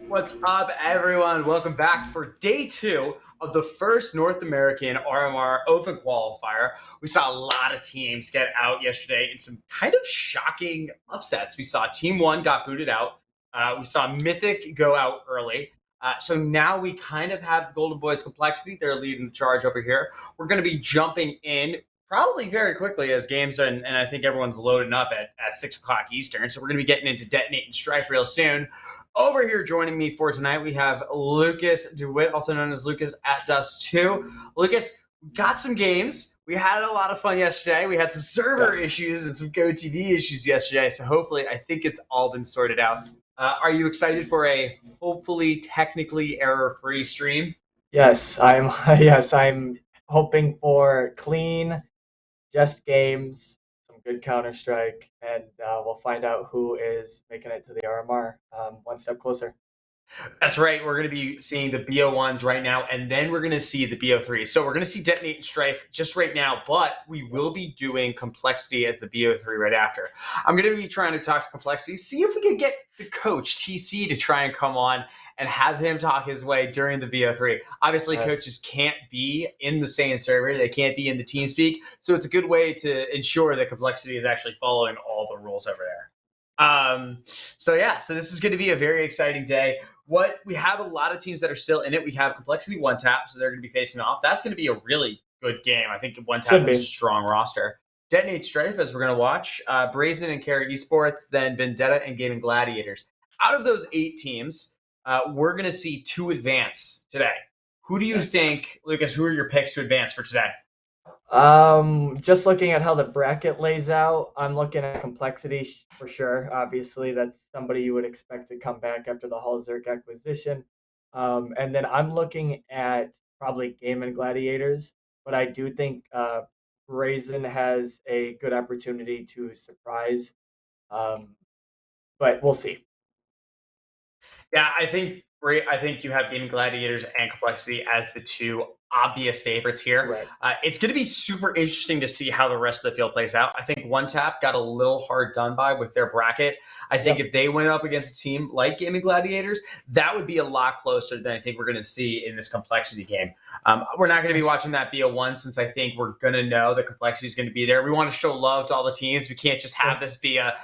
What's up, everyone? Welcome back for day two of the first North American RMR Open Qualifier. We saw a lot of teams get out yesterday in some kind of shocking upsets. We saw Team 1 got booted out. We saw Mythic go out early. So now we kind of have the Golden Boys complexity. They're leading the charge over here. We're going to be jumping in probably very quickly as games, and I think everyone's loading up at 6 o'clock Eastern. So we're going to be getting into Detonate and Strife real soon. Over here joining me for tonight, we have Lucas DeWitt, also known as Lucas at Dust2. Lucas, got some games. We had a lot of fun yesterday. We had some server issues and some GoTV issues yesterday. So hopefully, I think it's all been sorted out. Are you excited for a hopefully technically error-free stream? Yes, I'm yes, I'm hoping for clean, just games, some good Counter-Strike, and we'll find out who is making it to the RMR one step closer. That's right. We're going to be seeing the BO1s right now, and then we're going to see the BO3. So we're going to see Detonate and Strife just right now, but we will be doing Complexity as the BO3 right after. I'm going to be trying to talk to Complexity, see if we can get the coach, TC, to try and come on and have him talk his way during the BO3. Obviously, Yes. coaches can't be in the same server. They can't be in the TeamSpeak. So it's a good way to ensure that Complexity is actually following all the rules over there. So this is going to be a very exciting day. We have a lot of teams that are still in it. We have Complexity One Tap, so they're going to be facing off. That's going to be a really good game. I think One Tap Should has a be. strong roster. Detonate Strife, as we're going to watch, Brazen and Carrot Esports, then Vendetta and Gaming Gladiators. Out of those 8 teams, we're going to see 2 advance today. Who do you think, Lucas? Who are your picks to advance for today? Just looking at how the bracket lays out, I'm looking at complexity for sure. Obviously, that's somebody you would expect to come back after the Hallzerk acquisition. And then I'm looking at probably Game and Gladiators, but I do think Brazen has a good opportunity to surprise. Um, but we'll see. Yeah, I think you have Gaming Gladiators and Complexity as the 2 obvious favorites here. Right. It's going to be super interesting to see how the rest of the field plays out. I think One Tap got a little hard done by with their bracket. I think if they went up against a team like Gaming Gladiators, that would be a lot closer than I think we're going to see in this Complexity game. We're not going to be watching that BO1 since I think we're going to know the Complexity is going to be there. We want to show love to all the teams. We can't just have this be a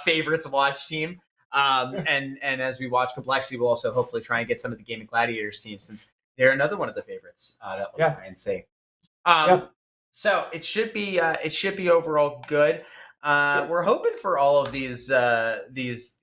favorites watch team. And as we watch Complexity, we'll also hopefully try and get some of the Gaming Gladiators teams since they're another one of the favorites that we'll try and see. Yeah. So it should be overall good. We're hoping for all of these IPs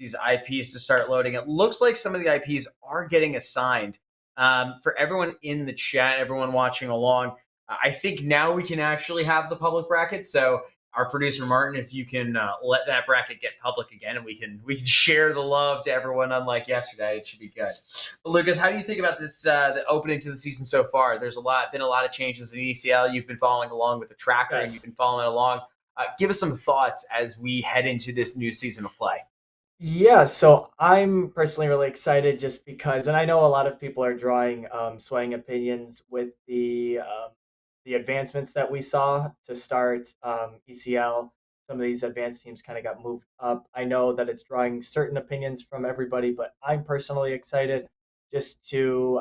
to start loading. It looks like some of the IPs are getting assigned. For everyone in the chat, everyone watching along, I think now we can actually have the public bracket. So our producer Martin, if you can let that bracket get public again, and we can share the love to everyone, unlike yesterday, it should be good. But Lucas, how do you think about this the opening to the season so far? There's been a lot of changes in ECL. You've been following along with the tracker, and you've been following along. Give us some thoughts as we head into this new season of play. Yeah, so I'm personally really excited just because, and I know a lot of people are drawing swaying opinions with the advancements that we saw to start ECL. Some of these advanced teams kind of got moved up. I know that it's drawing certain opinions from everybody, but I'm personally excited just to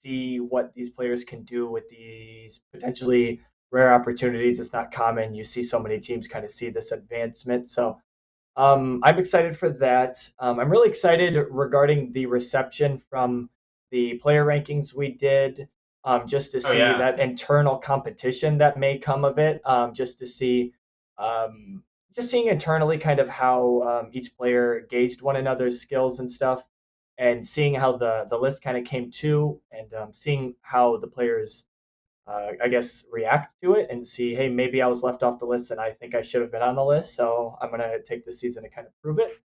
see what these players can do with these potentially rare opportunities. It's not common. You see so many teams kind of see this advancement. So I'm excited for that. I'm really excited regarding the reception from the player rankings we did, just to see that internal competition that may come of it, just to see, just seeing internally kind of how each player gauged one another's skills and stuff, and seeing how the list kind of came to, and seeing how the players I guess, react to it and see, hey, maybe I was left off the list and I think I should have been on the list. So I'm going to take this season to kind of prove it.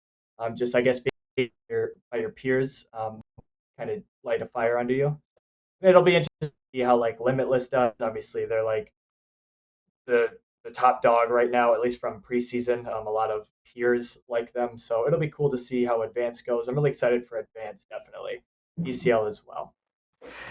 Just, I guess, being by your peers kind of light a fire under you. It'll be interesting to see how, like, Limitless does. Obviously, they're like the top dog right now, at least from preseason. A lot of peers like them. So it'll be cool to see how Advance goes. I'm really excited for Advance, definitely. ECL as well.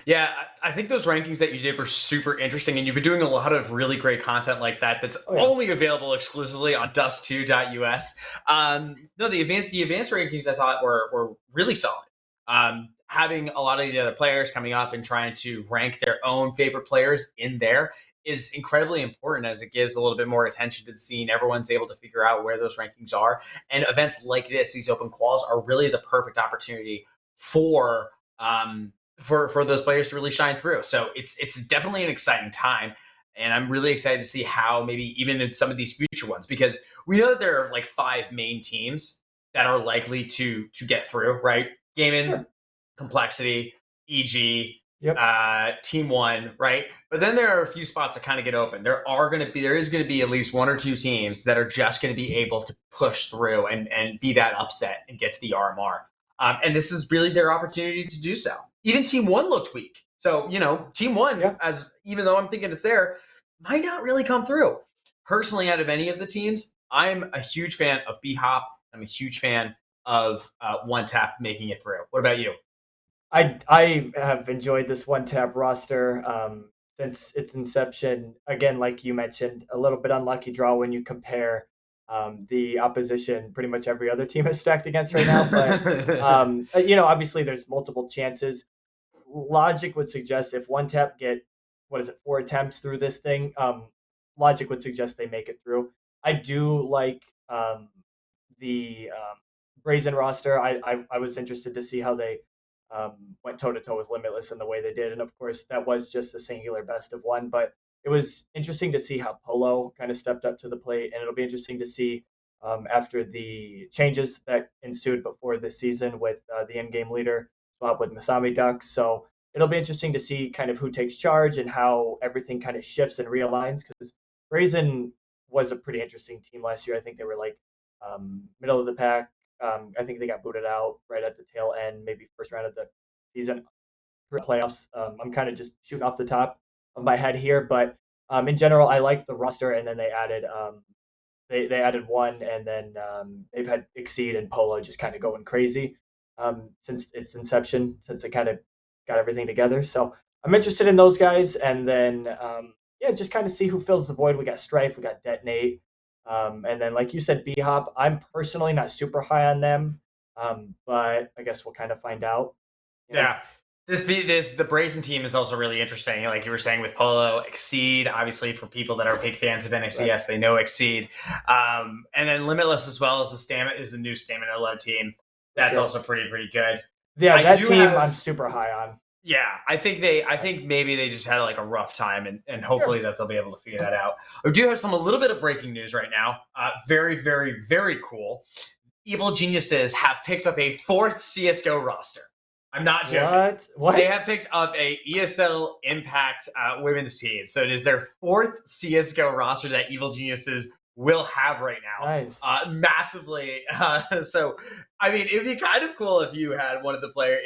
Yeah, I think those rankings that you did were super interesting, and you've been doing a lot of really great content like that that's only available exclusively on dust2.us. No, the advanced rankings I thought were really solid. Having a lot of the other players coming up and trying to rank their own favorite players in there is incredibly important, as it gives a little bit more attention to the scene. Everyone's able to figure out where those rankings are. And events like this, these open quals, are really the perfect opportunity for those players to really shine through. So it's definitely an exciting time. And I'm really excited to see how maybe even in some of these future ones, because we know that there are like 5 main teams that are likely to get through, right? Gaming, Sure. complexity, EG, Yep. Team One, right? But then there are a few spots that kind of get open. There is going to be at least 1 or 2 teams that are just going to be able to push through and be that upset and get to the RMR. And this is really their opportunity to do so. Even Team One looked weak. So, Team One, Yeah. as even though I'm thinking it's there, might not really come through. Personally, out of any of the teams, I'm a huge fan of B Hop. I'm a huge fan of One Tap making it through. What about you? I have enjoyed this one tap roster since its inception. Again, like you mentioned, a little bit unlucky draw when you compare the opposition pretty much every other team is stacked against right now. But obviously there's multiple chances. Logic would suggest if one tap get, what is it, 4 attempts through this thing, logic would suggest they make it through. I do like the Brazen roster. I was interested to see how they went toe to toe with Limitless in the way they did, and of course that was just a singular best of one. But it was interesting to see how Polo kind of stepped up to the plate, and it'll be interesting to see after the changes that ensued before this season with the in-game leader swap with Masami Ducks. So it'll be interesting to see kind of who takes charge and how everything kind of shifts and realigns, because Brazen was a pretty interesting team last year. I think they were like middle of the pack. I think they got booted out right at the tail end, maybe first round of the season playoffs. I'm kind of just shooting off the top of my head here, but in general, I liked the roster, and then they added one, and then they've had Exceed and Polo just kind of going crazy since its inception, since it kind of got everything together. So I'm interested in those guys, and then yeah, just kind of see who fills the void. We got Strife, we got Detonate, and then like you said, B Hop. I'm personally not super high on them, but I guess we'll kind of find out. You know? Yeah. The Brazen team is also really interesting. Like you were saying with Polo, Exceed, obviously for people that are big fans of NACS, Right. they know Exceed. And then Limitless as well as the new stamina led team. For That's sure. also pretty good. Yeah, I that do team I'm have super high on. Yeah, I think maybe they just had like a rough time, and hopefully Sure. that they'll be able to figure that out. I do have a little bit of breaking news right now. Very, very, very cool. Evil Geniuses have picked up a 4th CS:GO roster. I'm not joking. What? They What? have picked up a ESL Impact women's team. So it is their 4th CSGO roster that Evil Geniuses will have right now. Nice. Massively. So, I mean, it'd be kind of cool if you had one of the players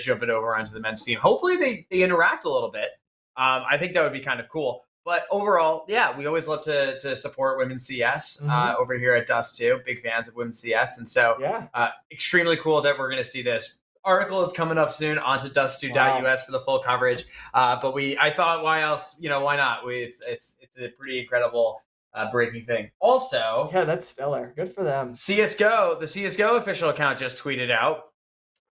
jumping over onto the men's team. Hopefully they interact a little bit. I think that would be kind of cool. But overall, yeah, we always love to support women's CS Hmm. over here at Dust too. Big fans of women's CS, and so Yeah. extremely cool that we're going to see this. Article is coming up soon onto Wow. dust2.us for the full coverage. But I thought, why else? Why not? It's a pretty incredible breaking thing. Also, Yeah, that's stellar. Good for them. the CS:GO official account just tweeted out,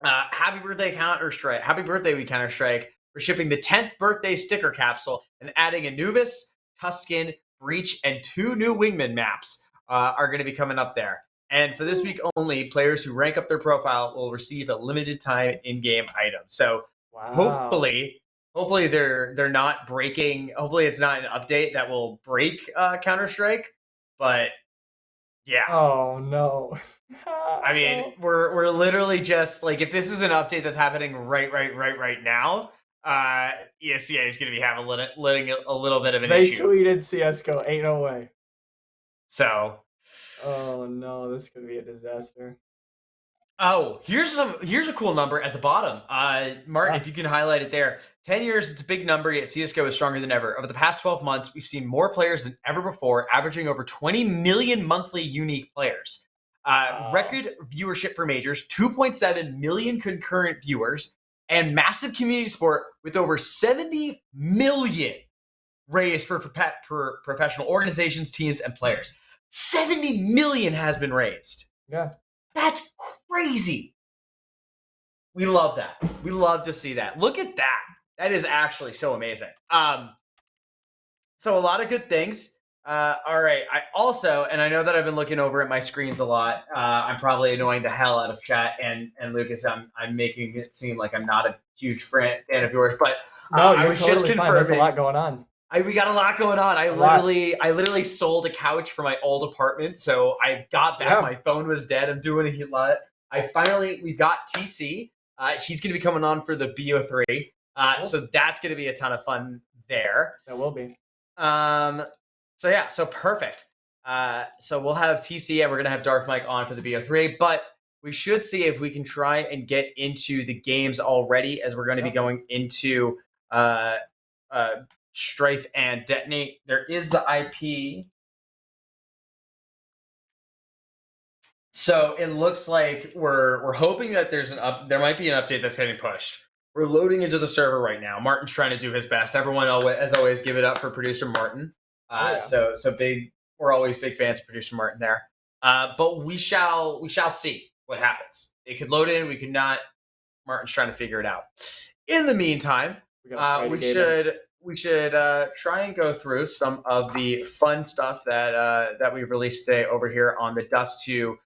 "Happy birthday Counter Strike! Happy birthday, we Counter Strike! For shipping the 10th birthday sticker capsule and adding Anubis, Tuscan, Breach, and 2 new Wingman maps are going to be coming up there. And for this week only, players who rank up their profile will receive a limited time in-game item. So Wow. hopefully they're not breaking. Hopefully it's not an update that will break Counter Strike. But yeah, Oh no. I mean, No. we're literally just like, if this is an update that's happening right now, ESCA is going to be having a little bit of an They issue. tweeted CS:GO. Ain't no way. So, Oh no, this could be a disaster. oh, here's a cool number at the bottom. Martin, Yeah. if you can highlight it there. 10 years, it's a big number, yet CSGO is stronger than ever. Over the past 12 months, we've seen more players than ever before, averaging over 20 million monthly unique players. Wow. Record viewership for majors, 2.7 million concurrent viewers, and massive community support with over 70 million raised for professional organizations, teams, and players. 70 million has been raised. Yeah. That's crazy. We love that. We love to see that. Look at that. That is actually so amazing. So a lot of good things. All right. I also, and I know that I've been looking over at my screens a lot. I'm probably annoying the hell out of chat and Lucas. I'm making it seem like I'm not a huge fan of yours, but No, I you're was just totally fine. There's a confirming. lot going on. We got a lot going on. A lot. I literally sold a couch for my old apartment, so I got back. Yeah. My phone was dead. I'm doing a lot. We got TC. He's going to be coming on for the BO3. Cool. So that's going to be a ton of fun there. That will be. So yeah, so perfect. So we'll have TC and we're gonna have Darth Mike on for the BO3, but we should see if we can try and get into the games already, as we're going to be going into uh, Strife and Detonate. There is the IP. So it looks like we're hoping that there might be an update that's getting pushed. We're loading into the server right now. Martin's trying to do his best. Everyone always, as always, give it up for producer Martin. So big. We're always big fans of producer Martin there. But we shall see what happens. It could load in. We could not. Martin's trying to figure it out. In the meantime, we should try and go through some of the fun stuff that we released today over here on the Dust2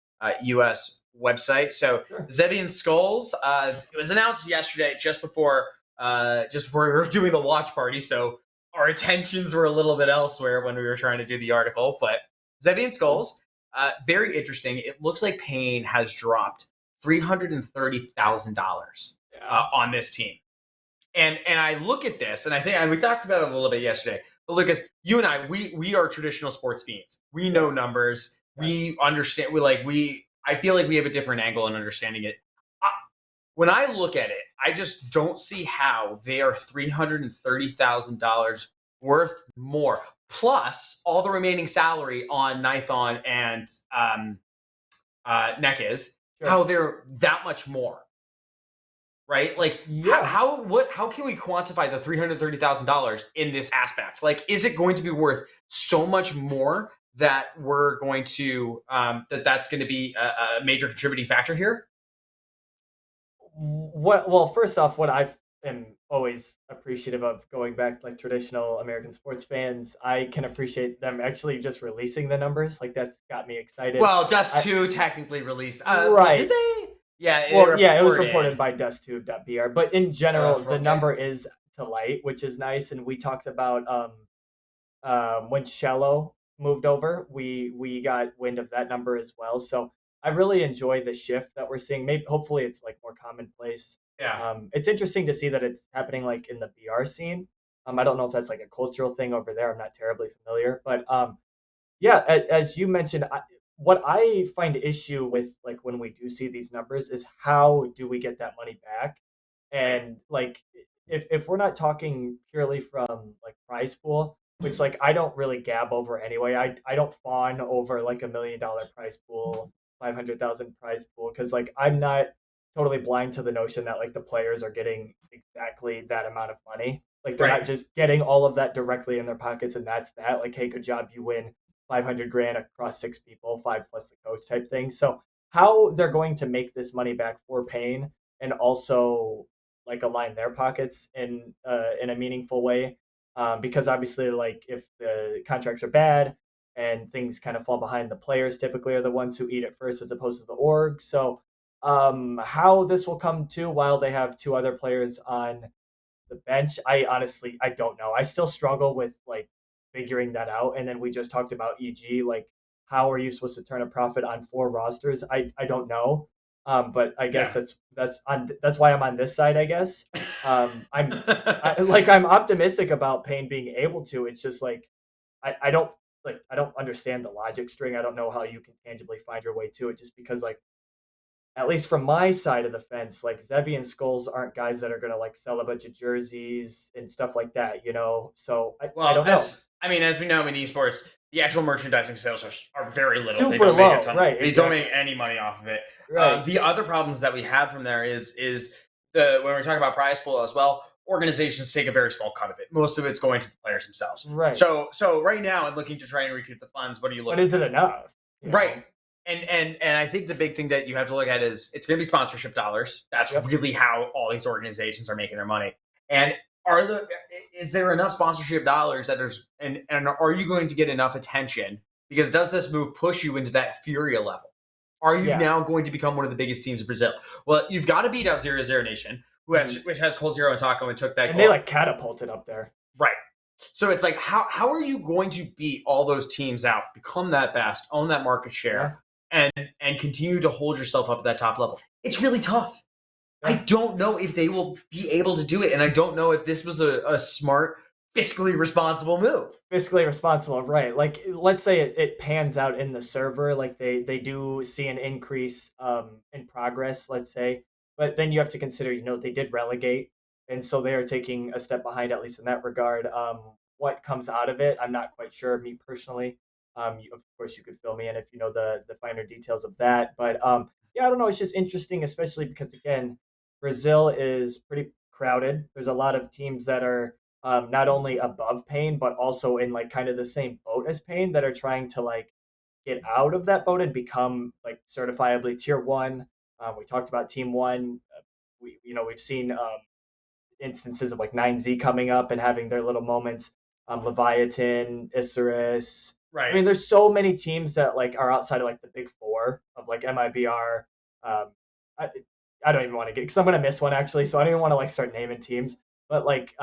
US website. So Zevian Skulls, it was announced yesterday just before we were doing the watch party. So our attentions were a little bit elsewhere when we were trying to do the article. But Zevian Skulls, very interesting. It looks like Payne has dropped $330,000 on this team. And I look at this, and I think we talked about it a little bit yesterday. But Lucas, you and I, we are traditional sports fiends. We know numbers. We understand. I feel like we have a different angle in understanding it. When I look at it, I just don't see how they are $330,000 worth more, plus all the remaining salary on Nithon and Nekez. How they're that much more. Right? Like, how can we quantify the $330,000 in this aspect? Like, is it going to be worth so much more that we're going to that's going to be a major contributing factor here? Well, first off, what I am always appreciative of, going back like traditional American sports fans, I can appreciate them actually just releasing the numbers. Like, that's got me excited. Well, Dust2 technically released. Right. Did they? Yeah. Well, yeah, it was reported by dusttube.br, but in general, the number is to light, which is nice. And we talked about when Shello moved over, we got wind of that number as well. So I really enjoy the shift that we're seeing. Maybe hopefully it's like more commonplace. Yeah. It's interesting to see that it's happening like in the BR scene. I don't know if that's like a cultural thing over there. I'm not terribly familiar, but yeah, as you mentioned, what I find issue with like when we do see these numbers is how do we get that money back? And like if we're not talking purely from like prize pool, which like I don't really gab over anyway. I don't fawn over like $1 million prize pool, 500,000 prize pool, because like I'm not totally blind to the notion that like the players are getting exactly that amount of money. Like they're not just getting all of that directly in their pockets and that's that. Like, hey, good job, you win 500 grand across 6 people, 5 plus the coach type thing. So how they're going to make this money back for Payne and also like align their pockets in a meaningful way, because obviously like if the contracts are bad and things kind of fall behind, the players typically are the ones who eat it first as opposed to the org. So how this will come to while they have two other players on the bench, I don't know. I still struggle with like figuring that out. And then we just talked about EG, like how are you supposed to turn a profit on 4 rosters? I don't know. But I guess that's why I'm on this side, I guess. I'm optimistic about Payne being able to. It's just like I don't understand the logic string. I don't know how you can tangibly find your way to it, just because like at least from my side of the fence, like Zevi and Skulls aren't guys that are gonna like sell a bunch of jerseys and stuff like that, you know. So I don't know. As we know in esports, the actual merchandising sales are very little. Super they don't low, make a ton. Right? They don't make any money off of it. Right. The other problems that we have from there is when we're talking about prize pool as well. Organizations take a very small cut of it. Most of it's going to the players themselves. Right. So right now, I'm looking to try and recoup the funds. What are you looking? But is it enough? Right. And I think the big thing that you have to look at is it's going to be sponsorship dollars. That's Yep. really how all these organizations are making their money. And is there enough sponsorship dollars that and are you going to get enough attention? Because does this move push you into that Furia level? Are you Yeah. now going to become one of the biggest teams in Brazil? Well, you've got to beat out 0-0 Nation, which has Cold Zero and Taco and took that And they goal. like catapulted up there. Right. So it's like how are you going to beat all those teams out, become that best, own that market share, and continue to hold yourself up at that top level? It's really tough. I don't know if they will be able to do it, and I don't know if this was a smart, fiscally responsible move. Fiscally responsible, right? Like, let's say it pans out in the server, like they do see an increase in progress, let's say, but then you have to consider, they did relegate, and so they are taking a step behind, at least in that regard. What comes out of it, I'm not quite sure. Me personally, of course, you could fill me in if you know the finer details of that, but yeah, I don't know. It's just interesting, especially because again, Brazil is pretty crowded. There's a lot of teams that are not only above pain, but also in like kind of the same boat as pain that are trying to like get out of that boat and become like certifiably tier one. We talked about team one. We've seen instances of like 9Z coming up and having their little moments. Leviathan, Isurus. I Right. mean, there's so many teams that like are outside of like the big four of like MIBR. Um, I, I don't even want to get because I'm gonna miss one actually, so I don't even want to like start naming teams. But like,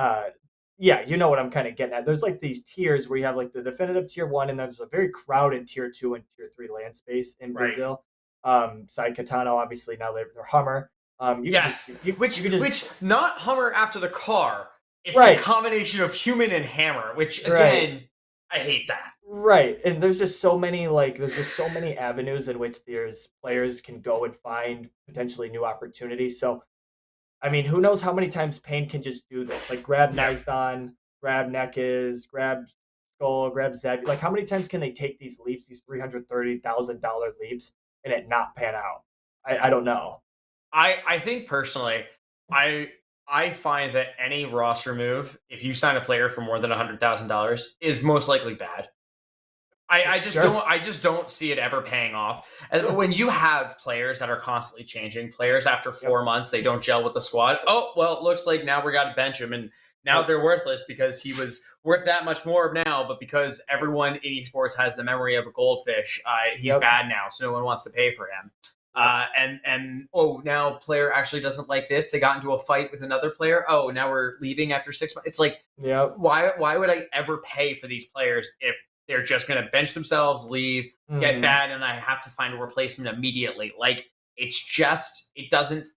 yeah, you know what I'm kind of getting at. There's like these tiers where you have like the definitive tier one, and there's a very crowded tier two and tier three land space in Right. Brazil. Side Katano, obviously now they're Hummer. You could just Yes. you Which could just which not Hummer after the car. It's the right, combination of human and hammer, which right. again, I hate that. Right. And there's just so many avenues in which there's players can go and find potentially new opportunities. So, I mean, who knows how many times Pain can just do this? Like grab Yeah. Nithon, grab Nekaz, grab Skull, grab Zev. Like how many times can they take these leaps, these $330,000 leaps, and it not pan out? I Yeah. don't know. I think personally, I I find that any roster move, if you sign a player for more than $100,000, is most likely bad. Sure. I just don't see it ever paying off. As Sure. when you have players that are constantly changing, players after Yep. 4 months they don't gel with the squad. Oh well, it looks like now we got to bench him, and now Yep. they're worthless because he was worth that much more now. But because everyone in esports has the memory of a goldfish, he's Yep. bad now, so no one wants to pay for him. Yep. And oh, now player actually doesn't like this. They got into a fight with another player. Oh, now we're leaving after 6 months. It's like Yep. why would I ever pay for these players if they're just going to bench themselves, leave, get Hmm. bad, and I have to find a replacement immediately? Like it's just it doesn't.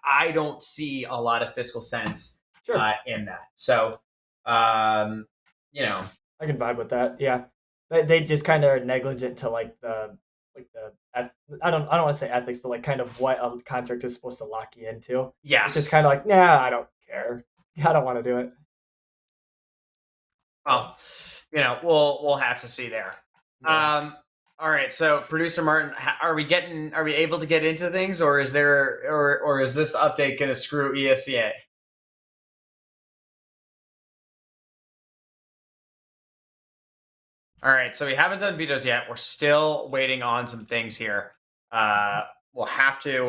I don't see a lot of fiscal sense Sure. in that. So, um, you know, I can vibe with that. Yeah, they just kind of are negligent to I don't want to say ethics, but like kind of what a contract is supposed to lock you into. It's just yes. kind of like, nah, I don't care. I don't want to do it. So Well, we'll have to see there. yeah. All right, so producer Martin, are we able to get into things, or is there, or is this update going to screw ESCA? All right, so we haven't done vetoes yet. We're still waiting on some things here. We'll have to.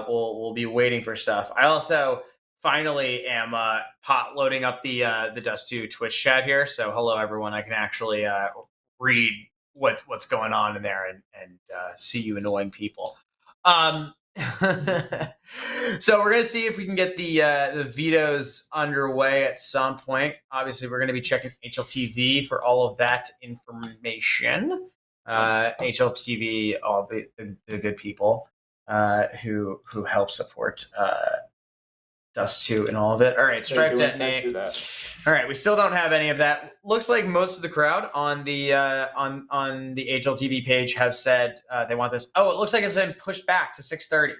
We'll be waiting for stuff. I also finally am loading up the Dust 2 Twitch chat here. So hello everyone. I can actually read what's going on in there and see you annoying people. So we're gonna see if we can get the vetoes underway at some point. Obviously, we're gonna be checking HLTV for all of that information. HLTV, all the good people who help support Dust 2 and all of it. All right, They Stripe do in fact do Detonate. that. All right, we still don't have any of that. Looks like most of the crowd on the HLTV page have said they want this. Oh, it looks like it's been pushed back to 6:30.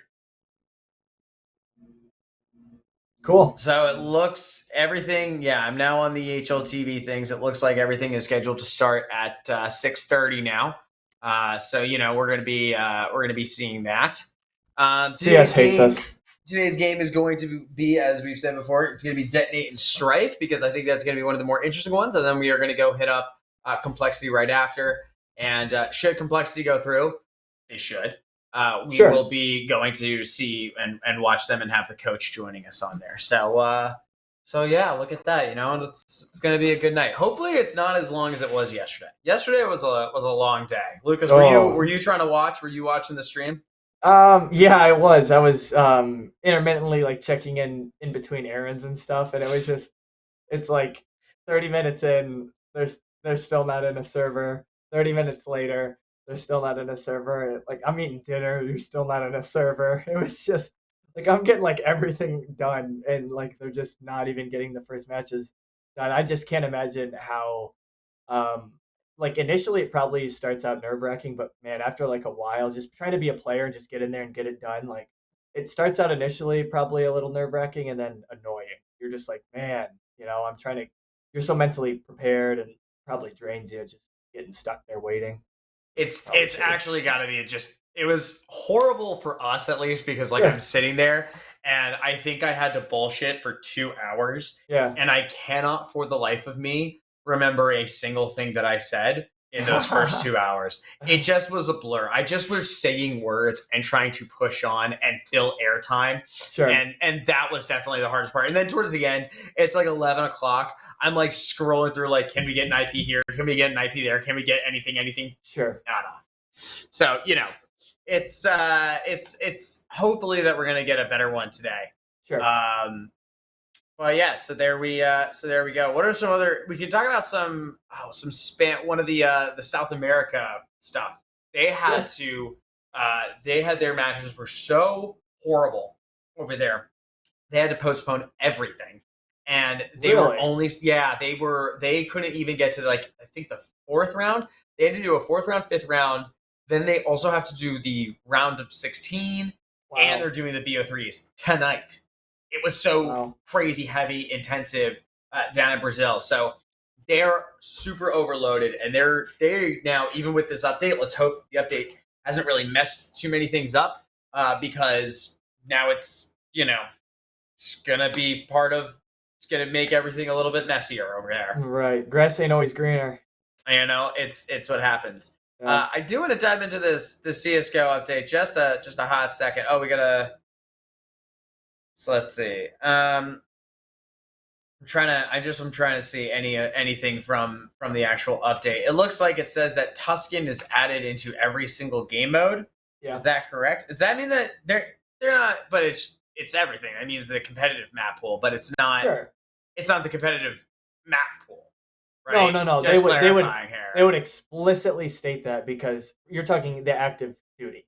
Cool. So it looks everything. Yeah, I'm now on the HLTV things. It looks like everything is scheduled to start at 6:30 now. So we're gonna be seeing that. CS hates us. Today's game is going to be, as we've said before, it's going to be Detonate and Strife because I think that's going to be one of the more interesting ones. And then we are going to go hit up Complexity right after. And should Complexity go through, they should. We Sure. will be going to see and watch them and have the coach joining us on there. So yeah, look at that. It's going to be a good night. Hopefully, it's not as long as it was yesterday. Yesterday was a long day. Lucas, were Oh. you trying to watch? Were you watching the stream? Yeah, I was. I was intermittently like checking in between errands and stuff, and it was just it's like 30 minutes in, they're still not in a server. 30 minutes later, they're still not in a server. Like I'm eating dinner, you're still not in a server. It was just like I'm getting like everything done, and like they're just not even getting the first matches done. I just can't imagine how um, like initially, it probably starts out nerve wracking, but man, after like a while, just trying to be a player and just get in there and get it done. Like it starts out initially probably a little nerve wracking and then annoying. You're just like, man, I'm trying to. You're so mentally prepared and probably drains you just getting stuck there waiting. Probably It's shitty. actually got to be just. It was horrible for us at least because like I'm Sure. sitting there and I think I had to bullshit for 2 hours Yeah. and I cannot for the life of me remember a single thing that I said in those first 2 hours. It just was a blur. I just was saying words and trying to push on and fill airtime. Sure. And that was definitely the hardest part. And then towards the end, it's like 11 o'clock. I'm like scrolling through like, can we get an IP here? Can we get an IP there? Can we get anything? Sure. Nada. So it's hopefully that we're gonna get a better one today. Sure. Well, yeah. So there we go. What are some other? We can talk about some span. One of the South America stuff. They Yeah. had to. They had their matches were so horrible over there. They had to postpone everything, and they were Really? only they couldn't even get to like I think the fourth round. They had to do a fourth round, fifth round. Then they also have to do the round of 16, and they're Wow. doing the BO3s tonight. It was so Wow. crazy heavy, intensive down in Brazil. So they're super overloaded, and they now even with this update. Let's hope the update hasn't really messed too many things up because now it's gonna be part of. It's gonna make everything a little bit messier over there. Right. Grass ain't always greener. It's what happens. Yeah. I do want to dive into the CS:GO update just a hot second. Oh, we gotta. So let's see. I'm trying to see anything from the actual update. It looks like it says that Tuscan is added into every single game mode. Yeah. Is that correct? Does that mean that they're not? But it's everything. That means the competitive map pool, but it's not. Sure. It's not the competitive map pool, No, right? no, no. They Just would they would clarifying here. they would explicitly state that because you're talking the active duty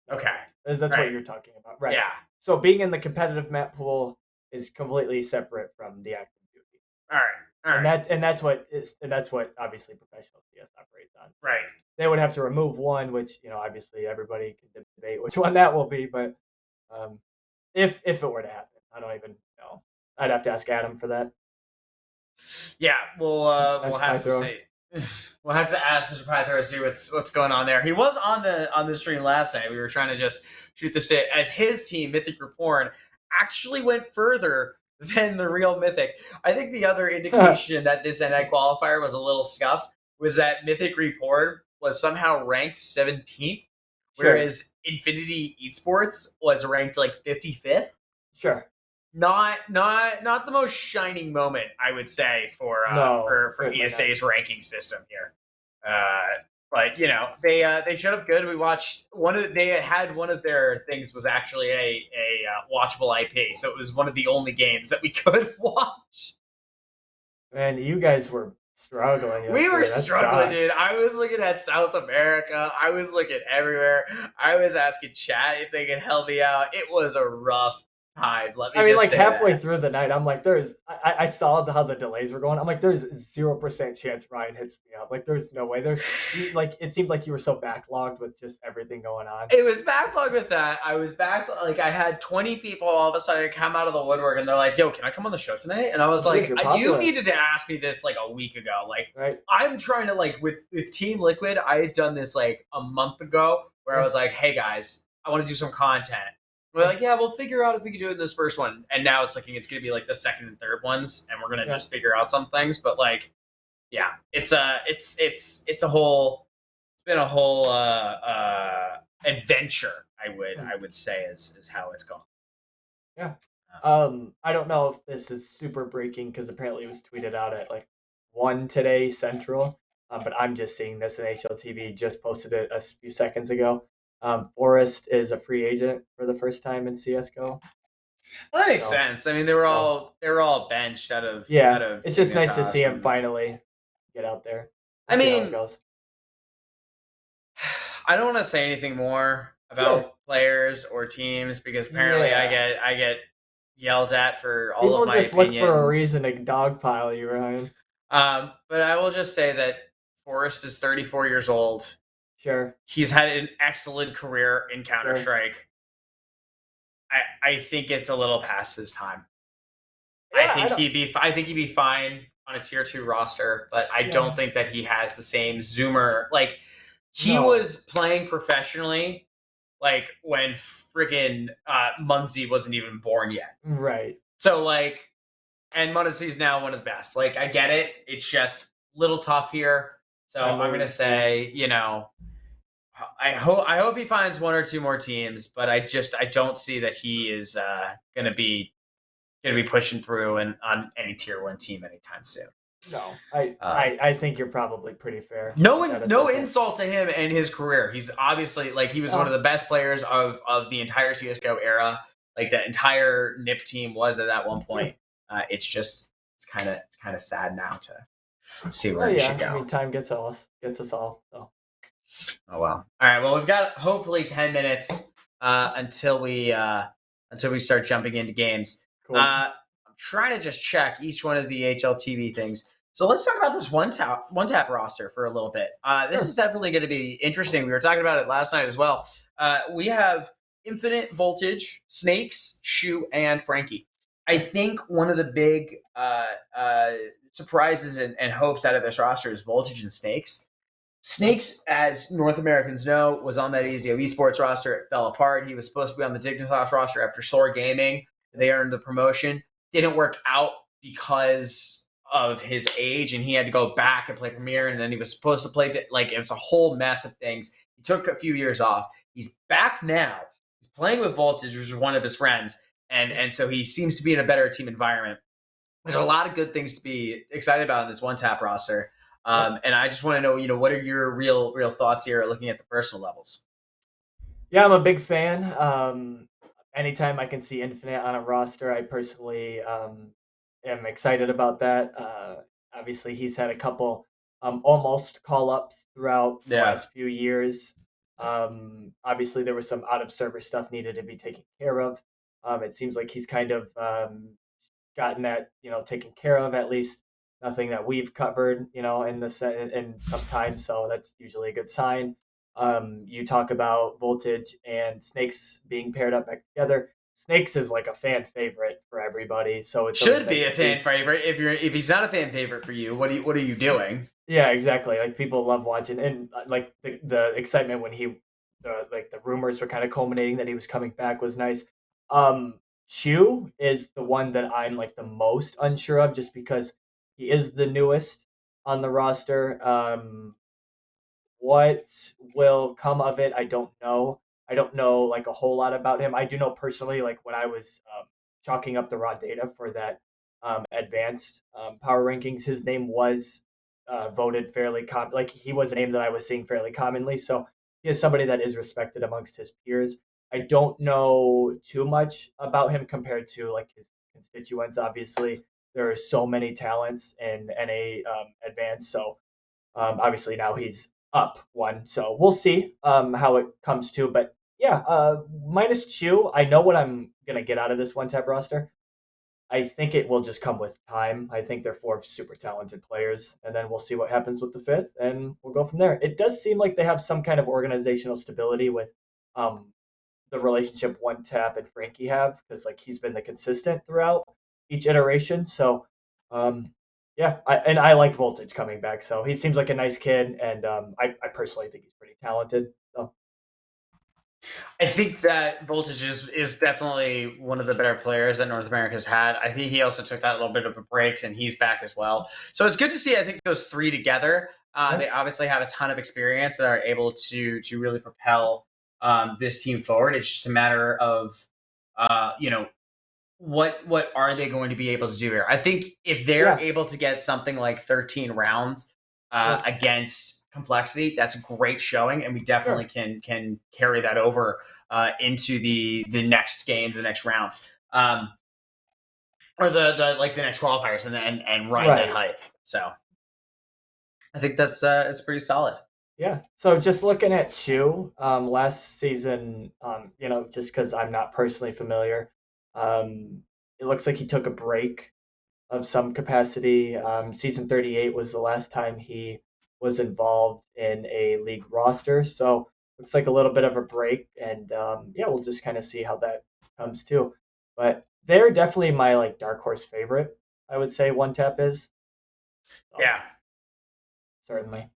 mode. Okay. That's what Right. you're talking about, right? Yeah. So being in the competitive map pool is completely separate from the active duty, All right. All and right. that's what obviously professional CS operates on. Right. They would have to remove one, which obviously everybody can debate which one that will be, but um, if it were to happen, I don't even know. I'd have to ask Adam for that. Yeah. We'll Ask have to Pythro. see. We'll have to ask Mr. Pythor to see what's going on there. He was on the stream last night. We were trying to just shoot the shit as his team, Mythic Reporn, actually went further than the real Mythic. I think the other indication that this NI qualifier was a little scuffed was that Mythic Report was somehow ranked 17th, Sure, whereas Infinity Esports was ranked like 55th. sure. Not the most shining moment, I would say, No, for certainly not. ESA's ranking system here. But they showed up good. We watched they had one of their things was actually a watchable IP, so it was one of the only games that we could watch. Man, you guys were struggling We were yesterday. That struggling, dude. sucks. I was looking at South America. I was looking everywhere. I was asking chat if they could help me out. It was a rough time. Let me I mean, just like say halfway that. through the night, I'm like, I saw how the delays were going. I'm like, there's 0% chance Ryan hits me up. Like, there's no way. Like, it seemed like you were so backlogged with just everything going on. It was backlogged with that. I was back like I had 20 people all of a sudden come out of the woodwork and they're like, "Yo, can I come on the show tonight?" And I was Dude, like, you're "You popular, needed to ask me this like a week ago. Like, right? I'm trying to like with Team Liquid. I had done this like a month ago where I Yeah, was like, "Hey guys, I want to do some content." We're yeah, like, "Yeah, we'll figure out if we can do it in this first one." And now it's looking it's gonna be like the second and third ones, and we're gonna yeah. just figure out some things. But like, yeah, it's a whole. It's been a whole adventure. I Hmm. would say is how it's gone. Yeah. Uh, I don't know if this is super breaking because apparently it was tweeted out at like 1 today Central. But I'm just seeing this, and HLTV just posted it a few seconds ago. Forrest is a free agent for the first time in CS:GO. well, that makes So, sense. I mean, so they were all benched out yeah, of it's just nice to see Dignitas, him and finally get out there. We'll I see how it mean, goes. I don't want to say anything more Sure. about players or teams because apparently Yeah. I get yelled at for all of People my just look for a reason opinions. to dogpile you, Ryan. But I will just say that Forrest is 34 years old. Sure. He's had an excellent career in Counter Sure. Strike. I think it's a little past his time. Yeah, I don't. I think he'd be fine on a tier 2 roster, but I don't Yeah. think that he has the same zoomer. Like he No. was playing professionally like when friggin' Muncie wasn't even born yet. Right. So like, and Munsie's now one of the best. Like I get it. It's just a little tough here. So I'm I'm gonna rooting for him. say, I hope he finds one or two more teams, but I don't see that he is gonna be pushing through and on any tier 1 team anytime soon. No, I, Um, I, I think you're probably pretty fair with that no assessment. insult to him and his career. He's obviously like he was one of No. the best players of the entire CS:GO era. Like the entire NIP team was at that one point. Sure. It's kind of sad now to see Oh where he should yeah. I go. mean, time gets us all. So Oh well. All right. Well, we've got hopefully 10 minutes until we start jumping into games. cool. I'm trying to just check each one of the HLTV things. So let's talk about this one tap roster for a little bit. This is Sure. definitely going to be interesting. We were talking about it last night as well. We have Infinite Voltage, Snakes, Shu, and Frankie. I Yep. think one of the big surprises and hopes out of this roster is Voltage and Snakes. Sure. Snakes, as North Americans know, was on that EZO Esports roster. It fell apart. He was supposed to be on the Dignitas roster after Soar Gaming. They earned the promotion. Didn't work out because of his age, and he had to go back and play Premier. And then he was supposed to play like it was a whole mess of things. He took a few years off. He's back now. He's playing with Voltage, which is one of his friends, and so he seems to be in a better team environment. There's a lot of good things to be excited about in this one tap roster. Yep. And I just want to know, what are your real thoughts here looking at the personal levels? Yeah, I'm a big fan. Anytime I can see Infinite on a roster, I personally am excited about that. Obviously, he's had a couple almost call ups throughout the Yeah. last few years. Obviously, there was some out of server stuff needed to be taken care of. It seems like he's kind of gotten that taken care of, at least nothing that we've covered in in some time, so that's usually a good sign. You talk about Voltage and Snakes being paired up back together. Snakes is like a fan favorite for everybody, so it's always Should nice be to a fan see. favorite. If he's not a fan favorite for you, what are you doing? Yeah, exactly. Like people love watching, and like the excitement when the rumors were kind of culminating that he was coming back was nice. Shu is the one that I'm like the most unsure of, just because he is the newest on the roster. What will come of it, I don't know. I don't know like a whole lot about him. I do know personally, like when I was chalking up the raw data for that advanced power rankings, his name was voted fairly like he was a name that I was seeing fairly commonly. So he is somebody that is respected amongst his peers. I don't know too much about him compared to like his constituents. Obviously, there are so many talents in NA advanced, so obviously now he's up one, so we'll see how it comes to. But yeah, minus Chu, I know what I'm gonna get out of this one tap roster. I think it will just come with time. I think they're four super talented players, and then we'll see what happens with the fifth, and we'll go from there. It does seem like they have some kind of organizational stability with um, the relationship one tap and Frankie have, because like he's been the consistent throughout each iteration. So yeah, I like Voltage coming back. So he seems like a nice kid, and I personally think he's pretty talented. So I think that Voltage is definitely one of the better players that North America's had. I think he also took that little bit of a break, and he's back as well. So it's good to see. I think those three together. yeah, They obviously have a ton of experience that are able to really propel this team forward. It's just a matter of you know, what are they going to be able to do here? I think if they're Yeah, able to get something like 13 rounds sure, against complexity, that's a great showing, and we definitely sure, can carry that over into the next games, the next rounds, or the like the next qualifiers, and ride that right. hype. So I think that's it's pretty solid. Yeah. So just looking at Shu, last season, just because I'm not personally familiar, it looks like he took a break of some capacity. Season 38 was the last time he was involved in a league roster. So looks like a little bit of a break, and yeah, we'll just kind of see how that comes too. But they're definitely my like dark horse favorite. I would say One Tap is. So Yeah, certainly.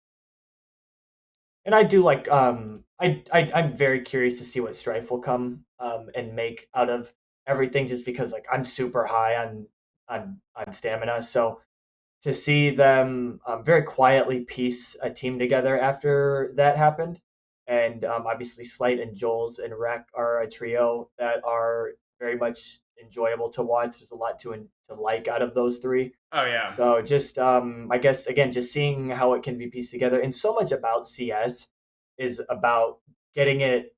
And I do like I'm very curious to see what Strife will come and make out of everything just because like I'm super high on stamina. So to see them very quietly piece a team together after that happened. And obviously Slight and Joel's and Rec are a trio that are very much enjoyable to watch. There's a lot to like out of those three. oh yeah, So just I guess again just seeing how it can be pieced together and so much about CS is about getting it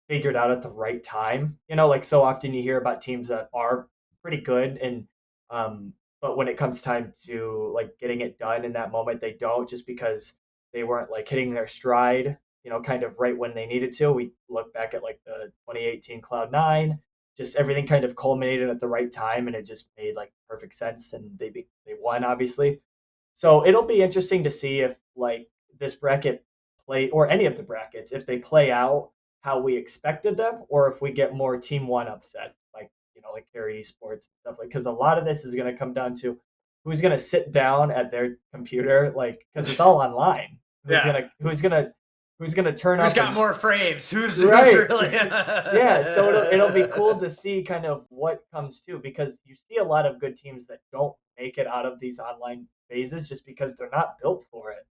figured out at the right time. Like so often you hear about teams that are pretty good and um but when it comes time to like getting it done in that moment they don't just because they weren't like hitting their stride, kind of right when they needed to. We look back at like the 2018 Cloud9, just everything kind of culminated at the right time and it just made like perfect sense and they won obviously. So it'll be interesting to see if like this bracket play or any of the brackets if they play out how we expected them or if we get more team one upsets like like Carry Esports and stuff like because a lot of this is going to come down to who's going to sit down at their computer like because it's all online. Who's yeah. gonna who's gonna who's gonna turn Who's up got and more frames? Who's right. really? Yeah, so it'll be cool to see kind of what comes to because you see a lot of good teams that don't make it out of these online phases just because they're not built for it.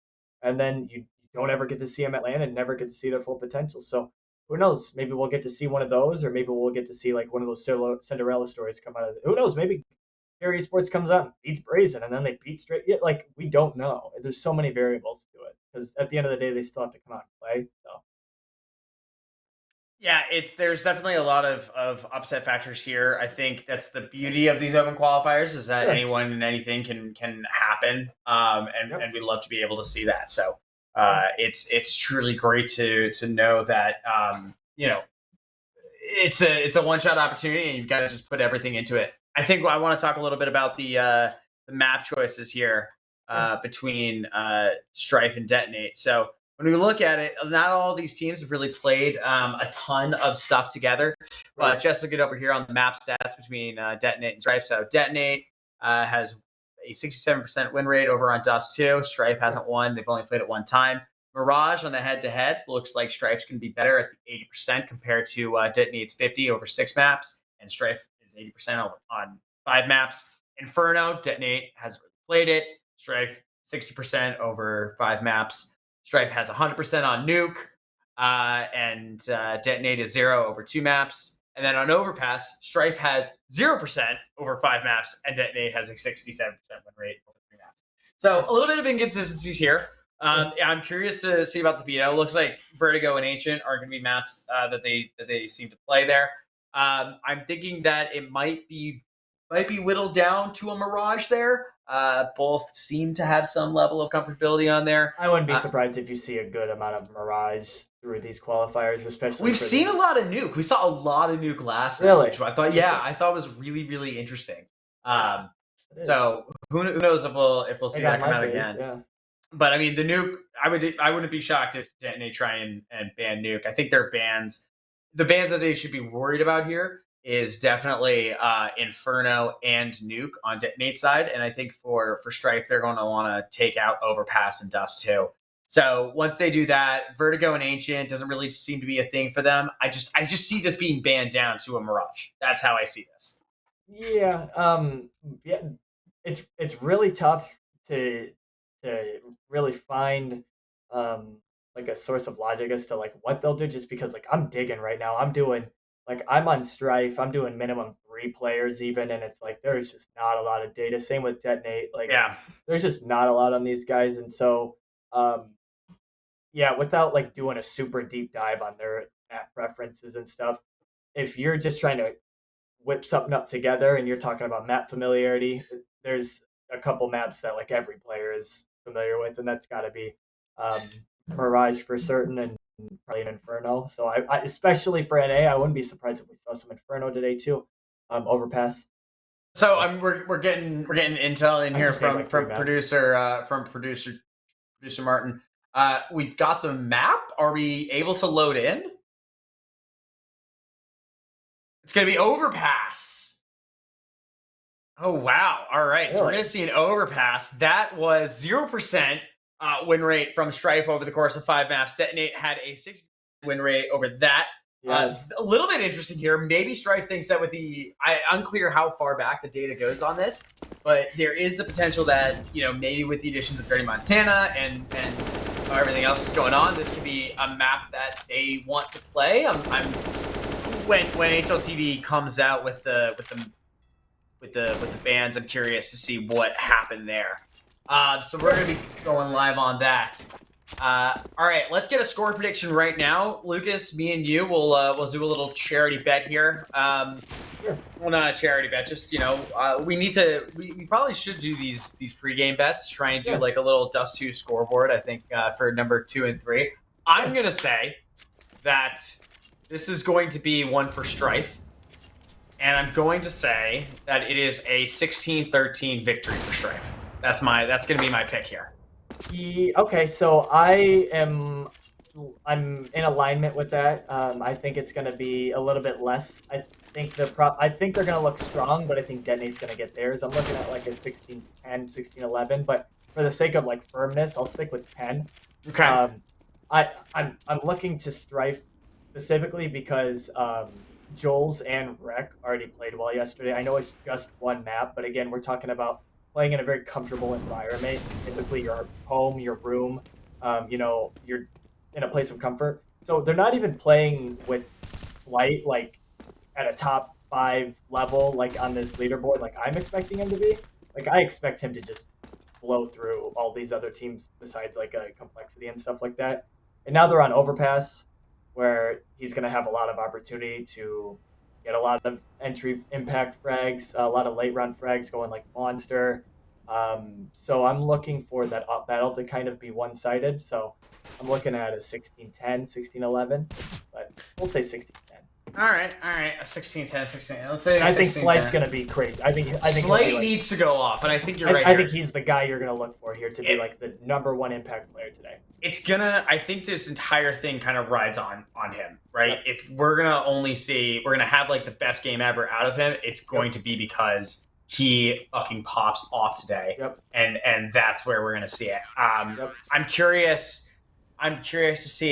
And then you don't ever get to see them at LAN and never get to see their full potential. So who knows? Maybe we'll get to see one of those, or maybe we'll get to see like one of those Cinderella stories come out of it. Who knows? Maybe Harry Sports comes out and beats Brazen, and then they beat straight. Yeah, like we don't know. There's so many variables to it because at the end of the day, they still have to come out and play. So Yeah, it's there's definitely a lot of upset factors here. I think that's the beauty of these open qualifiers is that sure, anyone and anything can happen, yep, and we love to be able to see that. So yeah, it's truly great to know that it's a one shot opportunity, and you've got to just put everything into it. I think I want to talk a little bit about the map choices here sure, between Strife and Detonate. So when we look at it, not all of these teams have really played a ton of stuff together. But right, just looking over here on the map stats between Detonate and Strife. So Detonate has a 67% win rate over on Dust 2. Strife sure, hasn't won. They've only played it one time. Mirage on the head to head looks like Strife's going to be better at the 80% compared to Detonate's 50 over six maps, and Strife is 80% on five maps. Inferno, Detonate has played it. Strife 60% over five maps. Strife has 100% on Nuke, and Detonate is zero over two maps. And then on Overpass, Strife has 0% over five maps, and Detonate has a 67% win rate over three maps. So sure, a little bit of inconsistencies here. sure. Yeah, I'm curious to see about the veto. Looks like Vertigo and Ancient are going to be maps that they seem to play there. I'm thinking that it might be whittled down to a Mirage there. Both seem to have some level of comfortability on there. I wouldn't be Uh, surprised if you see a good amount of Mirage through these qualifiers, especially we've for seen a these. lot of Nuke. We saw a lot of Nuke last night, Really which I thought, yeah, interesting. I thought was really really interesting. Yeah, Um, it is. so who knows if we'll see Egg on that come my out face. again. Yeah, But I mean, the nuke. I wouldn't be shocked if Detonate try and ban nuke. I think their bans, the bans that they should be worried about here is definitely Inferno and nuke on Detonate side, and I think for Strife they're going to want to take out Overpass and Dust too. So once they do that, Vertigo and Ancient doesn't really seem to be a thing for them. I just see this being banned down to a Mirage. That's how I see this. yeah, yeah. It's really tough to to really find um like a source of logic as to like what they'll do, just because like I'm digging right now. I'm on Strife. I'm doing minimum 3 players even, and it's like there's just not a lot of data. Same with Detonate. Like Yeah. there's just not a lot on these guys, and so um, yeah, without like doing a super deep dive on their map preferences and stuff, if you're just trying to whip something up together and you're talking about map familiarity, there's a couple maps that like every player is familiar with, and that's got to be um, Mirage for certain, and probably an Inferno. So I especially for NA, I wouldn't be surprised if we saw some Inferno today too. Overpass. So But we're getting intel in I here just named from like 3 maps. producer Martin. We've got the map. Are we able to load in? It's gonna be Overpass. Oh wow! All right, so we're Really? gonna see an Overpass. That was 0% win rate from Strife over the course of 5 maps. Detonate had a 60% win rate over that. Yes. A little bit interesting here. Maybe Strife thinks that with unclear how far back the data goes on this, but there is the potential that maybe with the additions of Dirty Montana and everything else that's going on, this could be a map that they want to play. I'm when HLTV comes out with the bands, I'm curious to see what happened there. So we're going to be going live on that. All right, let's get a score prediction right now. Lucas, me and you we'll do a little charity bet here. Sure. Well, not a charity bet, just we probably should do these pregame bets. Try and do like a little Dust 2 scoreboard. I think for number 2 and 3. I'm gonna say that this is going to be one for Strife. And I'm going to say that it is a 16-13 victory for Strife. That's going to be my pick here. Okay, so I'm in alignment with that. I think it's going to be a little bit less. I think they're going to look strong, but I think Detonate's going to get theirs. I'm looking at like a 16-10, 16-11, but for the sake of like firmness, I'll stick with 10. Okay. I'm looking to Strife specifically because Joel's and Rec already played well yesterday. I know it's just 1 map, but again, we're talking about playing in a very comfortable environment. Typically, your home, your room, you're in a place of comfort. So they're not even playing with flight like at a top 5 level, like on this leaderboard, like I'm expecting him to be. Like I expect him to just blow through all these other teams besides like a complexity and stuff like that. And now they're on Overpass, where he's going to have a lot of opportunity to get a lot of entry impact frags, a lot of late run frags going like Monster. So I'm looking for that up battle to kind of be one-sided. So I'm looking at a 16-10, 16-11, but we'll say 16-10. All right, a 16-10, 16. Let's say I think Slight's going to be crazy. I think Slight like, needs to go off, and I think you're right. I think he's the guy you're going to look for here to be like the number 1 impact player today. I think this entire thing kind of rides on him, right? Yep. If we're gonna have like the best game ever out of him, it's going to be because he fucking pops off today. Yep. And that's where we're gonna see it. I'm curious to see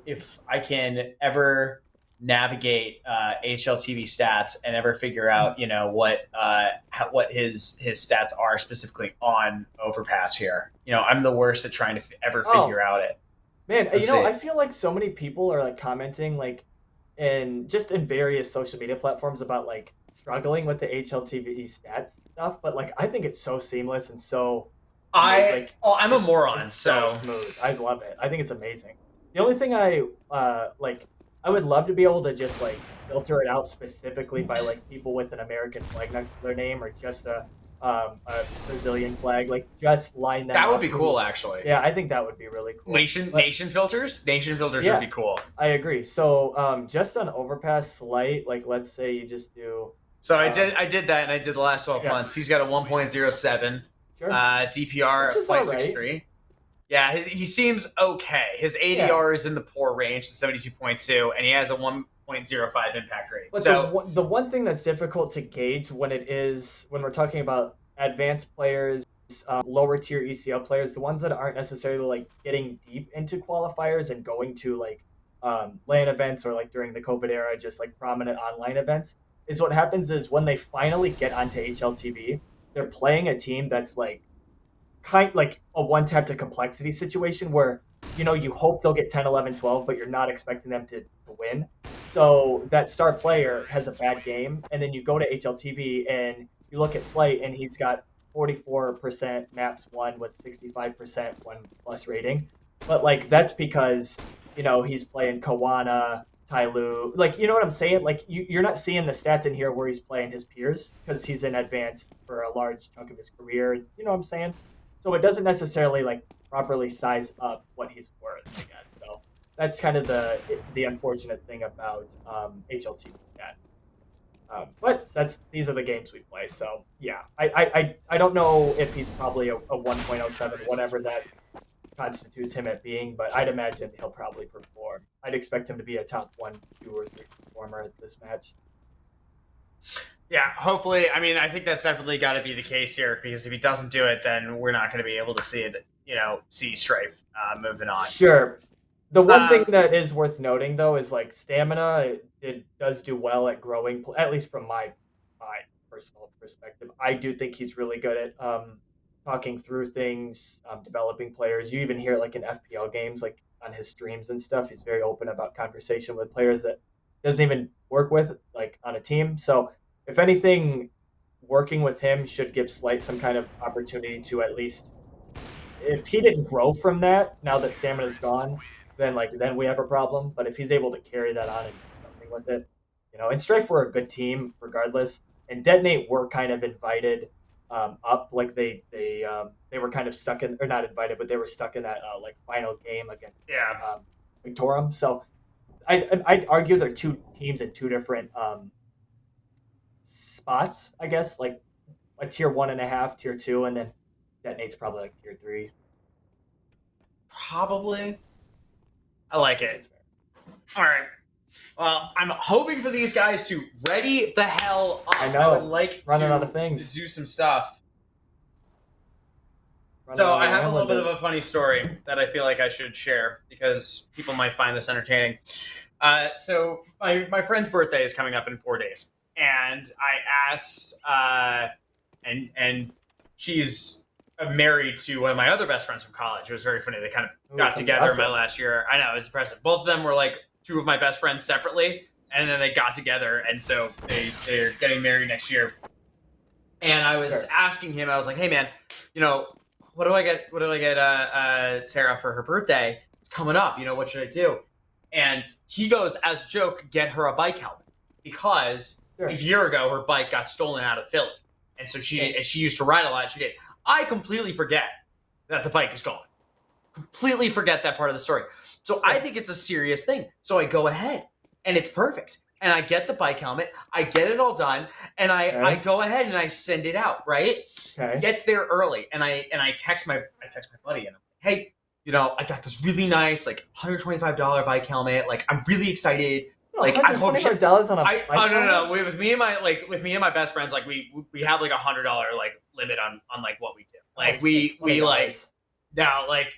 if I can ever navigate HLTV stats and ever figure out what his stats are specifically on Overpass here. I'm the worst at trying to ever figure out it. Man, I feel like so many people are like commenting like in various social media platforms about like struggling with the HLTV stats stuff, but like I think it's so seamless and so I'm a moron, so smooth. I love it. I think it's amazing. The only thing I would love to be able to just like filter it out specifically by like people with an American flag next to their name or just a Brazilian flag, like just line them up. That would be cool, actually. Yeah, I think that would be really cool. Nation filters would be cool. I agree. So just on Overpass Slight, like let's say you just do. So I did that, and I did the last 12 months. He's got a 1.07 DPR 0.63. Yeah, he seems okay. His ADR is in the poor range, 72.2, and he has a 1.05 impact rate. But the one thing that's difficult to gauge when we're talking about advanced players, lower tier ECL players, the ones that aren't necessarily like getting deep into qualifiers and going to like LAN events or like during the COVID era, just like prominent online events, is what happens is when they finally get onto HLTV, they're playing a team that's like kind like a one tap to complexity situation where you hope they'll get 10, 11, 12, but you're not expecting them to win. So that star player has a bad game, and then you go to HLTV and you look at Slate, and he's got 44% maps won with 65% 1+ rating. But like that's because he's playing Kawana, Tyloo, like you know what I'm saying? Like you're not seeing the stats in here where he's playing his peers because he's in advanced for a large chunk of his career. You know what I'm saying? So it doesn't necessarily like properly size up what he's worth, I guess. So that's kind of the unfortunate thing about HLTV stats. But these are the games we play. So yeah, I don't know if he's probably a 1.07, whatever that constitutes him at being, but I'd imagine he'll probably perform. I'd expect him to be a top 1, 2, or 3 performer at this match. Yeah, hopefully. I mean, I think that's definitely got to be the case here because if he doesn't do it, then we're not going to be able to see it. See Strafe moving on. Sure. The one thing that is worth noting, though, is like stamina. It does do well at growing, at least from my personal perspective. I do think he's really good at talking through things, developing players. You even hear it like in FPL games, like on his streams and stuff. He's very open about conversation with players that doesn't even work with, like on a team. So if anything, working with him should give Slight some kind of opportunity to at least, if he didn't grow from that, now that stamina's gone, then we have a problem. But if he's able to carry that on and do something with it, and Strife were a good team regardless, and Detonate were kind of invited up, like they were kind of stuck in, or not invited, but they were stuck in that like final game against Victorum. So I'd argue they're two teams in two different spots, I guess, like a tier 1.5, tier 2, and then Detonate's probably like tier 3. Probably. I like it. All right. Well, I'm hoping for these guys to ready the hell up. I know. I would like running out of things to do some stuff. So I have a little bit of a funny story that I feel like I should share because people might find this entertaining. So my friend's birthday is coming up in 4 days, and I asked, and she's married to one of my other best friends from college. It was very funny. They kind of got together my last year. I know, it was impressive. Both of them were like two of my best friends separately, and then they got together, and so they're getting married next year. And I was asking him, I was like, hey man, what do I get Sarah for her birthday? It's coming up, what should I do? And he goes, as a joke, get her a bike helmet because a year ago her bike got stolen out of Philly. And so she used to ride a lot. She did. I completely forget that the bike is gone. Completely forget that part of the story. So I think it's a serious thing. So I go ahead and it's perfect. And I get the bike helmet. I get it all done. And I go ahead and I send it out, right? Okay. Gets there early. And I text my buddy and I'm like, hey, I got this really nice, like $125 bike helmet. Like, I'm really excited. Like, I hope $125 on a bike helmet? No. With me and my best friends, like we have like $100 like limit on like what we do. Like we like now like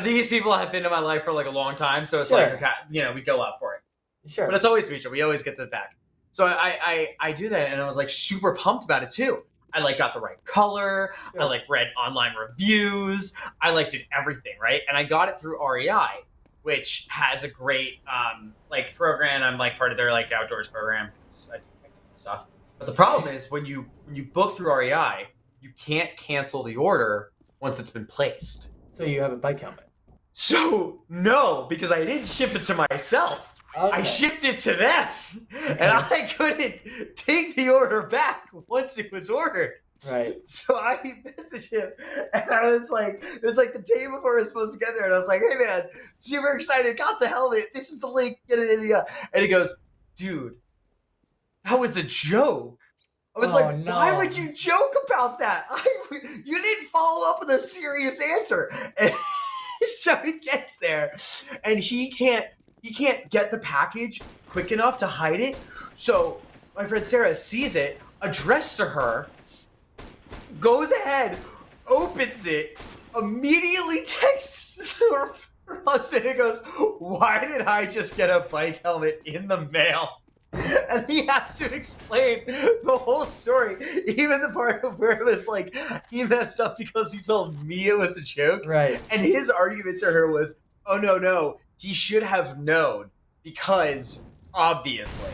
these people have been in my life for like a long time, so it's like we go up for it. Sure. But it's always mutual. We always get the back. So I do that, and I was like super pumped about it too. I like got the right color. I like read online reviews. I like did everything right, and I got it through REI, which has a great like program. I'm like part of their like outdoors program because I do stuff. But the problem is when you book through REI, you can't cancel the order once it's been placed. So you have a bike helmet. So no, because I didn't ship it to myself. Okay. I shipped it to them, and I couldn't take the order back once it was ordered. Right. So I messaged him, and I was like, it was like the day before we were supposed to get there, and I was like, hey man, super excited, got the helmet, this is the link, get it in. And he goes, dude, that was a joke. I was like, no. Why would you joke about that? You didn't follow up with a serious answer. And so he gets there, and he can't get the package quick enough to hide it. So my friend Sarah sees it, addressed to her, goes ahead, opens it, immediately texts her husband and goes, why did I just get a bike helmet in the mail? And he has to explain the whole story, even the part of where it was like he messed up because he told me it was a joke. Right. And his argument to her was, oh no, he should have known because obviously.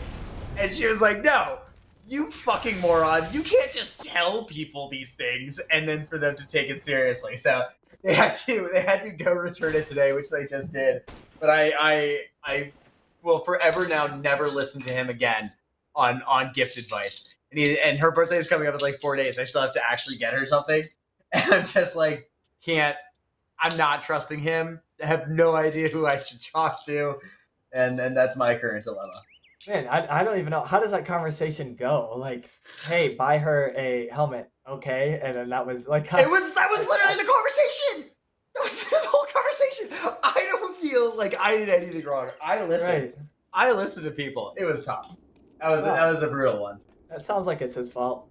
And she was like, no, you fucking moron. You can't just tell people these things and then for them to take it seriously. So they had to go return it today, which they just did. But I will forever now never listen to him again on gift advice. And her birthday is coming up in like 4 days. I still have to actually get her something. And I'm just like, can't I'm not trusting him. I have no idea who I should talk to, and that's my current dilemma. Man, I don't even know. How does that conversation go? Like, hey, buy her a helmet, okay? And then that was like, That was literally the conversation. That was the whole conversation. I don't feel like I did anything wrong. I listened. right. I listened to people. It was tough. That Well, was a brutal one. that sounds like it's his fault.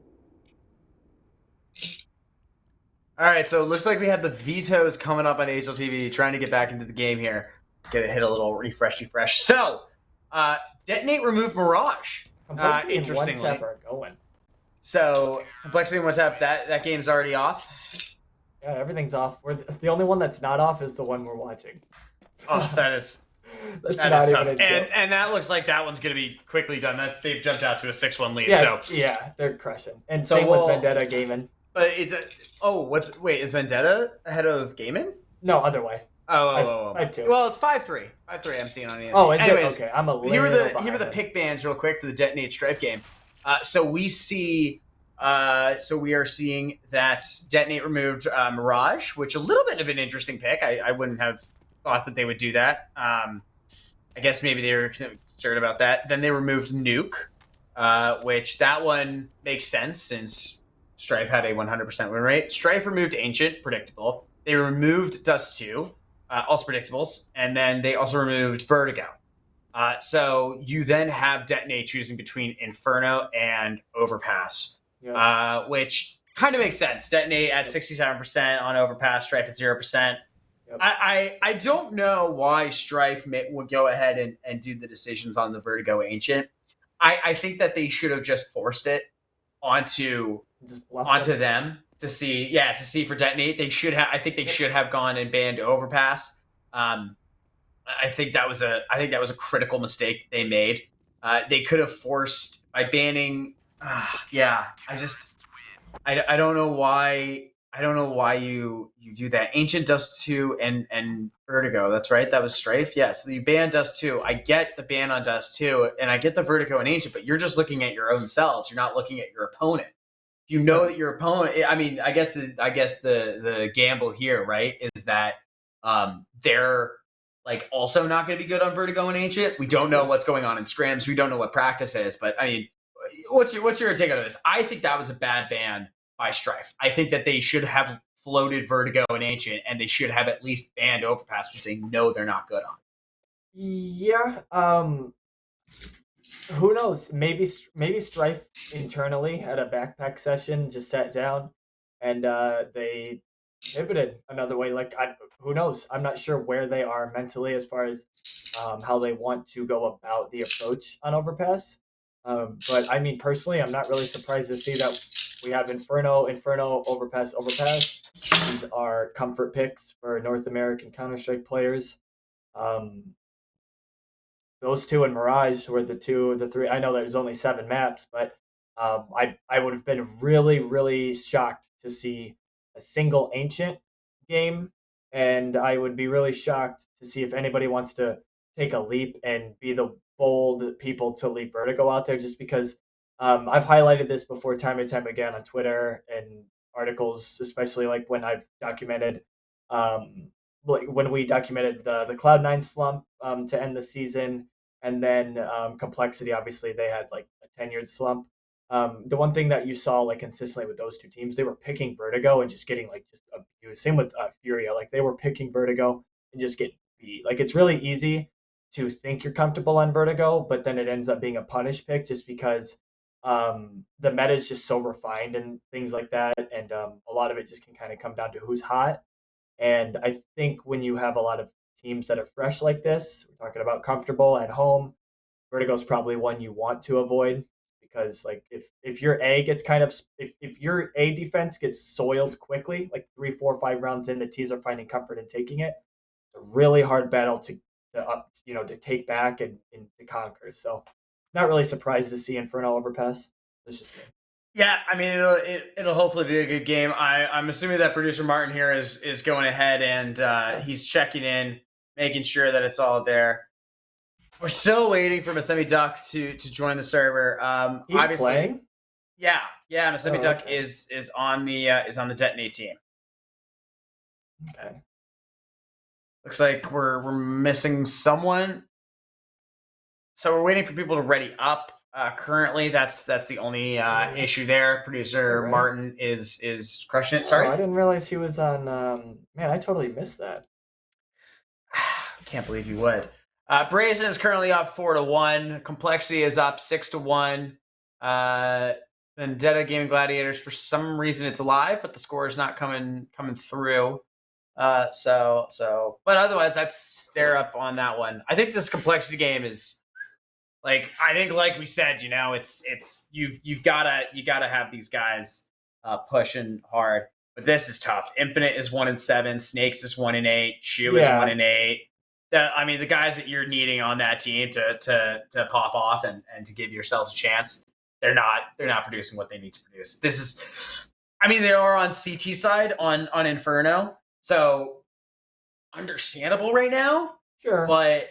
All right, so it looks like we have the vetoes coming up on HLTV, trying to get back into the game here. Get it hit a little refresh. So, detonate, remove Mirage. Complexity and one Interestingly, tap are going. so complexity and what's up? That game's already off. Yeah, everything's off. The only one that's not off is the one we're watching. Oh, that is That's that not is even tough. a joke. And that looks like that one's gonna be quickly done. That they've jumped out to a 6-1 lead. Yeah, So yeah, they're crushing. And So same we'll- with Vendetta Gaming. but it's wait, is Vendetta ahead of Gaming? No, other way. Oh. 5-2. Well, it's 5-3. 5-3 I'm seeing on ESC. Oh, is Anyways, it? Okay, I'm a little here are the behind then. pick bands real quick for the Detonate Strife game. So we see so we are seeing that Detonate removed Mirage, which a little bit of an interesting pick. I wouldn't have thought that they would do that. I guess maybe they were concerned about that. Then they removed Nuke, which that one makes sense since Strife had a 100% win rate. Strife removed Ancient, predictable. They removed Dust 2, also predictables. And then they also removed Vertigo. So you then have Detonate choosing between Inferno and Overpass, Yep. which kind of makes sense. Detonate at 67% on Overpass, Strife at 0%. Yep. I don't know why Strife would go ahead and do the decisions on the Vertigo Ancient. I think that they should have just forced it onto Just bluff them. them to see for Detonate. They should have. I think they should have gone and banned Overpass. I think that was a critical mistake they made. They could have forced by banning. Yeah, I don't know why. I don't know why you do that. Ancient Dust 2 and Vertigo. That's right. That was Strife. Yes, you ban Dust 2. I get the ban on Dust 2, and I get the Vertigo and Ancient, but you're just looking at your own selves. You're not looking at your opponent. You know that your opponent. I mean, I guess the gamble here, right, is that they're like also not going to be good on Vertigo and Ancient. We don't know what's going on in scrims. We don't know what practice is. But I mean, what's your take on this? I think that was a bad ban by Strife. I think that they should have floated Vertigo and Ancient, and they should have at least banned Overpass, which they know they're not good on. Yeah. Who knows? Maybe Strife internally at a backpack session just sat down and they pivoted another way. Like, who knows? I'm not sure where they are mentally as far as how they want to go about the approach on Overpass. But I mean, personally, I'm not really surprised to see that we have Inferno, Overpass, Overpass. These are comfort picks for North American Counter Strike players. Um, those two and Mirage were the three. I know there's only 7 maps, but I would have been really shocked to see a single Ancient game, and I would be really shocked to see if anybody wants to take a leap and be the bold people to leave Vertigo out there, just because I've highlighted this before time and time again on Twitter and articles, especially like when I've documented like when we documented the Cloud9 slump to end the season, and then Complexity, obviously they had like a tenured slump. The one thing that you saw like consistently with those two teams, they were picking Vertigo and just getting like just abused. Same with Furia, like they were picking Vertigo and just getting beat. Like it's really easy to think you're comfortable on Vertigo, but then it ends up being a punish pick just because the meta is just so refined and things like that, and a lot of it just can kind of come down to who's hot. And I think when you have a lot of teams that are fresh like this, we're talking about comfortable at home, Vertigo's probably one you want to avoid because like if your A gets kind of if your A defense gets soiled quickly, like 3, 4, 5 rounds in, the T's are finding comfort in taking it. a really hard battle to take back and to conquer. So not really surprised to see Inferno overpass. That's just me. Yeah, I mean it'll hopefully be a good game. I'm assuming that producer Martin here is going ahead and Yeah. he's checking in, making sure that it's all there. We're still waiting for Masemi Duck to join the server. He's Obviously, playing. yeah, Masemi Oh, Duck okay. is on the Detonate team. Okay. Looks like we're missing someone, so we're waiting for people to ready up. Currently, that's the only Yeah. issue there. All Producer right. Martin is crushing it. Oh, Sorry. I didn't realize he was on. Man, I totally missed that. Can't believe you would. Brazen is currently up 4-1. Complexity is up 6-1. Vendetta Gaming Gladiators, for some reason, it's alive, but the score is not coming through. But otherwise, they're up on that one. I think this complexity game is like we said, it's you've gotta have these guys pushing hard. But this is tough. Infinite is 1-7. Snakes is 1-8. Shoe is Yeah. 1-8. The guys that you're needing on that team to pop off and to give yourselves a chance, they're not producing what they need to produce. This is, they are on CT side on Inferno, so understandable right now. Sure. But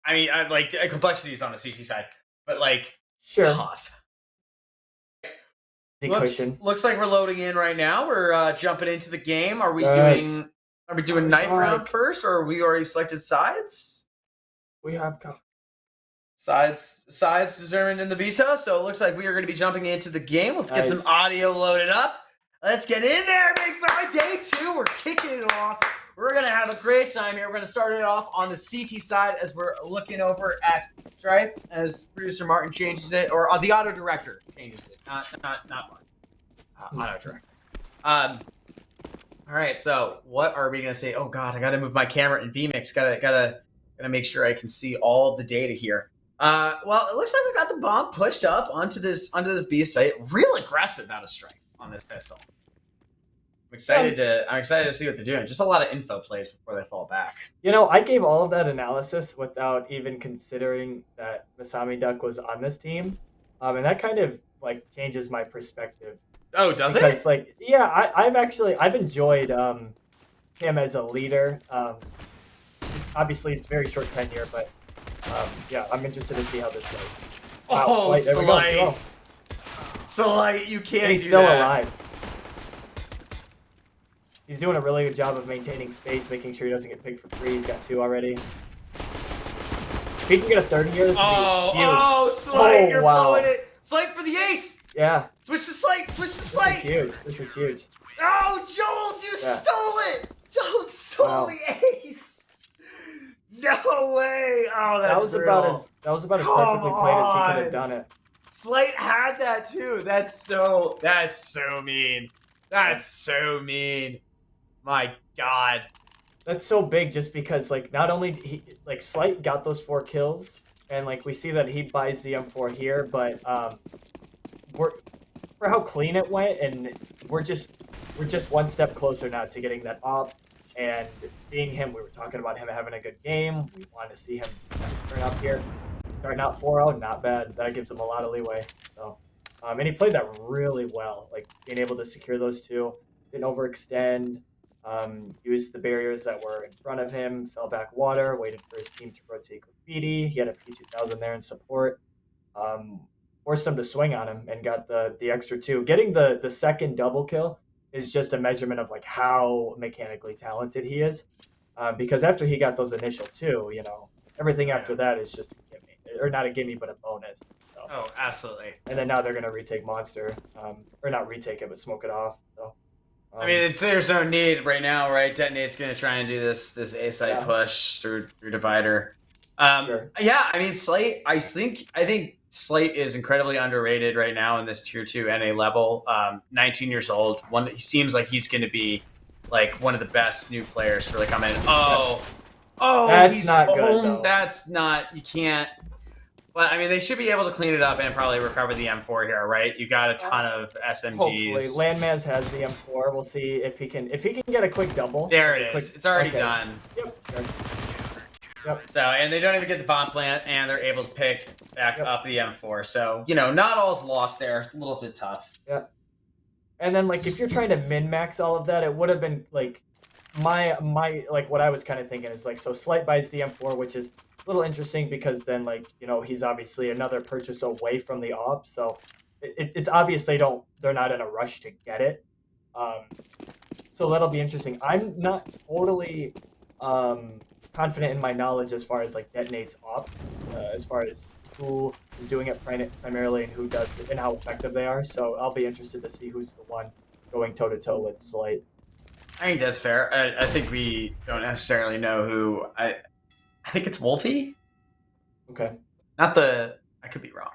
complexity is on the CT side, but Sure. tough. The Looks cushion. looks like we're loading in right now. We're jumping into the game. Are we Yes. doing Looks knife round like first, or are we already selected sides? we have. Sides determined in the veto. So it looks like we are going to be jumping into the game. Let's get some Nice. audio loaded up. Let's get in there, big boy. Day 2. We're kicking it off. We're going to have a great time here. We're going to start it off on the CT side as we're looking over at Stripe as producer Martin changes it, or the auto director changes it. Not Martin. Auto director. All right. So what are we going to say? Oh God, I got to move my camera in vMix. Gotta make sure I can see all of the data here. Well, it looks like we got the bomb pushed up onto this B site. Real aggressive out of strike on this pistol. I'm excited to see what they're doing. Just a lot of info plays before they fall back. I gave all of that analysis without even considering that Masami Duck was on this team, and that kind of changes my perspective. Oh, does Because it? yeah, I've enjoyed him as a leader. Obviously, it's very short tenure, but yeah, I'm interested to see how this goes. Wow, Oh, Slight, there we go. Slight, you can't And he's do still that. alive. He's doing a really good job of maintaining space, making sure he doesn't get picked for free. He's got 2 already. If he can get a 30 here, this would be huge. Slight, you're wow. blowing it. Slight for the ace. Yeah. Switch to Slight. This is huge. Oh, Joel's, you stole it. Joel stole the ace. No way. Oh, that's brutal. That was about as perfectly played as he could have done it. Slight had that too. That's so mean. That's so mean. My God. That's so big just because not only he Slight got those 4 kills and we see that he buys the M4 here, but for how clean it went, and we're just one step closer now to getting that off and being him. We were talking about him having a good game. We want to see him turn up here. Starting out 4-0, not bad. That gives him a lot of leeway. So, and he played that really well, being able to secure those 2, didn't overextend, used the barriers that were in front of him, fell back water, waited for his team to rotate graffiti. He had a P2000 there in support. Forced him to swing on him and got the extra 2. Getting the second double kill is just a measurement of how mechanically talented he is. Because after he got those initial 2, everything after that is just a gimme, or not a gimme, but a bonus. So. Oh, absolutely. And then now they're gonna retake Monster, or not retake it, but smoke it off. So. There's no need right now, right? Detonate's gonna try and do this A site push through Divider. Sure. Yeah, Slate. I think Slate is incredibly underrated right now in this tier 2 NA level. 19 years old. He seems like he's going to be one of the best new players for coming in. Oh, that's not good. Though. That's not. You can't. But I mean, they should be able to clean it up and probably recover the M4 here, right? You got a ton of Hopefully, SMGs. Landmaz has the M4. We'll see if he can get a quick double. There Like a it quick. is. It's already Okay. done. Yep. Sure. Yep. So, and they don't even get the bomb plant, and they're able to pick back Yep. up the M4. So, you know, not all's lost there. A little bit tough. Yep. And then like if you're trying to min max all of that, it would have been like my like what I was kind of thinking is like so Slight buys the M4, which is a little interesting because then like he's obviously another purchase away from the op, so it's obvious they're not in a rush to get it. Um, so that'll be interesting. I'm not totally confident in my knowledge as far as like detonates op, as far as who is doing it primarily and who does it and how effective they are. So I'll be interested to see who's the one going toe to toe with Slight. I think that's fair. I think we don't necessarily know who. I think it's Wolfie. Okay. Not the. I could be wrong.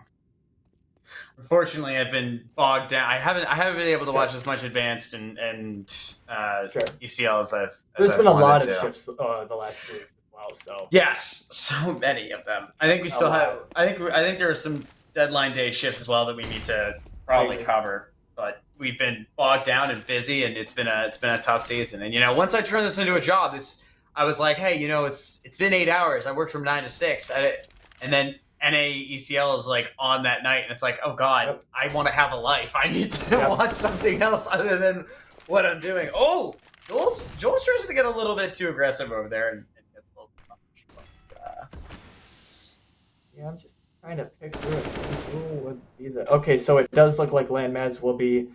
Unfortunately, I've been bogged down. I haven't been able to watch as much advanced and ECL as I've. There's I've been a lot wanted of to. shifts the last 2 weeks as well. So Yes, so many of them. I think we still have. I think there are some deadline day shifts as well that we need to probably cover. But we've been bogged down and busy, and it's been a tough season. And once I turn this into a job, I was like, hey, it's been 8 hours. I worked from 9 to 6, and then NAECL is like on that night, and it's like, oh god, I want to have a life. I need to watch something else other than what I'm doing. Oh, Joel's tries to get a little bit too aggressive over there, and gets a little bit much. But, yeah, I'm just trying to pick through it. Who would be the? Okay, so it does look like Landmaz will be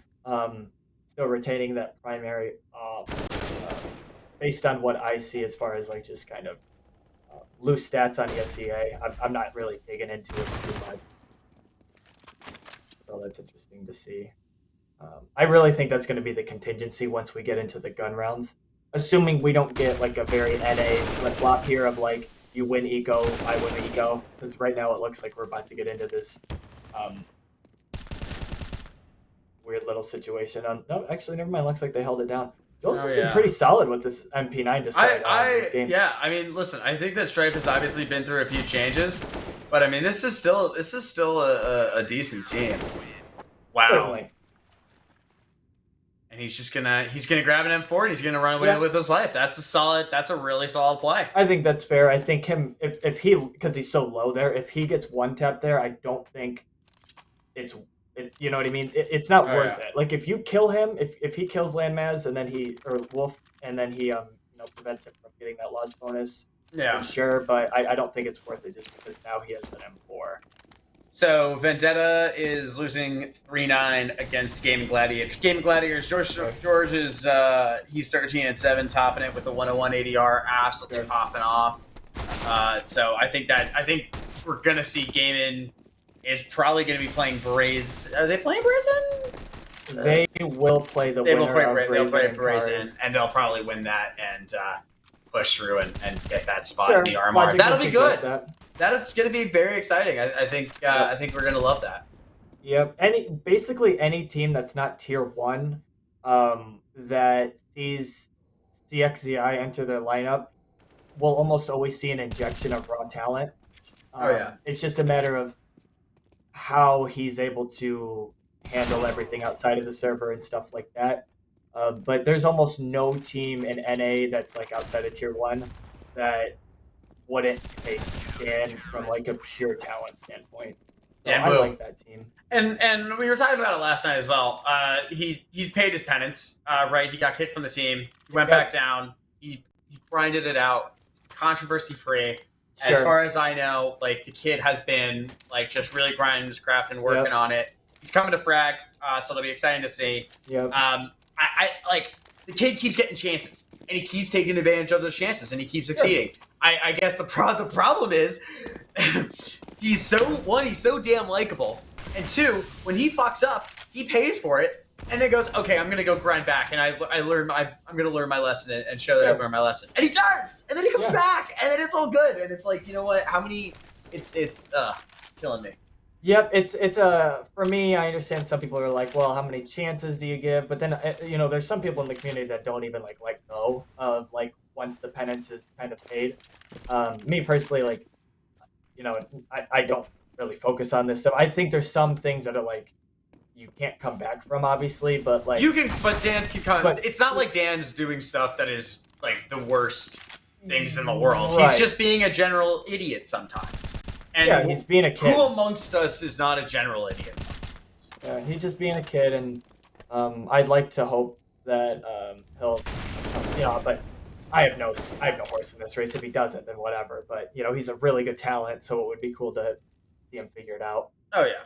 still retaining that primary op, based on what I see as far as like just kind of loose stats on ESEA. I'm not really digging into it too much, so that's interesting to see. I really think that's going to be the contingency once we get into the gun rounds, assuming we don't get like a very NA flip flop here of like you win eco, I win eco, because right now it looks like we're about to get into this weird little situation. No, actually, never mind. Looks like they held it down. Joel's has been pretty solid with this MP9 to start this game. Yeah, I mean, listen, I think that Stripe has obviously been through a few changes, but I mean, this is still a decent team. Wow. Certainly. And he's gonna grab an M4 and he's gonna run away with his life. That's a really solid play. I think that's fair. I think if he, because he's so low there, if he gets one tap there, I don't think it's you know what I mean? It's not worth it. Like if you kill him, if he kills Landmaz and then or Wolf and then he prevents him from getting that loss bonus. Yeah. Sure, but I don't think it's worth it just because now he has an M4. So Vendetta is losing 3-9 against Gaming Gladiators. Gaming Gladiators, George is he's 13-7, topping it with the 101 ADR, absolutely popping off. So I think we're gonna see Gaming is probably gonna be playing Brazen. Are they playing Brazen? They will play the winner of Brazen. They'll play Brazen, and they'll probably win that and push through and get that spot in the RMR. That'll be good. That's going to be very exciting. I think we're going to love that. Yep. Basically any team that's not tier 1 that sees CXZI enter their lineup will almost always see an injection of raw talent. It's just a matter of how he's able to handle everything outside of the server and stuff like that. But there's almost no team in NA that's like outside of tier 1 that wouldn't take Dan from like a pure talent standpoint. So I like that team. And we were talking about it last night as well. He's paid his penance, right? He got kicked from the team. He went back down. He grinded it out, controversy free. As far as I know, like the kid has been like just really grinding his craft and working on it. He's coming to frag, so it'll be exciting to see. I like the kid keeps getting chances, and he keeps taking advantage of those chances, and he keeps succeeding. I guess the problem is he's so damn likable, and 2, when he fucks up, he pays for it, and then goes, okay, I'm gonna go grind back, and I'm gonna learn my lesson and show that I've learned my lesson, and he does, and then he comes back, and then it's all good, and it's like, you know what? How many? It's killing me. Yep, it's for me, I understand some people are like, well, how many chances do you give? But then there's some people in the community that don't even like let go of like once the penance is kind of paid. Me personally, like, I don't really focus on this stuff. I think there's some things that are like you can't come back from, obviously, but like You can, but Dan can kind of. but It's not like Dan's doing stuff that is like the worst things in the world. He's right. just being a general idiot sometimes. Yeah, And he's being a who kid. amongst us is not a general idiot sometimes? He's just being a kid, and I'd like to hope that he'll, but I have no horse in this race. If he doesn't, then whatever. But he's a really good talent, so it would be cool to see him figure it out. Oh yeah,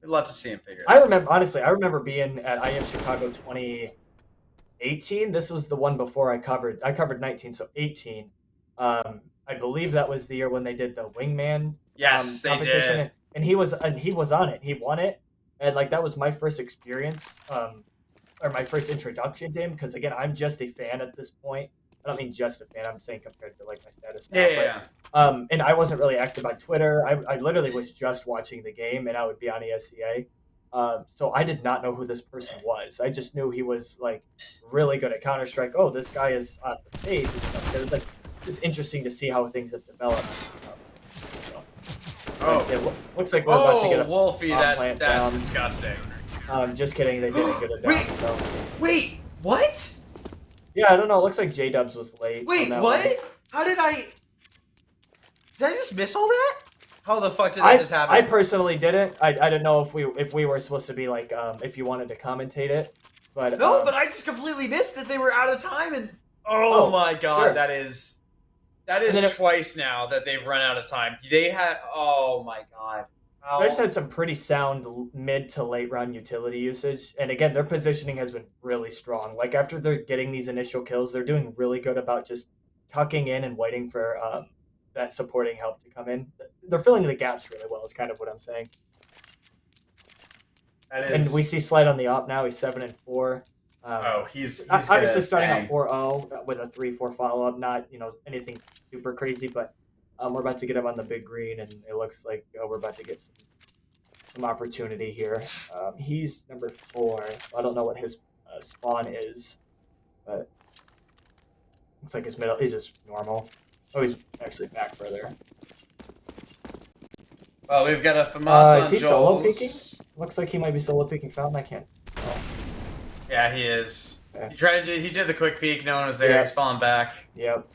we'd love to see him figure it I out. remember honestly, I remember being at IEM Chicago 2018. This was the one before I covered. I covered 19, so 18. I believe that was the year when they did the wingman Yes, they competition, did. and he was on it. He won it, and like that was my first experience. Or my first introduction to him because again I'm just a fan at this point. I don't mean just a fan. I'm saying compared to like my status now. Yeah, yeah, But yeah. and I wasn't really active on Twitter. I literally was just watching the game and I would be on ESCA. So I did not know who this person was. I just knew he was like really good at Counter Strike. Oh, this guy is on the stage and stuff. It was like it's interesting to see how things have developed. So, Oh, it looks like we're about to get a Wolfie, plant that's down. disgusting. Just kidding. They didn't get it down. Wait, So wait, what? yeah, I don't know. It looks like J Dubs was late on Wait, that what? one. How did I? Did I just miss all that? How the fuck did that just happen? I personally didn't. I didn't know if we were supposed to be like if you wanted to commentate it, but No, but I just completely missed that they were out of time and oh my god, sure. that is it, twice now that they've run out of time. They had oh my god. they just had some pretty sound mid to late round utility usage, and again their positioning has been really strong. Like after they're getting these initial kills, they're doing really good about just tucking in and waiting for that supporting help to come in. They're filling the gaps really well. Is kind of what I'm saying. And we see Slide on the op now. He's 7-4. He's obviously starting out 4-0 with a 3-4 follow up. Not anything super crazy, but we're about to get him on the big green, and it looks like we're about to get some opportunity here. He's number 4. I don't know what his spawn is, but looks like his middle is just normal. Oh, he's actually back further. Well, we've got a FAMAS is he solo peeking? Looks like he might be solo peeking Fountain. I can't. Oh. Yeah, he is. Okay. He did the quick peek. No one was there. Yep. He's falling back. Yep.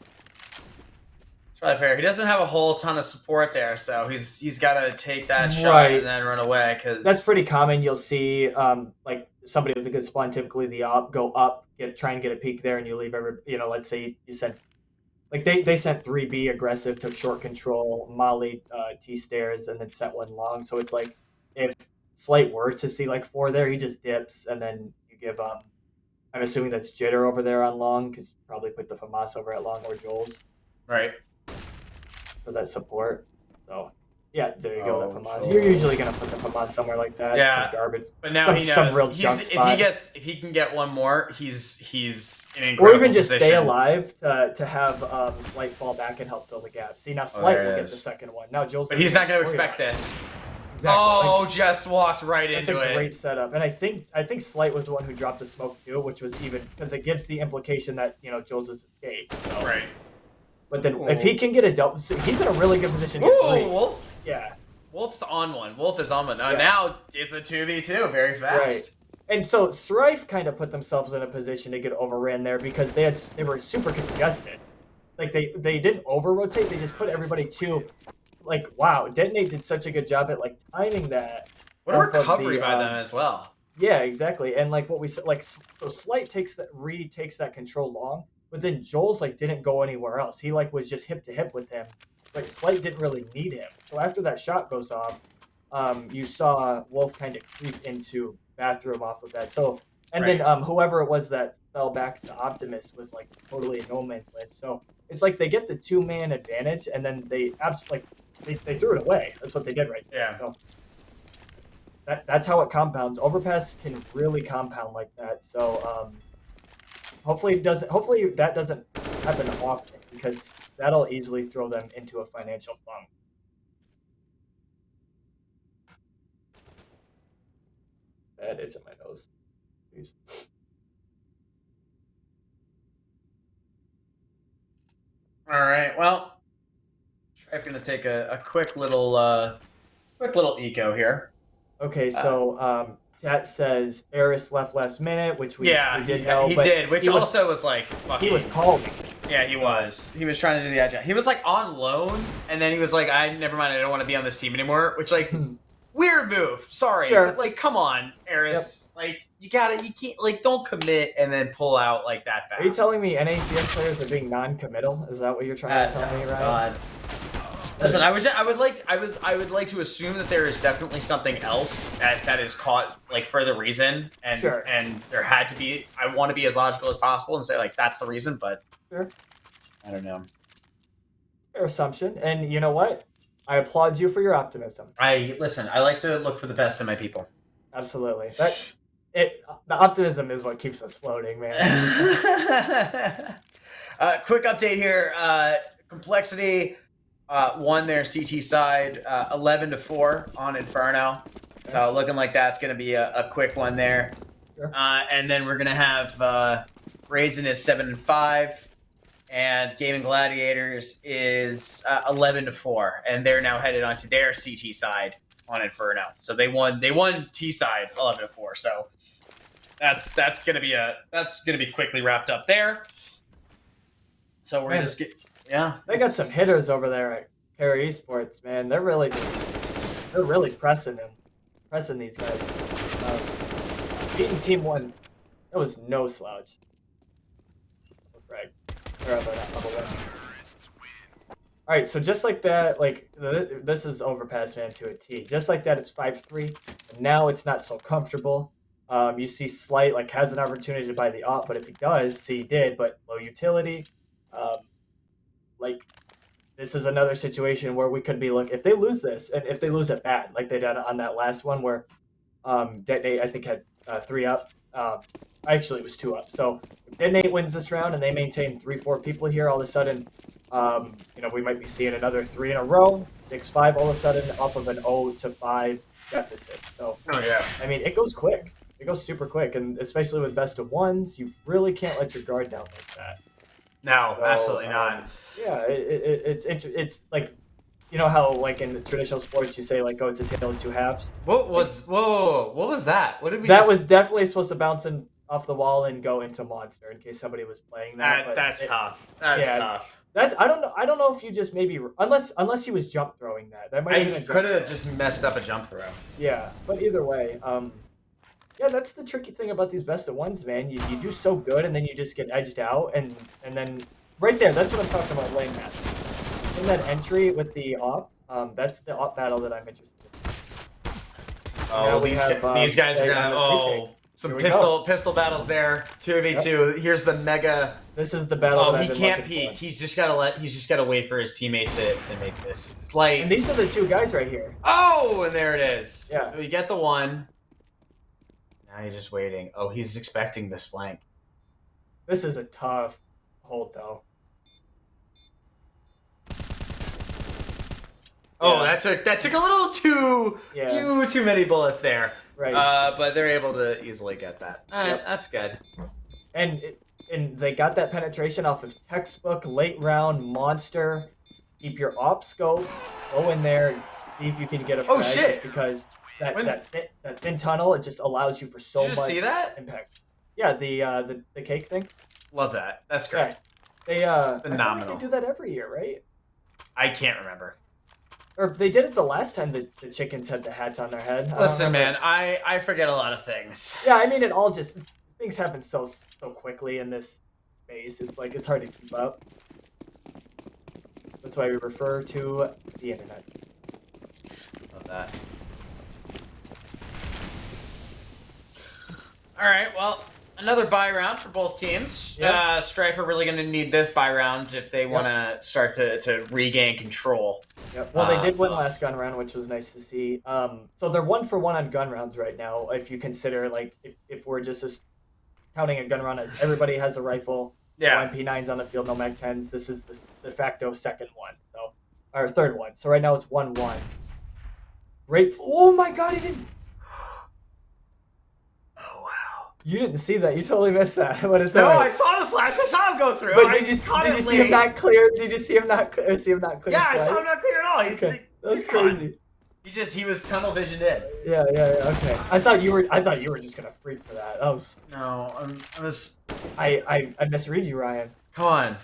It's probably fair. He doesn't have a whole ton of support there, so he's got to take that shot and then run away. Cause that's pretty common. You'll see like somebody with a good spawn, typically the op, go up, try and get a peek there, and you leave let's say you sent. Like they sent 3B aggressive, took short control, mollied T stairs, and then sent one long. So it's like if Slight were to see like 4 there, he just dips, and then you give I'm assuming that's Jitter over there on long because you probably put the FAMAS over at long or Joel's. Right. For that support. So yeah, there you go. That FAMAS. You're usually gonna put the FAMAS somewhere like that. Yeah. Some garbage. But now he knows. Some real junk spot. If he can get one more, he's in incredible or even just position. stay alive to have Slight fall back and help fill the gap. See now Slight will get the second one. Now Joel's. But he's not going to expect this. Exactly. Oh, just walked right into it. That's a great setup, and I think Slight was the one who dropped the smoke too, which was even because it gives the implication that Joel's is escaped. So. Right. But then if he can get a double, he's in a really good position to get 3. Wolf. Yeah. Wolf's on one. Wolf is on one. Now it's a 2v2 very fast. Right. And so Strife kind of put themselves in a position to get overran there because they were super congested. Like they didn't over rotate, they just put everybody to like wow, Detonate did such a good job at like timing that. What a recovery by them as well. Yeah, exactly. And like what we said, like so Slight retakes that control long, but then Joel's like didn't go anywhere else. He like was just hip to hip with him. Like Slight didn't really need him. So after that shot goes off, you saw Wolf kind of creep into bathroom off of that. So and then whoever it was that fell back to Optimus was like totally in no man's land. So it's like they get the 2-man advantage and then they absolutely they threw it away. That's what they did right there. Yeah. So that's how it compounds. Overpass can really compound like that. So hopefully that doesn't happen often because that'll easily throw them into a financial funk. Bad itch in my nose. Please. All right. Well, I'm going to take a quick little Quick little eco here. Okay, Uh, so chat says Eris left last minute, which we yeah, did know, he but did, which also was like he was fucking. calling. Yeah, he was. He was trying to do the agile. He was like on loan, and then he was like, "I never mind. I don't want to be on this team anymore." Which like weird move. Sorry, Sure. but like, come on, Eris. Yep. Like you can't like don't commit and then pull out like that fast. Are you telling me NACS players are being non-committal? Is that what you're trying to tell me, Ryan? God. Listen, I would like to assume that there is definitely something else that is caught like for the reason, and Sure. and there had to be. I want to be as logical as possible and say like that's the reason, but sure. I don't know. Fair assumption, and you know what? I applaud you for your optimism. I like to look for the best in my people. Absolutely. The optimism is what keeps us floating, man. Quick update here. Complexity won their CT side 11-4 on Inferno. Okay. So looking like that's going to be a quick one there. Sure. And then we're going to have Raisin is 7-5. And Gaming Gladiators is 11-4, and they're now headed onto their CT side on Inferno. So they won T side 11-4. So that's gonna be quickly wrapped up there. So we're just they got some hitters over there at Carry Esports, man. They're really pressing these guys. Beating Team 1, that was no slouch. All right, so just like that, like this is overpass man to a T. Just like that, it's 5-3. And now it's not so comfortable. You see Slight like has an opportunity to buy the op, but if he does, see he did, but low utility. Like this is another situation where we could be if they lose this, and if they lose it bad, like they did on that last one where Detonate I think had 3 up. Actually, it was 2 up. So if Detonate wins this round and they maintain 3-4 people here, all of a sudden, we might be seeing another 3 in a row, 6-5 all of a sudden off of an 0-5 deficit. So, I mean, it goes quick. It goes super quick, and especially with best of ones, you really can't let your guard down like that. No, so, absolutely not. Yeah, it's like, you know how like in the traditional sports you say like, oh, it's a tale of 2 halves. What was that? What did we? That was definitely supposed to bounce in off the wall and go into monster in case somebody was playing that. That's tough. That's tough. I don't know if you just maybe unless he was jump throwing that. That might have could have just messed up a jump throw. Yeah, but either way, yeah, that's the tricky thing about these best of ones, man. You do so good and then you just get edged out, and then right there, that's what I'm talking about lane match. In that entry with the op, that's the op battle that I'm interested in. Oh, these guys are gonna some pistol battles there. 2v2. Yep. Here's the mega. This is the battle. Oh, he can't peek. He's just gotta wait for his teammate to make this. It's like. And these are the 2 guys right here. Oh, and there it is. Yeah. So we get the one. Now he's just waiting. Oh, he's expecting this flank. This is a tough hold though. Oh, that took a little too many bullets there. Right. But they're able to easily get that. Yep. That's good. And they got that penetration off of textbook, late round, monster. Keep your op scope. Go in there. See if you can get a frag. Oh shit! Because that thin tunnel, it just allows you for so much see that? impact. Yeah, the cake thing. Love that. That's great. Yeah. They phenomenal. I feel like they do that every year, right? I can't remember. Or they did it the last time the chickens had the hats on their head. Listen, man, I forget a lot of things. Yeah, I mean, things happen so quickly in this space. It's like it's hard to keep up. That's why we refer to the internet. Love that. All right, well, another buy round for both teams. Yep. Strife are really going to need this buy round if they want to start to regain control. Yep. Well, they did win last gun round, which was nice to see. So they're 1-for-1 on gun rounds right now. If you consider like if we're just counting a gun round as everybody has a rifle, no MP9s on the field, no Mag 10s. This is the de facto second one, or third one. So right now it's 1-1. Great! Oh my God, he didn't. You didn't see that. You totally missed that. But it's I saw the flash. I saw him go through. But did you see him not clear? Did you see him not clear? Yeah, I saw him not clear at all. Okay, that's crazy. He was tunnel visioned in. Yeah, okay. I thought you were just gonna freak for that. No, I was. I misread you, Ryan. Come on.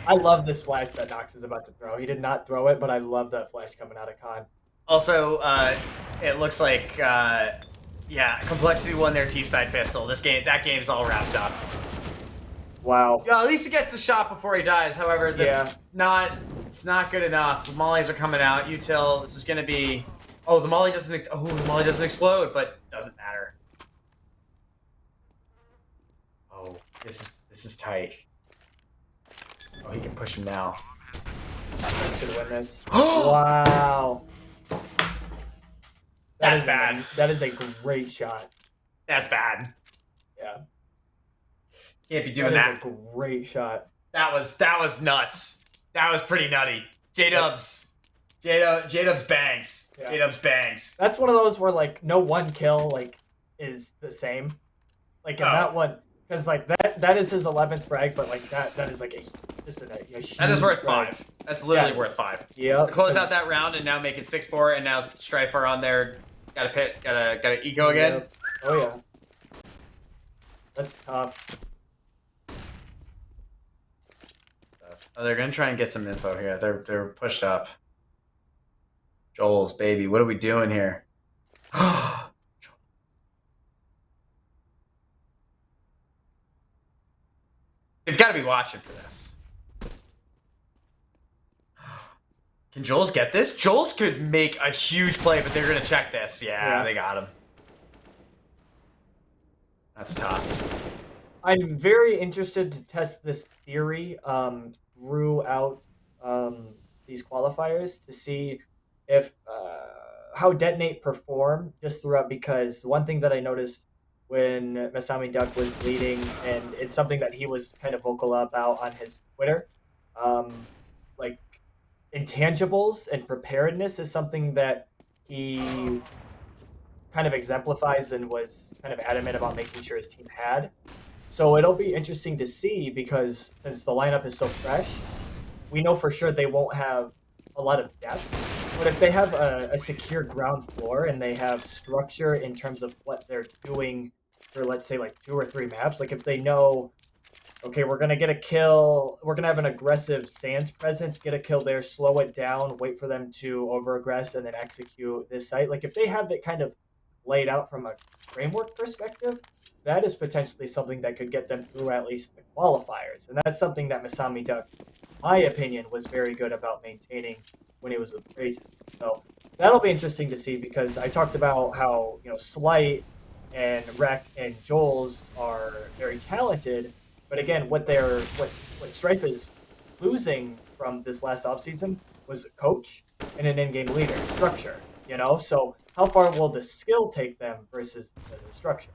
I love this flash that Nox is about to throw. He did not throw it, but I love that flash coming out of Khan. Also, it looks like, yeah, Complexity won their T-side pistol. That game's all wrapped up. Wow. Yeah, at least he gets the shot before he dies. However, that's it's not good enough. The mollies are coming out. Util, this is gonna be. Oh, the molly doesn't explode, but doesn't matter. Oh, this is tight. Oh, he can push him now. I should win this. Wow. That's bad. That is a great shot. That's bad. Yeah. Can't be doing that. That is a great shot. That was nuts. That was pretty nutty. J-Dubs bangs. Yeah. J-Dubs bangs. That's one of those where like no one kill like is the same. Like in that one, because like that is his 11th frag, but like that is like a huge that is worth frag. 5. That's literally worth 5. Yeah. Close out that round and now make it 6-4, and now Strifer on there. Gotta eco again. Yep. Oh yeah. That's tough. Oh, they're gonna try and get some info here. They're pushed up. Joel's baby, what are we doing here? They've got to be watching for this. Can Joel's get this? Joel's could make a huge play, but they're gonna check this. Yeah, they got him. That's tough. I'm very interested to test this theory throughout these qualifiers to see if how Detonate perform just throughout, because one thing that I noticed when Masami Duck was leading, and it's something that he was kind of vocal about on his Twitter, like intangibles and preparedness is something that he kind of exemplifies and was kind of adamant about making sure his team had. So it'll be interesting to see, because since the lineup is so fresh, we know for sure they won't have a lot of depth. But if they have a secure ground floor and they have structure in terms of what they're doing for, let's say, like 2 or 3 maps, like if they know, okay, we're going to get a kill, we're going to have an aggressive Sands presence, get a kill there, slow it down, wait for them to over-aggress, and then execute this site. Like if they have it kind of laid out from a framework perspective, that is potentially something that could get them through at least the qualifiers. And that's something that Masami Duck, in my opinion, was very good about maintaining when he was with Crazy. So that'll be interesting to see, because I talked about how, you know, Slight and Rek and Joel's are very talented, but again, what Stripe is losing from this last offseason was a coach and an in-game leader, structure, you know? So how far will the skill take them versus the structure?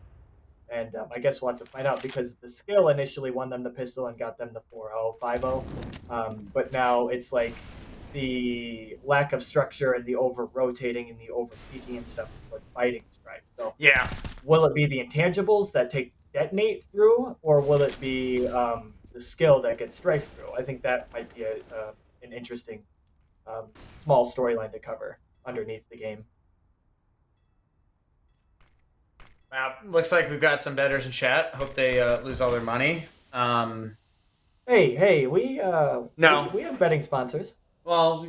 And I guess we'll have to find out, because the skill initially won them the pistol and got them the 4-0, 5-0. But now it's like the lack of structure and the over-rotating and the over-peeking and stuff was biting Stripe. So yeah, will it be the intangibles that take Detonate through, or will it be the skill that gets Stripe through? I think that might be an interesting small storyline to cover underneath the game. Looks like we've got some bettors in chat. Hope they lose all their money. Hey, we have betting sponsors. Well,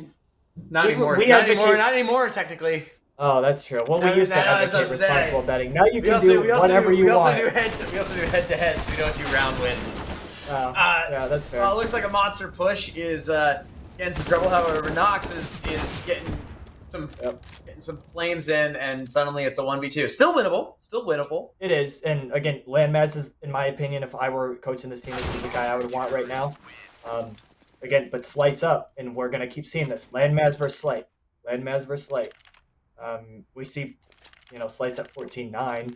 not anymore. Not anymore, technically. Oh, that's true. Well, we used to advocate responsible betting. Now you can do whatever you want. We also do head-to-head, so we don't do round wins. Yeah, that's fair. Well, it looks like a monster push is getting some trouble. However, Nox is getting some flames in, and suddenly it's a 1v2. Still winnable. It is, and again, Landmass is, in my opinion, if I were coaching this team, this is the guy I would want right now. Again, but Slight's up, and we're gonna keep seeing this. Landmass versus Slight. We see, you know, Slight's at 14-9.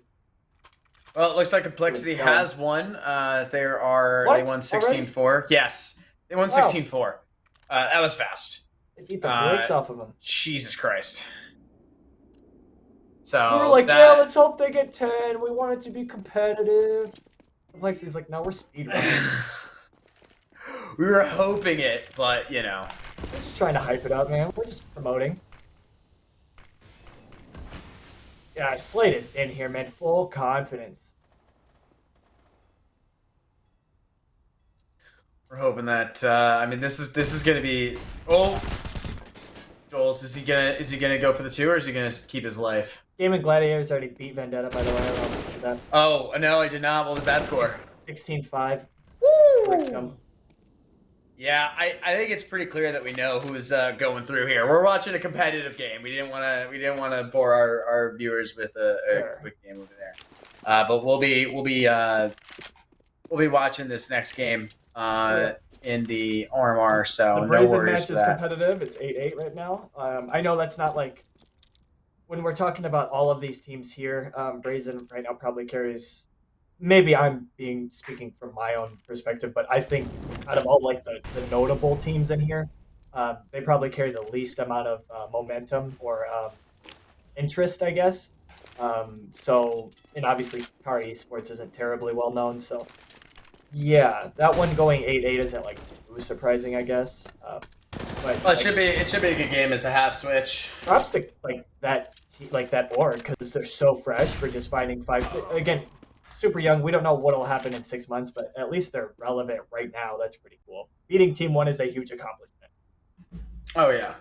Well, it looks like Complexity has won. They won 16-4. Yes, they won 16-4. That was fast. They beat the brakes off of them. Jesus Christ. So we were like, yeah, let's hope they get 10. We want it to be competitive. Complexity's like, no, we're speedrunning. We were hoping it, but you know. We're just trying to hype it up, man. We're just promoting. Yeah, Slate is in here, man. Full confidence. We're hoping that. I mean, this is going to be. Oh, Joel's. Is he gonna go for the two, or is he gonna keep his life? Game of Gladiators already beat Vendetta, by the way. I don't know if you did that. Oh no, I did not. What was that Six, score? 16-5. Rick Woo! them. Yeah, I think it's pretty clear that we know who's going through here. We're watching a competitive game. We didn't want to bore our viewers with a Sure. quick game over there. But we'll be watching this next game Yeah. in the RMR. The So no Brazen worries match for is that. competitive. It's 8-8 right now. I know that's not like when we're talking about all of these teams here. Brazen right now probably carries. Maybe I'm being speaking from my own perspective, but I think out of all like the notable teams in here, they probably carry the least amount of momentum or interest, I guess. And obviously, Car Esports isn't terribly well known, so yeah, that one going 8-8 isn't like too surprising, I guess. But Well, it should be a good game as the half switch. props to like that org because they're so fresh for just finding five. Again, super young. We don't know what'll happen in 6 months, but at least they're relevant right now. That's pretty cool. Beating Team One is a huge accomplishment. Oh yeah,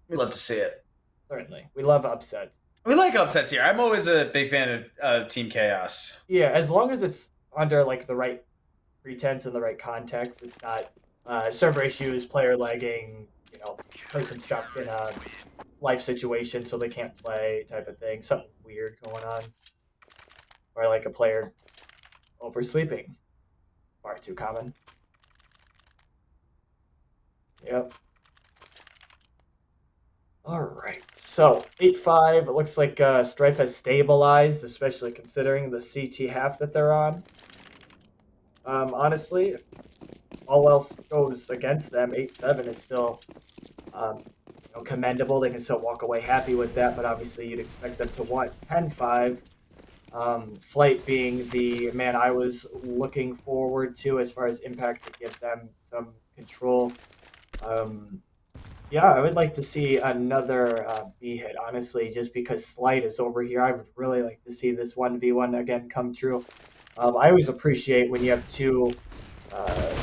we love to see it. Certainly, we love upsets. We like upsets here. I'm always a big fan of Team Chaos. Yeah, as long as it's under like the right pretense and the right context, it's not server issues, player lagging, person stuck in a life situation so they can't play type of thing. Something weird going on, or like a player oversleeping. Far too common. Yep. All right. So 8-5. It looks like Strife has stabilized, especially considering the CT half that they're on. Honestly, if all else goes against them, 8-7 is still commendable. They can still walk away happy with that, but obviously you'd expect them to want 10-5. Slight being the man I was looking forward to as far as impact to give them some control. Yeah, I would like to see another B hit, honestly, just because Slight is over here. I would really like to see this 1v1 again come true. I always appreciate when you have two uh,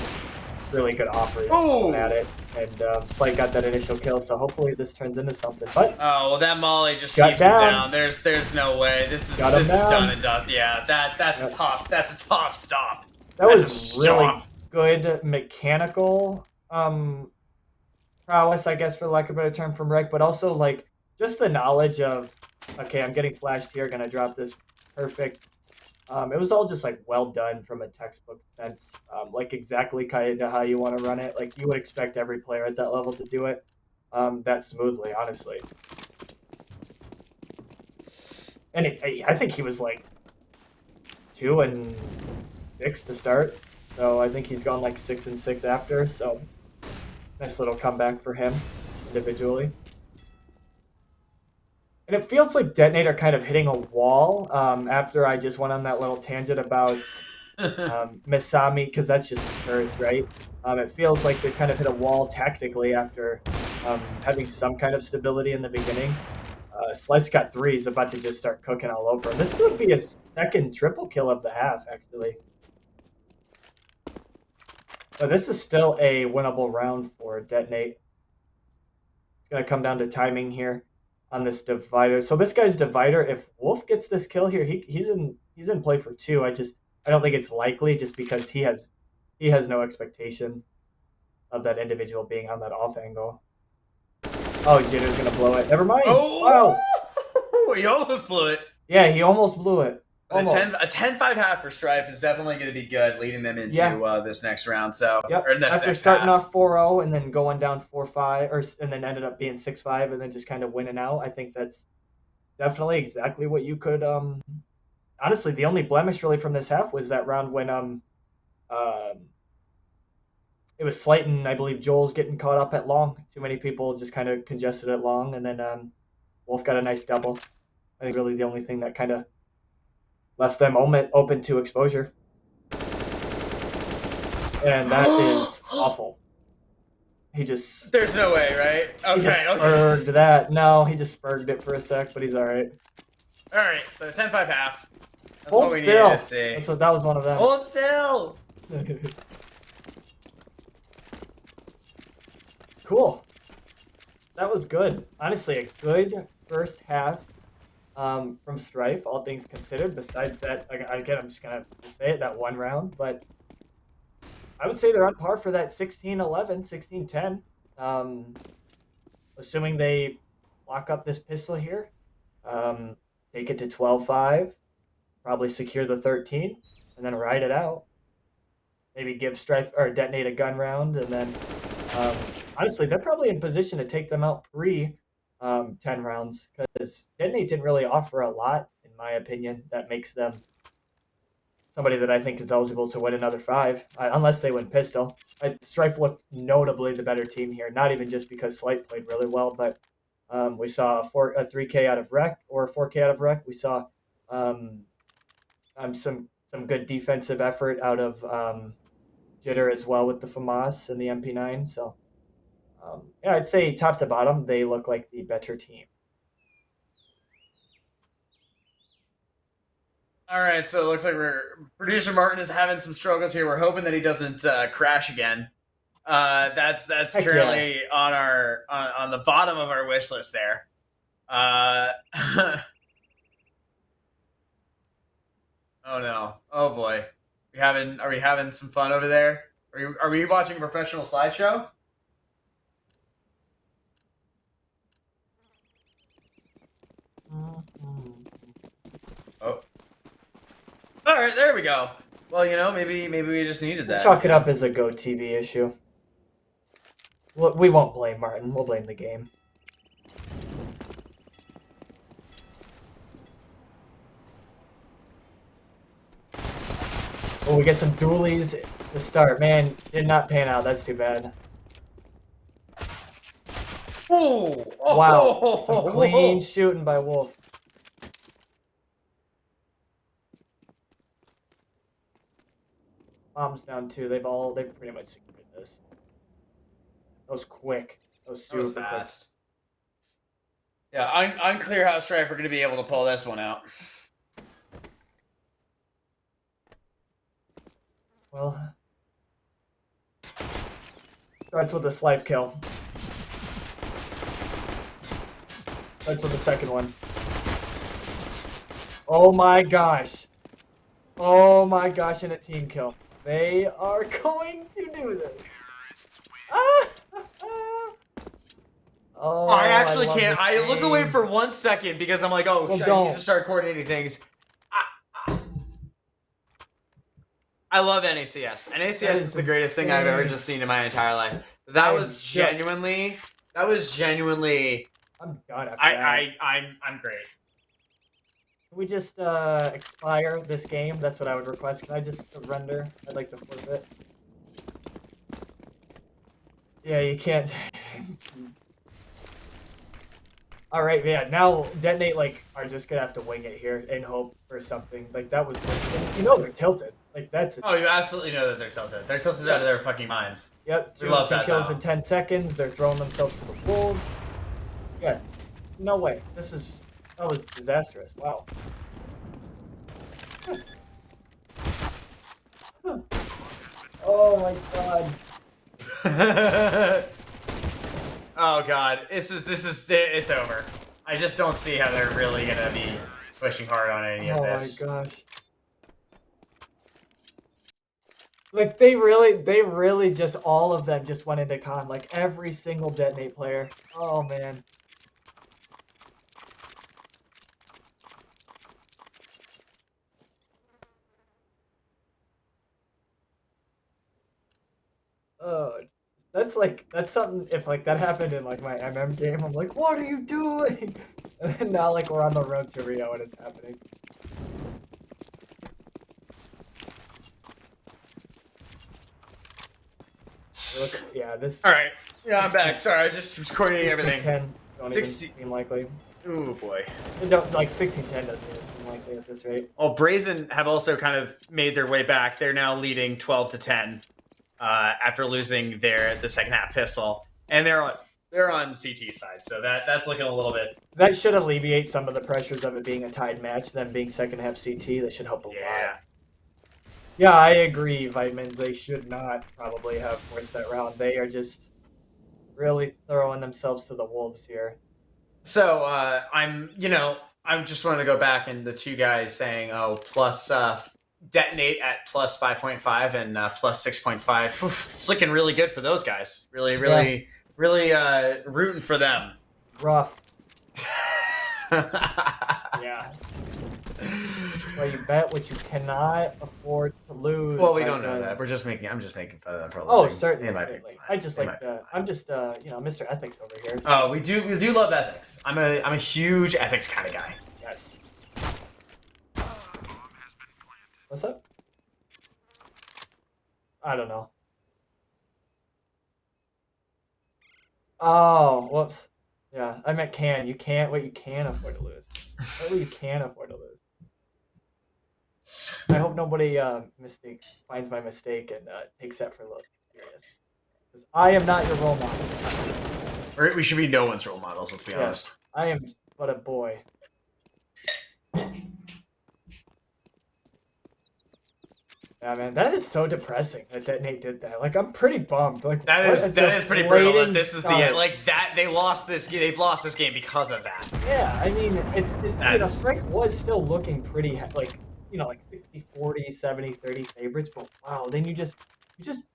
really good offers going at Oh, it, and Slight got that initial kill, so hopefully this turns into something. But oh, well, that Molly just shut keeps him down, down. There's no way. This is shut him this is done down. and done. Yeah, that's Yep. a tough stop. That That's a was really stop. good mechanical prowess, I guess, for lack of a better term, from Rick, but also like just the knowledge of, okay, I'm getting flashed here, gonna drop this perfect. It was all just like well done from a textbook sense, like exactly kind of how you want to run it. Like you would expect every player at that level to do it that smoothly, honestly. And I think he was like 2-6 to start, so I think he's gone like 6-6 after. So nice little comeback for him individually. And it feels like Detonator kind of hitting a wall after I just went on that little tangent about Misami, because that's just a curse, right? It feels like they've kind of hit a wall tactically after having some kind of stability in the beginning. Slight's got three. He's about to just start cooking all over him. This would be his second triple kill of the half, actually. But this is still a winnable round for Detonate. It's going to come down to timing here on this divider. So this guy's divider, if Wolf gets this kill here, he's in play for two. I don't think it's likely just because he has no expectation of that individual being on that off angle. Oh, Jitter's gonna blow it. Never mind. Oh, Wow. he almost blew it. Yeah, he almost blew it. But Almost. a 10-5 half for Strife is definitely going to be good, leading them into Yeah. this next round. So, Yep. or next After next starting half. off 4-0 and then going down 4-5, and then ended up being 6-5 and then just kind of winning out. I think that's definitely exactly what you could. Honestly, the only blemish really from this half was that round when it was Slayton, I believe Joel's getting caught up at long. Too many people just kind of congested at long, and then Wolf got a nice double. I think really the only thing that kind of left them open to exposure, and that is awful. He just There's no way, right? he just Okay, spurged okay. that. No, he just spurged it for a sec, but he's all right. All right, so 10-5 half. That's what Hold we needed to still. see. That was one of them. Hold still. Cool. That was good. Honestly, a good first half from Strife, all things considered. Besides that, again, I'm just gonna say it, that one round, but I would say they're on par for that 16-11, 16-10. Assuming they lock up this pistol here, um, take it to 12-5, probably secure the 13, and then ride it out. Maybe give Strife or Detonate a gun round, and then honestly, they're probably in position to take them out pre 10 rounds because Detonate didn't really offer a lot, in my opinion, that makes them somebody that I think is eligible to win another 5, unless they win pistol. Strife looked notably the better team here, not even just because Slight played really well, but we saw a 3K out of Rec or a 4K out of Rec. We saw um, some good defensive effort out of Jitter as well with the FAMAS and the MP9. So yeah, I'd say top to bottom, they look like the better team. All right, so it looks like producer Martin is having some struggles here. We're hoping that he doesn't crash again. That's Heck yeah. currently on our on the bottom of our wish list there. Oh no! Oh boy! Are we having some fun over there? Are we watching a professional slideshow? Oh. All right, there we go. Well, maybe we just needed We'll that. chalk it up as a Go TV issue. We won't blame Martin. We'll blame the game. Oh, we get some dualies to start. Man, did not pan out. That's too bad. Oh! Wow, some Oh! clean shooting by Wolf. Bombs down too. They've pretty much secured this. That was quick. That was That was super quick. fast. Yeah, unclear how Strife are going to be able to pull this one out. Well, starts with a slife kill. Starts with the second one. Oh my gosh. Oh my gosh, and a team kill. They are going to do this. Ah! Oh, I actually love can't. this I look away game. for 1 second because I'm like, oh, Well, shit, I need don't. to start coordinating things. I love NACS. NACS is the greatest thing I've ever just seen in my entire life. That was genuinely. I'm done after that. I'm great. Can we just expire this game? That's what I would request. Can I just surrender? I'd like to forfeit. Yeah, you can't. All right, yeah. Now Detonate are just gonna have to wing it here and hope for something. That was they're tilted. That's it. Oh, you absolutely know that they're tilted. They're tilted out of their fucking minds. Yep, We two love team that kills though. in 10 seconds. They're throwing themselves to the wolves. Yeah, no way. That was disastrous. Wow. Oh my god. Oh god, it's over. I just don't see how they're really gonna be pushing hard on any of this. Oh my gosh. They really just all of them just went into con. Every single Detonate player. Oh man. Oh, that's something. If that happened in my MM game, I'm like, what are you doing? And now we're on the road to Rio and it's happening. Yeah, this. All right, yeah, I'm back. Sorry, I just was coordinating everything. 10 don't 60 even seem likely. Ooh boy. No, 16-10 doesn't even seem likely at this rate. Well, Brazen have also kind of made their way back. They're now leading 12-10. after losing the second half pistol, and they're on CT side, so that's looking a little bit. That should alleviate some of the pressures of it being a tied match, them being second half CT. That should help a lot. Yeah, I agree, Vitamins. They should not probably have forced that round. They are just really throwing themselves to the wolves here. So I'm just wanting to go back and the two guys saying, plus detonate at plus 5.5 and plus 6.5. It's looking really good for those guys. Really rooting for them. Rough. Yeah. Well, you bet what you cannot afford to lose. Well, we don't know that. I'm just making fun of them for losing. Oh, certainly. I just I'm just Mr. Ethics over here. So. Oh, we do love ethics. I'm a huge ethics kind of guy. Yes. What's up? I don't know. Oh, whoops. Yeah, I meant can. You can't. What you can afford to lose. What you can afford to lose. I hope nobody finds my mistake and takes that for serious. Because I am not your role model. Or we should be no one's role models, let's be honest. I am but a boy. Yeah, man, that is so depressing that Nate did that. Like, I'm pretty bummed. Like, that is pretty brutal. That this is the end. Like that, they lost this. They've lost this game because of that. Yeah, I mean, Frank was still looking pretty like 60, 40, 70, 30 favorites. But wow, then you just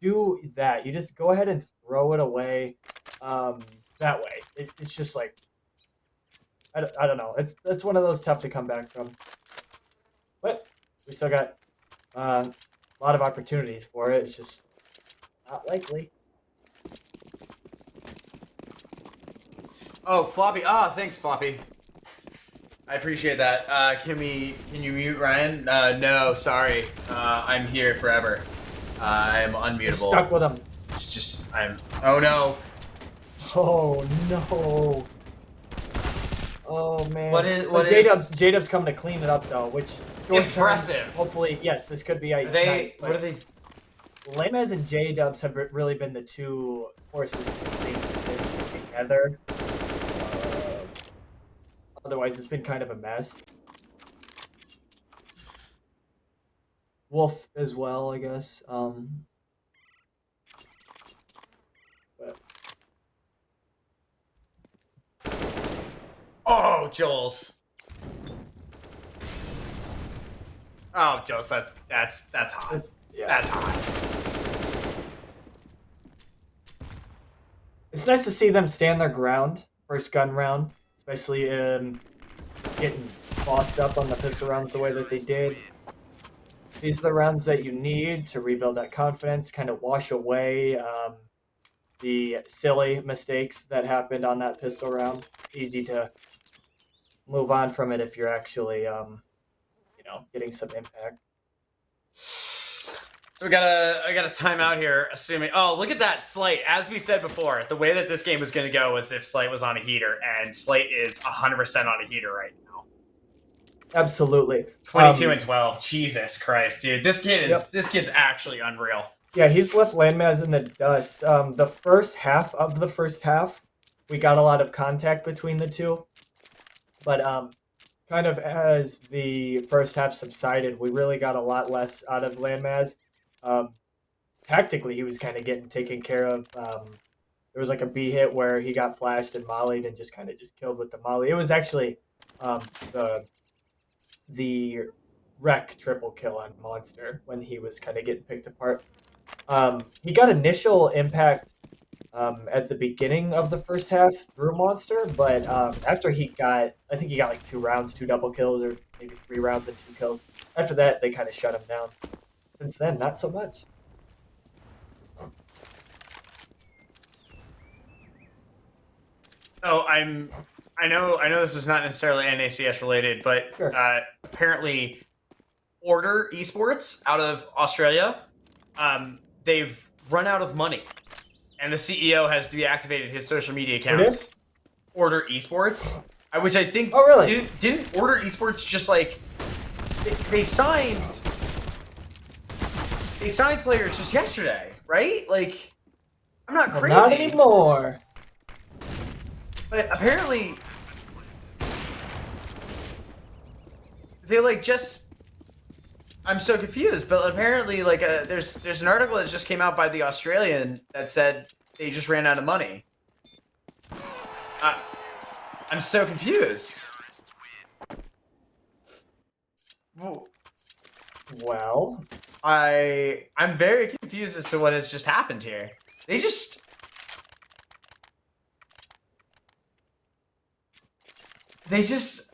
do that. You just go ahead and throw it away. That way, it's just like I don't know. It's one of those tough to come back from. But we still got a lot of opportunities for it. It's just not likely. Oh, Floppy. Thanks, Floppy. I appreciate that. Can you mute Ryan? No, sorry. I'm here forever. I'm unmutable. You're stuck with him. It's just oh no. Oh no. Oh man. What is J-Dub's coming to clean it up though, which impressive. Term, hopefully, yes, this could be a nice, what are they? Lamaz and J-Dubs have really been the two forces keeping this together. Otherwise, it's been kind of a mess. Wolf as well, I guess. But... Oh, Jules. Oh, Jules, that's hot. That's hot. It's nice to see them stand their ground. First gun round, especially getting bossed up on the pistol rounds the way that they did. These are the rounds that you need to rebuild that confidence, kind of wash away the silly mistakes that happened on that pistol round. Easy to move on from it if you're actually, getting some impact. So I got a timeout here, assuming. Oh, look at that Slate. As we said before, the way that this game was going to go was if Slate was on a heater, and Slate is 100% on a heater right now. Absolutely. 22 and 12. Jesus Christ, dude. This kid's actually unreal. Yeah, he's left Landmaz in the dust. The first half of the first half, we got a lot of contact between the two. But kind of as the first half subsided, we really got a lot less out of Landmaz. Tactically, he was kind of getting taken care of. There was like a B hit where he got flashed and mollied and just killed with the molly. It was actually the wreck triple kill on Monster when he was kind of getting picked apart. He got initial impact at the beginning of the first half through Monster, but after I think he got like 2 rounds, 2 double kills, or maybe 3 rounds and 2 kills. After that, they kind of shut him down. Since then, not so much. Oh, I know this is not necessarily NACS related, but sure. Apparently Order Esports out of Australia, they've run out of money. And the CEO has deactivated his social media accounts. Order Esports, which I think. Oh, really? Didn't Order Esports just like they signed players just yesterday? right? Like, I'm not Well, not crazy, anymore. but apparently they like just. I'm so confused, but apparently, like, there's an article that just came out by the Australian that said they just ran out of money. Uh, I'm so confused. Well, I'm very confused as to what has just happened here. They just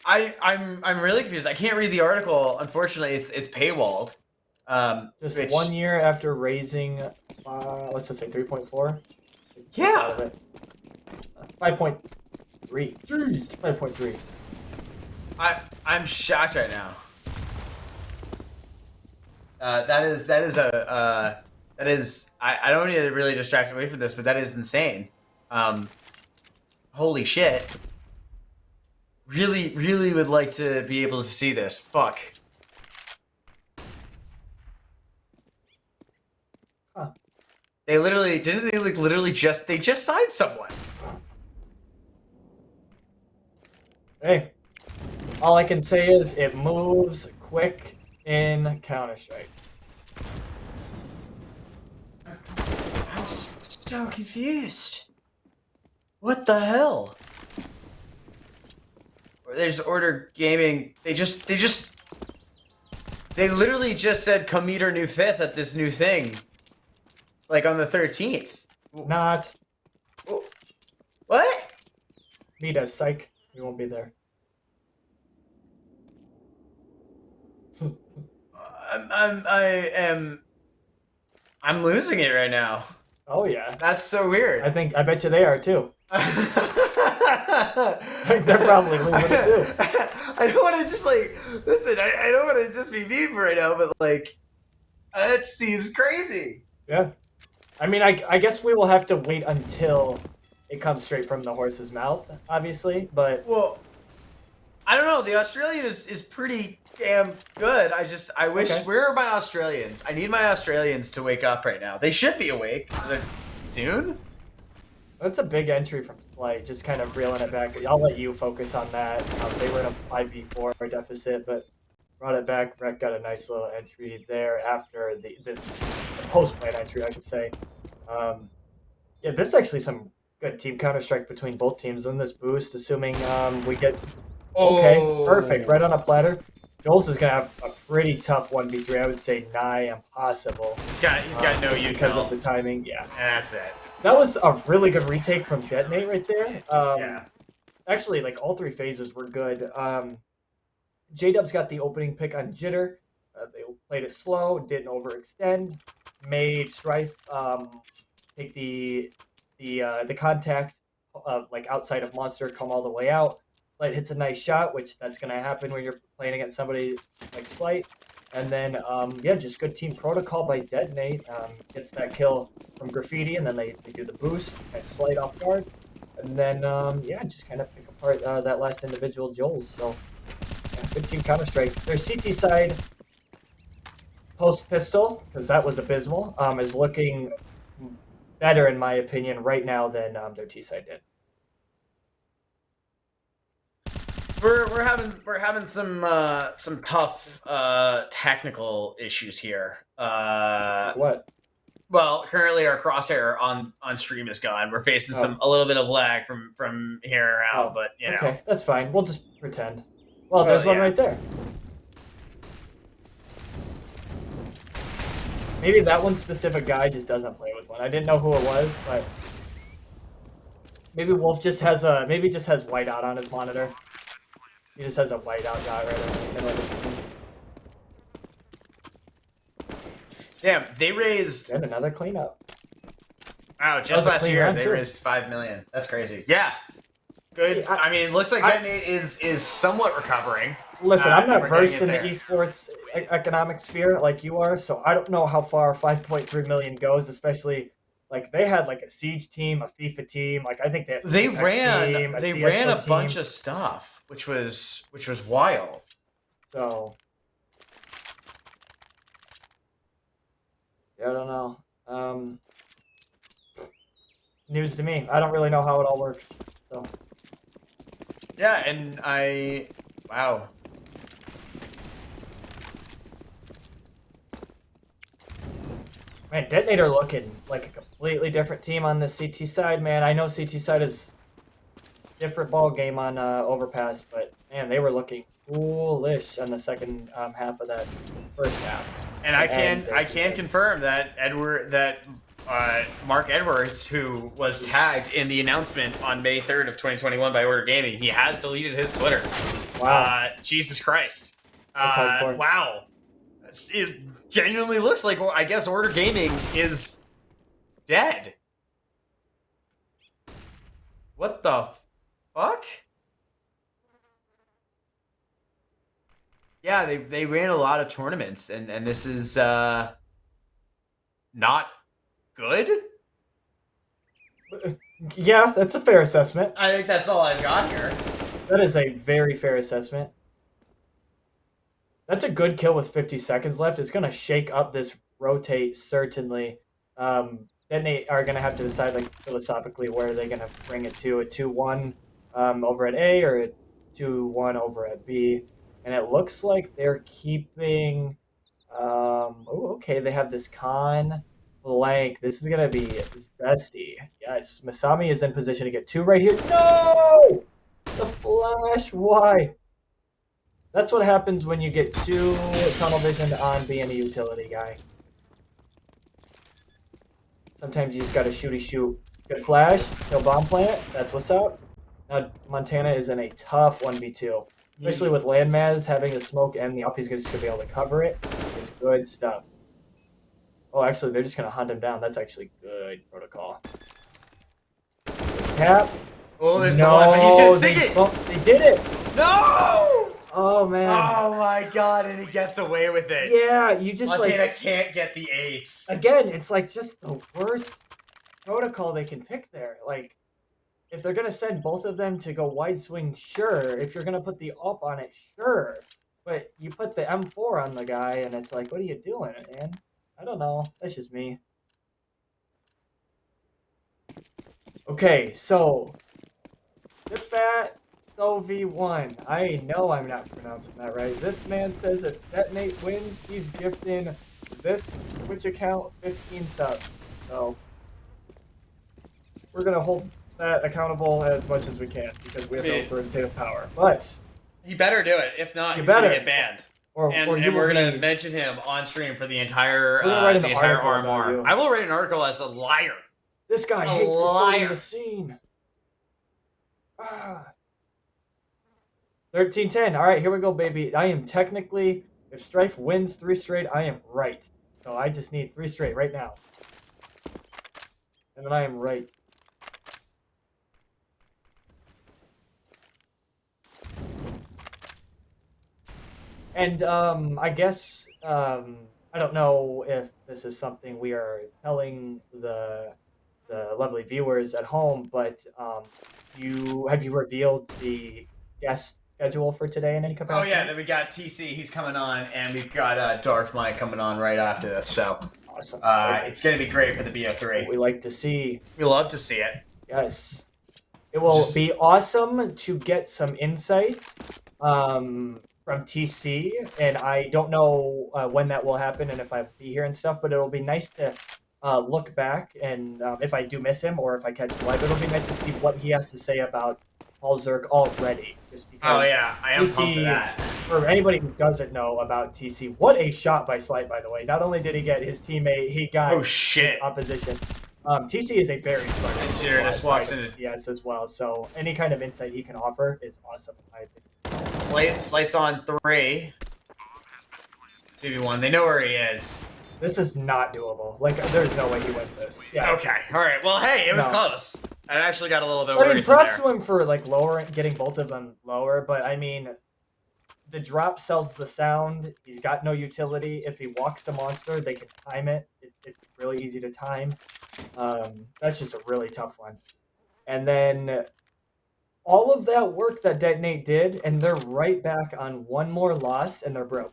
I'm really confused. I can't read the article. Unfortunately, it's paywalled. just Which 1 year after raising, let's just say 3.4. Click out yeah, of it. 5.3. Jeez, 5.3. I'm shocked right now. That is I don't need to really distract away from this, but that is insane. Um, Holy shit. Really, really would like to be able to see this. Fuck. Huh. They literally didn't they like literally just they just signed someone. Hey, all I can say is it moves quick in Counter-Strike. I'm so confused. What the hell? There's Order Gaming. They literally just said come meet our new fifth at this new thing. Like on the 13th. Not What? meet us, psych. We won't be there. I'm losing it right now. Oh yeah. That's so weird. I bet you they are too. They're probably losing it too. I don't want to just like listen. I don't want to just be mean right now, but like that seems crazy. Yeah. I mean, I guess we will have to wait until it comes straight from the horse's mouth, obviously. But Well, I don't know. The Australian is pretty damn good. I wish Okay. where are my Australians? I need my Australians to wake up right now. They should be awake soon. that's a big entry from Flight. Just kind of reeling it back. I'll let you focus on that. They were in a 5v4 deficit, but brought it back. Rec got a nice little entry there after the post-plan entry, I could say. Yeah, this is actually some good team Counter-Strike between both teams in this boost, assuming we get... Okay, perfect. Right on a platter. Joel's is going to have a pretty tough 1v3. I would say nigh impossible. He's got no util because of the timing. Yeah. And that's it. That was a really good retake from Detonate right there. Yeah. Actually, like all three phases were good. J-Dub's got the opening pick on Jitter. They played it slow, didn't overextend, made Strife take the contact like outside of Monster, come all the way out. Slight hits a nice shot, which that's going to happen when you're playing against somebody like Slight. And then, yeah, just good team protocol by Detonate. Gets that kill from Graffiti, and then they do the boost, and Slight off guard. And then, yeah, just kind of pick apart that last individual Joel's. So, yeah, good team Counter-Strike. Their CT side post-pistol, because that was abysmal, is looking better, in my opinion, right now than their T-side did. We're having some tough technical issues here. What? Well, currently our crosshair on stream is gone. We're facing a little bit of lag from here out, but you know. Okay, that's fine. We'll just pretend. Well, there's one right there. Maybe that one specific guy just doesn't play with one. I didn't know who it was, but maybe Wolf just has whiteout on his monitor. He just has a whiteout guy right in the middle of the screen. Damn, they raised And another cleanup. Wow, just last year they raised 5 million. That's crazy. Yeah. Good. I mean, looks like Detonate is somewhat recovering. Listen, I'm not versed in the esports economic sphere like you are, so I don't know how far 5.3 million goes, especially like they had like a Siege team, a FIFA team, like I think they ran a team. bunch of stuff, which was wild. So yeah, I don't know. Um, News to me. I don't really know how it all works. So Yeah, and wow. man, Detonator looking like a completely different team on the CT side, man. I know CT side is different ball game on Overpass, but man, they were looking foolish on the second half of that first half. And I can confirm that Mark Edwards, who was tagged in the announcement on May 3rd of 2021 by Order Gaming, he has deleted his Twitter. Wow, Jesus Christ. that's hardcore. Wow. It genuinely looks like, well, I guess Order Gaming is dead. What the fuck? Yeah, they ran a lot of tournaments, and this is not good. Yeah, that's a fair assessment. I think that's all I've got here. That is a very fair assessment. That's a good kill with 50 seconds left. It's going to shake up this rotate, certainly. Then they are going to have to decide, like, philosophically, where are they going to bring it to? A 2-1 over at A or a 2-1 over at B? And it looks like they're keeping... oh, okay, they have this con blank. This is going to be zesty. Yes, Masami is in position to get 2 right here. No! The flash, why? That's what happens when you get 2 tunnel vision on being a utility guy. Sometimes you just gotta shoot. Good flash, kill bomb plant, that's what's up. Now Montana is in a tough 1v2. Especially with Landmaz having the smoke and the up, he's just gonna be able to cover it. It's good stuff. Oh, actually, they're just gonna hunt him down. That's actually good protocol. Tap. Oh, there's the one, but he's gonna stick it! They did it! No! Oh, man. Oh my god, and he gets away with it. Yeah, you just Montana like... can't get the ace. Again, it's like just the worst protocol they can pick there. Like, if they're going to send both of them to go wide swing, sure. If you're going to put the up on it, sure. But you put the M4 on the guy, and it's like, what are you doing, man? I don't know. That's just me. Okay, so... Zipbat V1. I know I'm not pronouncing that right. This man says if Detonate wins, he's gifting this Twitch account 15 subs. So we're gonna hold that accountable as much as we can because we have no authoritative power. But he better do it. If not, he's gonna get banned. Or we're gonna mention him on stream for the entire RMR. I will write an article as a liar. This guy hates supporting the scene. 13-10. All right, here we go, baby. I am technically, if Strife wins 3 straight, I am right. So I just need 3 straight right now. And then I am right. And I guess, I don't know if this is something we are telling the lovely viewers at home, but have you revealed the guest schedule for today in any capacity? Oh yeah, then we got TC, he's coming on, and we've got Darth Mike coming on right after this. So awesome. It's gonna be great for the BO3. We like to see. We love to see it. Yes, it will be awesome to get some insight from TC, and I don't know when that will happen and if I'll be here and stuff, but it'll be nice to look back and if I do miss him or if I catch him live, it'll be nice to see what he has to say about Paul Zerk already. Just because I am pumped for that. For anybody who doesn't know about TC, what a shot by Slight, by the way. Not only did he get his teammate, he got his opposition. TC is a very smart engineer. Just walks in. Yes, as well. So any kind of insight he can offer is awesome, in my opinion. Slight's on 3. 2v1. They know where he is. This is not doable. Like, there's no way he wins this. Yeah. Okay. All right. Well, hey, it was close. I actually got a little bit worried there. Props to him for like getting both of them lower, but I mean, the drop sells the sound. He's got no utility. If he walks to monster, they can time it. It's really easy to time. That's just a really tough one. And then all of that work that Detonate did, and they're right back on one more loss, and they're broke.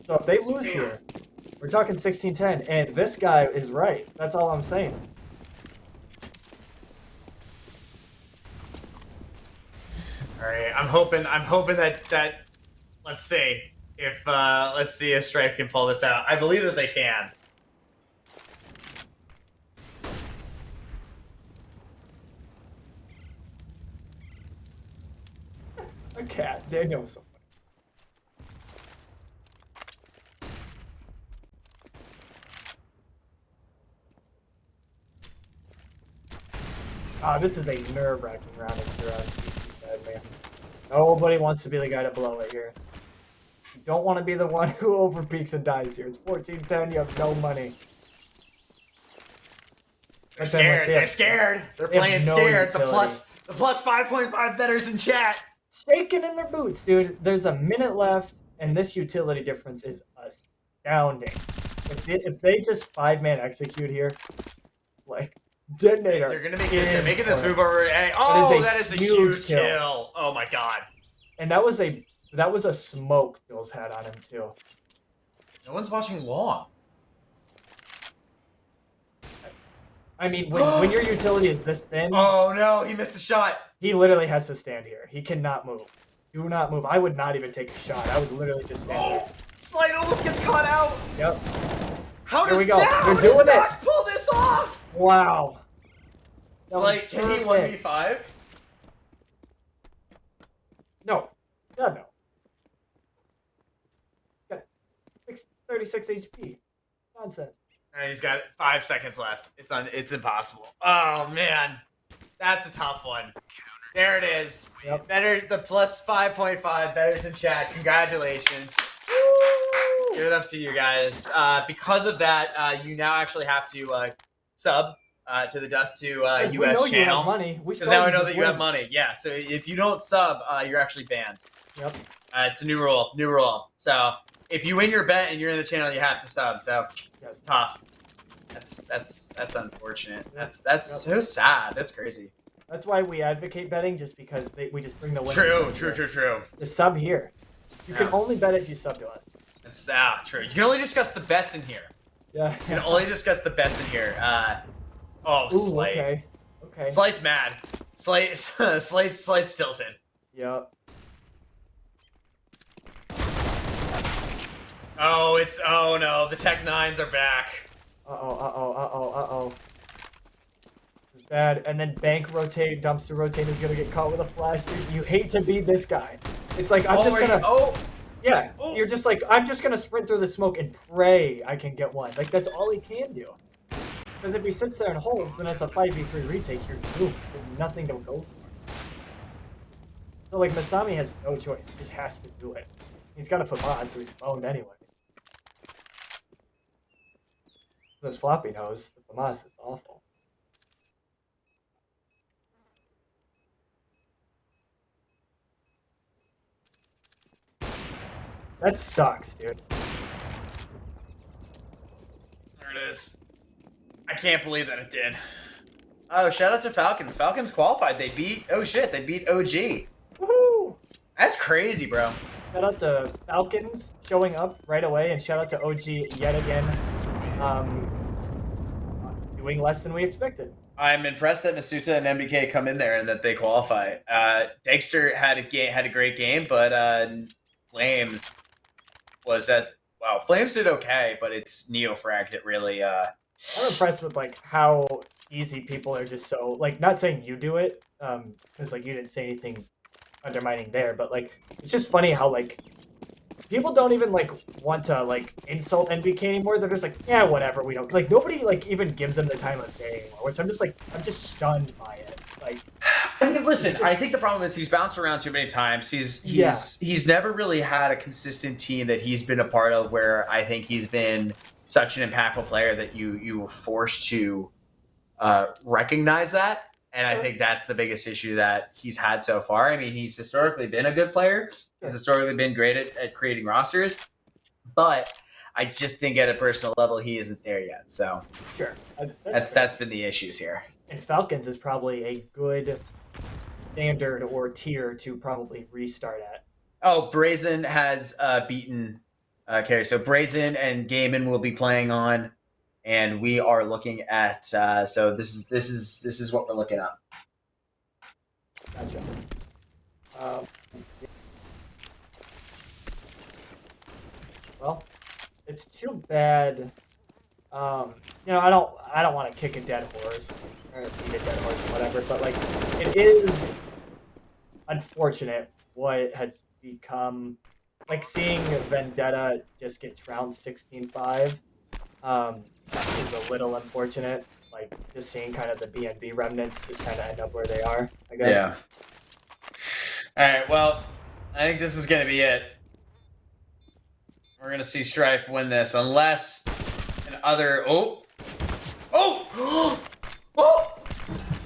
So if they lose here, We're talking 1610, and this guy is right. That's all I'm saying. All right, I'm hoping that let's see if Strife can pull this out. I believe that they can. A cat. Daniel was so funny. This is a nerve-wracking round of Huron said, man. Nobody wants to be the guy to blow it here. You don't want to be the one who overpeaks and dies here. It's 14-10, you have no money. They're scared. They're scared. They're playing scared. Utility. The plus 5.5 betters in chat. Shaking in their boots, dude. There's a minute left, and this utility difference is astounding. If they just 5-man execute here, like, detonator. They're gonna make they're making this move over. Oh, that is a huge kill. Oh my god. And that was a smoke Jules had on him too. No one's watching long. I mean, when your utility is this thin. Oh no, he missed a shot. He literally has to stand here. He cannot move. Do not move. I would not even take a shot. I would literally just stand there. Slide almost gets caught out. Yep. How Here does we go. How They're does doing Nox it. pull this off? Wow. It's like, can he 1v5? No. God, no. Got 36 HP. Nonsense. And he's got 5 seconds left. It's impossible. Oh man, that's a tough one. There it is. Yep. Better the plus 5.5 betters in chat. Congratulations. Woo! Give it up to you guys. Because of that, you now actually have to sub to the Dust to US we know channel. You have money. Because now I know that you have money. Yeah. So if you don't sub, you're actually banned. Yep. It's a new rule. New rule. So if you win your bet and you're in the channel, you have to sub. So Yes. tough. That's unfortunate. That's so sad. That's crazy. That's why we advocate betting, just because we just bring the winner. True. The sub here. You can only bet if you sub to us. That's true. You can only discuss the bets in here. Yeah. You can only discuss the bets in here. Slate. Okay. Slate's mad. Slate's tilted. Yep. Oh no, the Tech Nines are back. Uh-oh. This is bad. And then bank rotate, dumpster rotate is gonna get caught with a flash, dude. You hate to be this guy. It's like, you're just like, I'm just gonna sprint through the smoke and pray I can get one. Like, that's all he can do. Because if he sits there and holds, then it's a 5v3 retake, you're doomed. There's nothing to go for. So, like, Masami has no choice. He just has to do it. He's got a FAMAS, so he's boned anyway. This floppy nose, the FAMAS is awful. That sucks, dude. There it is. I can't believe that it did. Oh, shout out to Falcons. Falcons qualified. They beat OG. Woohoo! That's crazy, bro. Shout out to Falcons showing up right away, and shout out to OG yet again. Doing less than we expected. I'm impressed that Masuta and MBK come in there and that they qualify. Dexter had a great game, but Flames was Flames did okay, but it's Neofrag that really. I'm impressed with like how easy people are just so like, not saying you do it, because like you didn't say anything undermining there, but like it's just funny how like people don't even like want to like insult NBK anymore. They're just like, yeah, whatever, we don't like, nobody like even gives them the time of day anymore, which I'm just stunned by it. Like, listen, I think the problem is he's bounced around too many times. He's never really had a consistent team that he's been a part of where I think he's been such an impactful player that you were forced to recognize that. And I think that's the biggest issue that he's had so far. I mean, he's historically been a good player. He's historically been great at creating rosters. But I just think at a personal level, he isn't there yet. So sure, that's been the issues here. And Falcons is probably a good standard or tier to probably restart at. Oh, Brazen has beaten carry. So Brazen and Gaiman will be playing on, and we are looking at. So this is what we're looking up. Gotcha. Um, well, it's too bad. I don't want to kick a dead horse or beat a dead horse, whatever. But like, it is unfortunate what has become, like seeing Vendetta just get trounced 16-5, is a little unfortunate. Like just seeing kind of the BNB remnants just kind of end up where they are, I guess. Yeah. All right. Well, I think this is going to be it. We're going to see Strife win this, unless an other. Oh, oh!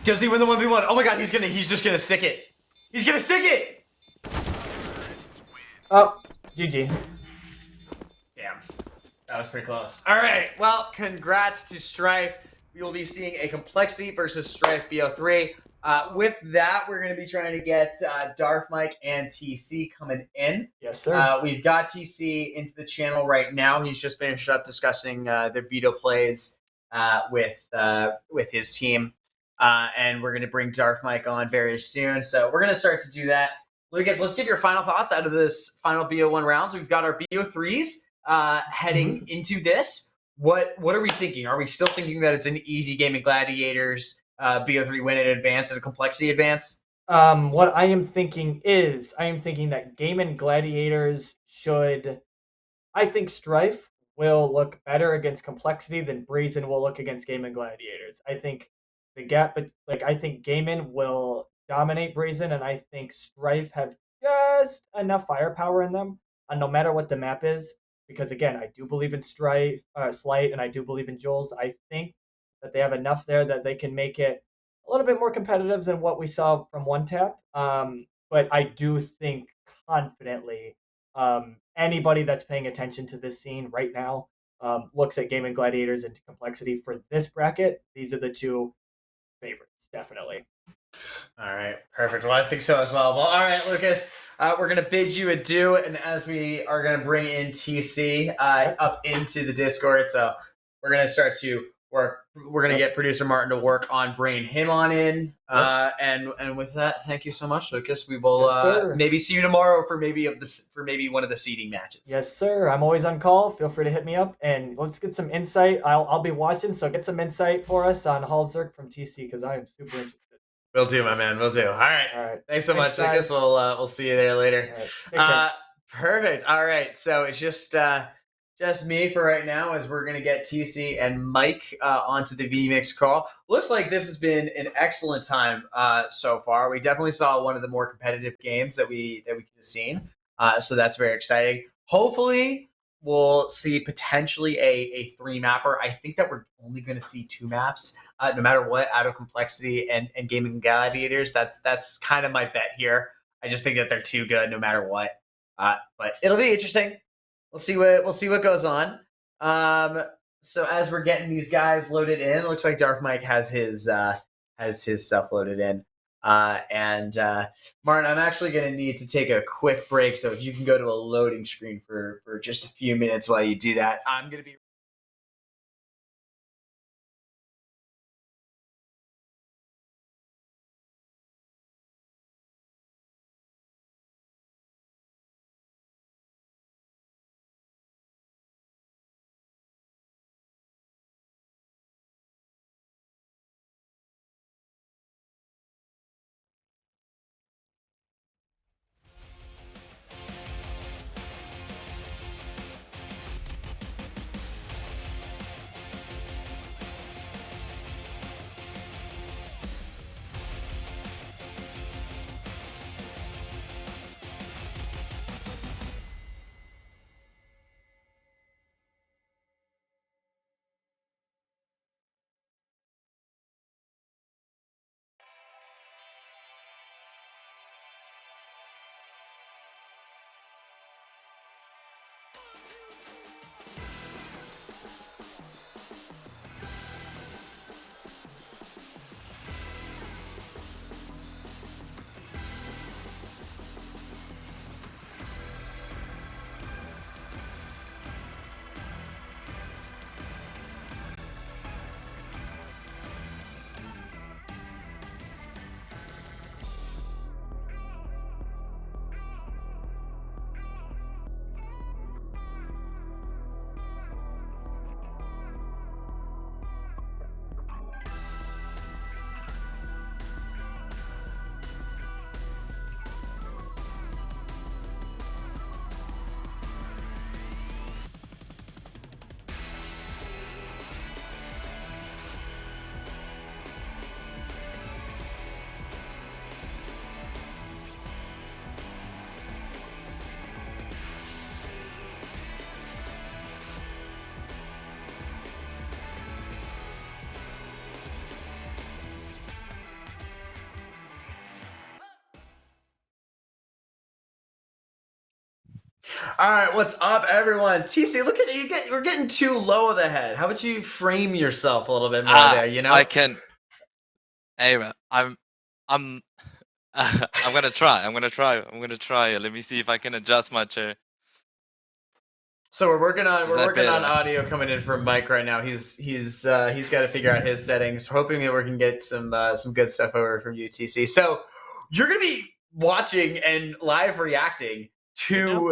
Does he win the 1v1? Oh my god, he's just gonna stick it. He's gonna stick it! Oh, GG. Damn. That was pretty close. Alright, well, congrats to Strife. We will be seeing a Complexity versus Strife BO3. With that, we're going to be trying to get Darth Mike and TC coming in. Yes, sir. We've got TC into the channel right now. He's just finished up discussing their veto plays with his team. And we're going to bring Darth Mike on very soon. So we're going to start to do that. Lucas, let's give your final thoughts out of this final BO1 rounds. We've got our BO3s heading into this. What are we thinking? Are we still thinking that it's an easy game in Gladiators, BO3 win in advance and a complexity advance? What I am thinking that Game and Gladiators should. I think Strife will look better against Complexity than Brazen will look against Game and Gladiators. I think the gap, but like I think Gaiman will dominate Brazen, and I think Strife have just enough firepower in them, no matter what the map is. Because again, I do believe in Slight, and I do believe in Jules. I think that they have enough there that they can make it a little bit more competitive than what we saw from One Tap. But I do think confidently anybody that's paying attention to this scene right now looks at Game and Gladiators and Complexity for this bracket. These are the two favorites, definitely. All right, perfect. Well, I think so as well. Well, all right, Lucas, we're going to bid you adieu. And as we are going to bring in TC up into the Discord, so we're going to start to work. We're going to get producer Martin to work on bringing him on in. And with that, thank you so much, Lucas. We will maybe see you tomorrow for maybe one of the seeding matches. Yes, sir. I'm always on call. Feel free to hit me up, and let's get some insight. I'll be watching, so get some insight for us on Hall Zerk from TC because I am super interested. Will do, my man. Will do. All right. All right. Thanks so much. I guess we'll see you there later. All right. Perfect. All right. So it's just me for right now, as we're gonna get TC and Mike onto the VMix call. Looks like this has been an excellent time so far. We definitely saw one of the more competitive games that we could have seen. So that's very exciting. Hopefully, we'll see potentially a 3-mapper. I think that we're only going to see 2 maps, no matter what, out of Complexity and Gaming Gladiators. That's kind of my bet here. I just think that they're too good, no matter what. But it'll be interesting. We'll see what goes on. So as we're getting these guys loaded in, it looks like Darth Mike has his stuff loaded in. Martin, I'm actually going to need to take a quick break. So if you can go to a loading screen for just a few minutes while you do that, I'm going to be All right, what's up, everyone? TC, look at you. We're getting too low of the head. How about you frame yourself a little bit more Ah, there? You I know. can. Hey, man, I'm, I'm gonna try. I'm gonna try. I'm gonna try. Let me see if I can adjust my chair. So we're working on Is that better? audio coming in from Mike right now. He's got to figure out his settings. Hoping that we can get some good stuff over from UTC. So you're gonna be watching and live reacting Good now?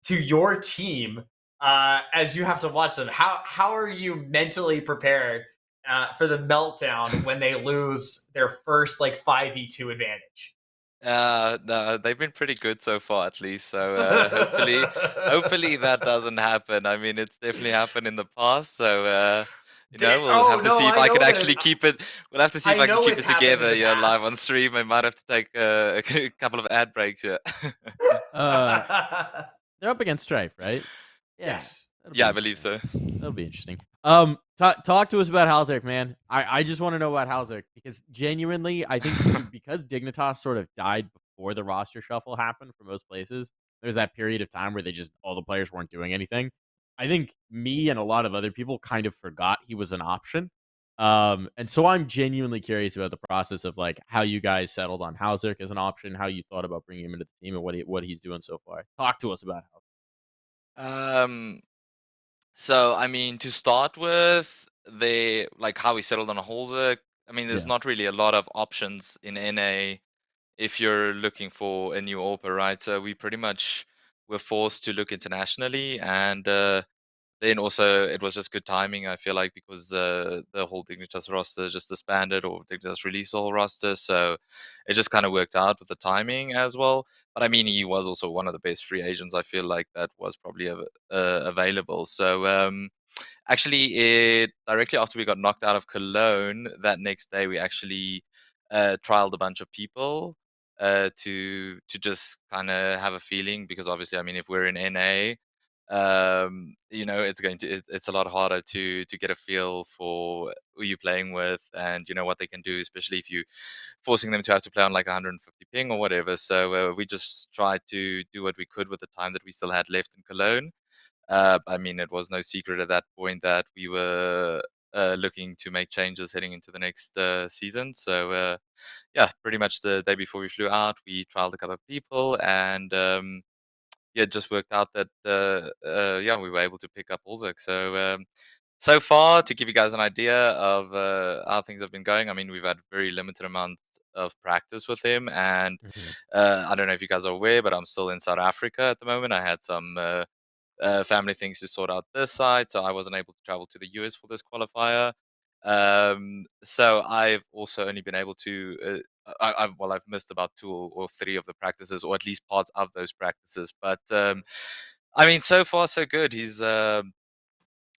to your team as you have to watch them. How are you mentally prepared for the meltdown when they lose their first like 5v2 advantage? No, they've been pretty good so far, at least. So hopefully that doesn't happen. I mean, it's definitely happened in the past. So we'll Oh have to no, see if I I can know that. actually keep it. We'll have to see if I I can know keep it's it happened in together. the Yeah, live on past. stream. I might have to take a couple of ad breaks here. Uh, they're up against Strife, right? Yeah, Yes. that'll be Yeah, I believe interesting. so. That'll be interesting. Talk to us about Halzek, man. I just want to know about Halzek because genuinely, I think because Dignitas sort of died before the roster shuffle happened for most places. There's that period of time where they just all the players weren't doing anything. I think me and a lot of other people kind of forgot he was an option. And so I'm genuinely curious about the process of like how you guys settled on Halzek as an option, how you thought about bringing him into the team, and what he's doing so far. Talk to us about how. Um, so I mean, to start with, they like how we settled on a Holzer. I mean, there's Yeah. not really a lot of options in NA if you're looking for a new AWPer, right? So we pretty much were forced to look internationally, and then also it was just good timing. I feel like because the whole Dignitas roster just disbanded, or Dignitas released the whole roster, so it just kind of worked out with the timing as well. But I mean, he was also one of the best free agents. I feel like that was probably available. So actually, it directly after we got knocked out of Cologne, that next day we actually trialed a bunch of people to just kind of have a feeling, because obviously, I mean, if we're in NA, it's a lot harder to get a feel for who you're playing with, and what they can do, especially if you forcing them to have to play on like 150 ping or whatever. So we just tried to do what we could with the time that we still had left in Cologne. I mean, it was no secret at that point that we were looking to make changes heading into the next season. So yeah, pretty much the day before we flew out, we trialed a couple of people, and yeah, it just worked out that yeah, we were able to pick up Olzek. So so far, to give you guys an idea of how things have been going, I mean, we've had very limited amount of practice with him, and Mhm. I don't know if you guys are aware, but I'm still in South Africa at the moment. I had some family things to sort out this side, so I wasn't able to travel to the US for this qualifier. So I've also only been able to. I've missed about two or three of the practices, or at least parts of those practices. But I mean, so far so good.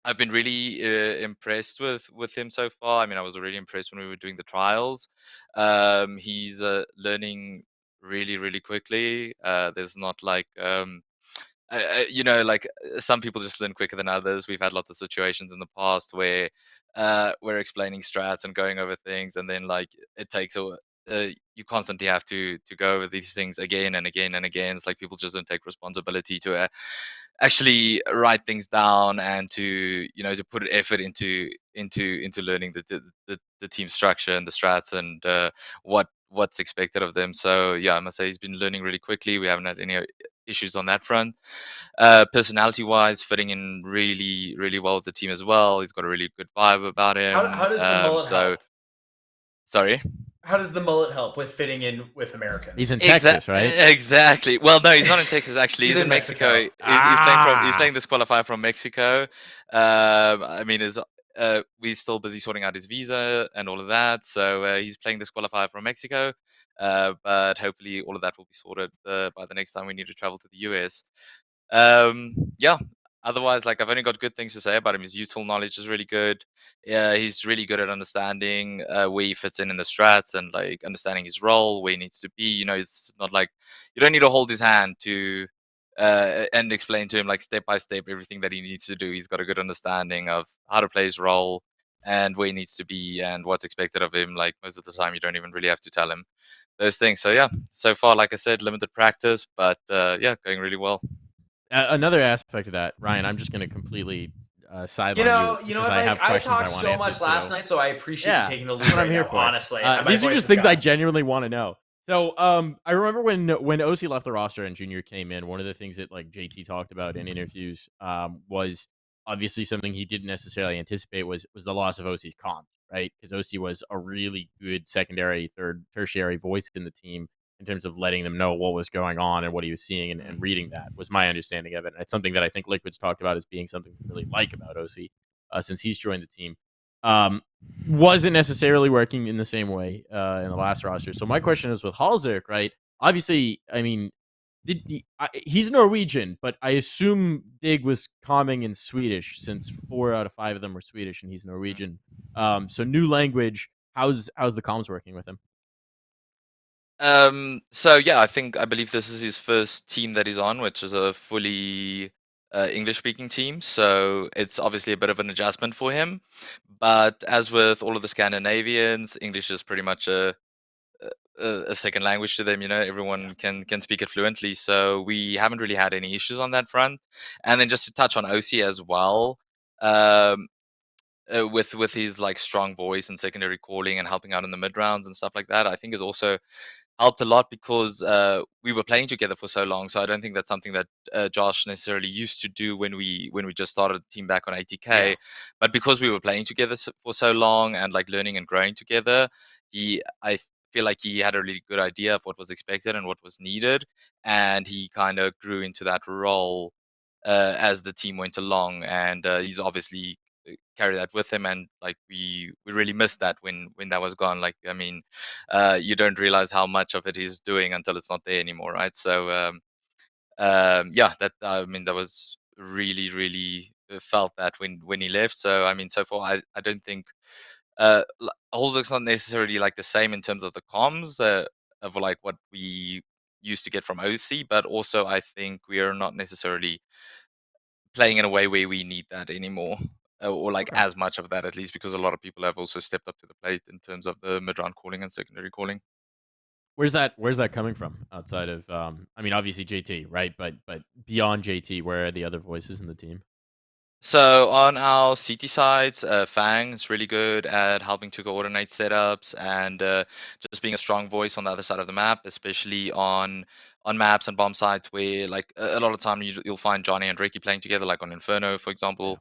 I've been really impressed with him so far. I mean, I was already impressed when we were doing the trials. He's learning really quickly. There's not like like some people just learn quicker than others. We've had lots of situations in the past where we're explaining strats and going over things, and then like it takes a you constantly have to go over these things again and again and again. It's like people just don't take responsibility to actually write things down, and to put effort into learning the team structure and the strats, and what's expected of them. So yeah, I must say he's been learning really quickly. We haven't had any issues on that front. Personality wise, fitting in really well with the team as well. He's got a really good vibe about him. How does the mullet So help? sorry. How does the mullet help with fitting in with He's Americans? in Texas, right? Exactly. Well, no, he's not in Texas actually. He's He's in in Mexico. Mexico. He's Ah. playing this qualifier from Mexico. I mean, is we're still busy sorting out his visa and all of that. So he's playing this qualifier from Mexico. But hopefully all of that will be sorted by the next time we need to travel to the US. Yeah. Otherwise, like I've only got good things to say about him. His util knowledge is really good. Yeah, he's really good at understanding where he fits in the strats, and like understanding his role, where he needs to be. It's not like you don't need to hold his hand to and explain to him like step by step everything that he needs to do. He's got a good understanding of how to play his role and where he needs to be and what's expected of him. Like most of the time, you don't even really have to tell him those things. So yeah, so far, like I said, limited practice, but yeah, going really well. Another aspect of that, Ryan, I'm just going to completely sideline you You know because what, I Mike? have I questions I talked want so answered much last too. night, so I appreciate you Yeah, taking the that's lead what I'm right here now. for. Honestly, my These are voice just is things I gone. genuinely want to know. So, I remember when OC left the roster and Junior came in. One of the things that like JT talked about in interviews was obviously something he didn't necessarily anticipate was the loss of OC's comp, right? Because OC was a really good secondary, third, tertiary voice in the team in terms of letting them know what was going on and what he was seeing and reading that was my understanding of it. And it's something that I think Liquid's talked about as being something they really like about OC since he's joined the team. Um, wasn't necessarily working in the same way in the last roster. So my question is with Halzerk, right? Obviously, I mean, he's Norwegian, but I assume Dig was calming in Swedish since 4 out of 5 of them were Swedish and he's Norwegian. So new language. How's the comms working with him? So yeah, I believe this is his first team that he's on, which is a fully English-speaking team. So it's obviously a bit of an adjustment for him. But as with all of the Scandinavians, English is pretty much a second language to them. Everyone can speak it fluently. So we haven't really had any issues on that front. And then just to touch on OC as well. Um, with his like strong voice and secondary calling and helping out in the mid rounds and stuff like that, I think is also helped a lot because we were playing together for so long. So I don't think that's something that Josh necessarily used to do when we just started the team back on Yeah. 80K. But because we were playing together for so long and like learning and growing together, I feel like he had a really good idea of what was expected and what was needed, and he kind of grew into that role as the team went along. And he's obviously carry that with him, and like we really missed that when that was gone. Like, I mean, you don't realize how much of it he's doing until it's not there anymore, right? So yeah, that I mean, that was really felt that when he left. So I mean, so far I don't think Holzek's not necessarily like the same in terms of the comms of like what we used to get from OC, but also I think we are not necessarily playing in a way where we need that anymore, or like Okay. as much of that at least, because a lot of people have also stepped up to the plate in terms of the mid-round calling and secondary calling. Where's that coming from outside of I mean obviously JT, right? But beyond JT, where are the other voices in the team? So on our CT sides, Fang is really good at helping to coordinate setups and just being a strong voice on the other side of the map, especially on maps and bomb sites where like a lot of time you'll find Johnny and Ricky playing together, like on Inferno, for Yeah. example,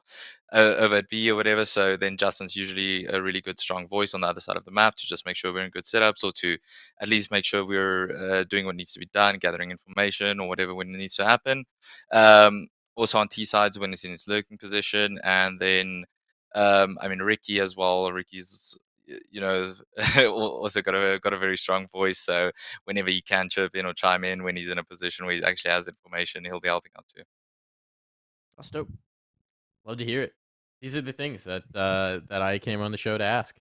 over at B or whatever. So then Justin's usually a really good strong voice on the other side of the map to just make sure we're in good setups, or to at least make sure we're doing what needs to be done, gathering information or whatever when it needs to happen. Um, Also on T sides when it's in its lurking position, and then I mean Ricky as well. Ricky's also got a very strong voice, so whenever he can chirp in or chime in when he's in a position where he actually has information, he'll be helping out too. That's dope. Love to hear it. These are the things that I came on the show to ask.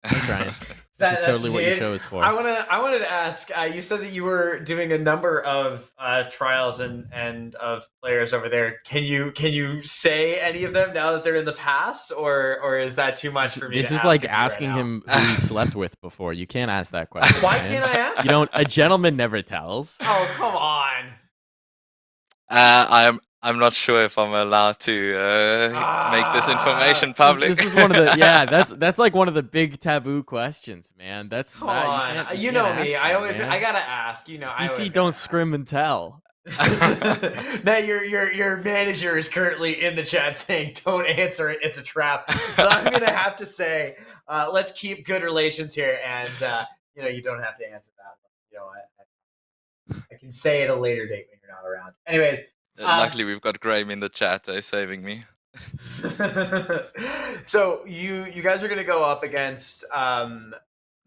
Thanks, Ryan. This is That's totally what your it. show is for. I wanted to ask. You said that you were doing a number of trials and of players over there. Can you say any of them now that they're in the past, or is that too much for me This to is ask like of you right asking now? him who he slept with before. You can't ask that question, Why Ryan. can't I ask You that? don't. A gentleman never tells. Oh, come on. I'm not sure if I'm allowed to make this information public. This is one of the yeah. That's like one of the big taboo questions, man. That's Come that you on. can't you You can't know me. ask that, I man. gotta ask. I PC always gotta don't ask. scrim and tell. Now your manager is currently in the chat saying don't answer it, it's a trap. So I'm gonna have to say let's keep good relations here, and you don't have to answer that. I can say at a later date when you're not around. Anyways, Luckily, we've got Graham in the chat saving me. so you guys are gonna go up against who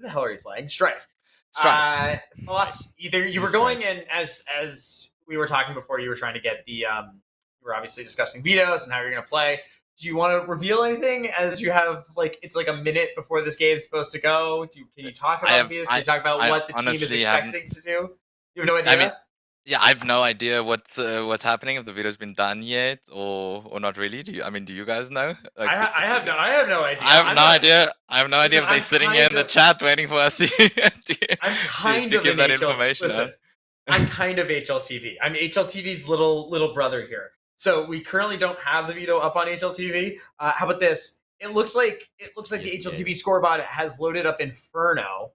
the hell are you playing? Strife. Strife. Thoughts? Either you were going in as we were talking before. You were trying to get the you were obviously discussing vetoes and how you're gonna play. Do you want to reveal anything as you have it's like a minute before this game's supposed to go? Can you talk I about the have vetoes? Can you talk about I what the team is honestly haven't. expecting to do? You have no I mean, idea. yeah, I have no idea what's happening, if the video's been done yet or not really. Do you guys know? Like, I have no idea. I have I'm no not. idea. I have no idea Listen, if they're sitting here in the chat waiting for us to I'm kind to of give an that HL. information Listen, out. I'm kind of HLTV. I'm HLTV's little brother here. So we currently don't have the veto up on HLTV. How about this? It looks like the Yes, HLTV baby. scorebot has loaded up Inferno.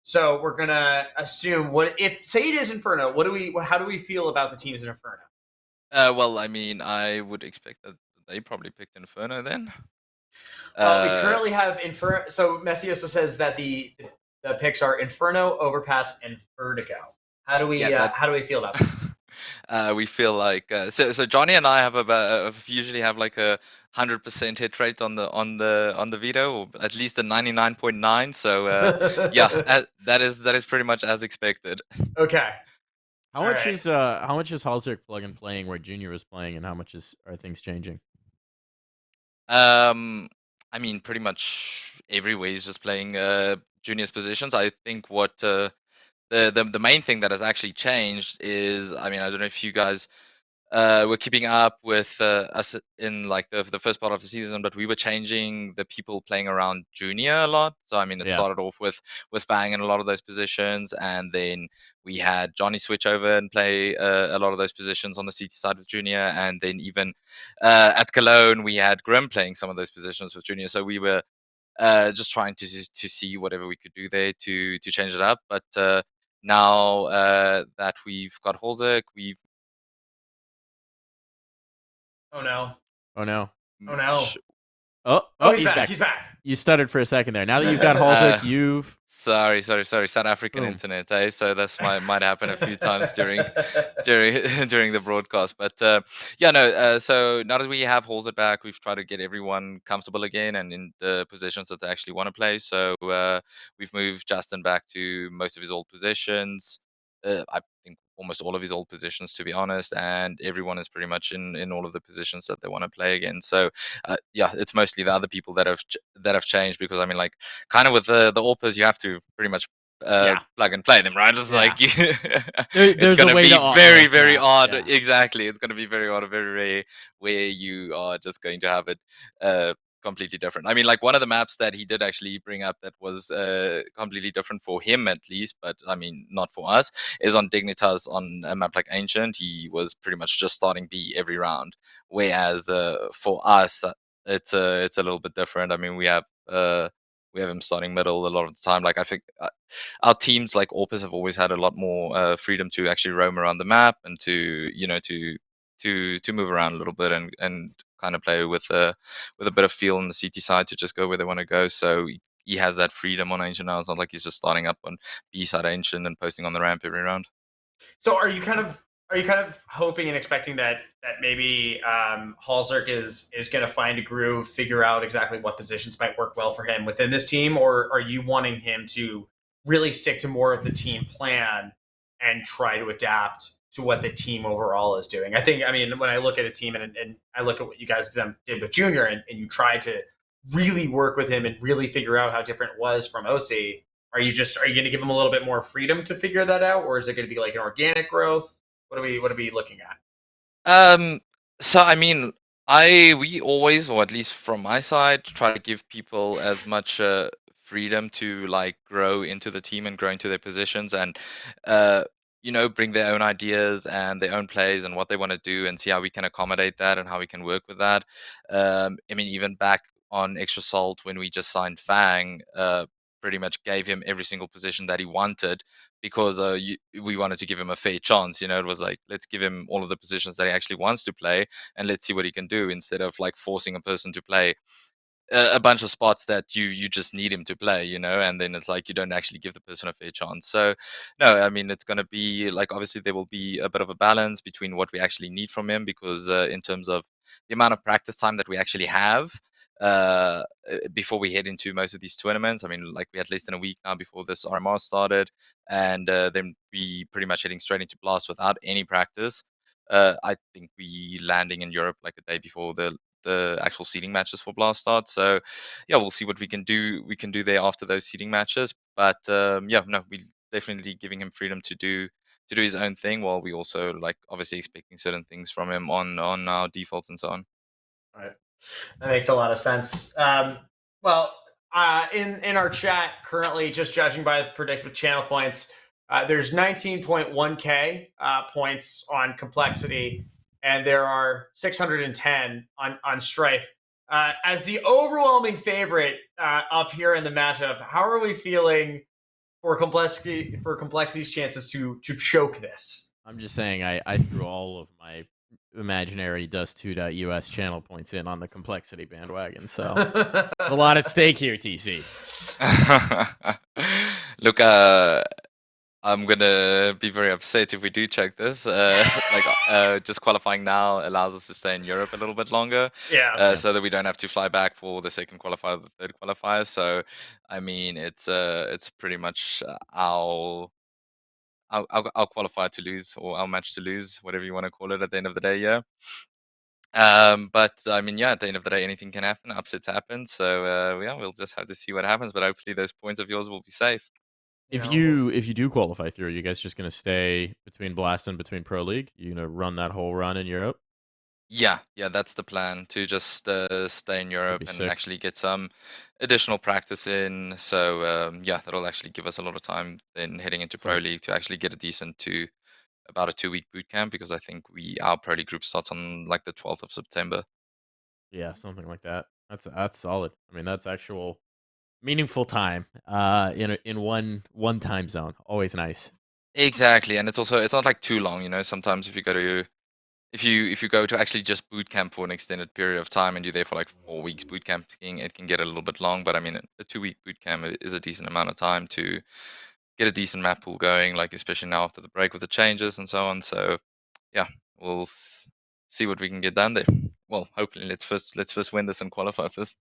So we're gonna assume what if say it is Inferno. How do we feel about the teams in Inferno? Well, I mean, I would expect that they probably picked Inferno then. Well, we Uh, currently have Inferno. So Messioso says that the picks are Inferno, Overpass, and Vertigo. yeah, that How do we feel about this? we feel like so Johnny and I have usually have like a 100% hit rate on the veto, or at least a 99.9. So yeah, that is pretty much as expected. Okay. How All much right. is Halsik plug and playing where Junior was playing, and how much are things changing? Um, I mean, pretty much every way is just playing Junior's positions. I think what the main thing that has actually changed is, I mean, I don't know if you guys we're keeping up with us in like the first part of the season, but we were changing the people playing around Junior a lot. So I mean, it Yeah. started off with Fang in a lot of those positions, and then we had Johnny switch over and play a lot of those positions on the CT side with Junior, and then even at Cologne we had Grim playing some of those positions with Junior. So we were just trying to see whatever we could do there to change it up, but. Now that we've got Holzek, we've Oh no. Oh no. Oh no. Oh, Oh, he's he's back. back. He's back. You stuttered for a second there. Now that you've got Uh, Halsik, you've sorry. South African boom. internet, eh? So that's might happen a few times during during the broadcast. But yeah, no. So now that we have Halsey back, we've tried to get everyone comfortable again and in the positions that they actually want to play. So we've moved Justin back to most of his old positions. I think almost all of his old positions, to be honest, and everyone is pretty much in all of the positions that they want to play again. So yeah, it's mostly the other people that have changed, because I mean, like, kind of with the AWPers, you have to pretty much Yeah. plug and play them, right? It's Yeah. like you, it's There's a gonna way be to very, most very maps. odd. Yeah. Exactly, it's gonna be very odd, very rare, where you are just going to have it completely different. I mean, like, one of the maps that he did actually bring up that was completely different for him, at least, but I mean, not for us, is on Dignitas on a map like Ancient. He was pretty much just starting B every round, whereas for us, it's a little bit different. I mean, we have him starting middle a lot of the time. Like, I think our teams, like Orpus, have always had a lot more freedom to actually roam around the map and to, you know, to move around a little bit and kind of play with a bit of feel on the CT side to just go where they want to go. So he has that freedom on Ancient now. It's not like he's just starting up on B side Ancient and posting on the ramp every round. So are you kind of hoping and expecting that maybe Halzerk is going to find a groove, figure out exactly what positions might work well for him within this team, or are you wanting him to really stick to more of the team plan and try to adapt to what the team overall is doing? I mean, when I look at a team and I look at what you guys did with Junior, and you tried to really work with him and really figure out how different it was from OC. Are you going to give them a little bit more freedom to figure that out, or is it going to be like an organic growth? What are we looking at? Um, so I mean, we always, or at least from my side, try to give people as much freedom to like grow into the team and grow into their positions, and uh, you know, bring their own ideas and their own plays and what they want to do, and see how we can accommodate that and how we can work with that. I mean, even back on Extra Salt when we just signed Fang, pretty much gave him every single position that he wanted, because we wanted to give him a fair chance. You know, it was like, let's give him all of the positions that he actually wants to play, and let's see what he can do, instead of like forcing a person to play a bunch of spots that you just need him to play, you know, and then it's like you don't actually give the person a fair chance. So no, I mean, it's going to be like, obviously there will be a bit of a balance between what we actually need from him, because in terms of the amount of practice time that we actually have before we head into most of these tournaments. I mean, like, we had less than a week now before this RMR started, and then we pretty much heading straight into Blast without any practice. I think we landing in Europe like a day before the actual seeding matches for Blast start. So yeah, we'll see what we can do there after those seeding matches. But yeah, no, we definitely giving him freedom to do his own thing, while we also, like, obviously expecting certain things from him on our defaults and so on. Right. That makes a lot of sense. Well, in our chat currently, just judging by the predicted channel points, There's 19.1k points on complexity, and there are 610 on strife. As the overwhelming favorite up here in the matchup, how are we feeling for complexity's chances to choke this? I'm just saying I threw all of my imaginary Dust2.us channel points in on the complexity bandwagon, so there's a lot at stake here, TC. Look, I'm gonna be very upset if we do check this. Just qualifying now allows us to stay in Europe a little bit longer, Yeah. so that we don't have to fly back for the second qualifier, or the third qualifier. So, I mean, it's pretty much our qualifier to lose, or our match to lose, whatever you want to call it, at the end of the day. Yeah. But I mean, yeah, at the end of the day, anything can happen. Upsets happen. So yeah, we'll just have to see what happens. But hopefully, those points of yours will be safe. If you do qualify through, are you guys just gonna stay between Blast and between Pro League? You gonna run that whole run in Europe? Yeah, that's the plan, to just stay in Europe be and sick. actually get some additional practice in. So yeah, that'll actually give us a lot of time then heading into Pro So- League to actually get a decent about a 2-week boot camp, because I think our Pro League group starts on like the 12th of September. Yeah, something like that. That's solid. I mean, that's actual meaningful time. In one time zone, always nice. Exactly, and it's not like too long. Sometimes if you go to actually just boot camp for an extended period of time and you're there for like 4 weeks boot camping, it can get a little bit long. But I mean, a 2-week boot camp is a decent amount of time to get a decent map pool going, like especially now after the break with the changes and so on. So yeah, we'll see what we can get done there. Well, hopefully let's first win this and qualify first.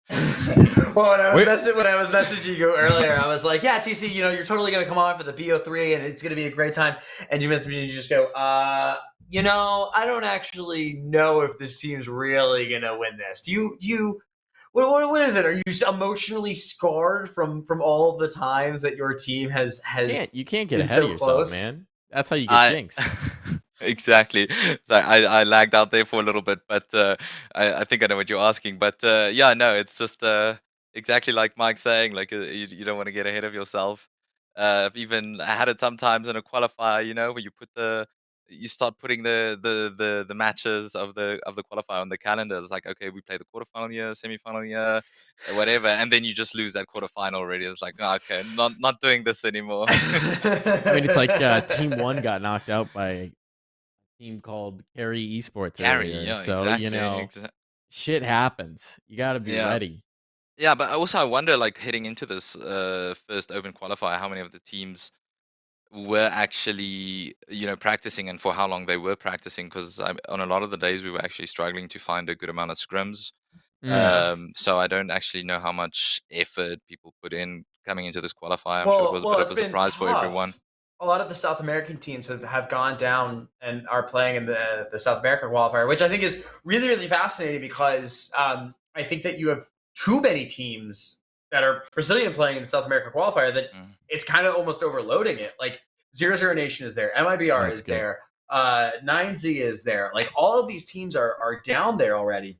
Well, when I was messaging you earlier, I was like, "Yeah, TC, you're totally gonna come on for the BO3, and it's gonna be a great time." And you messaged me, and you just go, I don't actually know if this team's really gonna win this. Do you? What is it? Are you emotionally scarred from all of the times that your team has You can't get been ahead so of yourself, close? man. That's how you get I jinxed. exactly. So I lagged out there for a little bit, but I think I know what you're asking. But yeah, no, it's just exactly like Mike saying, like you don't want to get ahead of yourself. I've even had it sometimes in a qualifier, where you start putting the matches of the qualifier on the calendar. It's like, okay, we play the quarterfinal here, semifinal here, whatever, and then you just lose that quarterfinal already. It's like, oh, okay, not doing this anymore. I mean, it's like Team 1 got knocked out by a team called Carry Esports Gary, earlier, yeah, so exactly. shit happens. You got to be Yeah. ready. Yeah, but also I wonder, like, heading into this first open qualifier, how many of the teams were actually, practicing, and for how long they were practicing, because on a lot of the days we were actually struggling to find a good amount of scrims. Yeah. So I don't actually know how much effort people put in coming into this qualifier. I'm sure it was a Well, bit of it's a been surprise for everyone. tough. A lot of the South American teams have gone down and are playing in the South America qualifier, which I think is really, really fascinating because I think that you have too many teams that are Brazilian playing in the South America qualifier that Mm. it's kind of almost overloading it. Like Zero Zero Nation is there, MIBR That's is good. there, 9Z is there. Like all of these teams are down there already.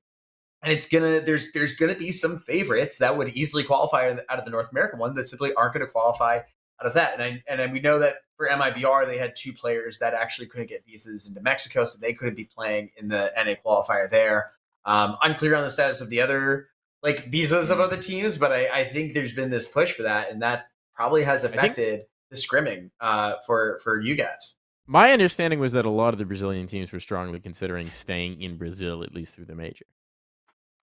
And there's gonna be some favorites that would easily qualify out of the North American one that simply aren't going to qualify out of that. And we know that for MIBR they had two players that actually couldn't get visas into Mexico, so they couldn't be playing in the NA qualifier there. Unclear on the status of the other like visas of other teams, but I think there's been this push for that, and that probably has affected the scrimming for you guys. My understanding was that a lot of the Brazilian teams were strongly considering staying in Brazil at least through the major.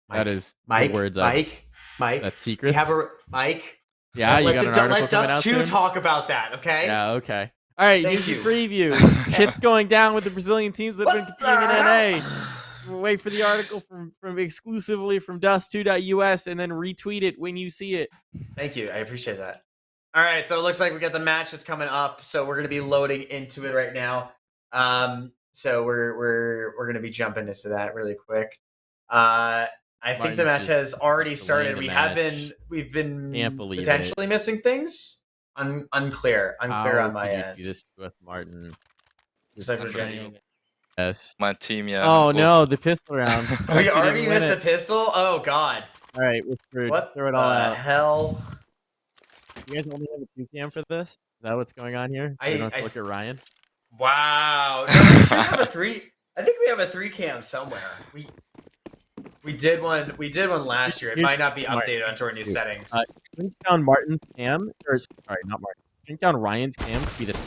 That is the words Mike. That's We secrets. have a Mike. Yeah, you got an article Let coming Dust out 2 soon. talk about that, okay? Yeah, okay. All right, Thank here's you. your preview. Shit's going down with the Brazilian teams that have been competing in NA. Wait for the article from exclusively from Dust2.us and then retweet it when you see it. Thank you. I appreciate that. All right, so it looks like we got the match that's coming up. So we're gonna be loading into it right now. So we're gonna be jumping into that really quick. I think the match has already started. We've been Can't believe potentially missing things. Unclear How on my could you end. do this to us, Martin? Cypher Jenny. Yes. My team, yeah. Oh no, the pistol round. We Actually already didn't win missed a it. pistol? Oh god. All right, we're screwed. What Throw it the all out. hell? You guys only have a 2 cam for this? that what's going on here? We don't have to I look at Ryan. wow. No, we should have a 3. I think we have a 3 cam somewhere. We did one. We did one last year. It might not be updated onto our new settings. Shrink down Martin's cam, or sorry, not Martin. Shrink down Ryan's cam to be the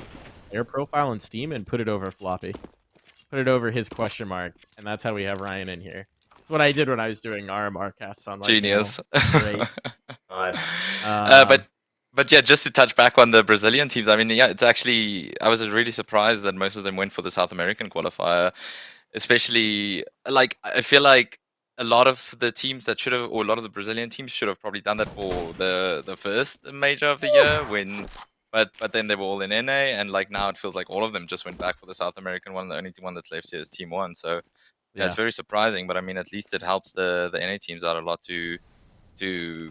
player profile in Steam and put it over floppy. Put it over his question mark, and that's how we have Ryan in here. That's what I did when I was doing RMR casts on my Genius. channel. Great. But yeah, just to touch back on the Brazilian teams, I mean, yeah, it's actually, I was really surprised that most of them went for the South American qualifier, especially, like, I feel like a lot of the teams that should have, or a lot of the Brazilian teams should have probably done that for the first major of the year when, but then they were all in NA, and like now it feels like all of them just went back for the South American one. The only one that's left here is Team One. So yeah, it's very surprising, but I mean, at least it helps the NA teams out a lot to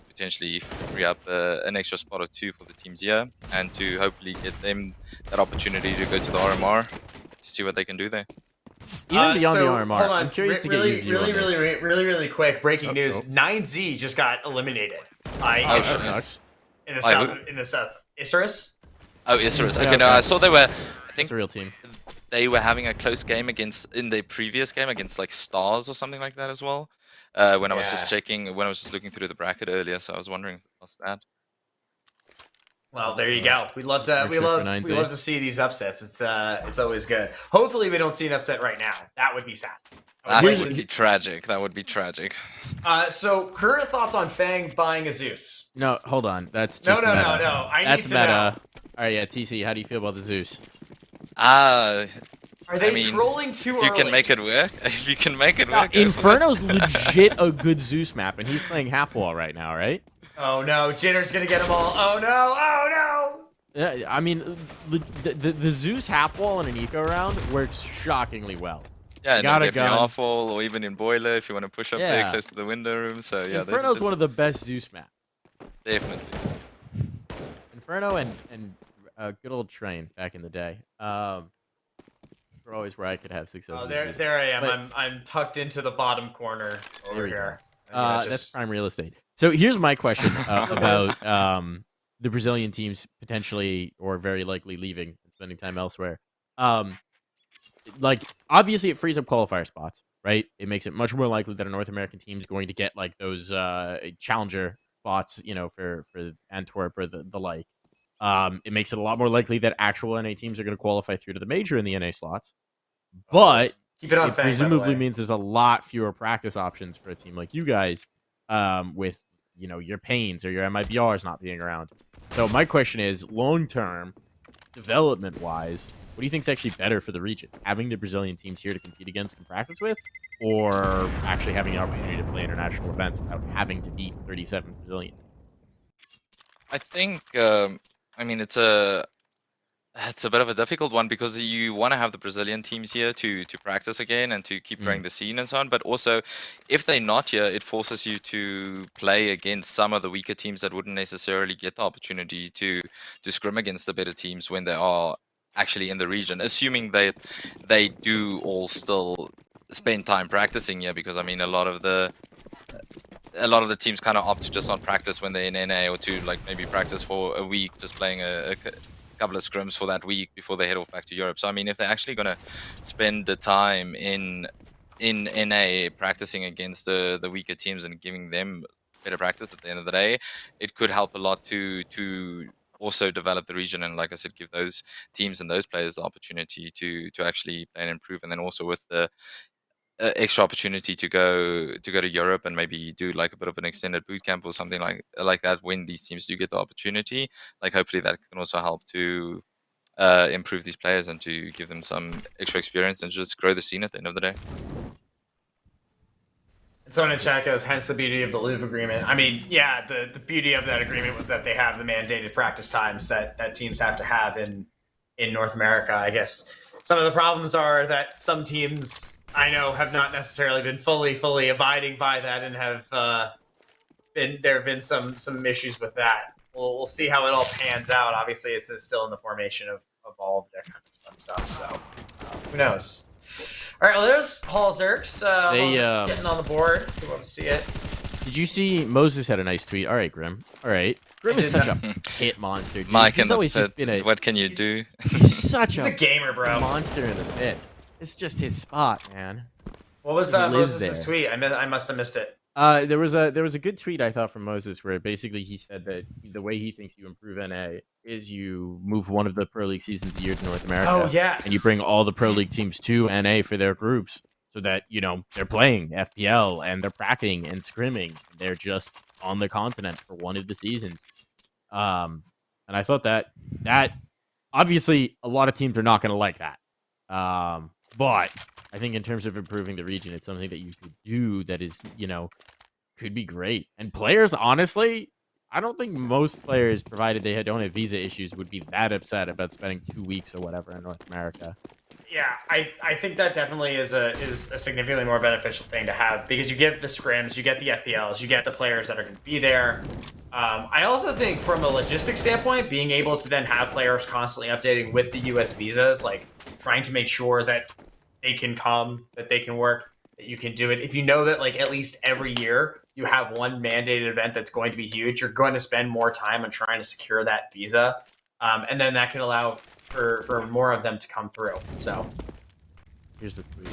potentially free up an extra spot or 2 for the teams here, and to hopefully get them that opportunity to go to the RMR to see what they can do there. Even beyond the RMR, hold on. I'm curious to get your view on this. Really quick. Breaking news: 9Z just got eliminated by Isurus in the south. Isurus. Oh, Isurus. Okay, no, I saw they were. I think it's a real team. They were having a close game in the previous game against like Stars or something like that as well. When I was just checking, when I was just looking through the bracket earlier, so I was wondering if it was that. Well, there you go. We love to see these upsets. It's always good. Hopefully, we don't see an upset right now. That would be sad. That would be tragic. That would be tragic. So, current thoughts on Fang buying a Zeus? No, hold on. That's just no. That's meta. All right, yeah. TC, how do you feel about the Zeus? Are they trolling too early? You can make it work. If you can make it work. Inferno's legit a good Zeus map, and he's playing half wall right now, right? Oh no, Jinner's gonna get them all. Oh no! Yeah, I mean, the Zeus half wall in an eco round works shockingly well. Yeah, and get me half wall, or even in boiler if you want to push up there close to the window room. So yeah, Inferno's one of the best Zeus maps. Definitely. Inferno and good old Train back in the day. Were always where I could have success. Oh, there I am. But I'm tucked into the bottom corner over here. That's prime real estate. So here's my question about the Brazilian teams potentially or very likely leaving and spending time elsewhere. Like, obviously it frees up qualifier spots, right? It makes it much more likely that a North American team is going to get like those challenger spots, you know, for Antwerp or the like. It makes it a lot more likely that actual NA teams are going to qualify through to the major in the NA slots. But keep it on it presumably means there's a lot fewer practice options for a team like you guys, with, you know, your Pains or your MIBRs not being around. So my question is, long-term, development-wise, what do you think is actually better for the region? Having the Brazilian teams here to compete against and practice with, or actually having the opportunity to play international events without having to beat 37 Brazilian? I think, I mean, it's a bit of a difficult one because you want to have the Brazilian teams here to practice again and to keep growing the scene and so on. But also, if they're not here, it forces you to play against some of the weaker teams that wouldn't necessarily get the opportunity to scrim against the better teams when they are actually in the region, assuming they do all still spend time practicing here. Because I mean, a lot of the teams kind of opt to just not practice when they're in NA, or to like maybe practice for a week, just playing a couple of scrims for that week before they head off back to Europe. So I mean, if they're actually gonna spend the time in NA practicing against the weaker teams and giving them better practice at the end of the day, it could help a lot to also develop the region, and like I said, give those teams and those players the opportunity to actually play and improve. And then also with the extra opportunity to go to Europe and maybe do like a bit of an extended boot camp or something like that when these teams do get the opportunity, like hopefully that can also help to improve these players and to give them some extra experience and just grow the scene at the end of the day. And someone in chat goes, hence the beauty of the Louvre agreement. I mean, yeah, the beauty of that agreement was that they have the mandated practice times that teams have to have in North America. I guess some of the problems are that some teams I know have not necessarily been fully abiding by that, and have there have been some issues with that. We'll see how it all pans out. Obviously, it's still in the formation of all of that kind of fun stuff. So who knows? All right, well, there's Hall Zerks. Getting on the board. We want to see it. Did you see Moses had a nice tweet? All right, Grim. All right. Grim is did such not- a pit monster, dude. Mike He's in the always just pit. been What can you he's- do? such He's a gamer, bro. monster in the pit. It's just his spot, man. What was He lives Moses' there. tweet? I must have missed it. There was a good tweet I thought from Moses where basically he said that the way he thinks you improve NA is you move one of the Pro League seasons a year to North America. Oh yes. And you bring all the Pro League teams to NA for their groups so that, they're playing FPL and they're practicing and scrimming. They're just on the continent for one of the seasons. And I thought that obviously a lot of teams are not going to like that. But I think in terms of improving the region, it's something that you could do that is, could be great. And players, honestly, I don't think most players, provided they don't have visa issues, would be that upset about spending 2 weeks or whatever in North America. Yeah, I think that definitely is a significantly more beneficial thing to have because you get the scrims, you get the FPLs, you get the players that are going to be there. I also think from a logistics standpoint, being able to then have players constantly updating with the US visas, like trying to make sure that they can come, that they can work, that you can do it. If you know that like at least every year you have one mandated event that's going to be huge, you're going to spend more time on trying to secure that visa. And then that can allow for more of them to come through. So Here's the tweet.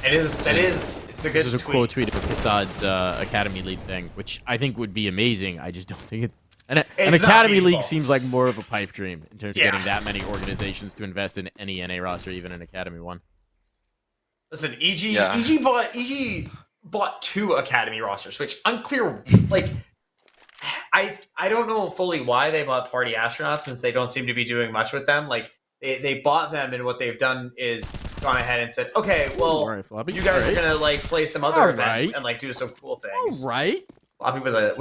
it's a good This is a tweet. quote tweet of Kassad's Academy League thing, which I think would be amazing. I just don't think it's... An It's not Academy feasible. League seems like more of a pipe dream in terms of Yeah. getting that many organizations to invest in any NA roster, even an Academy one. Listen, EG Yeah. EG bought 2 Academy rosters, which unclear. Like, I don't know fully why they bought Party Astronauts since they don't seem to be doing much with them. Like they bought them, and what they've done is gone ahead and said, okay, well, Alright, Floppy. you guys are Alright. gonna like play some other events Alright. and like do some cool things. All right. Floppy with a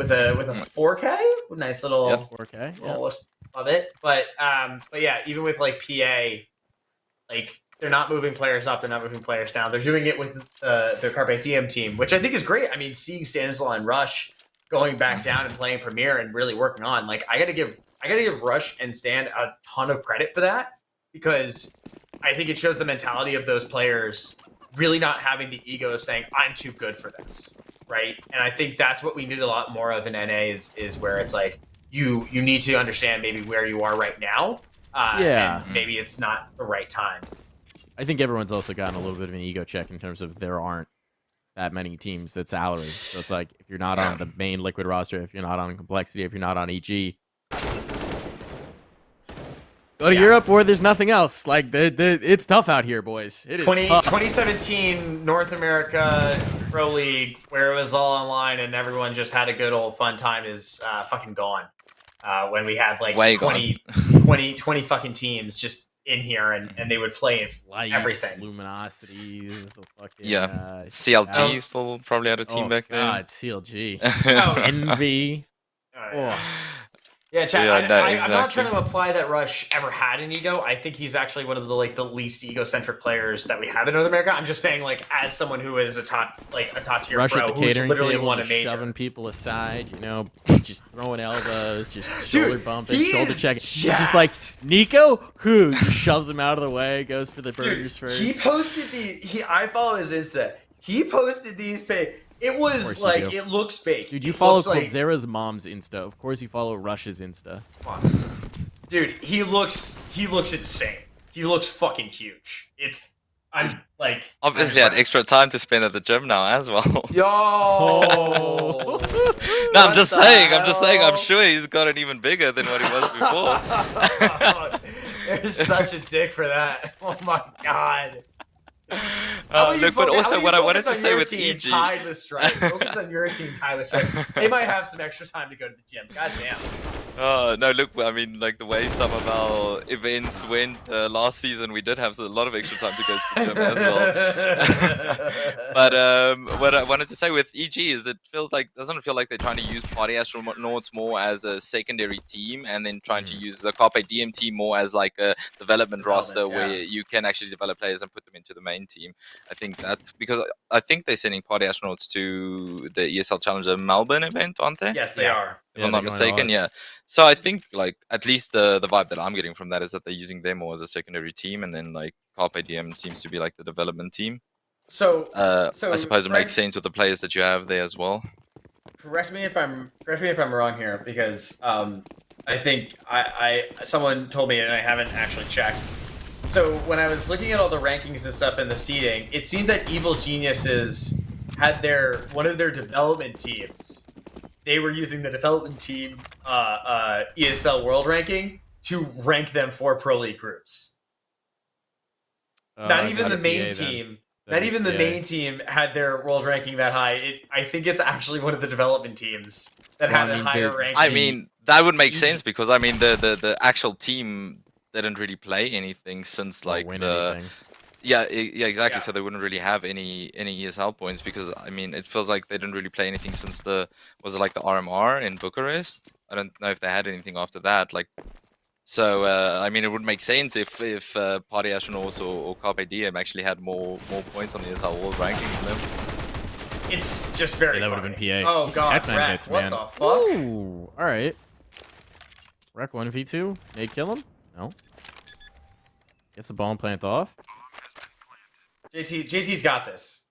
4K, nice little. Yep. 4K. Yeah. Well, love it. But yeah, even with like PA, like they're not moving players up, they're not moving players down. They're doing it with the Carpe Diem team, which I think is great. I mean, seeing Stanislaw and Rush going back down and playing Premier and really working on, like I gotta give Rush and Stan a ton of credit for that because I think it shows the mentality of those players really not having the ego of saying I'm too good for this, right? And I think that's what we need a lot more of in NA is where it's like you need to understand maybe where you are right now. Yeah. And maybe it's not the right time. I think everyone's also gotten a little bit of an ego check in terms of there aren't that many teams that salary. So it's like if you're not on the main Liquid roster, if you're not on Complexity, if you're not on EG, go to Europe where there's nothing else. Like it's tough out here, boys. It is tough. 2017 North America Pro League, where it was all online and everyone just had a good old fun time, is fucking gone. When we had like Way 20 fucking teams just in here and they would play Slice, everything. Luminosities, the fucking Yeah. CLG still probably had a team back then. God, CLG, Oh, Envy. yeah. Yeah, Chad, Yeah, no, I'm not trying exactly. to imply that Rush ever had an ego. I think he's actually one of the least egocentric players that we have in North America. I'm just saying, like, as someone who is a top tier Rush pro at the who's catering literally table, won a just major. shoving people aside, just throwing elbows, just shoulder bumping, he shoulder is checking. It's just like Nico, who just shoves him out of the way, goes for the burgers first. He posted I follow his Insta. He posted these It was course you like do. it looks fake. Dude, you It follow looks like, Coldzera's mom's Insta. Of course you follow Rush's Insta. dude, he looks insane. He looks fucking huge. I'm like Obviously had extra time to spend at the gym now as well. Yo. Oh. No, I'm What just the saying, I'm hell? sure he's gotten even bigger than what he was before. There's such a dick for that. Oh my god. How about you Look, but focus- how also about you what I wanted focus to on say your with team EG. tied with Stripe. Focus on your team tied with Stripe. They might have some extra time to go to the gym. God damn. No, look, I mean, like the way some of our events went last season, we did have a lot of extra time to go to the gym as well. But what I wanted to say with EG is doesn't feel like they're trying to use Party Astronauts more as a secondary team and then trying to use the Carpe Diem team more as like a development roster where you can actually develop players and put them into the main team. I think that's because I think they're sending Party Astronauts to the ESL Challenger Melbourne event, aren't they? Yes, they are. If Yeah, I'm not they're going mistaken, to yeah. So I think like at least the vibe that I'm getting from that is that they're using them more as a secondary team, and then like Carpe Diem seems to be like the development team. So I suppose it Greg, makes sense with the players that you have there as well. correct me if I'm wrong here, because I think someone told me and I haven't actually checked. So when I was looking at all the rankings and stuff and the seeding, it seemed that Evil Geniuses had one of their development teams. They were using the development team ESL World Ranking to rank them for Pro League groups. Not even the main team. Not even the main team had their world ranking that high. I think it's actually one of the development teams that had a higher ranking. I mean, that would make sense because I mean the actual team didn't really play anything since like anything. Yeah, exactly. Yeah. So they wouldn't really have any ESL points because I mean it feels like they didn't really play anything since the RMR in Bucharest. I don't know if they had anything after that. Like, so I mean it would make sense if Party Astronauts or Carpe Diem actually had more points on the ESL World Ranking than them. It's just very. That would have been PA. Oh god, Rec, hits, man. What the fuck? Ooh, all right. Rec 1v2. Nate kill him? No. Gets the bomb plant off. JT's got this.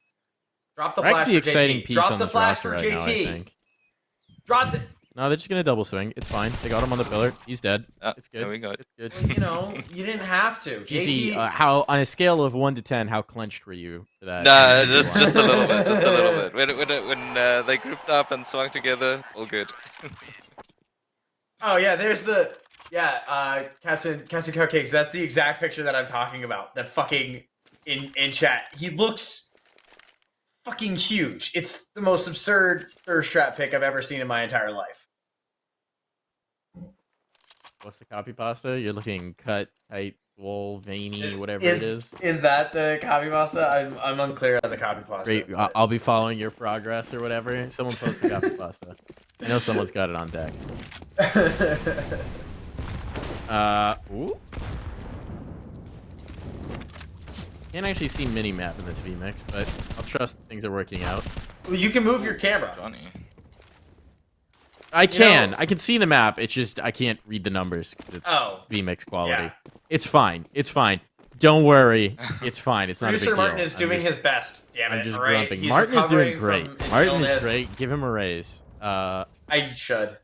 Drop the Rec's flash the for exciting JT. piece Drop on the this flash roster for right JT. now, I think. Drop the. No, they're just gonna double swing. It's fine. They got him on the pillar. He's dead. It's good. There we go. It's good. Well, you know, you didn't have to. GC, JT. how on a scale of 1 to 10, how clenched were you for that? No, just a little bit, just a little bit. When they grouped up and swung together, all good. Oh yeah, there's the Captain Cupcakes. That's the exact picture that I'm talking about. That fucking in chat. He looks fucking huge. It's the most absurd thirst trap pick I've ever seen in my entire life. What's the copy pasta? You're looking cut, tight, swole, veiny, whatever is, it is. Is that the copy pasta? I'm unclear on the copy pasta. Great. I'll be following your progress or whatever. Someone post the copy pasta. I know someone's got it on deck. Ooh. Can't actually see mini-map in this VMix, but I'll trust things are working out. Well, you can move your camera. Johnny. I can. I can see the map. It's just I can't read the numbers because it's VMix quality. Yeah. It's fine. It's fine. Don't worry. It's fine. It's not a big Producer deal. Martin is doing his best. Damn it! I'm just all right? grumping. He's Martin is doing recovering great. from Martin illness. is great. Give him a raise. I should.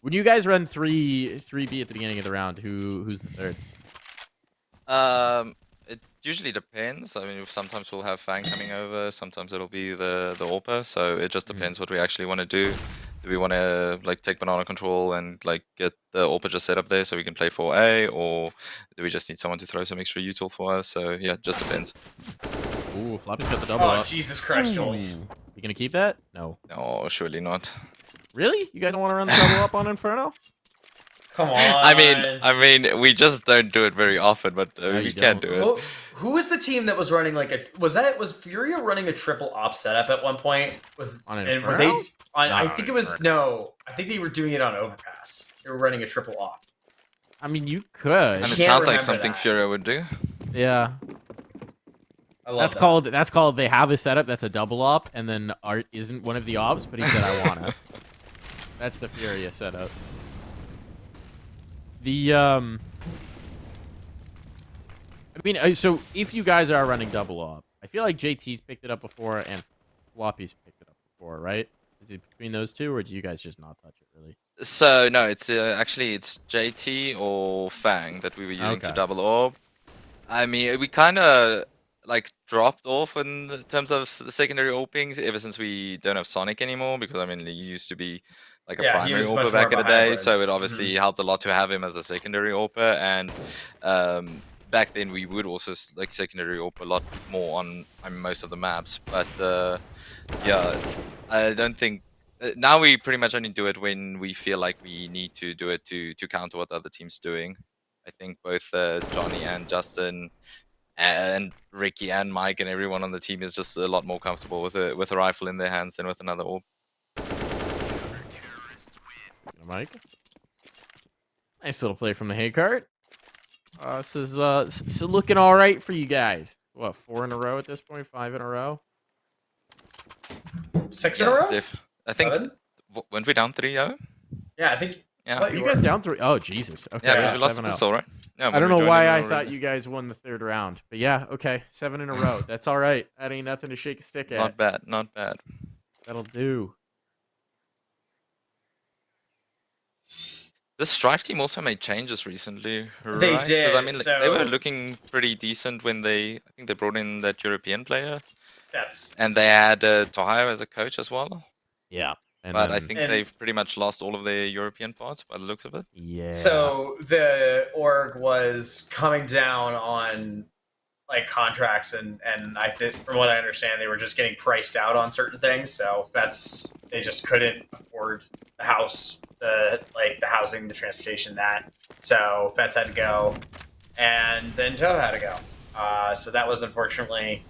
When you guys run 3B at the beginning of the round, who's the third? It usually depends. I mean, sometimes we'll have Fang coming over. Sometimes it'll be the Orpa. So it just depends what we actually want to do. Do we want to like take banana control and like get the Orpa just set up there so we can play 4A, or do we just need someone to throw some extra util for us? So yeah, just depends. Ooh, Floppy's got the double Oh up. Jesus Christ, Jules! You gonna keep that? No. No, surely not. Really? You guys don't want to run the double up on Inferno? Come on. I mean, we just don't do it very often, but we can do it. Who was the team that was running like a? Was Furia running a triple op setup at one point? On and Inferno? were they? I No, think it was no. I think they were doing it on Overpass. They were running a triple op. I mean, you could. And it can't sounds like remember something that. Furia would do. Yeah. I love That's called they have a setup that's a double op, and then Art isn't one of the ops, but he said I wanna. That's the Furia setup. I mean, so if you guys are running double op, I feel like JT's picked it up before and Floppy's picked it up before, right? Is it between those two, or do you guys just not touch it really? So no, it's actually it's JT or Fang that we were using to double orb. I mean, we kind of like dropped off in terms of the secondary openings ever since we don't have Sonic anymore, because I mean he used to be like a primary AWPer back in the day, so it obviously helped a lot to have him as a secondary AWPer, and back then we would also like secondary AWP a lot more on most of the maps, but yeah, I don't think now we pretty much only do it when we feel like we need to do it to counter what the other team's doing. I think both Johnny and Justin and Ricky and Mike and everyone on the team is just a lot more comfortable with a rifle in their hands than with another AWP. Mike, nice little play from the hay cart. This is so looking all right for you guys. What, 4 in a row at this point? 5 in a row? 6 in a row? I think went we down 3-0? Yeah, I think. Yeah, you guys down 3. Oh Jesus. Okay. Yeah, because we lost the pistol, right? Yeah, I don't know why I thought you guys won the 3rd round, but yeah, okay, 7 in a row. That's all right. That ain't nothing to shake a stick at. Not bad, not bad. That'll do. This Strife team also made changes recently, They right? Because I did. mean, like, they were So looking pretty decent when I think they brought in that European player, that's and they had Tohio as a coach as well. Yeah, and But I then think and they've pretty much lost all of their European parts by the looks of it. yeah. so the org was coming down on like contracts and I think from what I understand they were just getting priced out on certain things. So they just couldn't afford the house, the housing, the transportation, that. So Fets had to go, and then Toe had to go. So that was unfortunately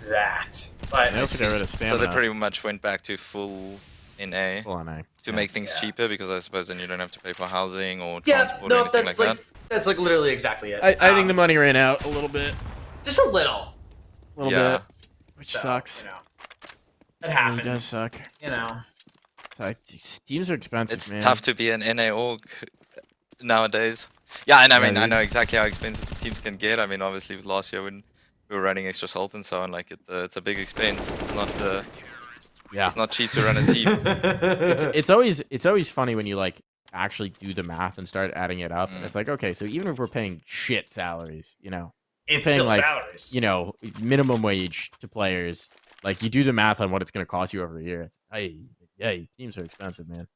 that. But They also got rid of So they stamina. pretty much went back to full NA Full NA. to make things Yeah. cheaper, because I suppose then you don't have to pay for housing or yeah, transport or no, anything like that. that's like literally exactly it. I think the money ran out a little bit. Just a little. Yeah. Bit, which So, sucks. You know, it It really happens. does suck. You know. Teams are expensive, It's man. tough to be an NA org nowadays. Yeah, and I Yeah, mean, I dude. know exactly how expensive the teams can get. I mean, obviously last year when we were running extra salt and so on, like it's a big expense. Yeah. It's not cheap to run a team. It's always funny when you like actually do the math and start adding it up, and Mm. it's like, okay, so even if we're paying shit salaries, you know, It's paying still like salaries. you know minimum wage to players, like you do the math on what it's going to cost you over a year. It's teams are expensive, man.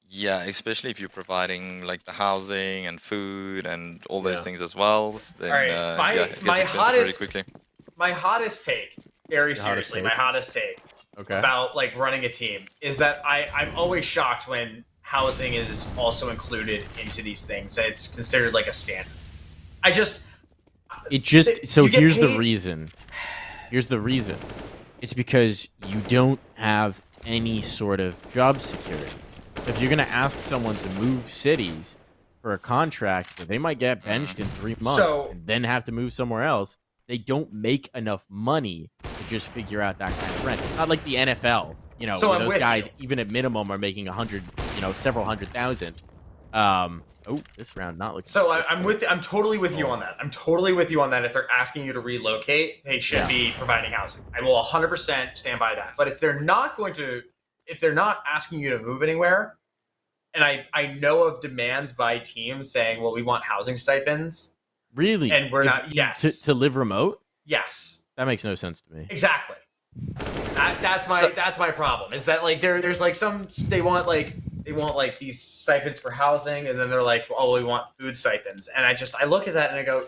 Yeah, especially if you're providing like the housing and food and all those Yeah. things as well, then All right, yeah, it gets my expensive very hottest quickly. my hottest take, very Your hottest seriously, take? my hottest take Okay. about like running a team is that I'm always shocked when housing is also included into these things. It's considered like a standard. I just It just so you get here's the paid- reason. Here's the reason. It's because you don't have any sort of job security. If you're gonna ask someone to move cities for a contract where they might get benched in 3 months So- and then have to move somewhere else, they don't make enough money to just figure out that kind of rent. It's not like the NFL, you know, So where I'm those with guys you. even at minimum are making 100, several $100,000. This round not looking. So good. I'm totally with you on that. I'm totally with you on that. If they're asking you to relocate, they should Yeah. be providing housing. I will 100% stand by that. But if they're not asking you to move anywhere, and I know of demands by teams saying, well, we want housing stipends, Really? and we're If not. you- Yes. To live remote? Yes. That makes no sense to me. Exactly. That's my problem. Is that like there's like some they want like these stipends for housing, and then they're like, oh, we want food stipends, and I look at that and I go,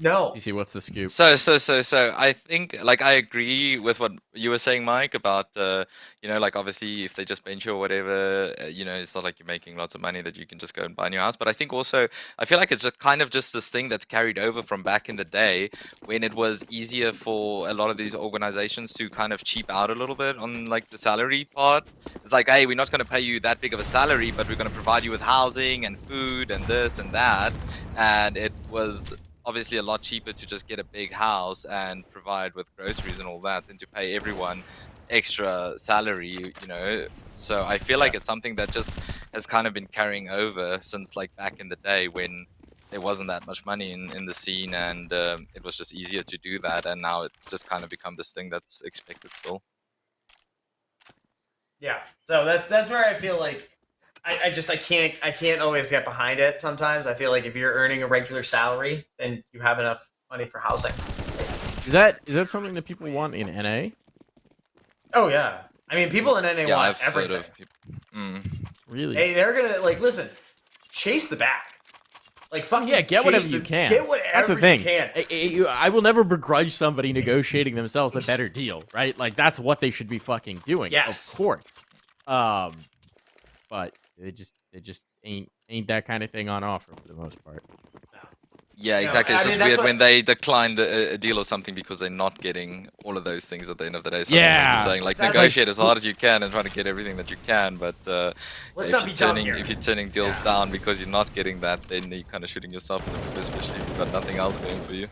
no. DC, what's the scoop? So I think like I agree with what you were saying, Mike, about like obviously if they just bench you or whatever, it's not like you're making lots of money that you can just go and buy a new house. But I think also I feel like it's just kind of just this thing that's carried over from back in the day when it was easier for a lot of these organizations to kind of cheap out a little bit on like the salary part. It's like, hey, we're not going to pay you that big of a salary, but we're going to provide you with housing and food and this and that. And it was obviously a lot cheaper to just get a big house and provide with groceries and all that than to pay everyone extra salary, So I feel like it's something that just has kind of been carrying over since like back in the day when there wasn't that much money in the scene, and it was just easier to do that, and now it's just kind of become this thing that's expected still. Yeah. So that's where I feel like I can't always get behind it. Sometimes I feel like if you're earning a regular salary, then you have enough money for housing. Is that something that people want in NA? Oh yeah. I mean, people in NA Yeah, want I've heard everything. of people. Really? They're gonna like listen, chase the bag. Like fuck Yeah, get whatever chase you the- can. Get whatever That's the thing. you can. I will never begrudge somebody negotiating themselves a better deal, right? Like that's what they should be fucking doing. Yes. Of course. But it just ain't that kind of thing on offer for the most part. Yeah, You know, exactly. I It's mean, just that's weird what- when they declined a deal or something because they're not getting all of those things at the end of the day. So I Yeah. like you're saying, like That's negotiate as hard as you can and try to get everything that you can. But Let's if not you're be dumb turning here. if you're turning deals Yeah. down because you're not getting that, then you're kind of shooting yourself in the foot, especially if you've got nothing else going for you.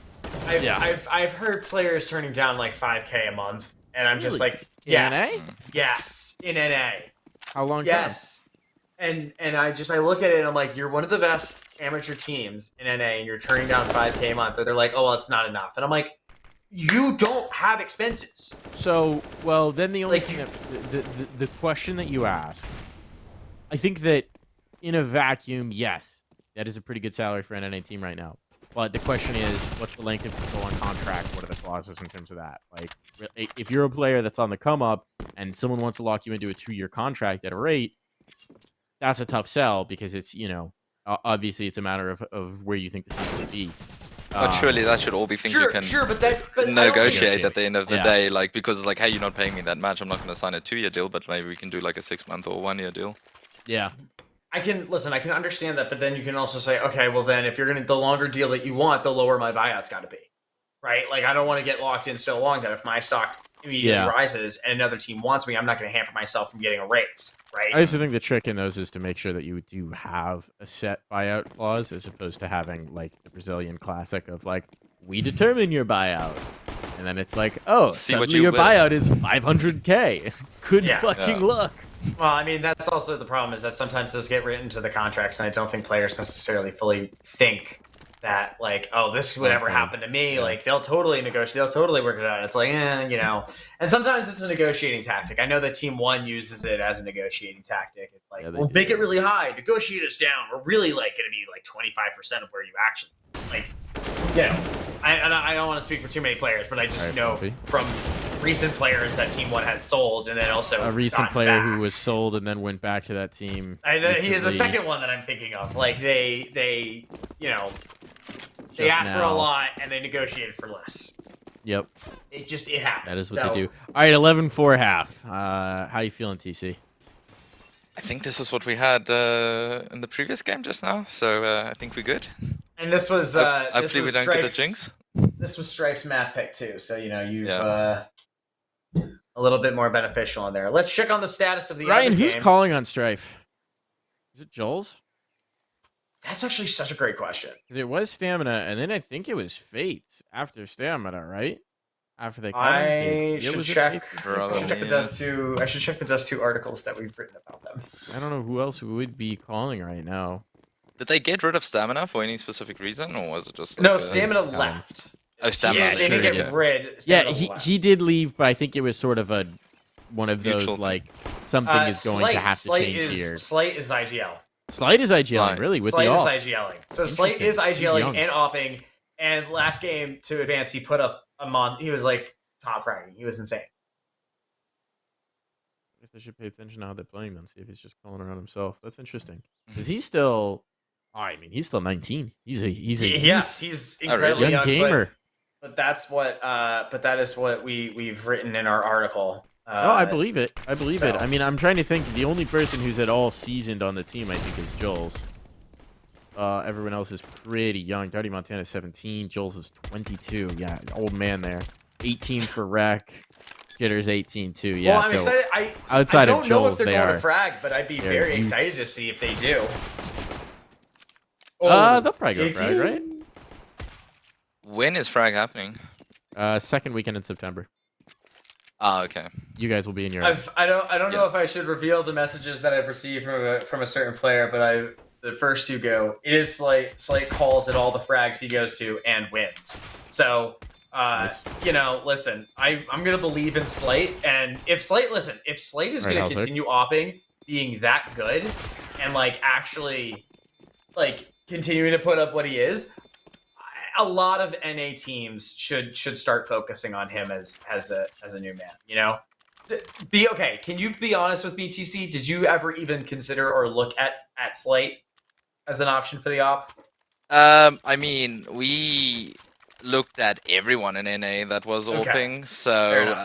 I've heard players turning down like 5K a month, and I'm just Really? like, In yes, NA? yes, in NA, How long? yes. And I look at it and I'm like, you're one of the best amateur teams in NA, and you're turning down 5K a month. But they're like, oh well, it's not enough, and I'm like, you don't have expenses. So, well, then the only Like, thing that the question that you ask, I think that in a vacuum, yes, that is a pretty good salary for an NA team right now. But the question is, what's the length of control on contract? What are the clauses in terms of that? Like, if you're a player that's on the come up and someone wants to lock you into a 2-year contract at a rate, that's a tough sell because it's, obviously it's a matter of where you think the season will be. But surely that should all be things you can but I don't think- negotiate at the end of the Yeah. day, like, because it's like, hey, you're not paying me that much, I'm not going to sign a 2-year deal, but maybe we can do like a 6-month or 1-year deal. Yeah. I can understand that, but then you can also say, okay, well then if you're gonna the longer deal that you want, the lower my buyout's got to be, right? Like I don't want to get locked in so long that if my stock immediately rises and another team wants me, I'm not going to hamper myself from getting a raise, right? I also think the trick in those is to make sure that you do have a set buyout clause as opposed to having like the Brazilian classic of like, we determine your buyout. And then it's like, oh, See what suddenly you your will. buyout is 500K. Good Yeah. fucking Yeah. luck. Well, I mean, that's also the problem is that sometimes those get written into the contracts, and I don't think players necessarily fully think that, like, oh, this would ever Okay. happen to me. Yeah. Like, they'll totally negotiate, they'll totally work it out. It's like, and sometimes it's a negotiating tactic. I know that Team 1 uses it as a negotiating tactic. It's like, Yeah, they we'll do. make it really high, negotiate us down. We're really, like, going to be, like, 25% of where you actually, like, I don't want to speak for too many players, but I just Right, know Puffy. from recent players that Team 1 has sold, and then also A recent gotten player back. who was sold and then went back to that team. He is the recently, second one that I'm thinking of. Like they they just asked for a now. lot and they negotiated for less. Yep, It happened. that is what So, they do. All right, 11-4 half. How you feeling, TC? I think this is what we had in the previous game just now, so I think we're good. And this was Hopefully we don't get the Strife's- jinx. This was Strife's map pick too, so you've Yeah. a little bit more beneficial in there. Let's check on the status of the Ryan, other who's game. calling on Strife? Is it Joel's? That's actually such a great question. Because it was Stamina, and then I think it was Fate after Stamina, right? After they cut him? I Yeah, should was it check. Fate? Probably. I should check the Dust 2. I should check the Dust 2 articles that we've written about them. I don't know who else would be calling right now. Did they get rid of stamina for any specific reason, or was it just like No, a- Stamina Callum. left. Oh, Stamina Yeah, left, they didn't sure, get yeah. rid. Yeah, Stamina he, left. he did leave, but I think it was sort of one of those Mutual thing. like something is going to have to change here. Slate is IGL. Slide is IGLing, Slide. really, with Slate the is all. IGLing. So Slate is Interesting. He's IGLing young. and opping. And last game to advance, he put up a month. He was like top fragging. He was insane. I guess I should pay attention to how they're playing then, see if he's just calling around himself. That's interesting. Because he's still, he's still 19. He's a Yes, he's Oh, really? incredibly young young. gamer. But that's what. But that is what we've written in our article. No, I believe it. I believe it. so- I mean, I'm trying to think. The only person who's at all seasoned on the team, I think, is Joel's. Everyone else is pretty young. Darty Montana's 17. Joel's is 22. Yeah, old man there. 18 for Rec. Jitter's 18 too. Yeah, well, I'm so excited. I outside don't of know Joel's, if they're they going are. to frag, but I'd be they're very youths. excited to see if they do. They'll probably go JT? frag, right? When is frag happening? Second weekend in September. Ah, okay. You guys will be in your. I don't know Yeah. if I should reveal the messages that I've received from a certain player, but the first two go. It is Slate. Slate calls at all the frags he goes to and wins. So, Nice. listen, I'm gonna believe in Slate, and if Slate is Right, gonna Hauser? continue opping, being that good, and like actually like continuing to put up what he is. A lot of NA teams should start focusing on him as a new man. Be okay. Can you be honest with BTC? Did you ever even consider or look at Slate as an option for the op? I mean, we looked at everyone in NA that was Okay. AWPing, so Fair enough.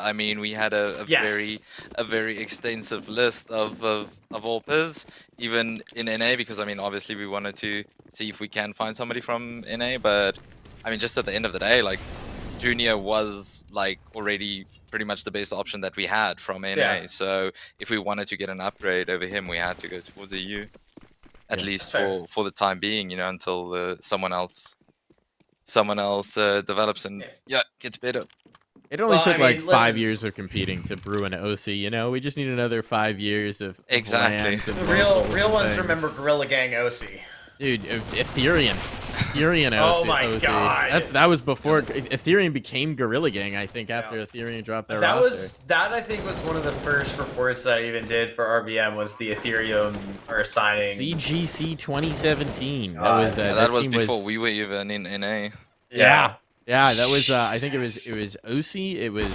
I mean, we had a Yes. very extensive list of AWPers, even in NA, because I mean, obviously we wanted to see if we can find somebody from NA, but I mean, just at the end of the day, like Junior was like already pretty much the best option that we had from NA. Yeah. So if we wanted to get an upgrade over him, we had to go towards EU, at Yeah. least That's fair. for the time being, until someone else develops and gets better. It only Well, took I mean, like 5 listen, years of competing to brew an OC. We just need another 5 years of Exactly. lands and The multiple real ones things. remember Gorilla Gang OC. Dude, Ethereum. Ethereum Oh OC. my God. That was before Ethereum became Gorilla Gang. I think after Yeah. Ethereum dropped their That roster. I think was one of the first reports that I even did for RBM was the Ethereum or signing. CGC 2017. God. That was Yeah, that that was team before we were even in NA. Yeah. That was I think it was OC, it was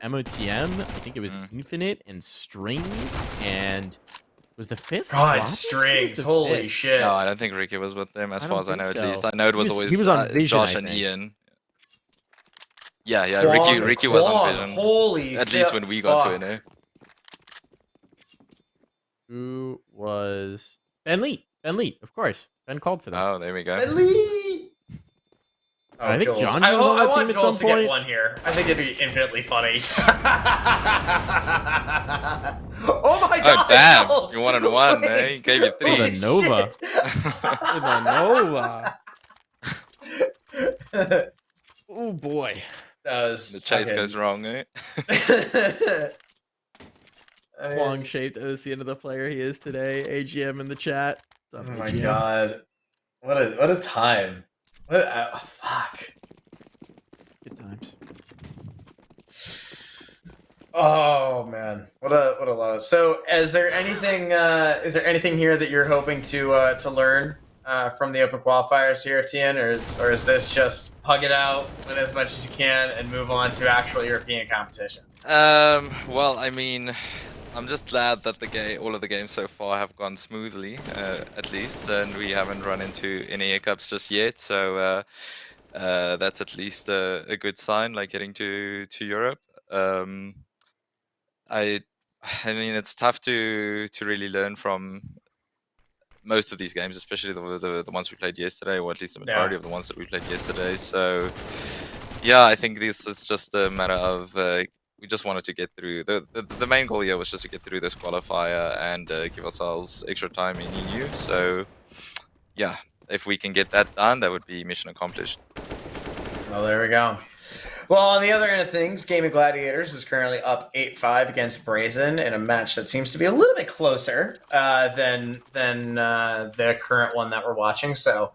MOTM, I think it was Infinite and Strings, and was the fifth God, Robbins? Who was Strings. the Holy fifth? shit. No, I don't think Ricky was with them, as I far don't as I think know, at so. least. I know it was He always was on Vision, Josh I and think. Ian. Yeah, Quang, Ricky was on Quang. Vision. Holy At least when we got to NA. Who was Ben Lee? Ben Lee, of course. Ben called for them. Oh, there we go. Ellie. Oh, I think Jules. John was on I that want team at Jules some to point. get one here. I think it'd be infinitely funny. Oh my God! Oh damn! Jules! You wanted one, Wait. eh? He gave you Oh, 3. the Nova. The Nova. Oh boy. That was The chase goes wrong, eh? Long shaped OC into the player he is today. AGM in the chat. Oh my God! What a time! Fuck! Good times. Oh man, what a lot. So, is there anything here that you're hoping to learn from the Open Qualifiers here, TN, or is this just hug it out, win as much as you can, and move on to actual European competition? Well, I mean, I'm just glad that all of the games so far have gone smoothly, at least, and we haven't run into any hiccups just yet. So that's at least a good sign, like getting to Europe. I mean, it's tough to really learn from most of these games, especially the ones we played yesterday, or at least the majority of the ones that we played yesterday. So yeah, I think this is just a matter of we just wanted to get through. The main goal here was just to get through this qualifier and give ourselves extra time in EU. So yeah, if we can get that done, that would be mission accomplished. Well, there we go. Well, on the other end of things, Gaming Gladiators is currently up 8-5 against Brazen in a match that seems to be a little bit closer than the current one that we're watching. So,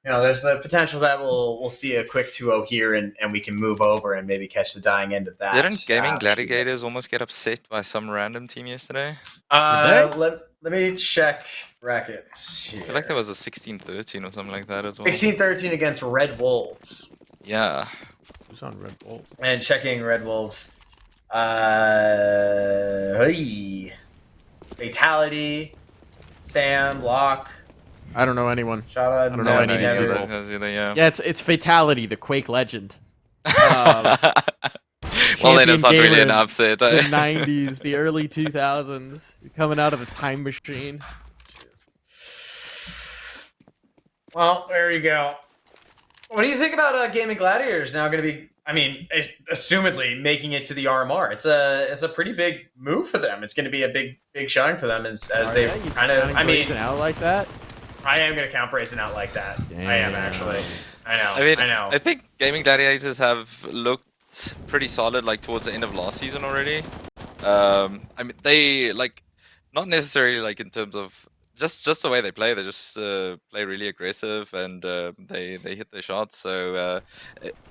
there's the potential that we'll see a quick 2-0 here, and we can move over and maybe catch the dying end of that. Didn't Gaming Gladiators almost get upset by some random team yesterday? Let me check brackets here. I feel like there was a 16-13 or something like that as well. 16-13 against Red Wolves. Yeah. Who's on Red Wolves? And checking Red Wolves. Hey. Fatality, Sam, Locke. I don't know anyone. Shout out. I don't know any people. Yeah, it's Fatality, the Quake legend. Well, then it's not really an upset. The 90s, the early 2000s, coming out of a time machine. Well, there you go. What do you think about Gaming Gladiators now going to be? I mean, assumedly making it to the RMR. It's a pretty big move for them. It's going to be a big showing for them as they kind of. I mean, out like that. I am going to count Brazen out like that. Damn. I am actually. I know. I know. I think Gaming Gladiators have looked pretty solid, like towards the end of last season already. I mean, they not necessarily like in terms of just the way they play. They just play really aggressive and they hit their shots. So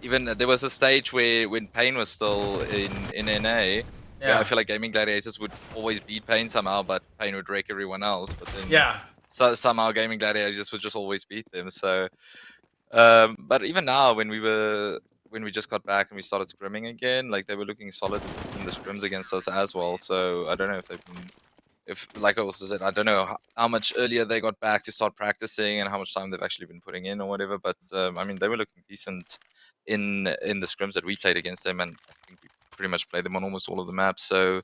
even there was a stage where when Pain was still in NA. Yeah, I feel like Gaming Gladiators would always beat Pain somehow, but Pain would wreck everyone else. But then somehow Gaming Gladiators would just always beat them. So, but even now when we just got back and we started scrimming again, like they were looking solid in the scrims against us as well. So I don't know if they've been, like I also said, I don't know how much earlier they got back to start practicing and how much time they've actually been putting in or whatever. But I mean, they were looking decent in the scrims that we played against them, and I think we pretty much played them on almost all of the maps. So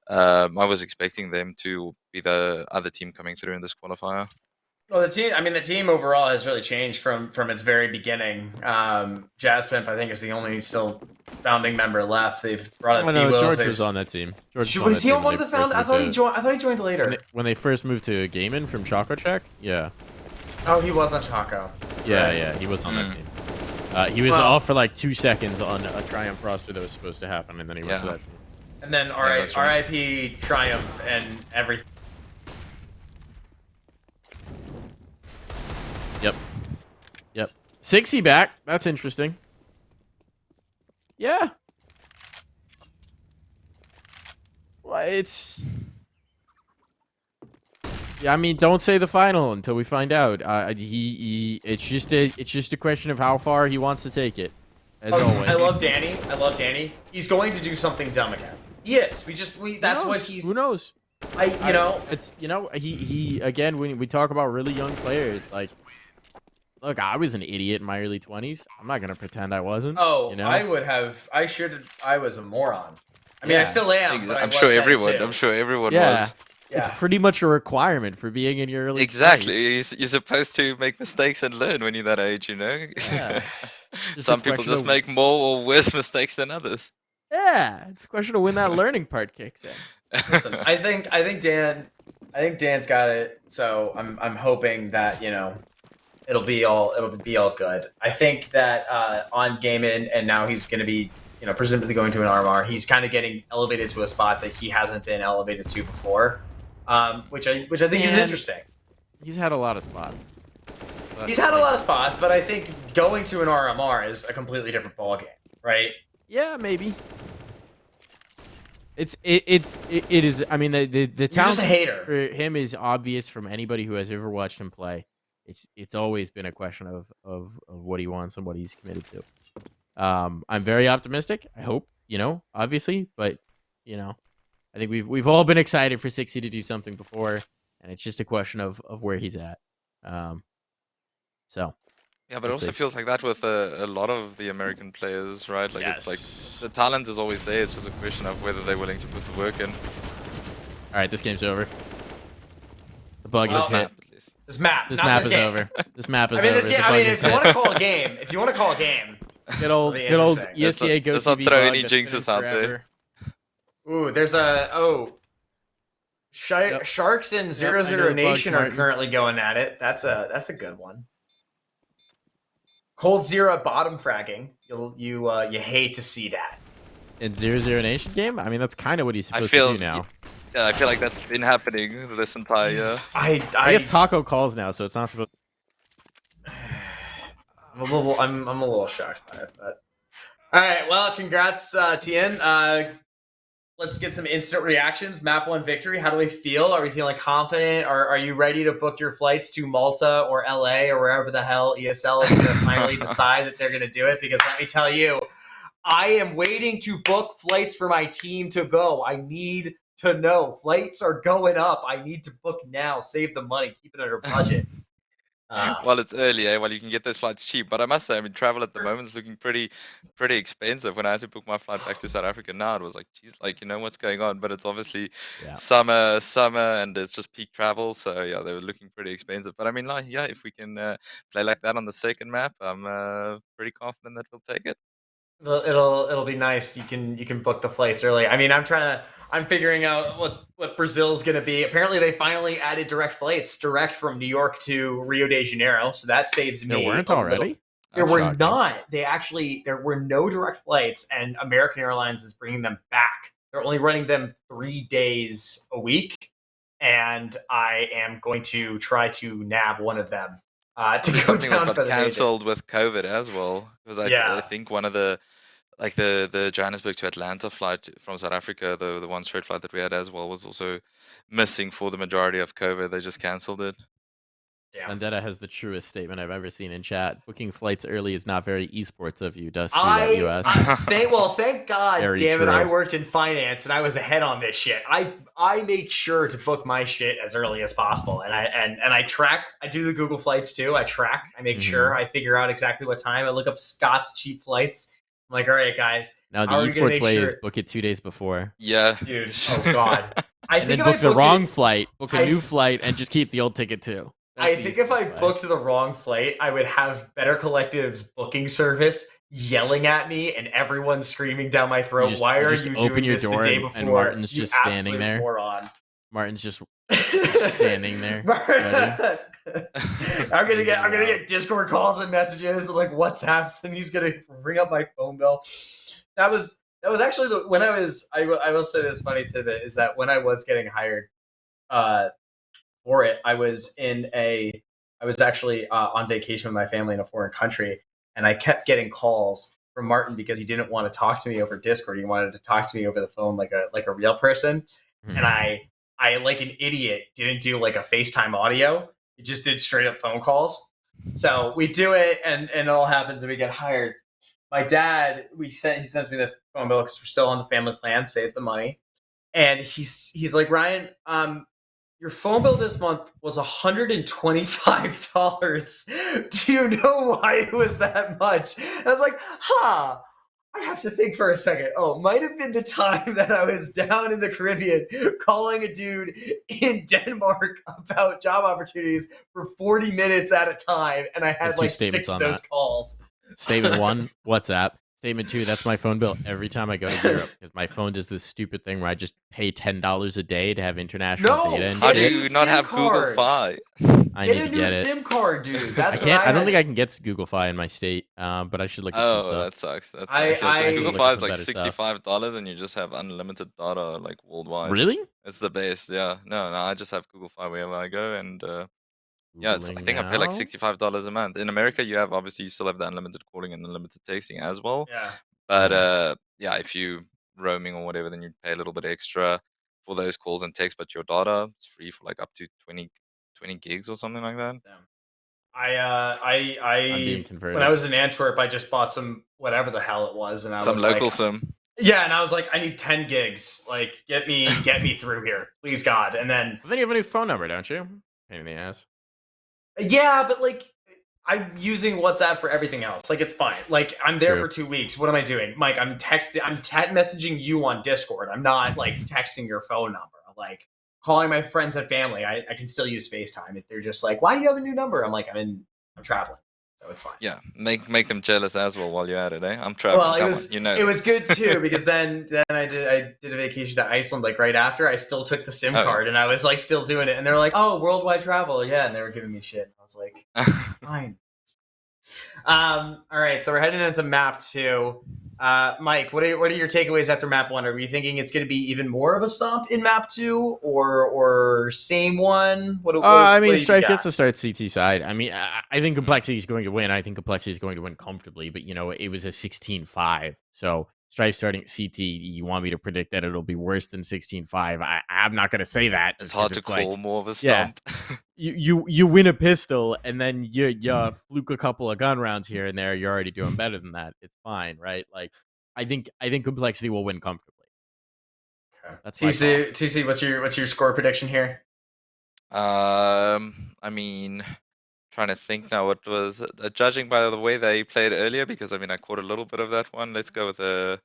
I was expecting them to be the other team coming through in this qualifier. Well, the team overall has really changed from its very beginning. Jazzpimp, I think, is the only still founding member left. They've brought up George was on that team. Was he on one of the found? I thought he joined later. When they first moved to Gaiman from Choco Check, yeah. Oh, he was on Choco. Yeah, he was on that team. He was off for like 2 seconds on a Triumph roster that was supposed to happen, and then he went to that team. And then RIP Triumph and everything. 60 back. That's interesting. Yeah. Well, it's. I mean, don't say the final until we find out. It's just a question of how far he wants to take it. As always. I love Danny. I love Danny. He's going to do something dumb again. He is. That's what he's. Who knows? He again, when we talk about really young players, like, look, I was an idiot in my early 20s. I'm not gonna pretend I wasn't. Oh, you know? I was a moron. I mean, I still am. But I'm sure everyone Yeah. was. It's pretty much a requirement for being in your early 20s. Exactly. You're supposed to make mistakes and learn when you're that age, you know? Yeah. Some people just make more or worse mistakes than others. Yeah, it's a question of when that learning part kicks in. Listen, I think Dan's got it. So I'm hoping that it'll be all good. I think that on Game In, and now he's going to be presumably going to an RMR. He's kind of getting elevated to a spot that he hasn't been elevated to before, which I think is interesting. He's had a lot of spots. He's had a lot of spots, but I think going to an RMR is a completely different ballgame, right? Yeah, maybe. It is. I mean, the talent just a hater. for him is obvious from anybody who has ever watched him play. It's always been a question of what he wants and what he's committed to. I'm very optimistic. I hope, obviously, but I think we've all been excited for 60 to do something before, and it's just a question of where he's at. So. Yeah, but it also feels like that with a lot of the American players, right? Like, it's like the talent is always there. It's just a question of whether they're willing to put the work in. All right, this game's over. The bug is hit. This map is over. This map is over. If you want to call a game, good old ESCA Go Let's not throw any jinxes out there. Ooh, there's Sharks and 00 Nation are currently going at it. That's a good one. Cold Zero bottom fragging. You hate to see that. In 00 Nation game? I mean, that's kind of what he's supposed to do now. Yeah, I feel like that's been happening this entire year. I guess Taco calls now, so it's not supposed. I'm a little shocked by it, but all right. Well, congrats, Tien. Let's get some instant reactions. Map 1 victory. How do we feel? Are we feeling confident? Are you ready to book your flights to Malta or LA or wherever the hell ESL is going to finally decide that they're going to do it? Because let me tell you, I am waiting to book flights for my team to go. I need to know. Flights are going up. I need to book now. Save the money. Keep it under budget. Well, it's early, eh? Well, you can get those flights cheap. But I must say, I mean, travel at the moment is looking pretty expensive. When I had to book my flight back to South Africa now, it was like, geez, like, what's going on? But it's obviously summer, and it's just peak travel. So, yeah, they were looking pretty expensive. But I mean, like, yeah, if we can play like that on the second map, I'm pretty confident that we'll take it. It'll be nice. You can book the flights early. I mean, I'm figuring out what Brazil's going to be. Apparently, they finally added direct flights direct from New York to Rio de Janeiro, so that saves me. There weren't already? There were not. There were no direct flights, and American Airlines is bringing them back. They're only running them 3 days a week, and I am going to try to nab one of them to go down for the canceled with COVID as well, because I think one of the the Johannesburg to Atlanta flight from South Africa, the one straight flight that we had as well, was also missing for the majority of COVID. They just cancelled it. Yeah. Vendetta has the truest statement I've ever seen in chat. Booking flights early is not very esports of you, Dusty.us. Thank God, damn it, I worked in finance and I was ahead on this shit. I make sure to book my shit as early as possible, and I track. I do the Google flights too. I track. I make sure I figure out exactly what time. I look up Scott's cheap flights. I'm like, all right, guys. Now the esports way is book it 2 days before. Yeah, dude. Oh God. And then book the wrong flight, book a new flight, and just keep the old ticket too. I think if I booked the wrong flight, I would have Better Collective's booking service yelling at me and everyone screaming down my throat. Why are you doing this the day before? And Martin's just standing there. Moron. Martin's just standing there. I'm gonna get Discord calls and messages and like WhatsApps, and he's gonna ring up my phone bill. That was actually when I will say this funny tidbit is that when I was getting hired, for it, I was I was actually on vacation with my family in a foreign country, and I kept getting calls from Martin because he didn't want to talk to me over Discord. He wanted to talk to me over the phone like a real person. And I like an idiot didn't do like a FaceTime audio. It just did straight up phone calls. So we do it, and it all happens, and we get hired. My dad, he sends me the phone bill because we're still on the family plan, save the money, and he's like, Ryan, your phone bill this month was $125. Do you know why it was that much? And I was like, huh. I have to think for a second. Oh, might have been the time that I was down in the Caribbean calling a dude in Denmark about job opportunities for 40 minutes at a time, and I had like 6 of those calls. Statement 1, WhatsApp. Statement 2, that's my phone bill every time I go to Europe because my phone does this stupid thing where I just pay $10 a day to have international data. And how do you not have Google Fi? I get need a to new get it. SIM card, dude. That's I don't think I can get Google Fi in my state, but I should look at some stuff. Oh, that sucks. That sucks. Google Fi is like $65 and you just have unlimited data like worldwide. Really? It's the base, yeah. No, I just have Google Fi wherever I go, and yeah, I think I pay like $65 a month. In America, you still have the unlimited calling and unlimited texting as well. Yeah. But yeah, if you roaming or whatever, then you pay a little bit extra for those calls and texts. But your data is free for like up to 20 gigs or something like that. I'm being converted. When I was in Antwerp, I just bought some whatever the hell it was, and I some was local like, SIM. Yeah, and I was like, I need 10 gigs. Like, get me through here, please God. And then you have a new phone number, don't you? Pain in the ass. Yeah, but like, I'm using WhatsApp for everything else. Like, it's fine. Like, I'm there for 2 weeks. What am I doing, Mike? I'm messaging you on Discord. I'm not like texting your phone number. I'm like calling my friends and family. I can still use FaceTime if they're just like, why do you have a new number? I'm like, I'm traveling, so it's fine. Yeah, make them jealous as well while you're at it, eh? I'm traveling. Well, it was good too because then I did a vacation to Iceland like right after. I still took the SIM card and I was like still doing it, and they're like, "Oh, worldwide travel, yeah," and they were giving me shit. I was like, "Fine." All right, so we're heading into map 2. Mike, what are your takeaways after map 1? Are we thinking it's going to be even more of a stomp in map 2, or same one? I mean, Strife gets to start CT side. I mean, I think Complexity is going to win. I think Complexity is going to win comfortably, but you know, it was a 16-5. So Strife starting CT, you want me to predict that it'll be worse than 16-5? I'm not going to say that. It's hard to call more of a stomp. Yeah, you win a pistol and then you fluke a couple of gun rounds here and there. You're already doing better than that. It's fine, right? Like, I think Complexity will win comfortably. Okay. That's TC, what's your score prediction here? I mean, trying to think now. What was judging by the way they played earlier? Because I mean, I caught a little bit of that one. Let's go with a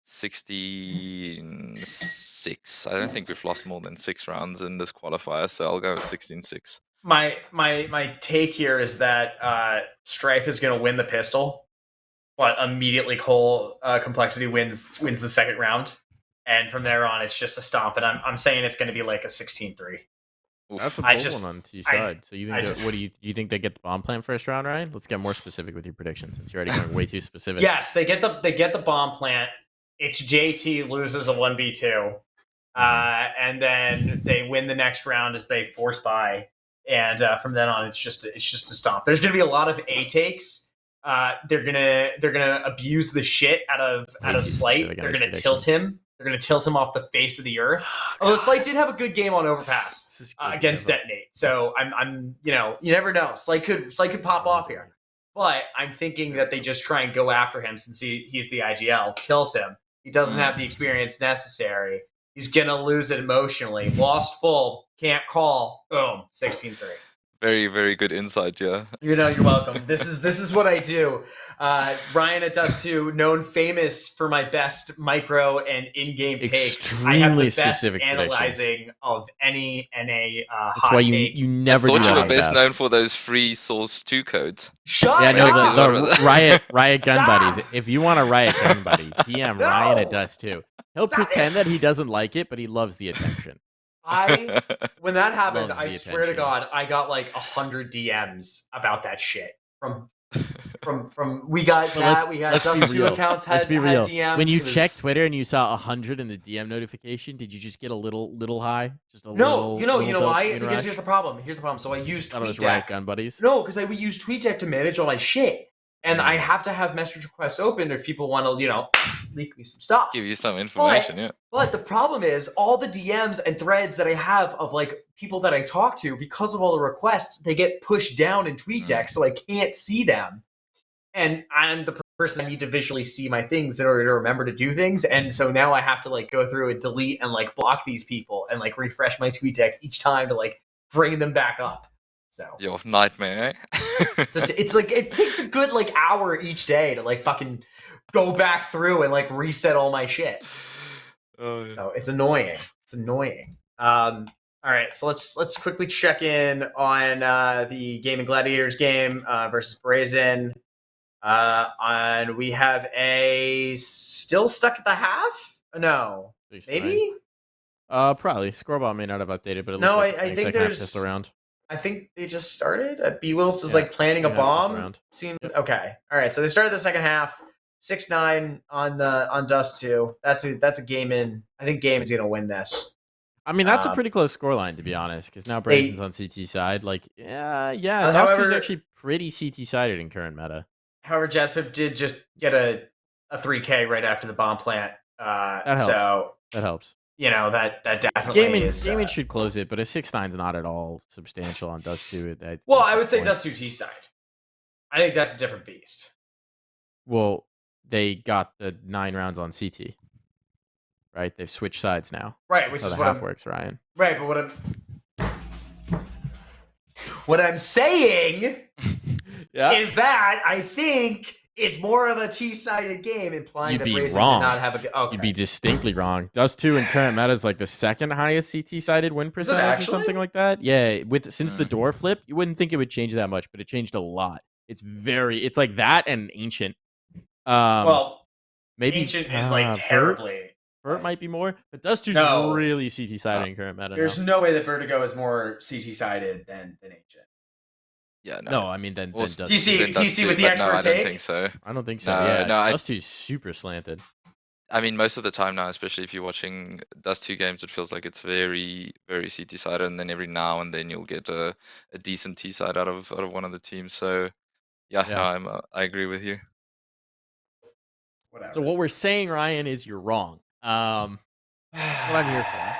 16-6. I don't think we've lost more than 6 rounds in this qualifier, so I'll go with 16-6. My take here is that Strife is going to win the pistol, but immediately Complexity wins the second round, and from there on it's just a stomp. And I'm saying it's going to be like a 16-3. That's a bold one on T side. So you think what do you think they get the bomb plant first round, Ryan? Let's get more specific with your predictions since you're already going way too specific. Yes, they get the bomb plant. It's JT loses a 1v2, and then they win the next round as they force buy, and from then on it's just a stomp. There's going to be a lot of A takes. They're gonna abuse the shit out of Slight. They're gonna tilt him. They're gonna tilt him off the face of the earth. Although Slight did have a good game on Overpass against Detonate, so I'm you never know. Slight could pop off here, but I'm thinking that they just try and go after him since he's the IGL. Tilt him. He doesn't have the experience necessary. He's gonna lose it emotionally. Lost full. Can't call. Boom. 16-3. Very, very good insight, yeah. You're welcome. This is what I do. Ryan at Dust 2, known famous for my best micro and in-game takes. I have the best analyzing of any NA hot take. That's why you never I thought do you were best known for those free source 2 codes. Shut up! The Riot Gun Buddies. If you want a Riot Gun Buddy, DM Ryan at Dust 2. He'll pretend that he doesn't like it, but he loves the attention. When that happened, I swear to God, I got like 100 DMs about that shit from we got But that. We had let's be Dust 2 real. accounts Let's had be real. DMs. When you It was- check Twitter and you saw 100 in the DM notification, did you just get a little high? Just a No, little you know why? dopamine Because rush? here's the problem. So I use Thought it was Riot TweetDeck. Gun Buddies. No, because we use TweetDeck to manage all my shit. And I Mm. have to have message requests open if people want to, leak me some stuff. Give you some information, yeah. But the problem is all the DMs and threads that I have of like people that I talk to, because of all the requests, they get pushed down in TweetDeck, so I can't see them. And I'm the person I need to visually see my things in order to remember to do things. And so now I have to like go through and delete and like block these people and like refresh my TweetDeck each time to like bring them back up. So Your nightmare, eh? it's like it takes a good like hour each day to like fucking go back through and like reset all my shit. Oh, yeah. So it's annoying. All right, so let's quickly check in on the Game and Gladiators game versus Brazen. And we have a still stuck at the half. No, maybe. Probably. Scoreboard may not have updated, but it No, looks like I think there's around. I think they just started. B Wills is Yeah, like planting a second half this bomb. round. Seemed Yep. okay. All right, so they started the second half. 6-9 on Dust 2. That's a game in. I think Game is gonna win this. I mean, that's a pretty close scoreline, to be honest, because now Brazen's on CT side. Like, yeah, Dust 2 is actually pretty CT sided in current meta. However, Jaspip did just get a 3K right after the bomb plant. That helps. So that helps. That definitely is. Gaming should close it, but a 6-9 is not at all substantial on Dust 2. Well, I would say Dust 2 T side. I think that's a different beast. Well, they got the 9 rounds on CT. Right? They've switched sides now. Right, which That's is how the what half works, Ryan. Right, but what I'm saying is that I think it's more of a T-sided game, implying You'd that be Brazen wrong. did not have a. Okay. You'd be distinctly wrong. Dust 2 in current meta is like the second highest CT sided win percentage or something like that. Yeah, since the door flip, you wouldn't think it would change that much, but it changed a lot. It's like that and Ancient. Well, maybe Ancient is like terribly. Vert might be more, but Dust 2 is really CT sided in current meta. There's no way that Vertigo is more CT sided than Ancient. Yeah, no, I mean then Dust 2. TC with the expert I take? don't think so. I don't think so. No, Dust 2 is super slanted. I mean, most of the time now, especially if you're watching Dust 2 games, it feels like it's very, very CT sided, and then every now and then you'll get a decent T side out of one of the teams. So, no, I agree with you. Whatever. So what we're saying, Ryan, is you're wrong. What I'm here for.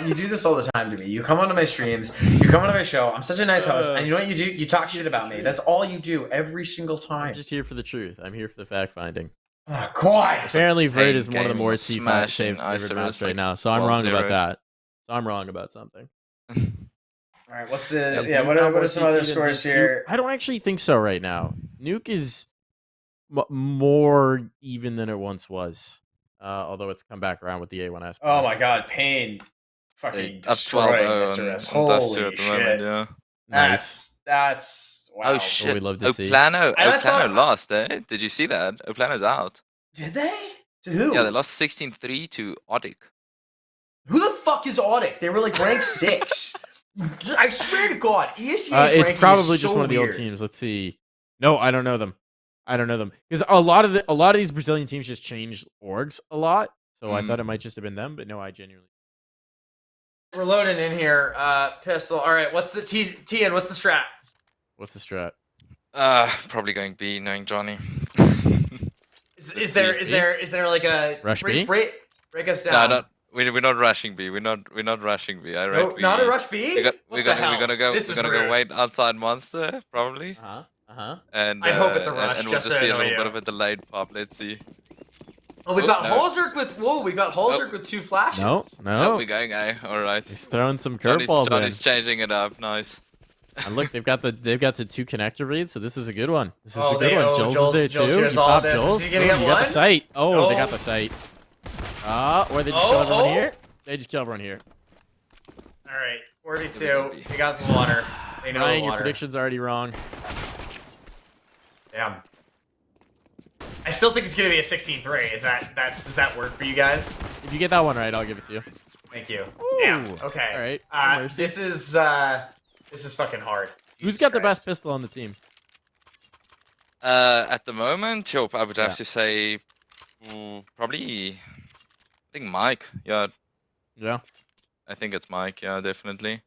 You do this all the time to me. You come onto my streams, you come onto my show. I'm such a nice host, and you know what you do? You talk shit about me. That's all you do every single time. I'm just here for the truth. I'm here for the fact finding. Oh, God. Apparently, Vert is one of the game more was T5 smashing favorite maps Isurus, right like now, so I'm wrong 12-0. about that. So I'm wrong about something. All right, what's the Is Nuke what not more are some CT other than scores Dust 2? here? I don't actually think so right now. Nuke is more even than it once was, although it's come back around with the A1S. Oh my God, Pain fucking Up destroying 12-0 Isurus. on Dust 2 Holy at the shit. moment, yeah. Nice. That's wow. Oh shit! we love to see. Oplano I thought- lost, eh? Did you see that? Oplano's out. Did they? To who? Yeah, they lost 16-3 to Odic. Who the fuck is Audit? They were like ranked 6. I swear to God, ESEA's It's ranking probably is just so one of the weird. old teams. Let's see. No, I don't know them. Because a lot of these Brazilian teams just change orgs a lot. So I thought it might just have been them, but no, I genuinely. We're loading in here. Pistol. All right, what's the TN? What's the strat? What's the strat? Probably going B, knowing Johnny. Is there like a Rush B? break us No, down? we're not rushing B. We're not rushing B. I No, reckon not a rush B. We're gonna go rude. wait outside Monster probably. And I hope it's a rush, and we'll just just to be a annoy little you. bit of a delayed pop. Let's see. Oh, we've got no. Holzerk we got Holzerk with 2 flashes. No, Oh, no. we're going A. All right. He's throwing some Johnny's curveballs changing it up. Nice. in. And look, they've got the 2 connector reads, so this is a good one. This is Oh, a good one. Jules is there Jules too. hears You all pop this. Is Jules. he gonna Ooh, get you got one? the site. Oh, they Oh. got the site. Or they just kill everyone here. They just kill everyone here. All right, 4v2. They got the water. They know Ryan, the your water. prediction's already wrong. Damn. I still think it's gonna be a 16-3. Does that work for you guys? If you get that one right, I'll give it to you. Thank you. Ooh. Damn. Okay. All right. This is fucking hard. Who's Jesus got the best Christ. pistol on the team? At the moment, I would have Yeah. to say probably. I think Mike. Yeah, Yeah, I think it's Mike. Yeah, definitely.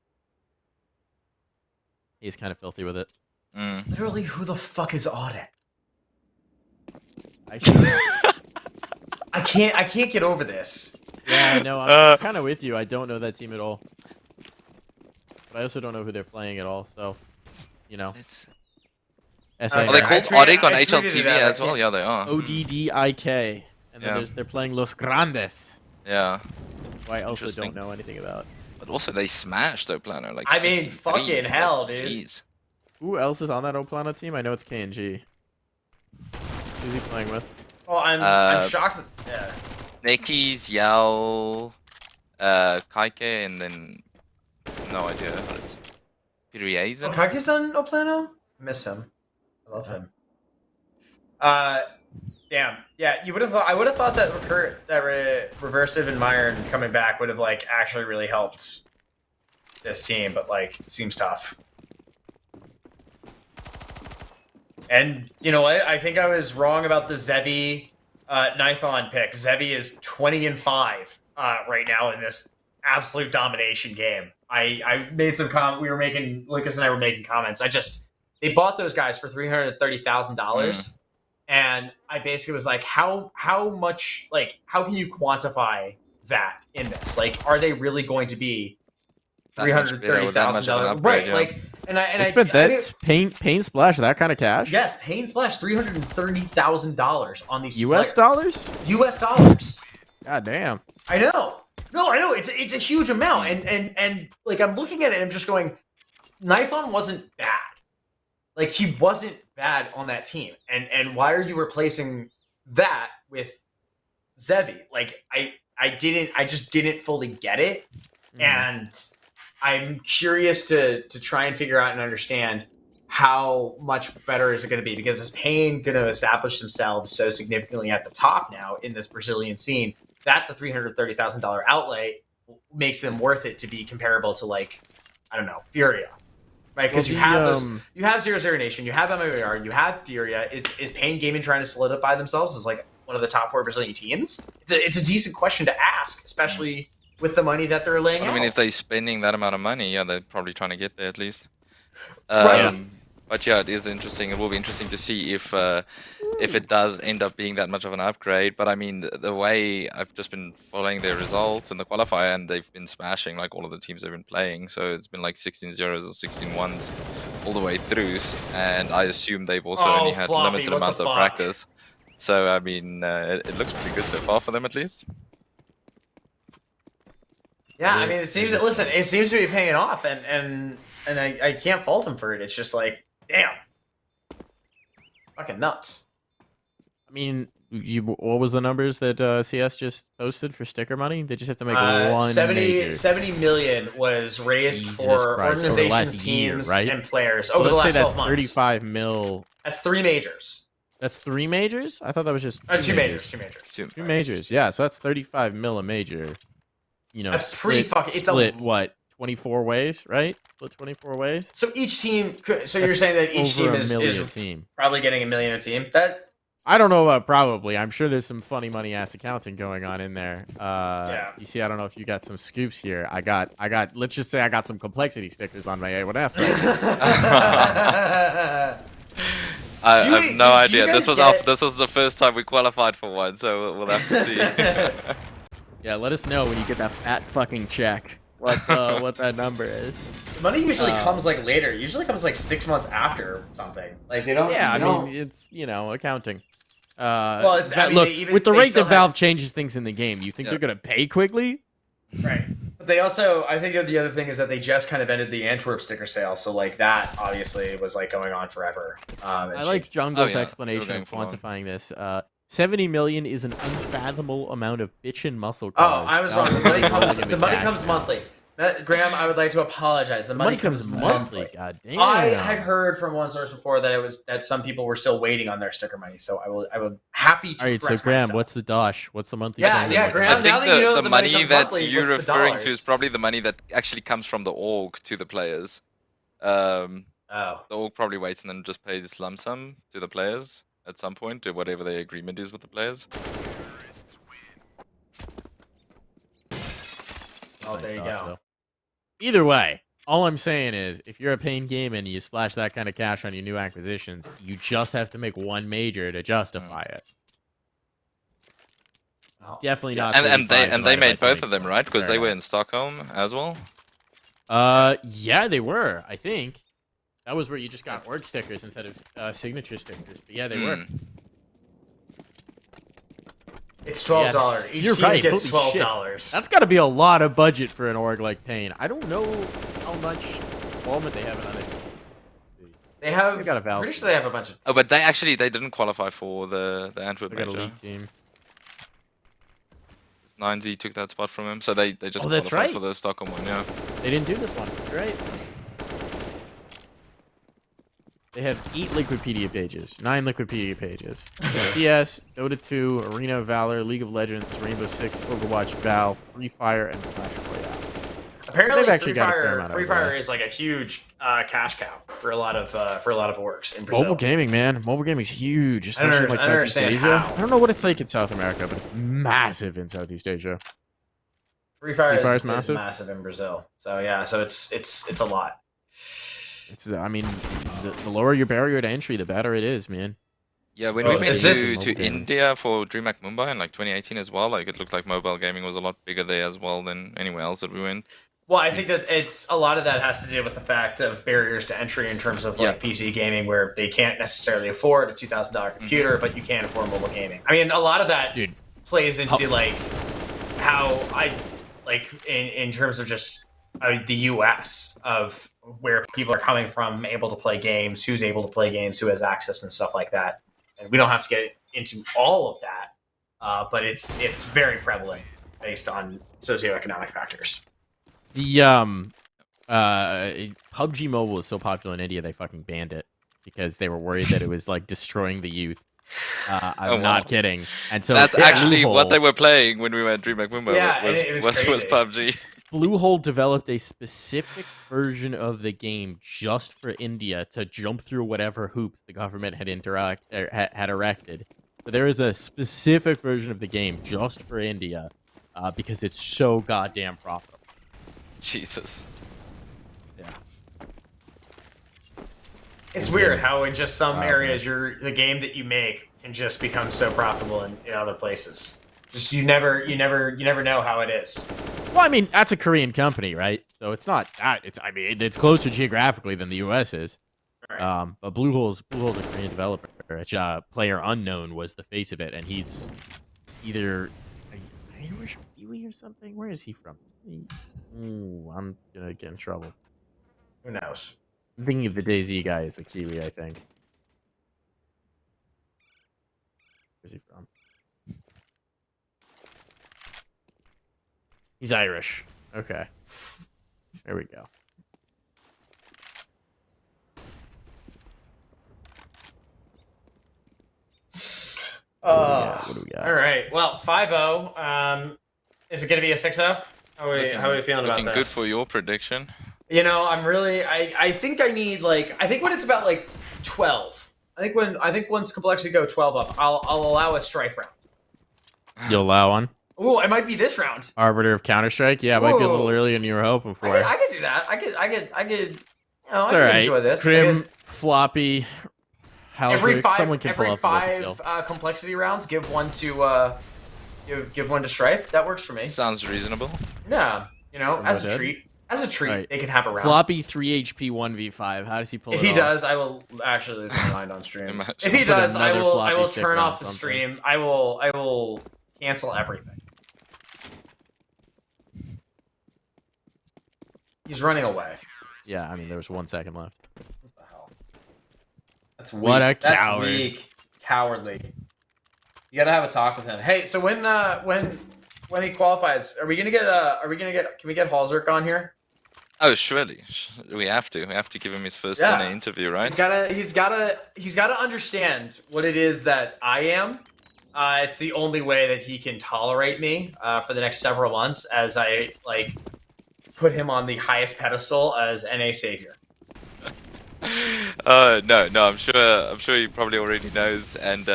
he's kind of filthy with it. Mm. Literally, who the fuck is Audit? I actually don't know. I can't get over this. Yeah, no, I'm kind of with you. I don't know that team at all. But I also don't know who they're playing at all. So, you know, It's SA, are they Okay, man. called I Odig on tweeted it HLTV out, I as well? can't- Yeah, they are. ODDIK. And then Yeah. they're playing Los Grandes, Yeah, who I also Interesting. don't know anything about. but also they smashed Oplano like. I mean, 63. fucking hell, Like, dude. Jeez. Who else is on that Oplano team? I know it's KNG. Who's he playing with? Well, I'm Uh, shocked that, yeah. Neckies, Yell, Kaike, and then no idea what it's. Oh, Piriezen? Kaki's on Oplano? Miss him. I love Yeah. him. Damn. Yeah, you would have thought. I would have thought that Reversive and Myron coming back would have like actually really helped this team, but like it seems tough. And you know what? I think I was wrong about the Zevi Nithon pick. Zevi is 20-5 right now in this absolute domination game. I made some we were making Lucas and I were making comments. They bought those guys for $330,000. And I basically was like, how much, like, how can you quantify that in this? Like, are they really going to be That much better with that much of an $330,000? upgrade, Right, yeah. like, and They I spent that paint splash, that kind of cash? yes, Pain Splash, $330,000 on these two US players. dollars? US dollars. God damn. I know. No, I know. It's a huge amount, and like I'm looking at it, and I'm just going, Nithon wasn't bad. Like he wasn't bad on that team, and why are you replacing that with Zevi? Like I just didn't fully get it, and I'm curious to try and figure out and understand how much better is it going to be, because is Pain going to establish themselves so significantly at the top now in this Brazilian scene that the $330,000 outlay makes them worth it to be comparable to, like, I don't know, Furia. Right, because you have those, you have 00 Nation, you have MMAR, you have Furia. Is Pain Gaming trying to solidify themselves as like one of the top 4 Brazilian teams? It's a decent question to ask, especially with the money that they're laying out. I mean, if they're spending that amount of money, yeah, they're probably trying to get there at least. Right. But yeah, it is interesting. It will be interesting to see if it does end up being that much of an upgrade. But I mean, the way I've just been following their results in the qualifier, and they've been smashing like all of the teams they've been playing. So it's been like 16-0s or 16-1s all the way through. And I assume they've also only had Floppy, limited what the amounts of fuck? practice. So I mean, it looks pretty good so far for them at least. Yeah, I mean, it seems. Listen, it seems to be paying off, and I can't fault him for it. It's just like, damn, fucking nuts. I mean, what was the numbers that CS just posted for sticker money? They just have to make one 70 million was raised Jesus for Christ, over the organizations, last year, teams, right? and players So over the let's last say 12 that's months. 35 mil. That's 3 majors. That's 3 majors? I thought that was just 2 majors. 2 majors. Two majors, yeah. So that's 35 mil a major. You know, That's pretty fucking. It's split a what 24 ways, right? Split 24 ways. So each team. So you're saying that each Over team a million is team. probably getting $1 million a team. That I don't know about probably. I'm sure there's some funny money ass accounting going on in there. Yeah. You see, I don't know if you got some scoops here. I got. Let's just say I got some complexity stickers on my A1S. I have no idea. guys This was the first time we qualified for one, so we'll have to see. Yeah, let us know when you get that fat fucking check. What that number is. Money usually comes like later. Usually comes like 6 months after something. Like they don't. Yeah, they I don't- mean it's accounting. Well, it's I mean, look, they even, with the they rate still that Valve changes things in the game, you think Yeah. they're gonna pay quickly? Right. But they also, I think the other thing is that they just kind of ended the Antwerp sticker sale, so like that obviously was like going on forever. I like Jungle's Oh, yeah. explanation They were of going for quantifying this. 70 million is an unfathomable amount of bitchin' muscle Oh, cars. I was Valve wrong. The money is comes. rolling in The money cash comes now. monthly. Graham, I would like to apologize. The money comes monthly. God damn. I had heard from one source before that some people were still waiting on their sticker money, so I would happy to. All right, so correct Graham, myself. what's the dosh? What's the monthly? Yeah, payment yeah, looking Graham, like? I now think that you know the that the money money comes that monthly, you're what's the referring to dollars? is probably the money that actually comes from the org to the players. Oh. The org probably waits and then just pays lump sum to the players at some point, or whatever the agreement is with the players. Oh, Nice there you dodge, go. though. Either way, all I'm saying is, if you're a pain game and you splash that kind of cash on your new acquisitions, you just have to make one major to justify it. Oh. Definitely Yeah, not. and 35 they divided by made both of them, 24. right? Because Very they were high. in Stockholm as well. Yeah, they were. I think that was where you just got org stickers instead of signature stickers. But yeah, they were. It's Yeah, $12. Each you're team right. gets Holy shit. $12. That's got to be a lot of budget for an org like Pain. I don't know how much involvement they have in others. They have. They got a I'm Valve pretty sure they have a bunch of. Oh, but they didn't qualify for the Antwerp They got a major. league team. 9Z took that spot from him, so they just Oh, that's qualified right. for the Stockholm one. Yeah. They didn't do this one. Right. They have 8 Liquipedia pages, 9 Liquipedia pages. CS, Dota 2, Arena of Valor, League of Legends, Rainbow Six, Overwatch, Valve, Free Fire, and Clash Royale. Apparently, They've actually got a fair amount Free of Fire that. is like a huge cash cow for a lot of orgs in Brazil. Mobile gaming, man. Mobile gaming's huge, especially in like I don't Southeast understand Asia. how. I don't know what it's like in South America, but it's massive in Southeast Asia. Free Fire is massive? massive in Brazil. So yeah, so it's a lot. It's, I mean, the lower your barrier to entry, the better it is, man. Yeah, when Oh, we went is this- to India for DreamHack Mumbai in like 2018 as well, like it looked like mobile gaming was a lot bigger there as well than anywhere else that we went. Well, I think that it's a lot of that has to do with the fact of barriers to entry in terms of like PC gaming, where they can't necessarily afford a $2,000 computer, but you can afford mobile gaming. I mean, a lot of that plays into like how I like in terms of just the U.S. of where people are coming from, able to play games, who's able to play games, who has access, and stuff like that. And we don't have to get into all of that, but it's very prevalent based on socioeconomic factors. The PUBG Mobile is so popular in India they fucking banned it because they were worried that it was like destroying the youth. I'm not kidding. And so that's actually Bluehole, what they were playing when we were at DreamHack Mumbai. Yeah, was crazy. PUBG. Bluehole developed a specific version of the game just for India to jump through whatever hoops the government had had erected. So there is a specific version of the game just for India because it's so goddamn profitable. Jesus. Yeah. It's weird how in just some areas the game that you make can just become so profitable in other places. Just you never know how it is. Well, I mean, that's a Korean company, right? So it's not that. It's closer geographically than the U.S. is. Right. But Bluehole's a Korean developer. Player Unknown was the face of it, and he's either Irish or Kiwi or something. Where is he from? Ooh, I'm gonna get in trouble. Who knows? I'm thinking of the DayZ guy as the Kiwi, I think. Where's he from? He's Irish. Okay. There we go. What do we got? All right. Well, 5-0. Is it going to be a 6-0? How are we feeling about this? Looking good for your prediction. You know, I'm really. I think I need I think when it's about like 12. I think once complexity go 12 up, I'll allow a strife round. You'll allow one? Ooh, it might be this round. Arbiter of Counter-Strike? Yeah, it might be a little earlier than you were hoping for. I could do that. I could. You know, I could enjoy this. Crim, Floppy, Every someone can pull every up a 5 complexity rounds, give one to give one to Strife. That works for me. Sounds reasonable. Yeah, you know, as a treat. As a treat, right. They can have a round. Floppy 3 HP 1v5. How does he pull it off? If he does, I will actually lose my mind on stream. Imagine. If he does, I will Floppy stick turn round off the something. stream. I will cancel everything. He's running away. Yeah, I mean, there was 1 second left. What the hell? That's weak. What a That's coward. weak. Cowardly. You gotta have a talk with him. Hey, so when he qualifies, are we gonna get can we get Halzerk on here? Oh, surely. We have to. We have to give him his first NA interview, right? He's gotta understand what it is that I am. It's the only way that he can tolerate me for the next several months as I put him on the highest pedestal as NA savior. No. I'm sure he probably already knows, and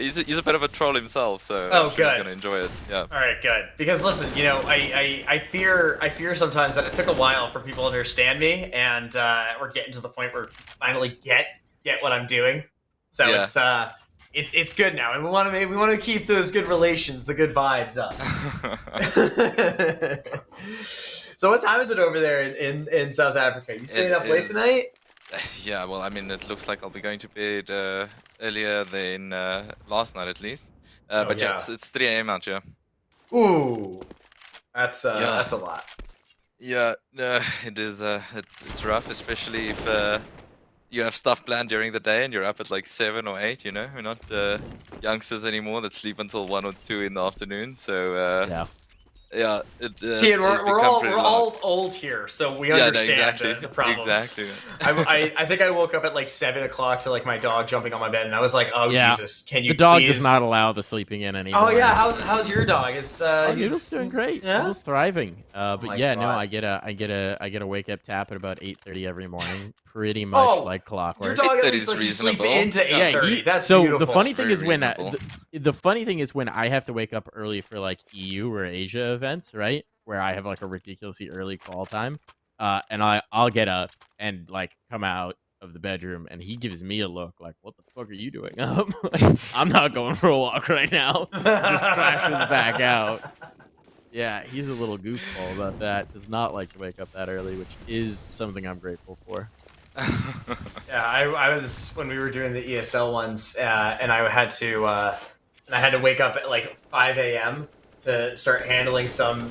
he's a bit of a troll himself, so Oh, I'm sure he's good. gonna enjoy it. Yeah. All right, good. Because listen, I fear sometimes that it took a while for people to understand me, and we're getting to the point where finally get what I'm doing. So Yeah. it's good now, and we want to keep those good relations, the good vibes up. So what time is it over there in South Africa? You staying It up late is. tonight? Yeah. Well, I mean, it looks like I'll be going to bed earlier than last night at least. Oh But yeah, yeah. it's 3 a.m. out here. Ooh, that's Yeah. a lot. Yeah. No, it is. It's rough, especially if you have stuff planned during the day and you're up at like 7 or 8. We're not youngsters anymore that sleep until 1 or 2 in the afternoon. So yeah, it Tian, has we're become all pretty we're long. all old here, so we Yeah, no, understand exactly, the problem. exactly. I think I woke up at like 7 o'clock to like my dog jumping on my bed, and I was like, "Oh Yeah. Jesus, can you The dog please?" does not allow the sleeping in anymore. Oh yeah, how's your dog? Is Oh, he's Noodle's doing great. Yeah. Noodle's thriving. But my yeah, no, God. I get a wake up tap at about 8:30 every morning, pretty much Oh, like your clockwork. dog at 8:30 least is lets you sleep reasonable. into Yeah. 8:30. That's so beautiful. the funny That's thing very is when reasonable. the funny thing is when I have to wake up early for like EU or Asia events, right? Where I have like a ridiculously early call time, and I'll get up and like come out of the bedroom, and he gives me a look like, "What the fuck are you doing?" I'm not going for a walk right now. Just crashes back out. Yeah, he's a little goofball about that. Does not like to wake up that early, which is something I'm grateful for. Yeah, I was when we were doing the ESL ones, and I had to wake up at like 5 a.m. to start handling some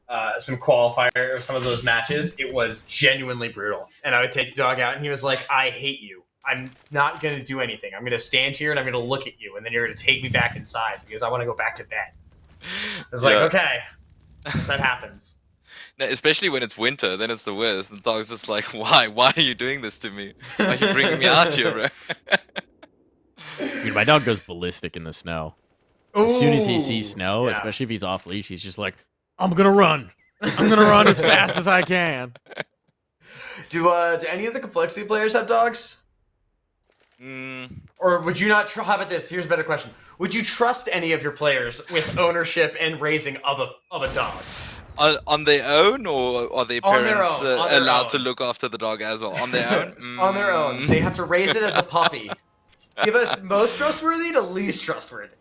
qualifier or some of those matches. It was genuinely brutal, and I would take the dog out, and he was like, "I hate you. I'm not gonna do anything. I'm gonna stand here and I'm gonna look at you, and then you're gonna take me back inside because I want to go back to bed." I was like, Yeah. "Okay, I guess that happens." No, especially when it's winter, then it's the worst. The dog's just like, why? Why are you doing this to me? Why are you bringing me out here, bro? Dude, my dog goes ballistic in the snow. As soon as he sees Ooh, snow, yeah. especially if he's off leash, he's just like, "I'm gonna run. I'm gonna run as fast as I can." Do any of the complexity players have dogs? Mm, Or would you not? How about this? Here's a better question: would you trust any of your players with ownership and raising of a dog? on their own, or are their On their parents own. On their allowed to own. look after the dog as well? On their own? On their own. They have to raise it as a puppy. Give us most trustworthy to least trustworthy.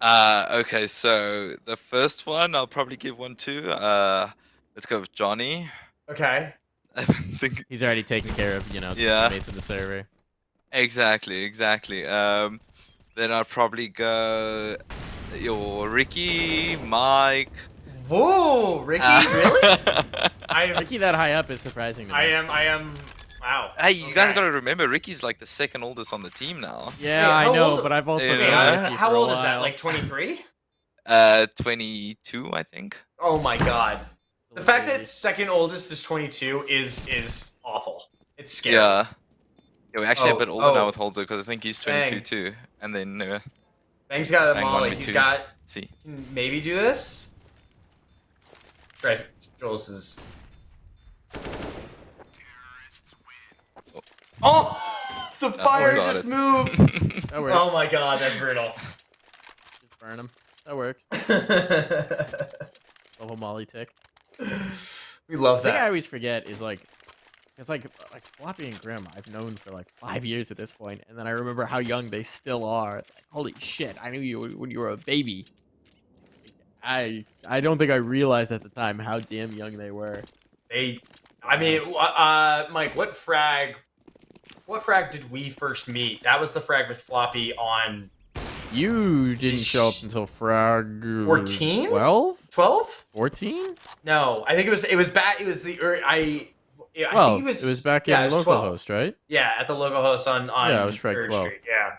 Okay, so the first one I'll probably give one to. Let's go with Johnny. Okay. I think. He's already taken care of, Yeah. teammates in the server. Exactly. Then I'll probably go your Ricky, Mike. Whoa, Ricky, really? Ricky that high up is surprising to me. I am. Wow. Hey, you guys Okay. gotta remember, Ricky's like the second oldest on the team now. Yeah, Wait, I how know, old- but I've also Yeah. known Okay, Ricky how for a old is that? while. Like 23? 22, I think. Oh my god. The Little fact baby. that second oldest is 22 is awful. It's scary. Yeah. Yeah, we're actually a Oh, bit older now oh. with Holzer because I think he's 22 Bang. too. And then Bang's got a Bang molly. 1v2. He's got. See. Can maybe do this. Right, Jules is. Oh, the That's fire got just it. moved. That works. Oh my god, that's brutal. Just burn him. That works. Little Molly tick. We love The thing I that. always forget is like, it's like Floppy and Grim I've known for like 5 years at this point, and then I remember how young they still are. Like, holy shit, I knew you when you were a baby. I don't think I realized at the time how damn young they were. I mean, Mike, what frag did we first meet? That was the frag with Floppy on You didn't show up until frag 14? 12? 12? 14? No, I think it was back. It was the I Well, think it was back yeah, in it was 12. localhost, right? Yeah, at the local host on Yeah, it was frag 3rd 12. Street. Yeah.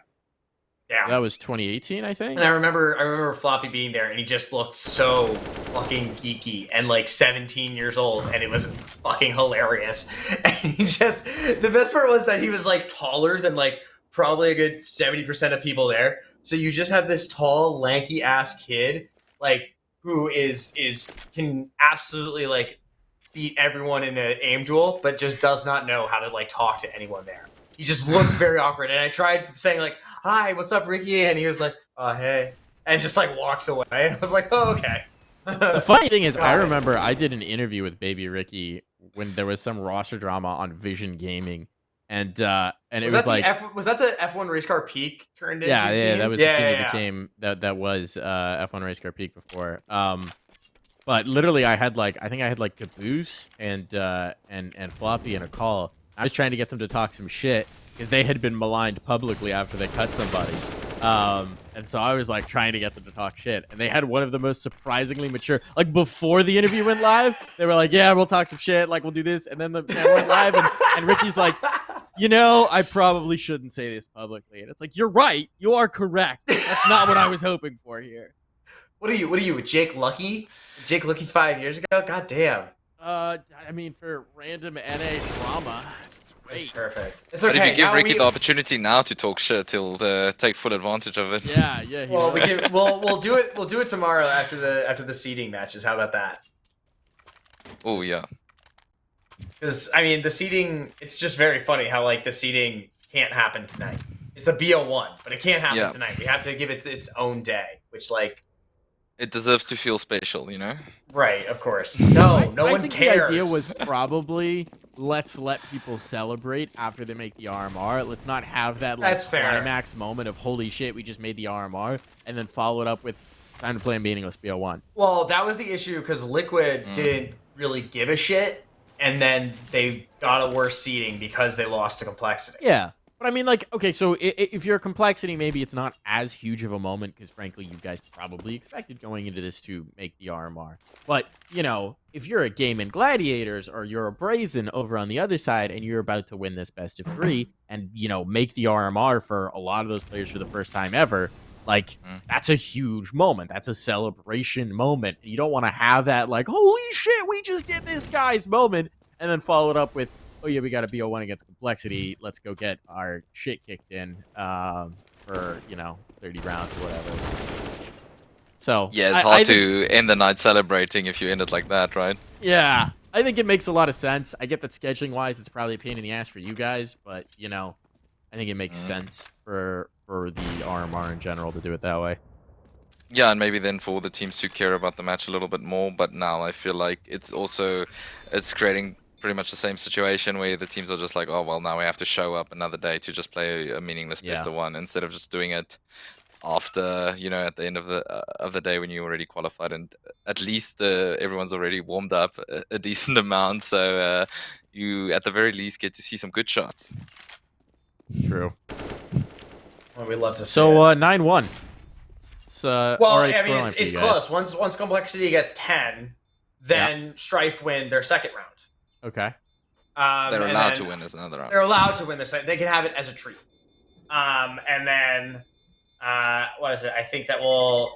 That was 2018, I think. And I remember Floppy being there, and he just looked so fucking geeky and like 17 years old, and it was fucking hilarious. And the best part was that he was like taller than like probably a good 70% of people there. So you just have this tall, lanky ass kid, like who can absolutely like beat everyone in an aim duel, but just does not know how to like talk to anyone there. He just looks very awkward. And I tried saying like, "Hi, what's up, Ricky?" And he was like, "Hey," and just like walks away. And I was like, "Oh, okay." The funny thing is, I Got it. remember I did an interview with Baby Ricky when there was some roster drama on Vision Gaming, and it was like, was that the F1 race car peak turned into yeah, team? that was the team that became that was F1 Race Car Peak before. But literally, I think I had like Caboose and Floppy in a call. I was trying to get them to talk some shit because they had been maligned publicly after they cut somebody. And so I was like trying to get them to talk shit, and they had one of the most surprisingly mature. Like before the interview went live, they were like, "Yeah, we'll talk some shit. Like we'll do this," and then the camera went live, and Ricky's like, "You know, I probably shouldn't say this publicly." And it's like, "You're right. You are correct. That's not what I was hoping for here." What are you, Jake Lucky? Jake Lucky 5 years ago? God damn. I mean, for random NA drama, It's great. perfect. It's But okay. if you give now Ricky the opportunity now to talk shit, he'll take full advantage of it. Yeah. Well, we'll do it. We'll do it tomorrow after the seeding matches. How about that? Oh yeah. Because I mean, the seeding. It's just very funny how like the seeding can't happen tonight. It's a BO1, but it can't happen tonight. We have to give it its own day, which like. It deserves to feel special, you know? Right, of course. No I one think cares. the idea was probably let's let people celebrate after they make the RMR. Let's not have that like That's fair. climax moment of holy shit, we just made the RMR, and then follow it up with time to play a meaningless BO1. Well, that was the issue because Liquid didn't really give a shit, and then they got a worse seeding because they lost to Complexity. Yeah. But I mean, like, okay, so if you're a Complexity, maybe it's not as huge of a moment because, frankly, you guys probably expected going into this to make the RMR. But, you know, if you're a Game and Gladiators or you're a Brazen over on the other side and you're about to win this best of 3 and, you know, make the RMR for a lot of those players for the first time ever, like, that's a huge moment. That's a celebration moment. You don't want to have that, like, holy shit, we just did this, guys, moment, and then follow it up with, oh yeah, we got a BO1 against Complexity. Let's go get our shit kicked in for, you know, 30 rounds or whatever. So Yeah, it's hard to end the night celebrating if you end it like that, right? Yeah, I think it makes a lot of sense. I get that scheduling-wise, it's probably a pain in the ass for you guys, but, you know, I think it makes sense for the RMR in general to do it that way. Yeah, and maybe then for the teams to care about the match a little bit more, but now I feel like it's creating pretty much the same situation where the teams are just like, oh well, now we have to show up another day to just play a meaningless best of one instead of just doing it after, you know, at the end of the day when you already qualified, and at least everyone's already warmed up a decent amount, so you at the very least get to see some good shots. True. Well, we love to see so 9-1. Well, I mean, it's close. Once Complexity gets 10, then Strife win their second round. Okay. They're allowed to win as another round. They're allowed to win their second. They can have it as a treat. And then what is it? I think that we'll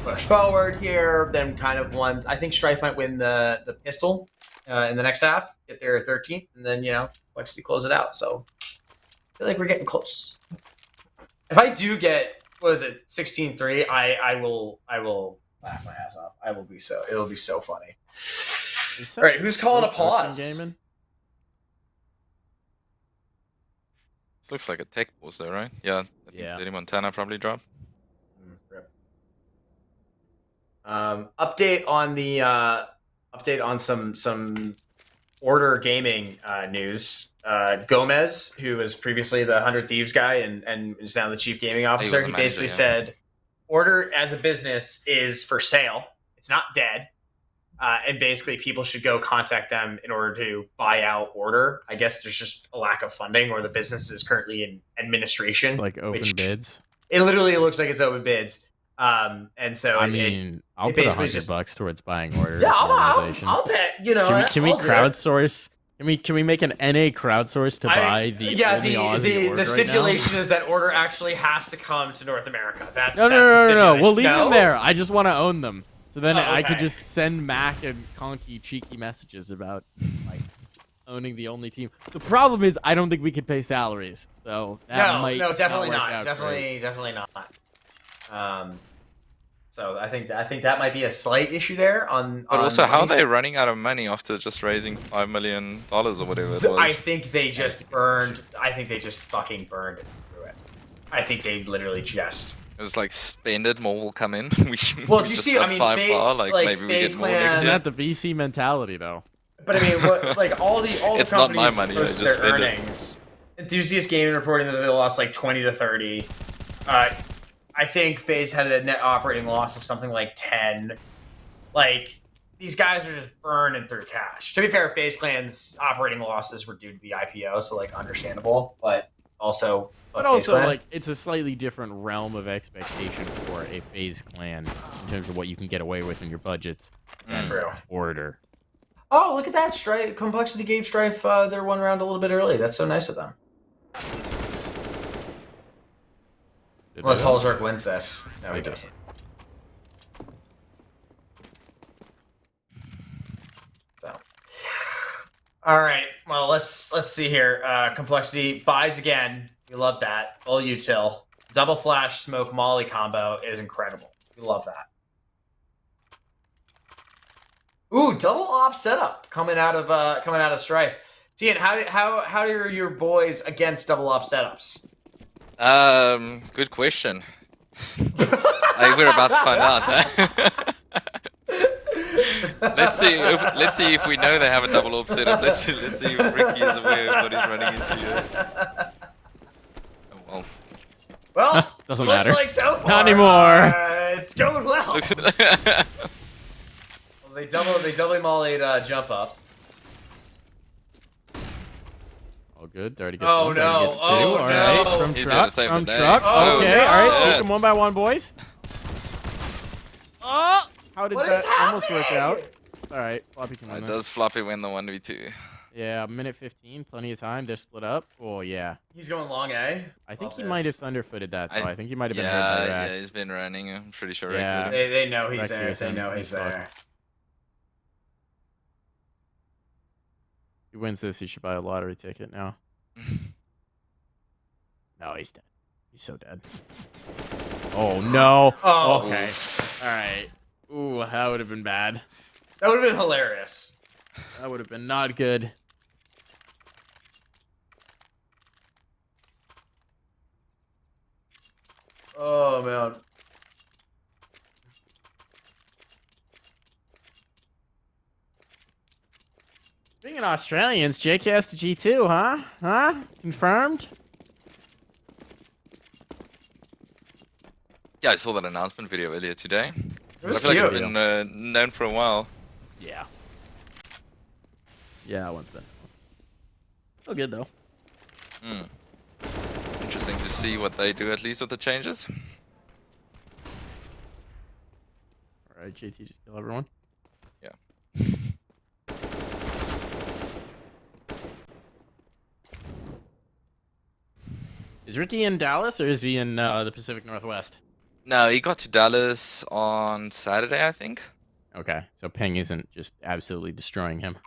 push forward here. Then kind of I think Strife might win the pistol in the next half, get their 13th, and then you know Complexity close it out. So I feel like we're getting close. If I do get 16-3, I will laugh my ass off. It'll be so funny. All right, who's calling a pause? This looks like a tech pause though, right? Yeah. I think Lady Montana probably dropped. Update on some Order Gaming news. Gomez, who was previously the 100 Thieves guy and is now the chief gaming officer, he basically said Order as a business is for sale. It's not dead. And basically people should go contact them in order to buy out Order. I guess there's just a lack of funding, or the business is currently in administration. It's like open bids. It literally looks like it's open bids. And so I mean, I'll put $100 towards buying Order. Yeah, I'll bet. You know, can we crowdsource? Can we make an NA crowdsource to buy the the stipulation is that Order actually has to come to North America. That's no. We'll leave them there. I just want to own them. So then I could just send Mac and Conky cheeky messages about like owning the only team. The problem is I don't think we could pay salaries. So that might definitely not. Definitely not. So I think that might be a slight issue there on. But also, the how are money they running out of money after just raising $5 million or whatever it I was? think they That is just a good burned. I think they just fucking burned it through it. I think they literally just. It was like spend it, more will come in. Well, We do you just see? got I mean, 5 bar. Like maybe we FaZe get more next Isn't year. Clan. that the VC mentality though? But I mean, what like all the It's not my companies money, I posted just their spend it. earnings. Enthusiast Gaming reporting that they lost like 20 to 30. I think FaZe had a net operating loss of something like 10. Like these guys are just burning through cash. To be fair, FaZe Clan's operating losses were due to the IPO, so like understandable, but also. But FaZe also, Clan. like, it's a slightly different realm of expectation for a FaZe Clan in terms of what you can get away with in your budgets than True. Order. Oh, look at that! Strife Complexity gave Strife their one round a little bit early. That's so nice of them. Unless Haljark wins this. No, he doesn't. So, all right. Well, let's see here. Complexity buys again. We love that. Full util. Double flash smoke molly combo is incredible. We love that. Ooh, double op setup coming out of Strife. Tian, how are your boys against double op setups? Good question. We're about to find out. Let's see if we know they have a double op setup. Let's see if Ricky is aware of what he's running into here. Oh, Well, doesn't looks matter. like so far, Not anymore. It's going well. well. Well, they double mollied jump up. Oh, good. They already gets Oh, one. no. Already gets two. Oh, All right. no. From He's truck. gonna save From the day. truck. Oh, Okay. no. All right. Shit. Take them one by one, boys. Oh, how did What that is almost work happening? out? All right. Floppy can win It this. does Floppy win the 1v2. Yeah, minute 15. Plenty of time. They're split up. Oh, yeah. He's going long, eh? I think Love he this. might have thunderfooted that, though. I think he might have been heard by Rack. Yeah, he's been running. I'm pretty sure. Yeah. Rick They know he's Back there. to They him. know he's He's fucked. there. If he wins this, he should buy a lottery ticket now. No, he's dead. He's so dead. Oh, no. Oh. Okay. All right. Ooh, that would have been bad. That would have been hilarious. That would have been not good. Oh, man. Speaking of Australians, JKS to G2, huh? Huh? Confirmed? Yeah, I saw that announcement video earlier today. It was I feel like cute. it's been known for a while. Yeah. Yeah, that one's been. Oh, good, though. Hmm. Interesting to see what they do, at least with the changes. All right, JT, just kill everyone. Yeah. Is Ricky in Dallas or is he in the Pacific Northwest? No, he got to Dallas on Saturday, I think. Okay, so Ping isn't just absolutely destroying him.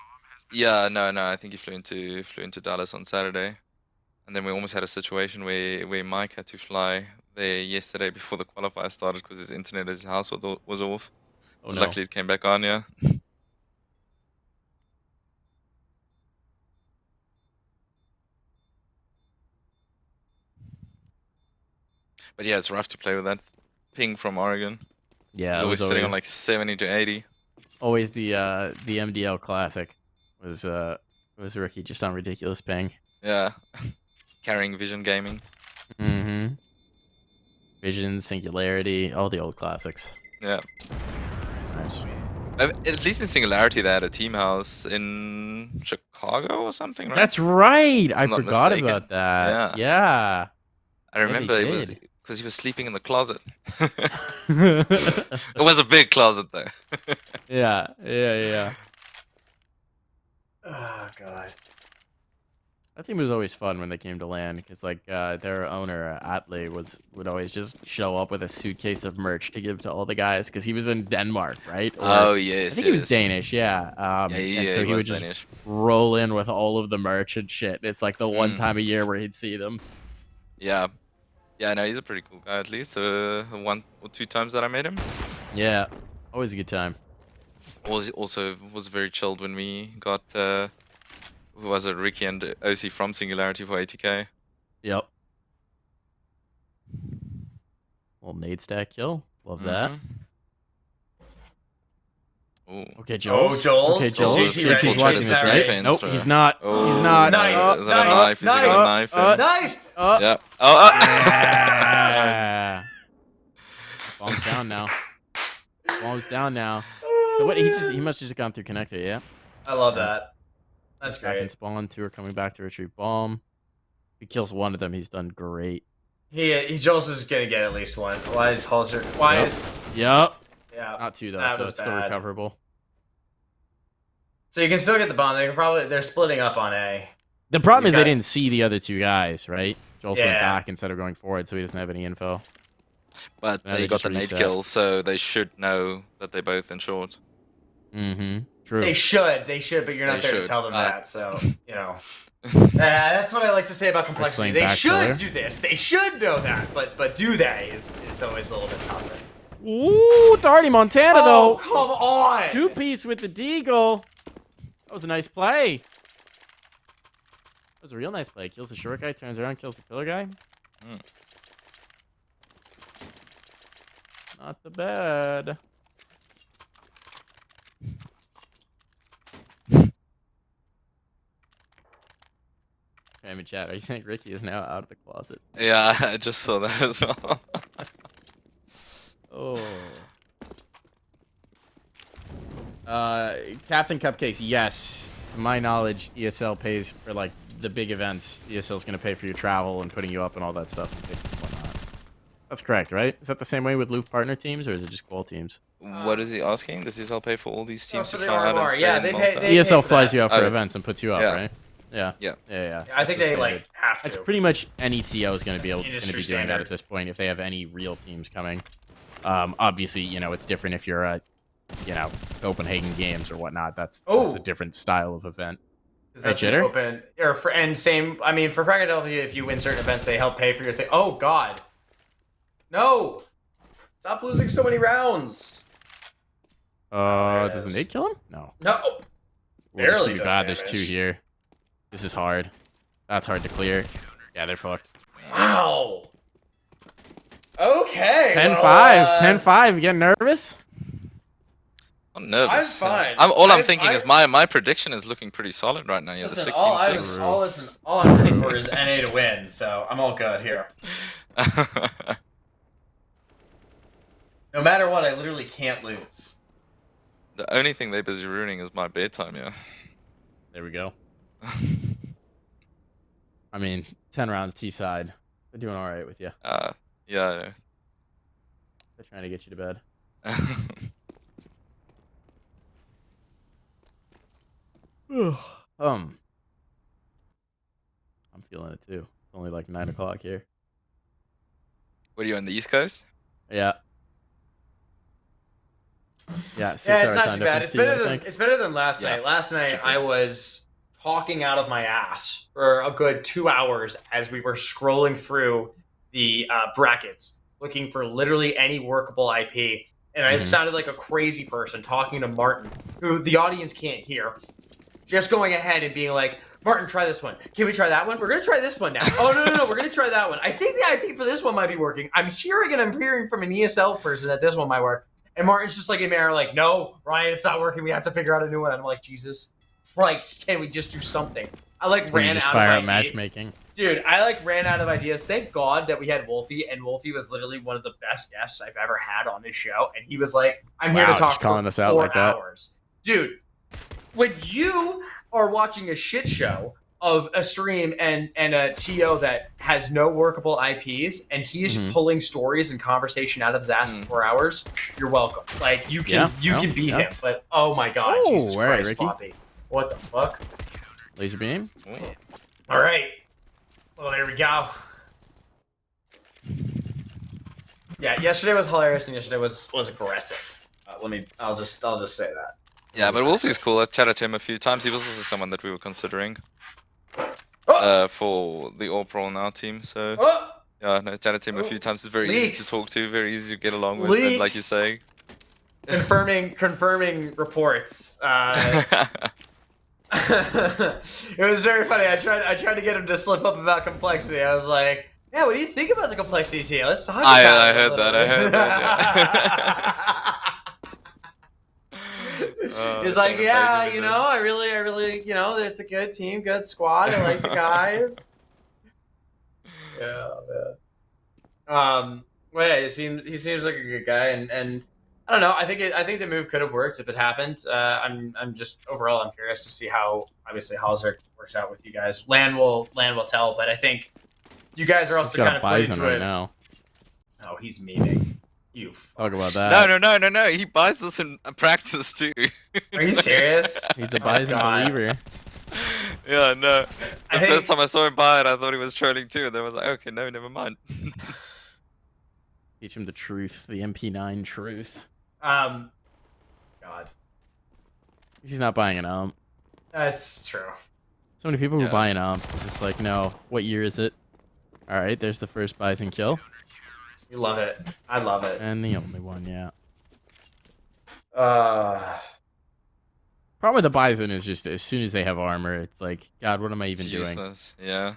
Yeah, no, I think he flew into Dallas on Saturday, and then we almost had a situation where Mike had to fly there yesterday before the qualifier started because his internet at his house was off. Oh, But no. luckily it came back on, yeah. But yeah, it's rough to play with that ping from Oregon. Yeah, He's it always was sitting on like 70 to 80. always the MDL Classic was Ricky just on ridiculous ping. Yeah. Carrying Vision Gaming. Mm-hmm. Vision, Singularity, all the old classics. Yeah. Nice. At least in Singularity they had a team house in Chicago or something, right? That's right. I I'm not forgot mistaken. about that. Yeah. Yeah. I remember they it was did. because he was sleeping in the closet. It was a big closet though. Yeah. Yeah. Oh, God. That team was always fun when they came to LAN because like their owner Atle would always just show up with a suitcase of merch to give to all the guys because he was in Denmark, right? Or, Oh I yes, think he was Danish, yeah. Yeah, And so he was would just Danish. roll in with all of the merch and shit. It's like the one time a year where he'd see them. Yeah, no, he's a pretty cool guy. At least 1 or 2 times that I met him. Yeah, always a good time. Also was very chilled when we got who was it, Ricky and OC from Singularity for 80k. Yep. Little nade stack kill. Love that. Ooh. Okay, Oh, Jules. Joel's. Okay, Is Jules. JT Full JT's ready? watching JT's this, not right? ready. Nope, he's not. Oh, He's not. Knife, is that a knife? Is he gonna knife him? Knife! Yeah. Oh, Yeah. Bomb's down now. Bomb's down now. So what? He must have just gone through connector. Yeah. I love that. That's Back in great. spawn. Two are coming back to retrieve bomb. If he kills one of them, he's done great. Joel's is gonna get at least one. Why is Halser? Why Yep. is? Yep. Yeah. Not two though, That so was it's still bad. recoverable. So you can still get the bomb. They're splitting up on A. The problem is got- they didn't see the other two guys, right? Jules went Yeah. back instead of going forward, so he doesn't have any info. but Now they they got just the nade reset. kill, so they should know that they're both in short. Mm-hmm. True. They should, but you're not They there to should. tell them that. So you know, that's what I like to say about complexity. playing They back should killer. do this. They should know that. But do they is always a little bit tougher. Ooh, Darty Montana Oh though. come on! Two-piece with the deagle. That was a nice play. That was a real nice play. Kills the short guy, turns around, kills the pillar guy. Not the bad. Okay, I'm in chat. Are you saying Ricky is now out of the closet? Yeah, I just saw that as well. Oh. Captain Cupcakes, yes. To my knowledge, ESL pays for like the big events. ESL's gonna pay for your travel and putting you up and all that stuff and tickets and whatnot. That's correct, right? Is that the same way with Loof partner teams, or is it just qual teams? What is he asking? Does ESL pay for all these teams for to the fly out and RMR, stay yeah, in they Malta? pay ESL for flies that. you out for Okay. events and puts you up, Yeah. right? Yeah. Yeah. Yeah. I think That's they the like standard. have That's to. pretty much any TO is going to be doing Industry that standard. at this point if they have any real teams coming. Obviously, you know, it's different if you're at, you know, Copenhagen Games or whatnot. That's a different style of event. That's Hey, an Jitter? open and same. I mean, for Fragment W, if you win certain events, they help pay for your thing. Oh God, no! Stop losing so many rounds. There it Does the is. nade kill him? No. No, Well, this barely could be does bad. There's damage. two here. This is hard. That's hard to clear. Yeah, they're fucked. Wow. Okay. 10-5. 10-5. You getting nervous? I'm nervous. I'm fine. All I'm I- thinking I- is my prediction is looking pretty solid right now. Yeah, the Listen, 16-6. all I'm rooting for is NA to win, so I'm all good here. No matter what, I literally can't lose. The only thing they're busy ruining is my bedtime, yeah. There we go. I mean, 10 rounds T-side. They're doing all right with you. Yeah. They're trying to get you to bed. I'm feeling it too. It's only like 9 o'clock here. What are you on the East Coast? Yeah. Yeah, 6 Yeah, hour it's not time too bad. difference, It's better than last Yeah. night. Last night Should be. I was talking out of my ass for a good 2 hours as we were scrolling through the brackets, looking for literally any workable IP. And I Mhm. sounded like a crazy person talking to Martin, who the audience can't hear. Just going ahead and being like, Martin, try this one. Can we try that one? We're going to try this one now. Oh, no. We're going to try that one. I think the IP for this one might be working. I'm hearing from an ESL person that this one might work. And Martin's just like in there, like, no, Ryan, it's not working. We have to figure out a new one. And I'm like, Jesus Christ, can we just do something? I like Where you ran just out fire of out ideas. matchmaking. Dude, I like ran out of ideas. Thank God that we had Wolfie, and Wolfie was literally one of the best guests I've ever had on this show. And he was like, I'm here Wow, to talk just calling for us out 4 like that. hours. Dude, when you are watching a shit show of a stream and a TO that has no workable IPs, and he's Mhm. pulling stories and conversation out of his ass for 4 hours, you're welcome. Like, you can beat him. But, oh my God, Oh, Jesus all right, Christ, Ricky. Floppy. What the fuck? Laser beam. Ooh. All right. Well, there we go. Yeah, yesterday was hilarious and yesterday was aggressive. I'll just say that. Yeah, but Wolfie's cool. I've chatted to him a few times. He was also someone that we were considering Oh! for the All Pro Now team. So Oh! yeah, I chatted to him a few times. It's very easy Leaks. to talk to, very easy to get along with, and like you're Leaks. saying. confirming reports. It was very funny. I tried to get him to slip up about complexity. I was like, "Yeah, what do you think about the complexity team? Let's talk about it." I heard that. I heard that. He's like, "Yeah, you know, I really, you know, it's a good team, good squad. I like the guys." Yeah, man. Well, yeah, he seems like a good guy, and I don't know. I think the move could have worked if it happened. I'm just overall I'm curious to see how obviously Halzer works out with you guys. Land will tell, but I think you guys are He's also got kind a of put bison into right it. now. Oh, he's memeing. You Talk about fuckers. that. No. He buys us in practice too. Are you serious? He's a Oh my bison God. believer. Yeah, no. I The think- first time I saw him buy it, I thought he was trolling too. And then I was like, okay, no, never mind. Teach him the truth, the MP9 truth. God, He's not buying an ump. that's true. So many people who Yeah. buy an ump. It's like, no, what year is it? All right, there's the first bison kill. You love it. I love it. And the only one, yeah. Problem with the bison is just as soon as they have armor, it's like, God, what am I even It's doing? useless. Yeah.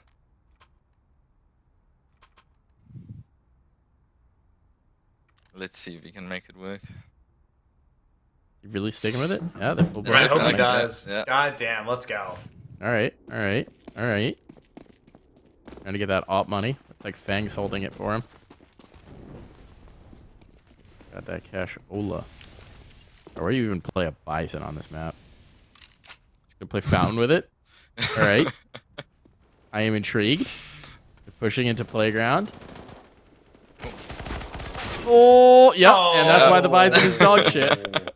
Let's see if we can make it work. You really sticking with it? Yeah, they're full Yeah, I blast hope he coming. does. Yeah. God damn, let's go. All right. Trying to get that op money. Looks like Fang's holding it for him. Got that cash. Ola. Or where do you even play a bison on this map? Just gonna play fountain with it. All right. I am intrigued. They're pushing into playground. Oh, yep. And that's why the bison is dog shit.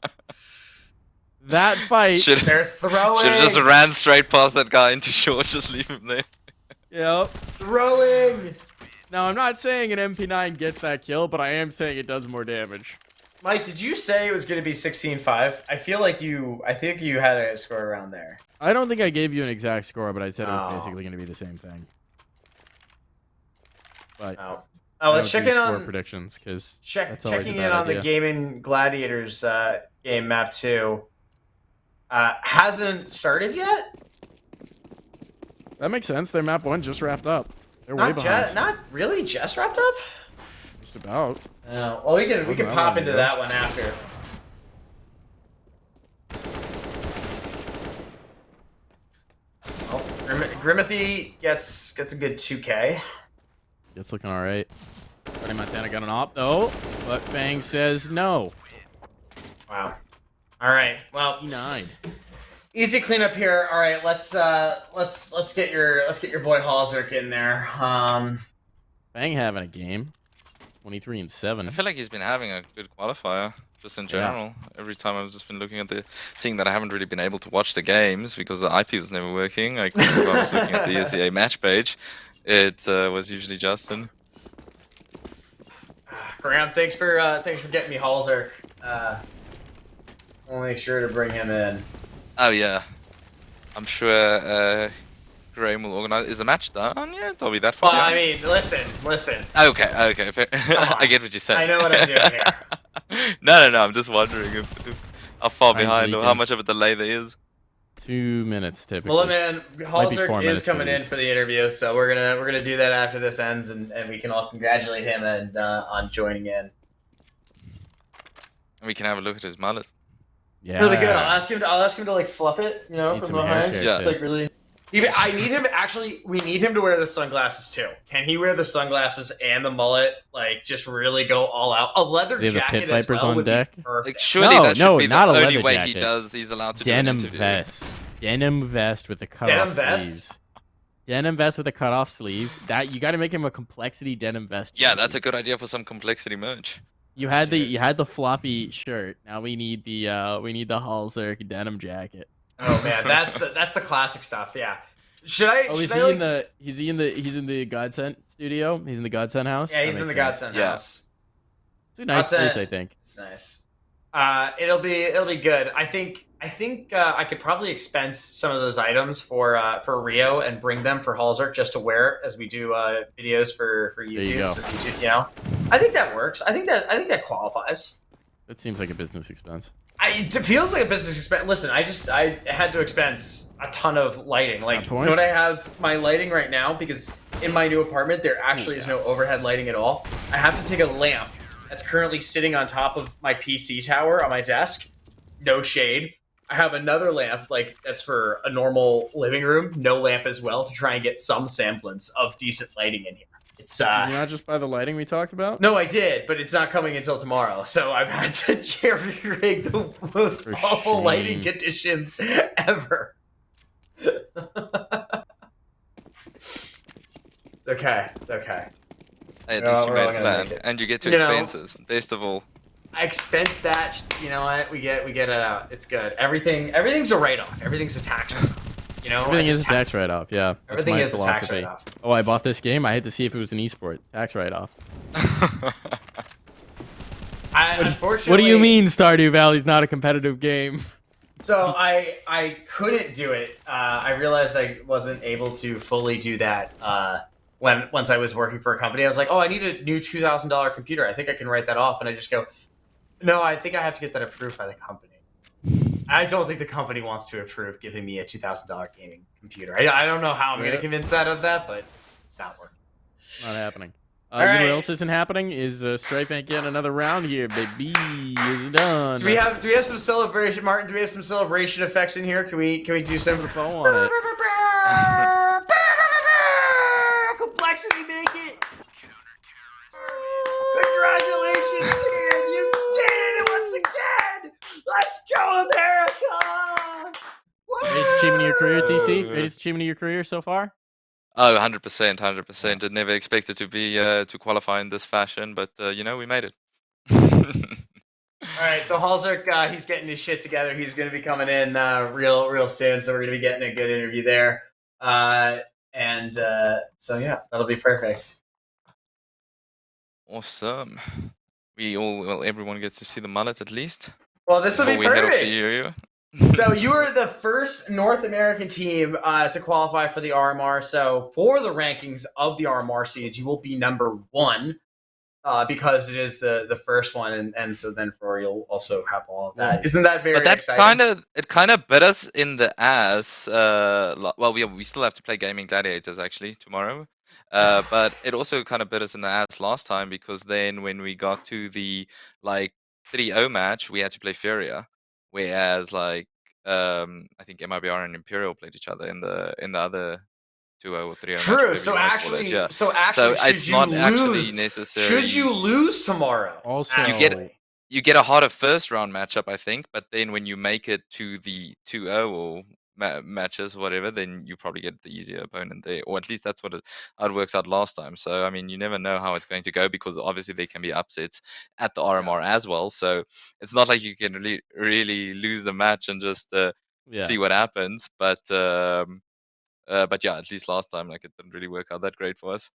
That fight. They're throwing. Should have just ran straight past that guy into short, just leave him there. Yep. Throwing. Now, I'm not saying an MP9 gets that kill, but I am saying it does more damage. Mike, did you say it was going to be 16-5? I think you had a score around there. I don't think I gave you an exact score, but I said it was Oh. basically going to be the same thing. But Oh, I let's don't check do in score on predictions because that's always a checking bad in on idea. the Gaming Gladiators game map 2. Hasn't started yet. That makes sense. Their map 1 just wrapped up. They're way behind. Not really just wrapped up. Just about. Well, we can Wasn't that pop long into ago. that one after. Well, Grimathy gets a good 2K. It's looking all right. Buddy Montana got an op though, but Fang says no. Wow. All right. Well, E9. easy cleanup here. All right, let's get your boy Halzerk in there. Fang having a game. 23 and 7. I feel like he's been having a good qualifier, just in general. Every time I've just been looking at seeing that I haven't really been able to watch the games because the IP was never working. Like, if I was looking at the ESEA match page, it was usually Justin. Graham, thanks for getting me Halzerk. I'll make sure to bring him in. Oh yeah, I'm sure Graham will organize. Is the match done yet? Are we that far? Well, I behind? mean, listen. Okay. Fair. I get what you're saying. I know what I'm doing here. No. I'm just wondering if how far Mine's behind or how leaking. much of a delay there is. 2 minutes typically. Well, man, Might be 4 Halzerk is minutes for coming in these. for the interview, so we're gonna do that after this ends, and we can all congratulate him and on joining in. We can have a look at his mullet. Yeah. It'll be good. I'll ask him to like fluff it, you know, Need from some hair behind. care Yeah. It's like tips. really. I need him actually. We need him to wear the sunglasses too. Can he wear the sunglasses and the mullet? Like, just really go all out. A leather Do you have the jacket pit as vipers well on would deck? be perfect. Like, surely No, that should no, be the not a only leather way jacket. he's allowed to Denim do an interview. vest. Denim vest with the Denim cutoff vest? sleeves. Denim vest with the cutoff sleeves. That you got to make him a complexity denim vest. Yeah, jersey. that's a good idea for some complexity merch. You had Jeez. you had the floppy shirt. Now we need the Halzerk denim jacket. Oh man, that's the classic stuff. Yeah. Should I? Oh, should is I, he like- he's in the Godsent studio? He's in the Godsent house? Yeah, That he's in the makes sense. Godsend Yeah. house. It's a nice Godsent- place, I think. It's nice. It'll be good. I think I could probably expense some of those items for Rio and bring them for Halzerk just to wear as we do videos for YouTube. you go. So YouTube, you know, I think that works. I think that qualifies. That seems like a business expense. It feels like a business expense. Listen, I had to expense a ton of lighting. Like, you point. know what I have my lighting right now? Because in my new apartment, there actually is no overhead lighting at all. I have to take a lamp that's currently sitting on top of my PC tower on my desk. No shade. I have another lamp, like, that's for a normal living room. No lamp as well, to try and get some semblance of decent lighting in here. It's, Did you not just buy the lighting we talked about? No, I did, but it's not coming until tomorrow. So I've had to jerry rig the most awful lighting conditions ever. It's okay. It's okay. At Yeah, least you we're all made a gonna plan, make it. and you get to You know- expenses. Best of all. I expense that. You know what? We get it out. It's good. Everything's a write-off. Everything's a tax write-off. You know, Everything I is a just tax write-off. Yeah, that's Everything my is a tax philosophy. write-off. Oh, I bought this game. I had to see if it was an esport. Tax write-off. Unfortunately, What do you mean Stardew Valley's not a competitive game? So I couldn't do it. I realized I wasn't able to fully do that once I was working for a company. I was like, oh, I need a new $2,000 computer. I think I can write that off. And I just go, no, I think I have to get that approved by the company. I don't think the company wants to approve giving me a $2,000 gaming computer. I don't know how I'm going to convince that of that, but it's not working. Not happening. All You know right. what else isn't happening? Is Strife ain't getting another round here, baby. It's done. Do we have some celebration, Martin? Do we have some celebration effects in here? Can we do some phone on it? Complexity, make it! Congratulations, dude! You did it once again! Let's go, America! Greatest achievement of your career, TC? Greatest achievement of your career so far? Oh, 100%, 100%. I never expected to be to qualify in this fashion, but you know, we made it. All right, so Halzerk, he's getting his shit together. He's going to be coming in real soon, so we're going to be getting a good interview there. So yeah, that'll be perfect. Awesome. Everyone gets to see the mullet at least. Well, this will be Before we head off to perfect. Yu-Yu. So you are the first North American team to qualify for the RMR. So for the rankings of the RMR seeds, you will be number 1 because it is the first one, and so then for you'll also have all of that. Isn't that very But that's exciting? kind of bit us in the ass. Well, we still have to play Gaming Gladiators actually tomorrow. But it also kind of bit us in the ass last time because then when we got to the like 3-0 match, we had to play Furia, whereas like I think MIBR and Imperial played each other in the other 2-0 or 3-0 match. True. So actually, so should it's you not lose, actually necessary. should you lose tomorrow? Also, You get a harder first round matchup, I think, but then when you make it to the 2-0 or matches, whatever, then you probably get the easier opponent there, or at least that's how it works out last time. So I mean, you never know how it's going to go because obviously there can be upsets at the RMR as well. So it's not like you can really lose the match and just see what happens. But yeah, at least last time, like it didn't really work out that great for us.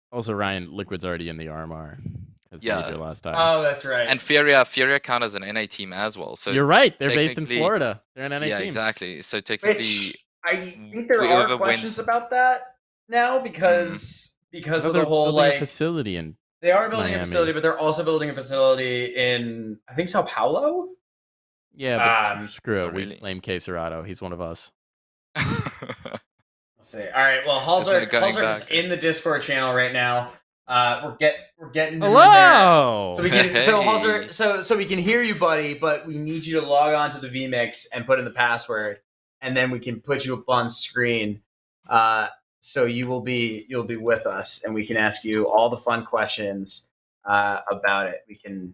Also, Ryan, Liquid's already in the RMR. Yeah. Major last time. Oh, that's right. And Furia count as an NA team as well. So you're right. They're based in Florida. They're an NA team. Yeah, exactly. So technically, Which I think there are questions about that now because of the whole like facility in. They are building a facility, but they're also building a facility in I think Sao Paulo. Yeah, but screw it. We blame K Serrato. He's one of us. Let's see. All right. Well, Halzerk is in the Discord channel right now. We're getting hello. So we can so we can hear you, buddy. But we need you to log on to the vMix and put in the password, and then we can put you up on screen. So you'll be with us, and we can ask you all the fun questions about it. We can.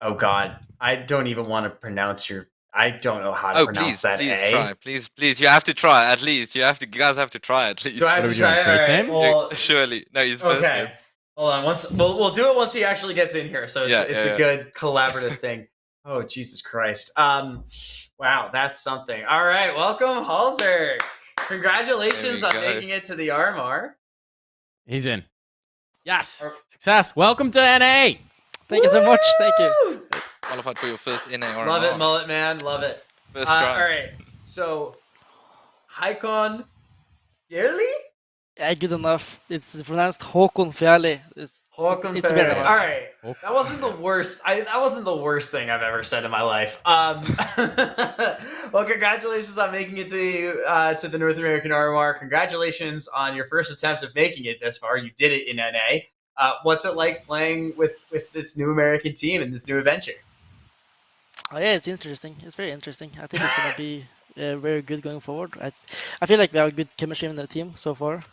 Oh God, I don't even want to pronounce your. I don't know how to pronounce that. Please A. try. Please. You have to try at least. You guys have to try at least. Do I have to try? First name? Well, surely. No, he's first name. Hold on. We'll do it once he actually gets in here. So it's a good collaborative thing. Oh Jesus Christ. Wow, that's something. All right, welcome, Halzerk. Congratulations on making it to the RMR. He's in. Yes. Success. Welcome to NA. Thank you so much. Thank you. Qualified for your first NA RMR. Love it, Mullet Man. Love it. First try. All right. So, Haikon Yerli? Yeah, good enough. It's pronounced Håkon Fjali. Håkon It's very Ferry. hard. All right. Oh, That wasn't the worst. That wasn't the worst thing I've ever said in my life. Well, congratulations on making it to the North American RMR. Congratulations on your first attempt of making it this far. You did it in NA. What's it like playing with this new American team and this new adventure? Oh yeah, it's interesting. It's very interesting. I think it's gonna be very good going forward. I feel like we have a good chemistry in the team so far.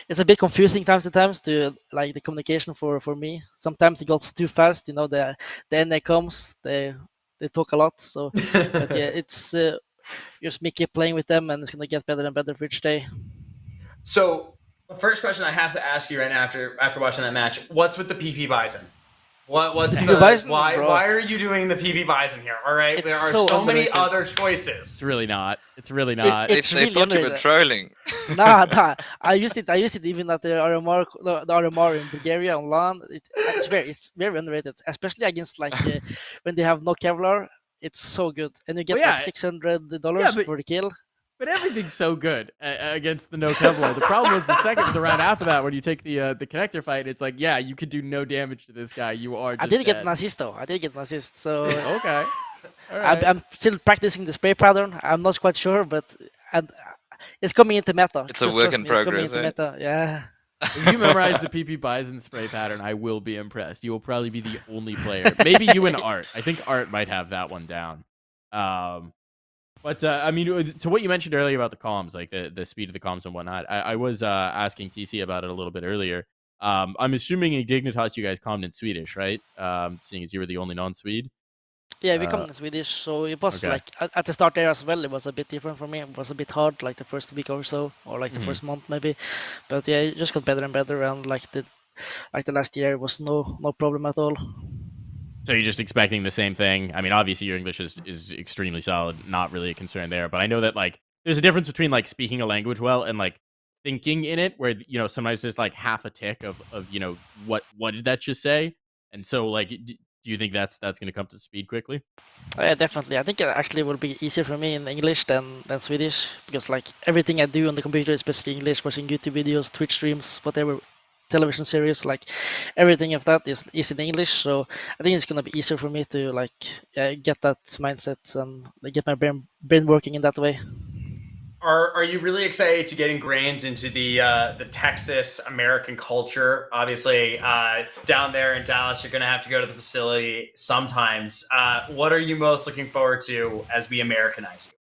It's a bit confusing times to times to like the communication for me. Sometimes it goes too fast. You know, the NA comes, they talk a lot. So, but yeah, it's just me keep playing with them, and it's gonna get better and better for each day. So the first question I have to ask you right now after watching that match, what's with the PP Bison? What's PP the Bison, why bro. why are you doing the PP Bison here? All right, It's there are so so many underrated. other it's choices. really not. It's really They, not. they, It's they really thought you were underrated. trolling. Nah. I used it. I used it even at the RMR, the RMR in Bulgaria on LAN. It's very underrated, especially against like when they have no Kevlar. It's so good, and you Well, get like yeah, $600 but for the kill. everything's so good against the no Kevlar. The problem was the round after that when you take the connector fight. It's like, yeah, you could do no damage to this guy. You are I just didn't get an dead. assist though. I didn't get an assist, so Okay, all I'm, right. I'm still practicing the spray pattern. I'm not quite sure, but and it's coming into meta. It's a Just work trust in me, it's coming progress, into eh? meta. Yeah. If you memorize the PP Bison spray pattern, I will be impressed. You will probably be the only player. Maybe you and Art. I think Art might have that one down. But I mean, to what you mentioned earlier about the comms, like the speed of the comms and whatnot, I was asking TC about it a little bit earlier. I'm assuming in Dignitas you guys commed in Swedish, right? Seeing as you were the only non-Swede. Yeah, we come Uh, in Swedish, so it was okay. like at the start there as well. It was a bit different for me. It was a bit hard, like the first week or so, or like the Mhm. first month maybe. But yeah, it just got better and better, and like the last year was no problem at all. So you're just expecting the same thing. I mean, obviously your English is extremely solid, not really a concern there. But I know that like there's a difference between like speaking a language well and like thinking in it, where sometimes there's like half a tick of what did that just say, and so like do you think that's going to come to speed quickly? Yeah, definitely. I think it actually will be easier for me in English than Swedish because like everything I do on the computer is basically English, watching YouTube videos, Twitch streams, whatever television series, like everything of that is in English. So I think it's gonna be easier for me to like get that mindset and like, get my brain working in that way. Are you really excited to get ingrained into the Texas American culture? Obviously, down there in Dallas, you're going to have to go to the facility sometimes. What are you most looking forward to as we Americanize you?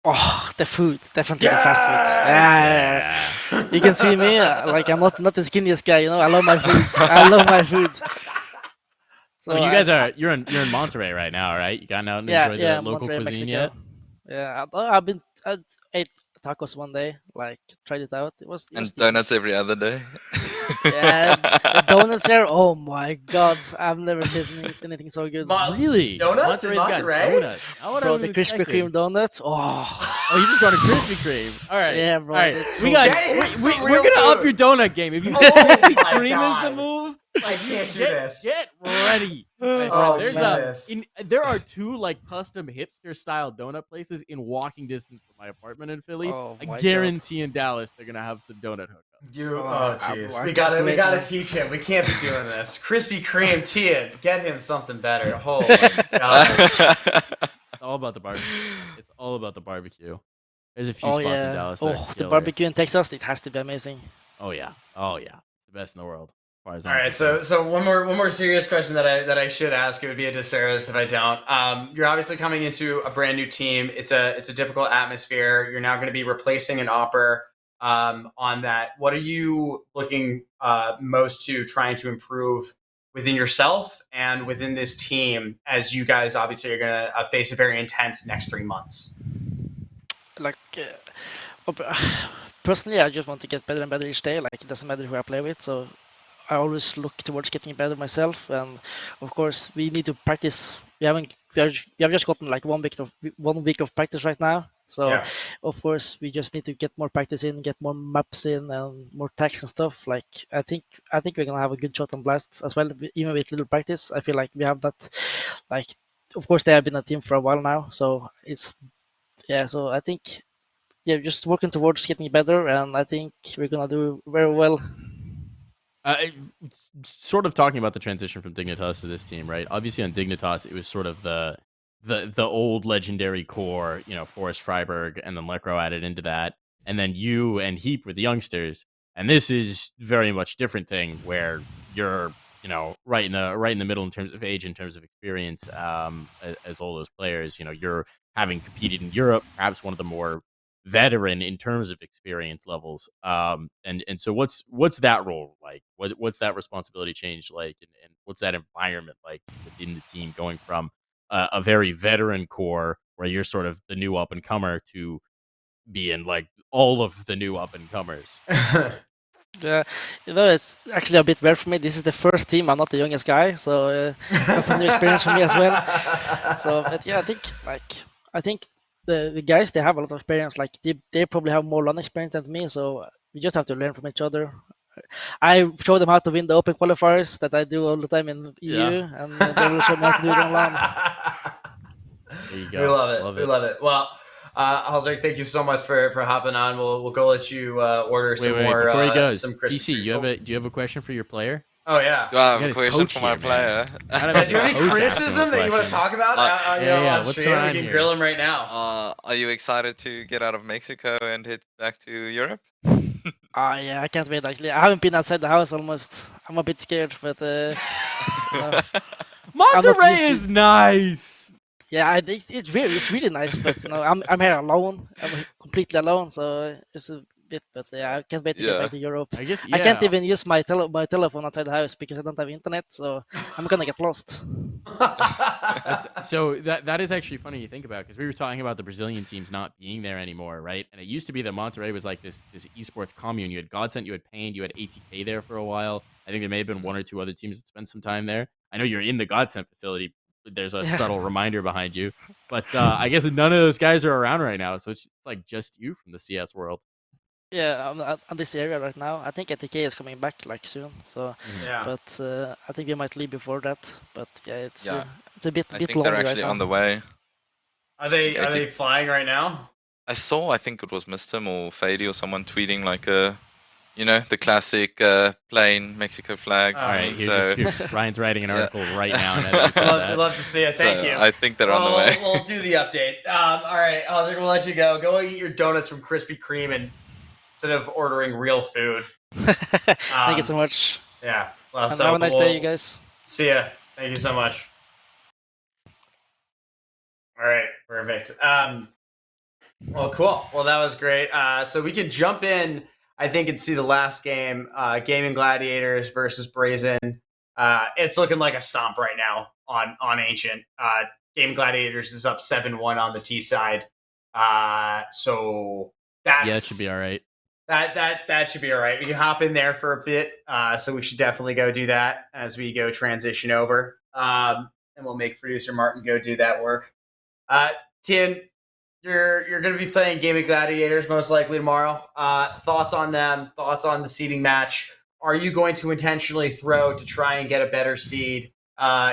Oh, the food, definitely the fast food. Yes. Yeah, you can see me like I'm not the skinniest guy. You know, I love my food. I love my food. I mean, So you guys are you're in Monterey right now, right? You gotten out and enjoy the yeah, local Monterrey, cuisine Mexico. yet? Yeah, I ate tacos one day, like tried it out. It was And decent. donuts every other day. Yeah, the donuts there. Oh my god, I've never tasted anything so good, Really? Donuts in Monterey's got Monterey? donuts. Not what I bro. would The have Krispy expected. Kreme donut. Oh, Oh, you just going to Krispy Kreme. All right. yeah, All bro, right. it's We so got good. Get him some we're real gonna up your food. donut game. If you think Oh Krispy my Kreme is the god. move, I you can't do get this. ready, my friend. Oh Oh There's man. Jesus. there are two like custom hipster style donut places in walking distance from my apartment in Philly. Oh I my god. guarantee in Dallas they're gonna have some donut hookups. Oh Bro, jeez. I We can't we wait, gotta man. teach him. We can't be doing this. Krispy Kreme Tian, get him something better. Oh my god. It's all about the barbecue, man. It's all about the barbecue. There's a few Oh spots in yeah. Dallas that are Oh, the killer. barbecue in Texas, it has to be amazing. Oh yeah. Oh yeah. It's the best in the world, as far as All I'm right, concerned. so one more serious question that I should ask. It would be a disservice if I don't. You're obviously coming into a brand new team. It's a difficult atmosphere. You're now going to be replacing an opper on that. What are you looking most to trying to improve within yourself and within this team as you guys obviously are going to face a very intense next 3 months? Like, personally, I just want to get better and better each day. Like, it doesn't matter who I play with. So I always look towards getting better myself. And of course, we need to practice. We have just gotten like 1 week of practice right now. So Yeah. of course, we just need to get more practice in, get more maps in, and more tags and stuff. Like, I think we're gonna have a good shot on blast as well. Even with little practice, I feel like we have that. Like, of course, they have been a team for a while now, so it's yeah. So I think yeah, just working towards getting better, and I think we're gonna do very well. Sort of talking about the transition from Dignitas to this team, right? Obviously, on Dignitas, it was sort of the old legendary core, Forrest Freiberg, and then Lecro added into that, and then you and Heap were the youngsters, and this is very much different thing where you're, right in the middle in terms of age, in terms of experience, as all those players, you're having competed in Europe, perhaps one of the more veteran in terms of experience levels. And so what's that role like? What's that responsibility change like, and what's that environment like just within the team, going from a very veteran core where you're sort of the new up and comer to being like all of the new up and comers? Yeah, it's actually a bit weird for me. This is the first team. I'm not the youngest guy, so that's a new experience for me as well. So, but yeah, I think the guys, they have a lot of experience. Like they probably have more LAN experience than me. So we just have to learn from each other. I show them how to win the open qualifiers that I do all the time in EU, Yeah. and they will show me how to do it on LAN. There you go. We love it. Love We it. love it. Well, Halsey, thank you so much for hopping on. We'll go let you order some Wait, more. before he goes, some Krispy TC, Kreme. do you have a question for your player? Oh yeah. Do I You have got a his question coach for my here, man. player? Gotta Yeah, make do you have the any coach ask him a criticism that you want to question. talk about Yeah, on what's stream? going We on can here? grill him right now. Are you excited to get out of Mexico and head back to Europe? Yeah, I can't wait actually. I haven't been outside the house almost. I'm a bit scared, but you know, I'm not Monterey used to. is nice. Yeah, it's really nice, but I'm here alone. I'm completely alone, so it's a bit. But yeah, I can't wait to get Yeah. back to Europe. I guess, I can't yeah. even use my telephone outside the house because I don't have internet, so I'm gonna get lost. That is actually funny to think about, because we were talking about the Brazilian teams not being there anymore, right? And it used to be that Monterrey was like this esports commune. You had Godsent, you had Pain, you had ATK there for a while. I think there may have been one or two other teams that spent some time there. I know you're in the Godsent facility. There's a Yeah, subtle reminder behind you, but I guess none of those guys are around right now, so it's like just you from the CS world. yeah, I'm on this area right now. I think ATK is coming back like soon, so Yeah. but I think we might leave before that. But yeah, Yeah. it's a bit I bit think they're lonely right actually now. on the way. Are they AT flying right now? I think it was Mistim or Fady or someone tweeting like the classic plain Mexico flag All right, thing. here's the So scoop. Ryan's writing an yeah. article right now, and as you said Love, that, love to see it. Thank So you. I think they're on the way. We'll do the update. All right, Halsey, we'll let you go. Go eat your donuts from Krispy Kreme and instead of ordering real food. Thank you so much. Yeah. Well, And so have a nice day, you we'll guys. see ya. Thank you so much. All right, perfect. Well, cool. Well, that was great. So we can jump in, I think, and see the last game, Gaming Gladiators versus Brazen. It's looking like a stomp right now on Ancient. Gaming Gladiators is up 7-1 on the T side. So that's yeah, it should be all right. That should be all right. We can hop in there for a bit. So we should definitely go do that as we go transition over. And we'll make producer Martin go do that work. Tien, you're going to be playing Gaming Gladiators most likely tomorrow. Thoughts on them? Thoughts on the seeding match? Are you going to intentionally throw to try and get a better seed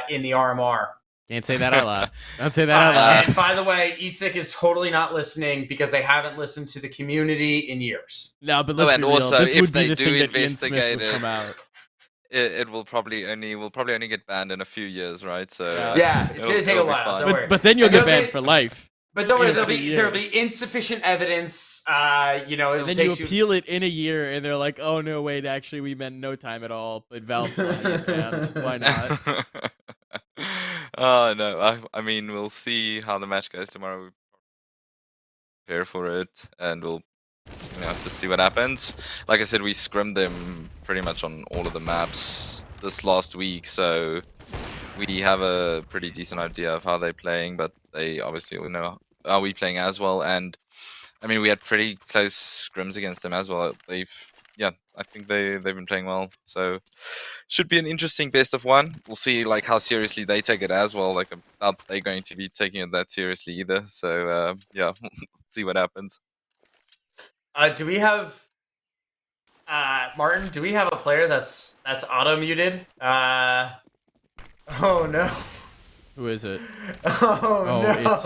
in the RMR? Can't say that out loud. Don't say that out loud. And by the way, ESIC is totally not listening because they haven't listened to the community in years. No, but let's and be real. also, This if would be they the do thing that Ian Smith investigate would it, come out. it will probably only get banned in a few years, right? So yeah, it's going to take a it'll be while. fine. Don't worry. But then you'll And get there'll banned be- for life. But don't worry, in a few there'll years. be insufficient evidence. It'll And then take you appeal it in a year, and they're like, "Oh no, wait, actually, we meant no time at all." But Valve still has it banned. Why not? Oh no, I mean we'll see how the match goes tomorrow. We prepare for it, and we'll just see what happens. Like I said, we scrimmed them pretty much on all of the maps this last week, so we have a pretty decent idea of how they're playing. But they obviously will know how we playing as well. And I mean, we had pretty close scrims against them as well. I think they've been playing well. So should be an interesting best of one. We'll see like how seriously they take it as well. Like I'm not they going to be taking it that seriously either. So see what happens. Do we have Martin? Do we have a player that's auto muted? Oh no! Who is it? Oh, no! It's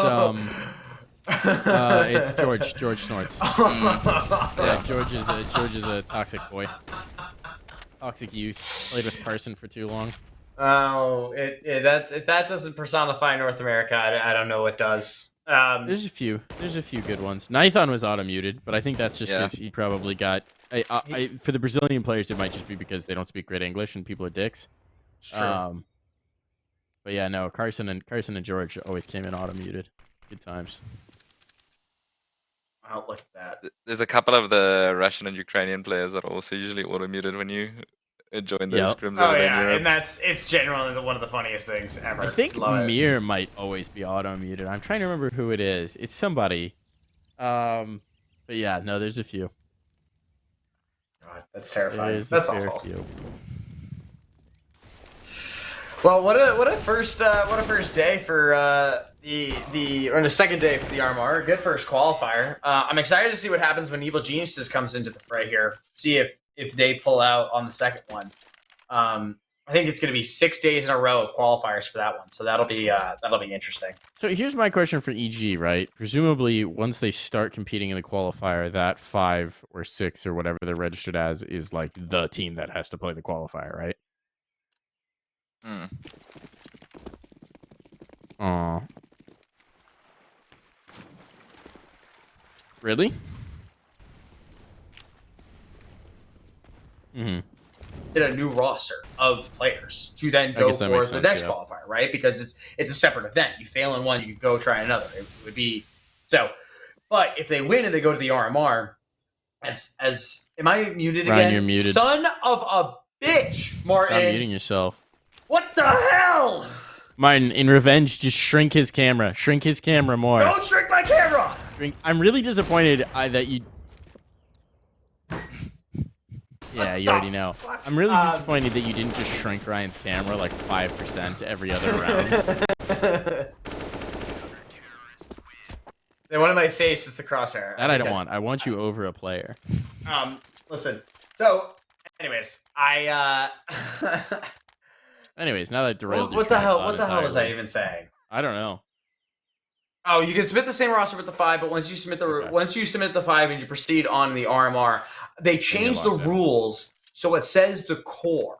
It's George. George snorts. Yeah, George is a toxic boy. Toxic youth. Played with Carson for too long. Oh, if that doesn't personify North America, I don't know what does. There's a few good ones. Nython was auto muted, but I think that's just Yeah. because he probably got. For the Brazilian players, it might just be because they don't speak great English and people are dicks. It's true. But yeah, no, Carson and George always came in auto muted. Good times. I'll look at that. There's a couple of the Russian and Ukrainian players that are also usually auto-muted when you join those Yep. scrims Oh over there in yeah, Europe. and it's generally one of the funniest things ever. I think Love it. Mir might always be auto muted. I'm trying to remember who it is. It's somebody. But yeah, no, there's a few. God, that's terrifying. There's That's a fair awful. few. Well, what a first day for the second day for the RMR. Good first qualifier. I'm excited to see what happens when Evil Geniuses comes into the fray here. See if they pull out on the second one. I think it's going to be 6 days in a row of qualifiers for that one, so that'll be interesting. So here's my question for EG, right? Presumably, once they start competing in the qualifier, that 5 or 6 or whatever they're registered as is like the team that has to play the qualifier, right? Aw. Really? Mm-hmm. Get a new roster of players to then go guess that for makes the sense, next yeah. qualifier, right? Because it's a separate event. You fail in one, you can go try another. It would be so. But if they win and they go to the RMR, as am I muted Ryan, again? you're muted. Son of a bitch, Martin. Stop muting yourself. What the hell? Martin, in revenge, just shrink his camera. Shrink his camera more. Don't shrink my camera. I'm really disappointed that you. Yeah, you already know. Fuck? I'm really disappointed that you didn't just shrink Ryan's camera like 5% every other round. Then one of my face is the crosshair. That I don't want. I want you over a player. Listen. So, anyways, Anyways, now that I derailed your what the train of hell? thought What the hell was I entirely. even saying? I don't know. Oh, you can submit the same roster with the 5, but once you submit the 5 and you proceed on the RMR, they changed the locked in. rules so it says the core.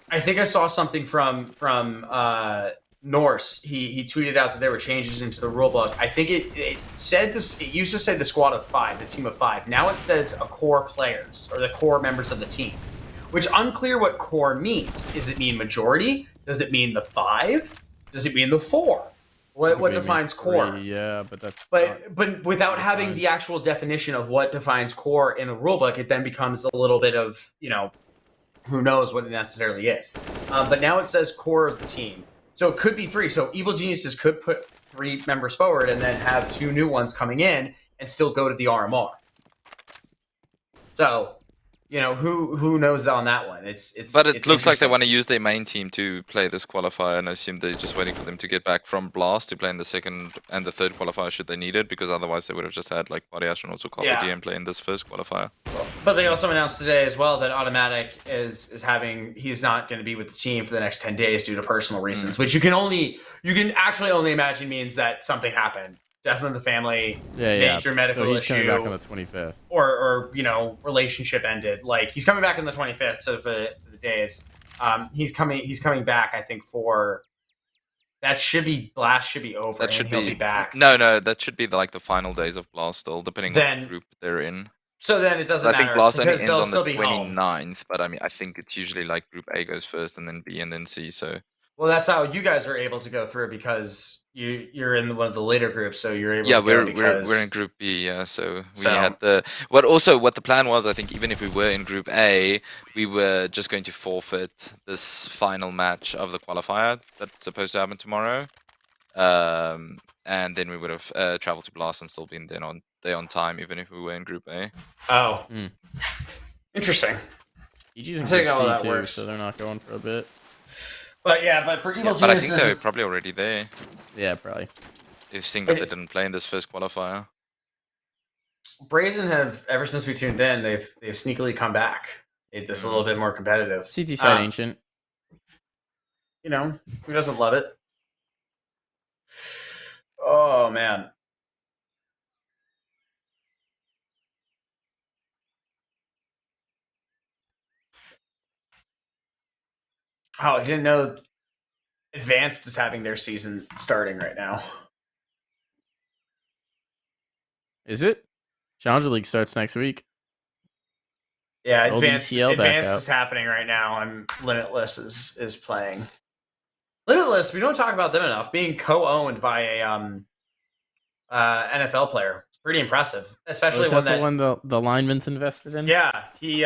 I think I saw something from Norse. He tweeted out that there were changes into the rulebook. I think it said this. It used to say the squad of 5, the team of 5. Now it says a core players or the core members of the team, which unclear what core means. Does it mean majority? Does it mean the 5? Does it mean the 4? What defines core? Yeah, but that's. But without having the actual definition of what defines core in the rulebook, it then becomes a little bit of, who knows what it necessarily is. But now it says core of the team. So it could be 3. So Evil Geniuses could put 3 members forward and then have 2 new ones coming in and still go to the RMR. So, who knows on that one? But it looks like they want to use their main team to play this qualifier, and I assume they're just waiting for them to get back from Blast to play in the second and the third qualifier should they need it, because otherwise they would have just had like Body Astronauts or Copper DM play in this first qualifier. But they also announced today as well that Automatic he's not going to be with the team for the next 10 days due to personal reasons, which you can actually only imagine means that something happened. Death in the family, major medical so he's issue, coming back on the 25th. or relationship ended. Like he's coming back on the 25th, so for the days, he's coming back. I think for that Blast should be over. That should he'll be back. No, that should be the final days of Blast still, depending on what group they're in. So then it doesn't matter. I think Blast only because ends they'll on still the be home. 29th, but I mean I think it's usually like Group A goes first and then B and then C. So. Well, that's how you guys are able to go through because you're in one of the later groups, so you're able. Yeah, to go because... we're in Group B. Yeah, so we had what the plan was. I think even if we were in Group A, we were just going to forfeit this final match of the qualifier that's supposed to happen tomorrow, and then we would have traveled to Blast and still been there on time, even if we were in Group A. Oh, interesting. EG's in Group C too, so they're not going for a bit. But for Evil Geniuses... But I think they're probably already there. Yeah, probably. If seeing that they didn't play in this first qualifier. Brazen have, ever since we tuned in, they've sneakily come back. Made this a little bit more competitive. CT side ancient. Who doesn't love it? Oh man. Oh, I didn't know Advanced is having their season starting right now. Is it? Challenger League starts next week. Yeah, Old ECL back Advanced out. is happening right now, and Limitless is playing. Limitless, we don't talk about them enough. Being co-owned by a NFL player, it's pretty impressive, especially Is one that that the one the lineman's invested in? Yeah, he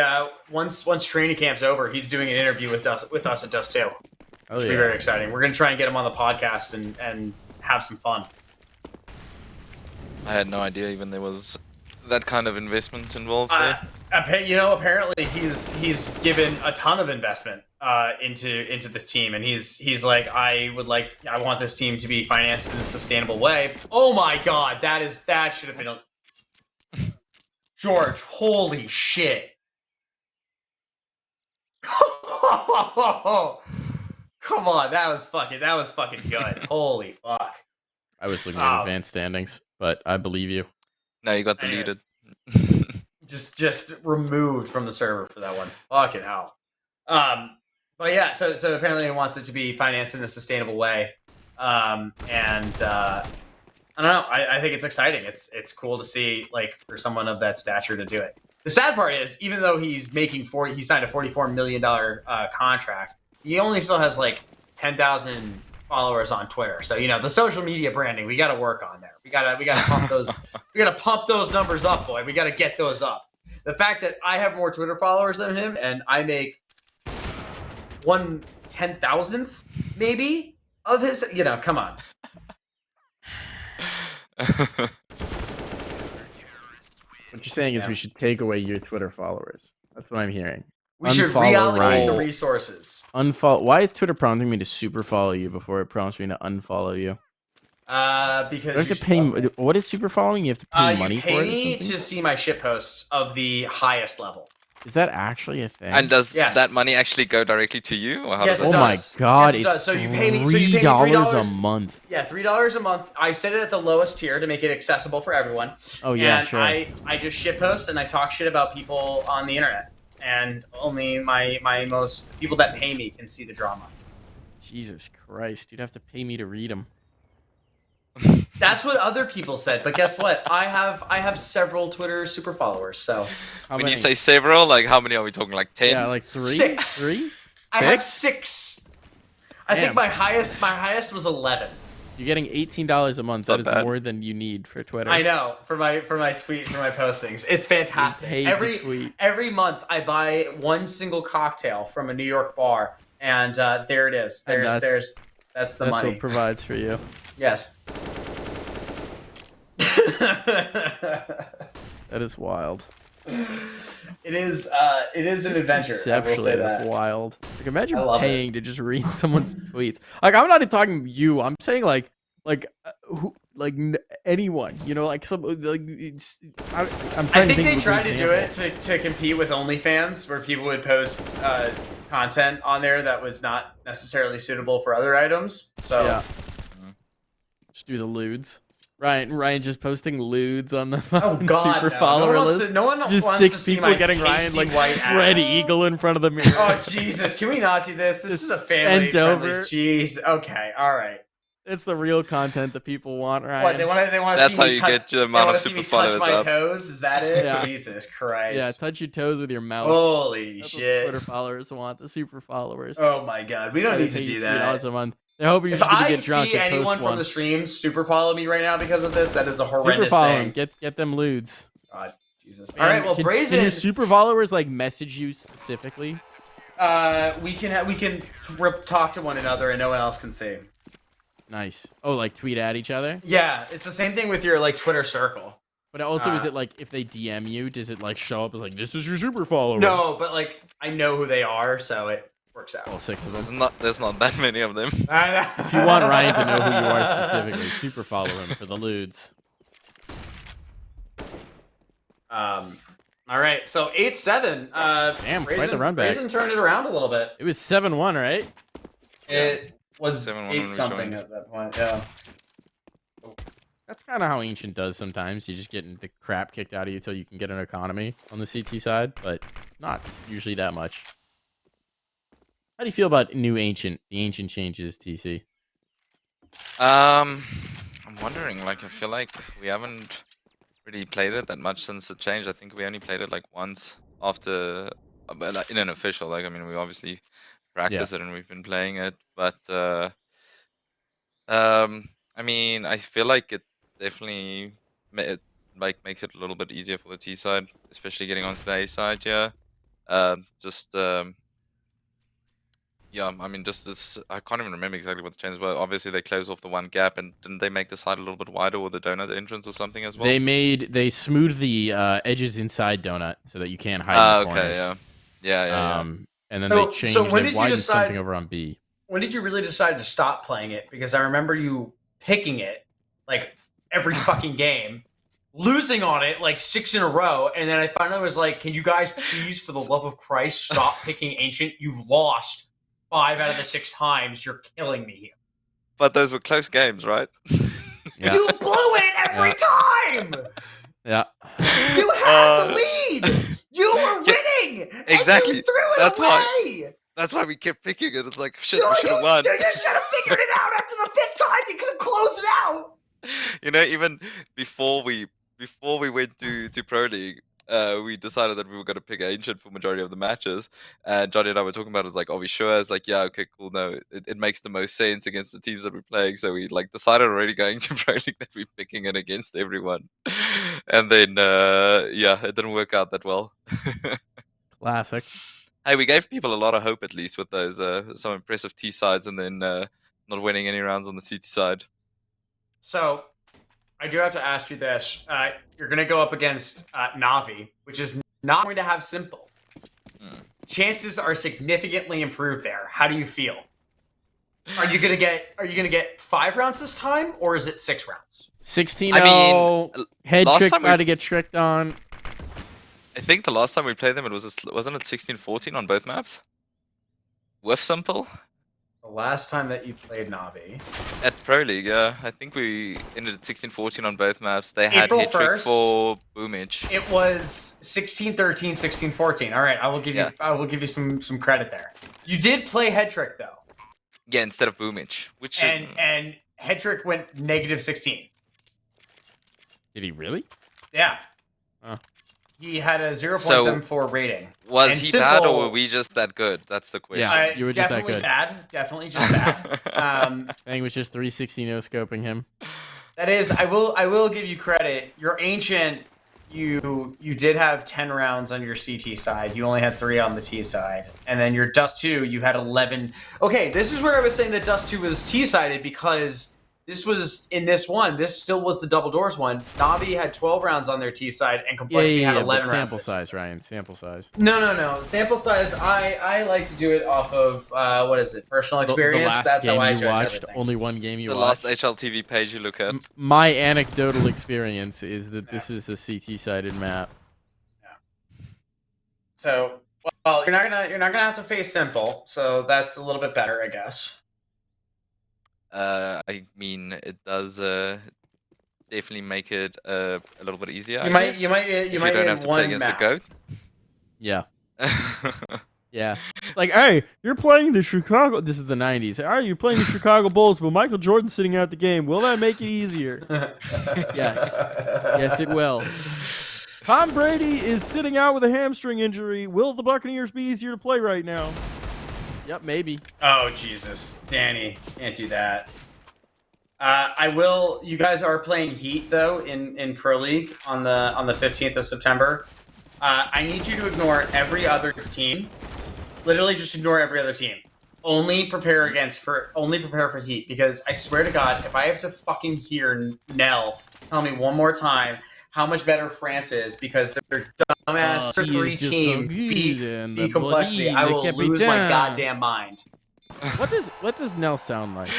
once training camp's over, he's doing an interview with us at Dust 2. Oh, Which will be very exciting. We're gonna try and get him on the podcast and have some fun. I had no idea even there was that kind of investment involved there. Apparently he's given a ton of investment into this team, and he's like, I want this team to be financed in a sustainable way. Oh my god, that should have been a George. Holy shit! Come on, that was fucking good. Holy fuck! I was looking at advanced standings, but I believe you. No, you got deleted. Just removed from the server for that one. Fucking hell. But yeah, so apparently he wants it to be financed in a sustainable way. I don't know. I think it's exciting. It's cool to see, like, for someone of that stature to do it. The sad part is, even though he's making he signed a $44 million contract, he only still has like 10,000 followers on Twitter. So, the social media branding, we got to work on there. We gotta pump those. We gotta pump those numbers up, boy. We gotta get those up. The fact that I have more Twitter followers than him, and I make 1/10,000th maybe of his. Come on. What you're saying is we should take away your Twitter followers. That's what I'm hearing. We should reallocate the resources. Unfollow. Why is Twitter prompting me to super follow you before it prompts me to unfollow you? Because you have to pay. What is super following? You have to pay money for it. You pay me to see my shit posts of the highest level. Is that actually a thing? And does that money actually go directly to you? Or how Yes, does it my does. god! Yes, it does. So you pay me $3 a month. Yeah, $3 a month. I set it at the lowest tier to make it accessible for everyone. Oh yeah, and sure. I just shit post and I talk shit about people on the internet, and only my most people that pay me can see the drama. Jesus Christ, you'd have to pay me to read them. That's what other people said, but guess what? I have several Twitter super followers. So when you say several, like how many are we talking? Like 10? Yeah, like 3. 6. 3? I have 6. I think my highest was 11. You're getting $18 a month. That is more than you need for Twitter. I know, for my postings. It's fantastic. Every month I buy one single cocktail from a New York bar, and there it is. That's the money. That's what provides for you. Yes. That is wild. It is an adventure. Conceptually, that's wild. Like, imagine paying to just read someone's tweets. Like, I'm not even talking you. I'm saying anyone. Like some like it's. I'm trying I think they tried to do it to compete with OnlyFans, where people would post content on there that was not necessarily suitable for other items. So yeah, just do the lewds. Ryan just posting lewds on the super follower list. No one just wants 6 to see people my getting Ryan like white spread ass. eagle in front of the mirror. Oh Jesus! Can we not do this? This is a family friendly. Jeez. Okay. All right. It's the real content that people want, Ryan. What they want to That's see how me you touch, get the amount of see me super touch followers my up. toes. Is that it? Yeah. Jesus Christ. Yeah, touch your toes with your mouth. Holy That's shit! What Twitter followers want, the super followers. Oh my god, we don't need to do that. $3 a month. They're hoping If you're gonna I get drunk see anyone from the stream super follow me right now because of this, that is a horrendous super follow thing. them. Get them lewds. God, Jesus. All right, well, Brazen. Can your super followers like message you specifically? We can talk to one another and no one else can see. Nice. Oh, like tweet at each other? Yeah, it's the same thing with your like Twitter circle. But also, is it like if they DM you, does it like show up as like this is your super follower? No, but like I know who they are, so it works out. All 6 of them. There's not that many of them. I know. If you want Ryan to know who you are specifically, super follow him for the lewds. All right, so 8-7. Damn, quite the run back. Brazen turned it around a little bit. It was 7-1, right? It was 7-1 8 something at that point. Yeah. That's kind of how Ancient does sometimes. You just get the crap kicked out of you until you can get an economy on the CT side, but not usually that much. How do you feel about the Ancient changes, TC? I'm wondering. Like, I feel like we haven't really played it that much since the change. I think we only played it like once after, but like in an official. Like, I mean, we obviously practice it and we've been playing it, but I mean, I feel like it definitely it like makes it a little bit easier for the T side, especially getting onto the A side. Yeah. Just yeah, I mean, just this. I can't even remember exactly what the changes were. Obviously, they closed off the one gap, and didn't they make the side a little bit wider with the donut entrance or something as well? They smoothed the edges inside donut so that you can't hide in the corners. Okay, yeah. And then So- they changed. so when they did you widened decide- something over on B. When did you really decide to stop playing it? Because I remember you picking it like every fucking game, losing on it like 6 in a row, and then I finally was like, "Can you guys please, for the love of Christ, stop picking Ancient? You've lost 5 out of the 6 times. You're killing me here." But those were close games, right? Yeah. You blew it every time. Yeah. You had the lead. You were winning. exactly. And you threw it That's why- away. That's why we kept picking it. It's like shit, You we should have won. should have figured it out after the 5th time. You could have closed it out. You know, even before we went to Pro League, we decided that we were going to pick Ancient for majority of the matches. And Johnny and I were talking about it. Like, are we sure? It's like, yeah, okay, cool. No, it makes the most sense against the teams that we're playing. So we like decided already going to Pro League that we're picking it against everyone. And then yeah, it didn't work out that well. Classic. Hey, we gave people a lot of hope at least with those some impressive T sides, and then not winning any rounds on the CT side. So, I do have to ask you this. You're going to go up against Navi, which is not going to have simple. Chances are significantly improved there. How do you feel? Are you gonna get 5 rounds this time, or is it 6 rounds? 16-0. I mean, Head last trick time about we- to get tricked on. I think the last time we played them, it wasn't it 16-14 on both maps? With simple? The last time that you played Navi, At Pro League, yeah. I think we ended at 16-14 on both maps. They had April hit trick 1st. for Boomage. it was 16-13, 16-14. All right, I will give Yeah. you some credit there. You did play head trick though, Yeah, instead of Boomage. Which and head trick went -16. Did he really? Yeah. Huh. He had a 0.74 rating. was and he bad or Simple- were we just that good? That's the question. Yeah. You were just that definitely good. bad. Definitely just bad. I think it was just 360 no scoping him. That is, I will give you credit. Your Ancient, you did have 10 rounds on your CT side. You only had 3 on the T side, and then your Dust 2, you had 11. Okay, this is where I was saying that Dust 2 was T sided because this was in this one. This still was the double doors one. Navi had 12 rounds on their T side, and Complexity had 11 but rounds. sample on their T size, side. Ryan. Sample size. No. Sample size. I like to do it off of what is it? Personal experience. The last That's game how I you judge watched, everything. only one game you The watched. last HLTV page you look at. My anecdotal experience is that this is a CT-sided map. So, well, you're not gonna have to face simple. So that's a little bit better, I guess. I mean, it does definitely make it a little bit easier. You I might guess, you might if win don't have to play one against map. the goat. Yeah. Yeah. Like, hey, you're playing the Chicago. This is the 90s. Hey, you're playing the Chicago Bulls, but Michael Jordan's sitting out the game. Will that make it easier? Yes. Yes, it will. Tom Brady is sitting out with a hamstring injury. Will the Buccaneers be easier to play right now? Yep, maybe. Oh Jesus, Danny, can't do that. I will. You guys are playing Heat though in Pro League on the 15th of September. I need you to ignore every other team. Literally, just ignore every other team. Only prepare for Heat, because I swear to God, if I have to fucking hear Nell tell me one more time how much better France is because their dumbass He is trickery just so team good and beat the Complexity, bloody I will lose my Capitan. goddamn mind. What does Nell sound like?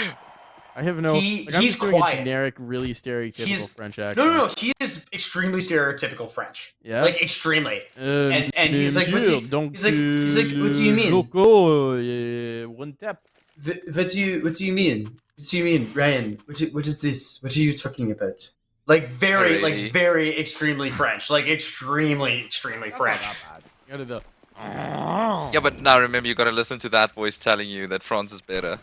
I have no. He- I'm he's just doing quiet. a generic, really stereotypical He's- French accent. No. He is extremely stereotypical French. Yeah. Like extremely. And he's like, monsieur, what do you- donc, he's like, what do you mean? Loco, one tap. What do you mean? What do you mean, Ryan? What is this? What are you talking about? Like very, Alrighty. like very extremely French. Like extremely That's French. not that bad. You go to the. Yeah, but now remember, you got to listen to that voice telling you that France is better.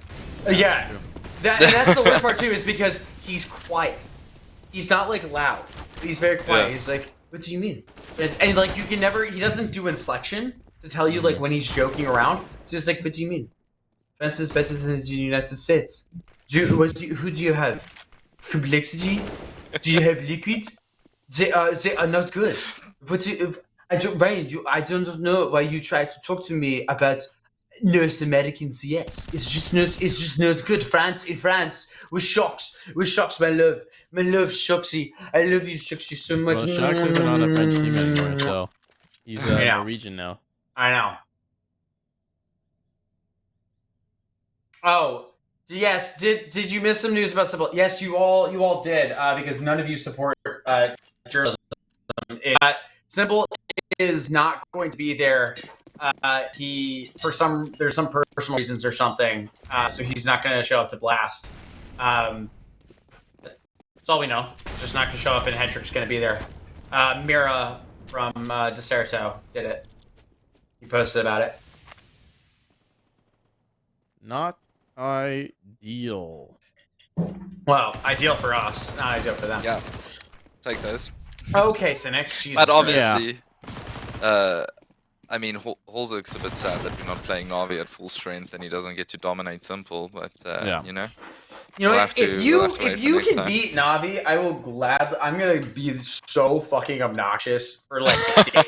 Yeah. True. And that's the worst part too, is because he's quiet. He's not like loud. He's very quiet. Yeah. He's like, what do you mean? And like you can never, he doesn't do inflection to tell you like when he's joking around. It's just like, what do you mean? France is better than the United States. Who do you have? Complexity? Do you have liquid? They are not good. But I don't, Ryan, I don't know why you try to talk to me about North Americans. Yes, it's just not good. In France, with shocks, my love, Shoxy. I love you, Shoxy, so much. Well, Shucks isn't on the French team anymore, so he's Yeah. Norwegian now. I know. Oh, yes. Did you miss some news about Sybil? Yes, you all did, because none of you support journalism. Sybil is not going to be there. There's some personal reasons or something, so he's not going to show up to Blast. That's all we know. Just not going to show up, and Hendrick's going to be there. Mira from Deserto did it. He posted about it. Not ideal. Well, ideal for us, not ideal for them. Yeah, take those. Okay, Cynic. Jesus But Christ. obviously, I mean, Holzik's a bit sad that we're not playing Navi at full strength and he doesn't get to dominate Simple, but, Yeah. you know. You know, We'll have to- if we'll have to wait if for you next can time. beat Navi, I will I'm gonna be so fucking obnoxious for like days.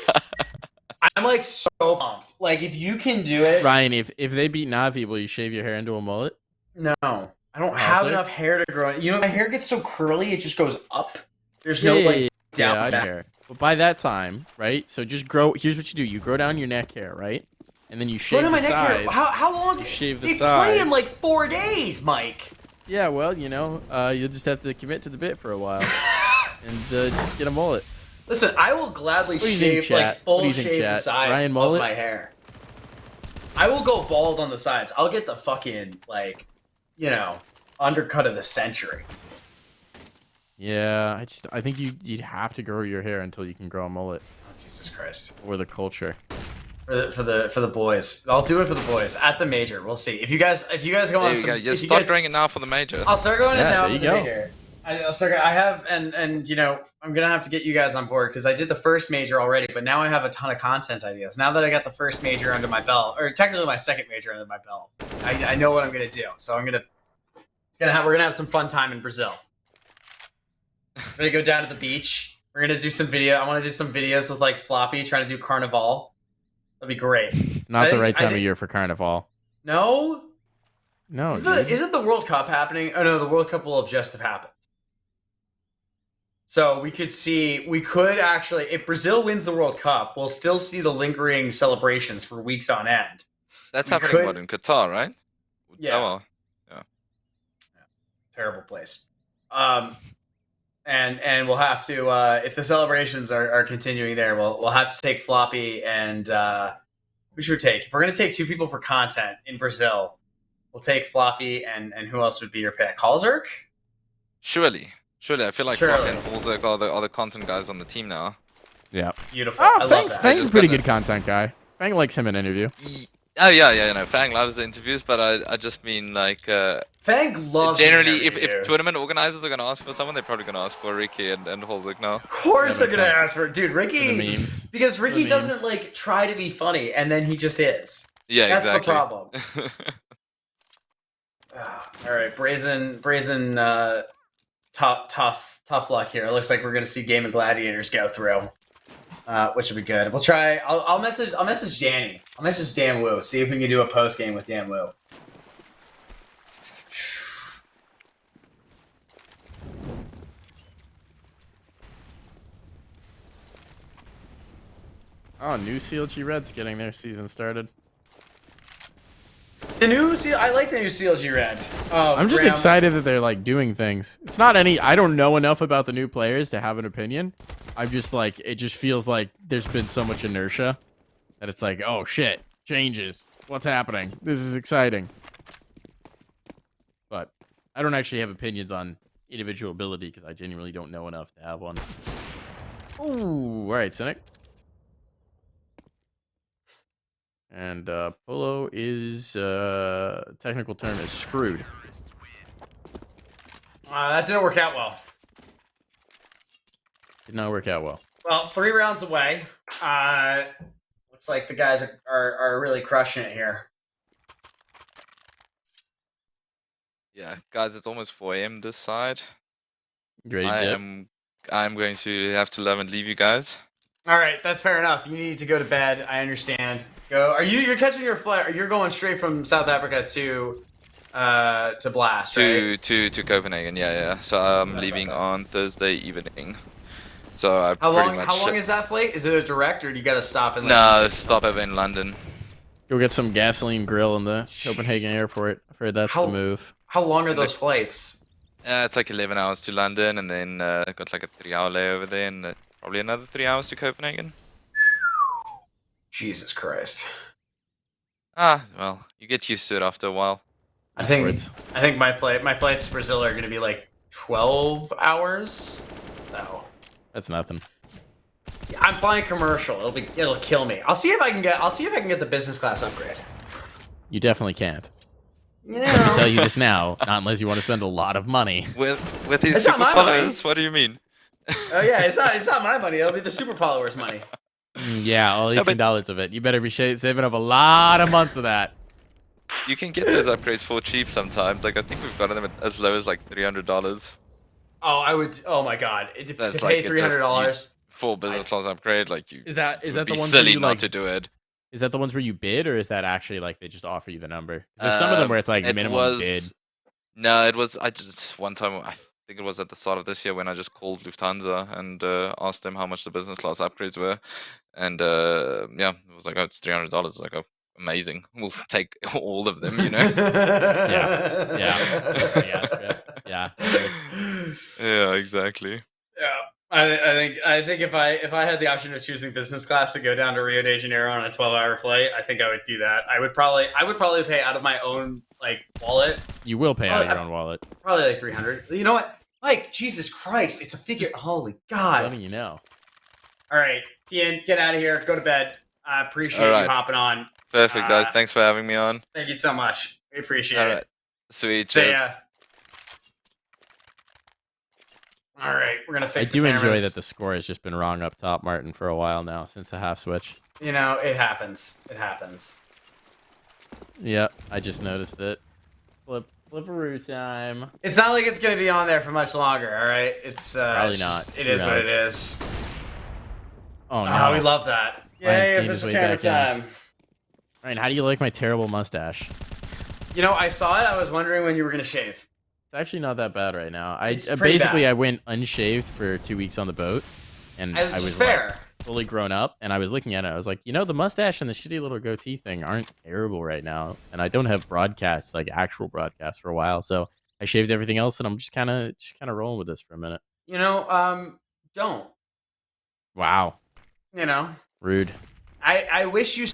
I'm like so pumped. Like if you can do it, Ryan, if they beat Navi, will you shave your hair into a mullet? no, I don't Oh, have sick. enough hair to grow. You know, my hair gets so curly, it just goes up. There's Yeah, no yeah, like yeah, down I back. hair. But by that time, right? So just grow. Here's what you do: you grow down your neck hair, right? And then you Grow shave down the my neck hair. sides. How long? You shave the They play in sides. like 4 days, Mike. Yeah, well, you know, you'll just have to commit to the bit for a while and just get a mullet. Listen, I will gladly What do you think, shave chat? like What full do you think, shave the chat? sides Ryan of mullet? my hair. I will go bald on the sides. I'll get the fucking like, you know, undercut of the century. Yeah, I think you'd have to grow your hair until you can grow a mullet Oh, Jesus Christ. for the culture. For the boys. I'll do it for the boys at the major. We'll see. If you guys go There on you some, go. if Just you start guys, growing it now for the major. I'll start going in Yeah, now there for you the go. major. I have and you know I'm gonna have to get you guys on board because I did the first major already, but now I have a ton of content ideas. Now that I got the first major under my belt, or technically my second major under my belt, I know what I'm gonna do. So we're gonna have some fun time in Brazil. We're gonna go down to the beach. We're gonna do some video. I want to do some videos with like Floppy trying to do Carnival. That'd be great. It's not the right time of year for Carnival. No, No, isn't the World Cup happening? Oh no, the World Cup will have just have happened. So we could actually, if Brazil wins the World Cup, we'll still see the lingering celebrations for weeks on end. That's we happening, could- what, in Qatar, right? Yeah. Oh, well. Terrible place. And we'll have to, if the celebrations are continuing there, we'll have to take Floppy and who should we take? If we're gonna take 2 people for content in Brazil, we'll take Floppy and who else would be your pick? Halzerk? Surely. I feel like Surely. Flock and Holzek are the content guys on the team now. Yeah. Beautiful. Oh, I love Fang's that. Fang's a just pretty gonna- good content guy. Fang likes him in interview. Oh yeah, no, Fang loves the interviews, but I just mean like Fang loves generally an interview. if tournament organizers are gonna ask for someone, they're probably gonna ask for Ricky and Holzek now. Of course That they're makes gonna sense. ask for dude, For Ricky. the memes. Because Ricky The doesn't memes. like try to be funny, and then he just is. Yeah, That's exactly. the problem. All right, brazen, tough luck here. It looks like we're gonna see Game of Gladiators go through, which would be good. We'll try. I'll message Danny. I'll message Dan Wu. See if we can do a post game with Dan Wu. Oh, new CLG Reds getting their season started. The new I like the new CLG Red. Oh, I'm just Graham. excited that they're like doing things. It's not any. I don't know enough about the new players to have an opinion. I'm just like, it just feels like there's been so much inertia that it's like, oh shit, changes. What's happening? This is exciting. But I don't actually have opinions on individual ability because I genuinely don't know enough to have one. Ooh, all right, Cynic. And Polo is technical term is screwed. That didn't work out well. Did not work out well. Well, 3 rounds away. Looks like the guys are really crushing it here. Yeah, guys, it's almost 4 a.m. this side. You ready to dip? I'm going to have to love and leave you guys. All right, that's fair enough. You need to go to bed. I understand. Go. You're catching your flight? You're going straight from South Africa to Blast, right? To Copenhagen, yeah. So I'm That's leaving okay. on Thursday evening. So I How pretty long? much. How long is that flight? Is it a direct, or do you got to stop in? Like, No, stop over in London. Go get some gasoline grill in the Copenhagen airport. I've heard that's the move. How long are those flights? It's like 11 hours to London, and then got like a 3-hour layover there, and probably another 3 hours to Copenhagen. Jesus Christ. Ah, well, you get used to it after a while. I think my flights to Brazil are going to be like 12 hours. So That's nothing. I'm flying commercial. It'll kill me. I'll see if I can get the business class upgrade. You definitely can't. You Let me know. tell you this now, not unless you want to spend a lot of money. With these It's super not my money. followers, what do you mean? Oh yeah, it's not my money. It'll be the super followers' money. Yeah, all $18 of it. You better be saving up a lot of months of that. You can get those upgrades for cheap sometimes. Like I think we've gotten them as low as like $300. Oh, I would. Oh my god, to That's pay like $300. Full business class upgrade, like you. Is that would the be ones where silly you not like? to do it? Is that the ones where you bid, or is that actually like they just offer you the number? 'Cause there's some of them where it's like minimum bid. No, it was. I just one time. I think it was at the start of this year when I just called Lufthansa and asked them how much the business class upgrades were, and yeah, it was like, oh, it's $300. Like, oh, amazing. We'll take all of them, you know. Yeah. Yeah, exactly. Yeah, I think if I had the option of choosing business class to go down to Rio de Janeiro on a 12-hour flight, I think I would do that. I would probably pay out of my own like wallet. You will pay out of your own wallet. Probably like 300. You know what, Mike? Jesus Christ, it's a figure. Holy God! Letting you know. All right, Tien, get out of here. Go to bed. I appreciate you hopping on. Perfect, guys. Thanks for having me on. Thank you so much. We appreciate it. All right. Sweet. See Cheers. ya. All right, we're gonna fix. I do enjoy that the score has just been wrong up top, Martin, for a while now since the half switch. You know, it happens. It happens. Yep, I just noticed it. Flipperoo time. It's not like it's gonna be on there for much longer. All right, it's probably it's not. Just, it is what it is. Oh no, we love that. Yay, official camera time. Ryan, how do you like my terrible mustache? You know, I saw it. I was wondering when you were gonna shave. It's actually not that bad right now. Bad. I went unshaved for 2 weeks on the boat, and I was fair. Like, fully grown up, and I was looking at it. I was like, you know, the mustache and the shitty little goatee thing aren't terrible right now, and I don't have broadcasts, like actual broadcasts, for a while. So I shaved everything else, and I'm just kind of rolling with this for a minute. You know, don't. Wow. You know. Rude. I wish you.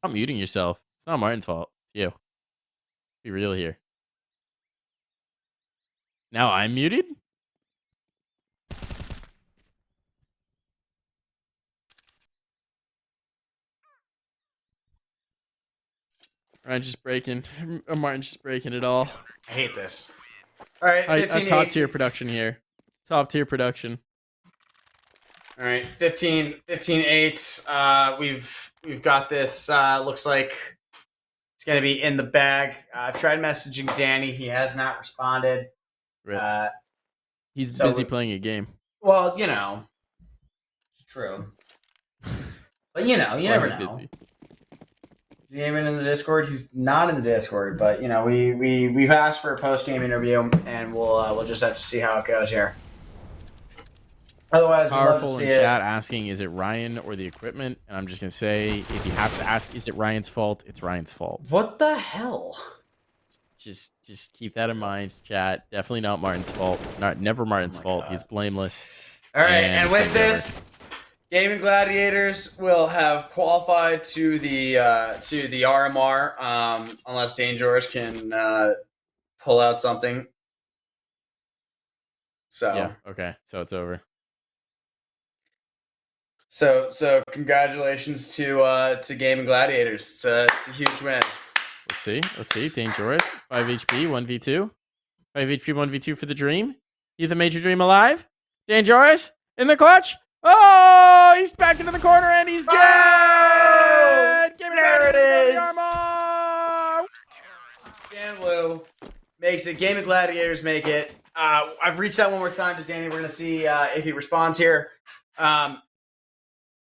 Stop muting yourself. It's not Martin's fault. It's you. Be real here. Now I'm muted? Martin's just breaking it all. I hate this. All right, I top tier production here. Top tier production. All right, 15-8. We've got this. Looks like it's gonna be in the bag. I've tried messaging Danny. He has not responded. He's busy playing a game. Well, you know, it's true. But you know, you never know. Busy. Is he even in the Discord? He's not in the Discord, but you know, we've asked for a post game interview, and we'll just have to see how it goes here. Otherwise, we'd love to see in chat asking, is it Ryan or the equipment? And I'm just gonna say, if you have to ask, is it Ryan's fault? It's Ryan's fault. What the hell? Just keep that in mind, chat. Definitely not Martin's fault. Never Martin's fault. God. He's blameless. All right, and it's with gonna be over. this, Gaming Gladiators will have qualified to the RMR, unless Dangerous can pull out something. So Yeah. Okay. So it's over. So congratulations to Gaming Gladiators. It's a huge win. Let's see. Dangerous. 5 HP, 1v2. 5 HP, 1v2 for the Dream. Keep the Major Dream alive. Dangerous in the clutch. Oh, he's back into the corner and he's dead. There it is. Armor. Dan Wu makes it. Gaming Gladiators make it. I've reached out one more time to Danny. We're gonna see if he responds here.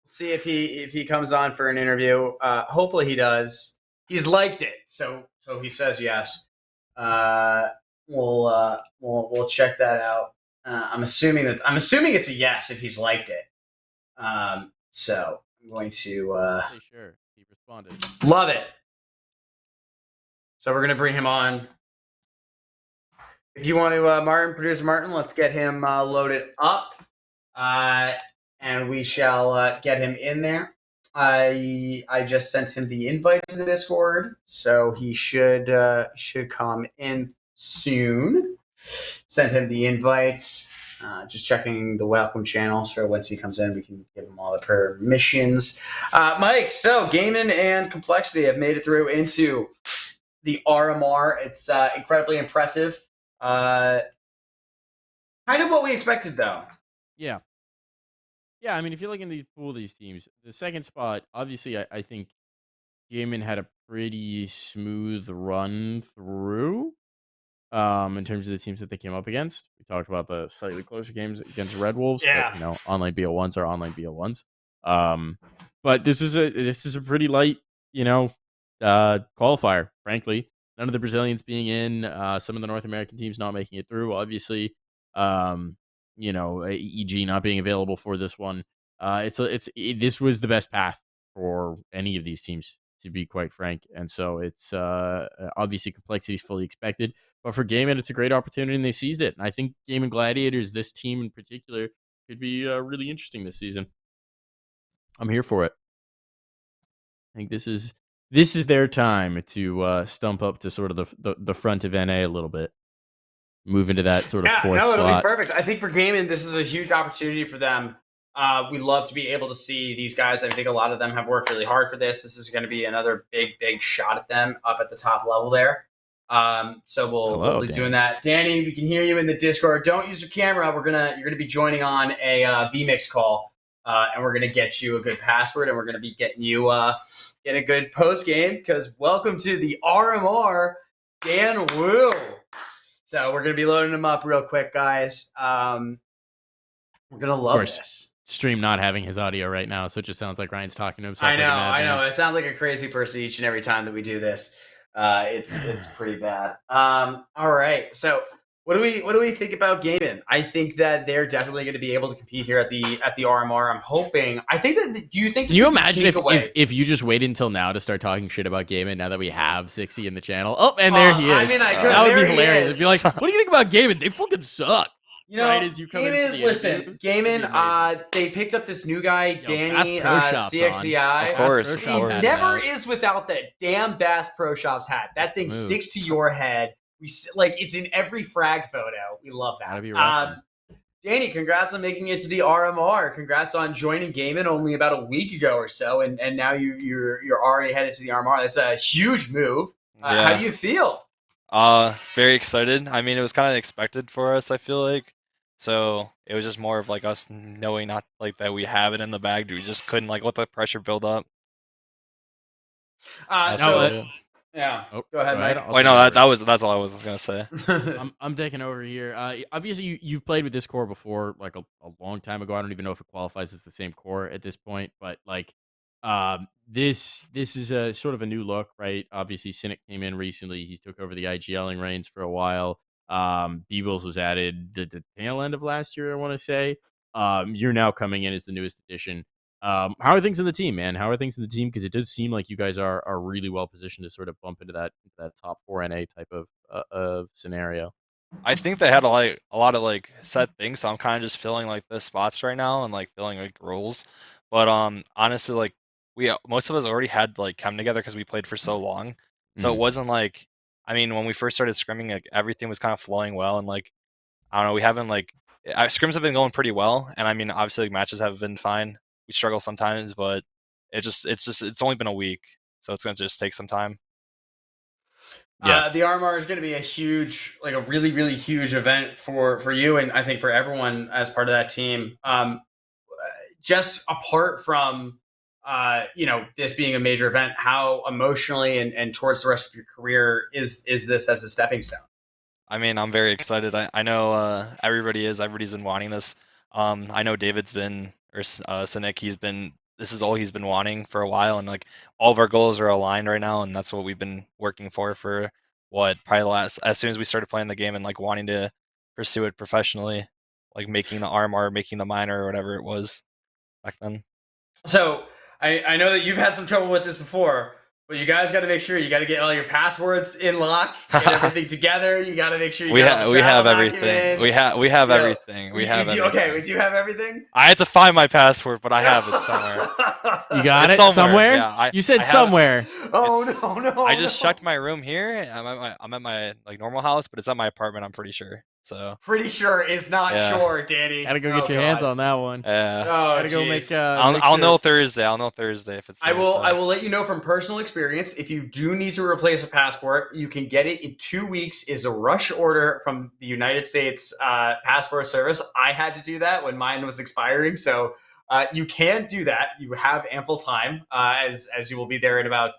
See if he comes on for an interview. Hopefully he does. He's liked it, so he says yes. We'll check that out. I'm assuming it's a yes if he's liked it. So I'm going to Sure, he responded. Love it. So we're gonna bring him on. If you want to, producer Martin, let's get him loaded up, and we shall get him in there. I just sent him the invite to the Discord, so he should come in soon. Sent him the invites. Just checking the welcome channel, so once he comes in, we can give him all the permissions. Mike, so Gaming and Complexity have made it through into the RMR. It's incredibly impressive. Kind of what we expected, though. Yeah. Yeah, I mean, if you look in these pool, these teams, the second spot, obviously, I think Gaming had a pretty smooth run through. In terms of the teams that they came up against, we talked about the slightly closer games against Red Wolves, Yeah. but online BO1s are online BO1s. But this is a pretty light, qualifier. Frankly, none of the Brazilians being in, some of the North American teams not making it through. Obviously, EG not being available for this one. This was the best path for any of these teams, to be quite frank, and so it's obviously complexity is fully expected. But for Gaming, it's a great opportunity, and they seized it. And I think Gaming Gladiators, this team in particular, could be really interesting this season. I'm here for it. I think this is their time to stump up to sort of the front of NA a little bit, move into that sort of fourth it'll slot. be perfect. I think for Gaming, this is a huge opportunity for them. We love to be able to see these guys. I think a lot of them have worked really hard for this. This is going to be another big shot at them up at the top level there. So we'll be doing that. Danny, we can hear you in the Discord. Don't use your camera. You're gonna be joining on a vMix call, and we're gonna get you a good password, and we're gonna be getting you in a good post game, because welcome to the RMR, Dan Wu. So we're gonna be loading him up real quick, guys. We're gonna love this. Stream not having his audio right now, so it just sounds like Ryan's talking to himself. I know. I sound like a crazy person each and every time that we do this. It's pretty bad. All right. So what do we think about Gaming? I think that they're definitely going to be able to compete here at the RMR. I'm hoping. I think that. Do you think? Can you imagine if you just waited until now to start talking shit about Gaming? Now that we have 60 in the channel. Oh, and there he is. I mean, I could. That would be hilarious. It'd be like, what do you think about Gaming? They fucking suck. Right as you come Gaming, they picked up this new guy, Danny CXCI. Of course. He never is without that damn Bass Pro Shops hat. That thing sticks to your head. It's in every frag photo. We love that. Danny, congrats on making it to the RMR. Congrats on joining Gaming only about a week ago or so, and now you're already headed to the RMR. That's a huge move. How do you feel? Very excited. I mean, it was kind of expected for us, I feel like. So it was just more of like us knowing not like that we have it in the bag. We just couldn't let the pressure build up. Yeah. Go ahead, Mike. Wait, no, that's all I was gonna say. I'm taking over here. Obviously, you've played with this core before, like a long time ago. I don't even know if it qualifies as the same core at this point, but this is a sort of a new look, right? Obviously, Cynic came in recently. He took over the IGLing reins for a while. Beebles was added the tail end of last year, I want to say. You're now coming in as the newest addition. How are things in the team, man? How are things in the team? Because it does seem like you guys are really well positioned to sort of bump into that top 4 NA type of scenario. I think they had a lot of like set things, so I'm kind of just filling like the spots right now and like filling like roles. But honestly, like we most of us already had like come together because we played for so long, so it Mhm. wasn't like, I mean, when we first started scrimming, like everything was kind of flowing well, and like I don't know, we haven't like scrims have been going pretty well, and I mean obviously like, matches have been fine. We struggle sometimes, but it's only been a week, so it's gonna just take some time. Yeah. The RMR is going to be a huge, like a really, really huge event for you, and I think for everyone as part of that team. Just apart from this being a major event, how emotionally and towards the rest of your career is this as a stepping stone? I mean, I'm very excited. I know everybody is. Everybody's been wanting this. I know David's been, or Sinek, this is all he's been wanting for a while, and like all of our goals are aligned right now, and that's what we've been working for what, probably the last, as soon as we started playing the game and like wanting to pursue it professionally, like making the RMR, making the minor, or whatever it was back then. So I know that you've had some trouble with this before, but you guys got to make sure you got to get all your passwords in lock, get everything together. You got to make sure you got all the We travel have everything. documents. We have You know, everything. We we have do. Okay, everything. we do have everything. I had to find my passport, but I have it somewhere. You got It's it somewhere. somewhere. Yeah, You I said have. somewhere. Oh It's. no, no, I just no. checked my room here. I'm at my like normal house, but it's at my apartment. I'm pretty sure. So Pretty sure is not yeah, sure, Danny. Gotta go Oh get your hands god. on that one. Oh Gotta go make jeez. make I'll know sure. Thursday. I'll know Thursday if it's I there. will. I So will let you know from personal experience. If you do need to replace a passport, you can get it in 2 weeks. Is a rush order from the United States Passport Service. I had to do that when mine was expiring, so you can do that. You have ample time, as you will be there in about.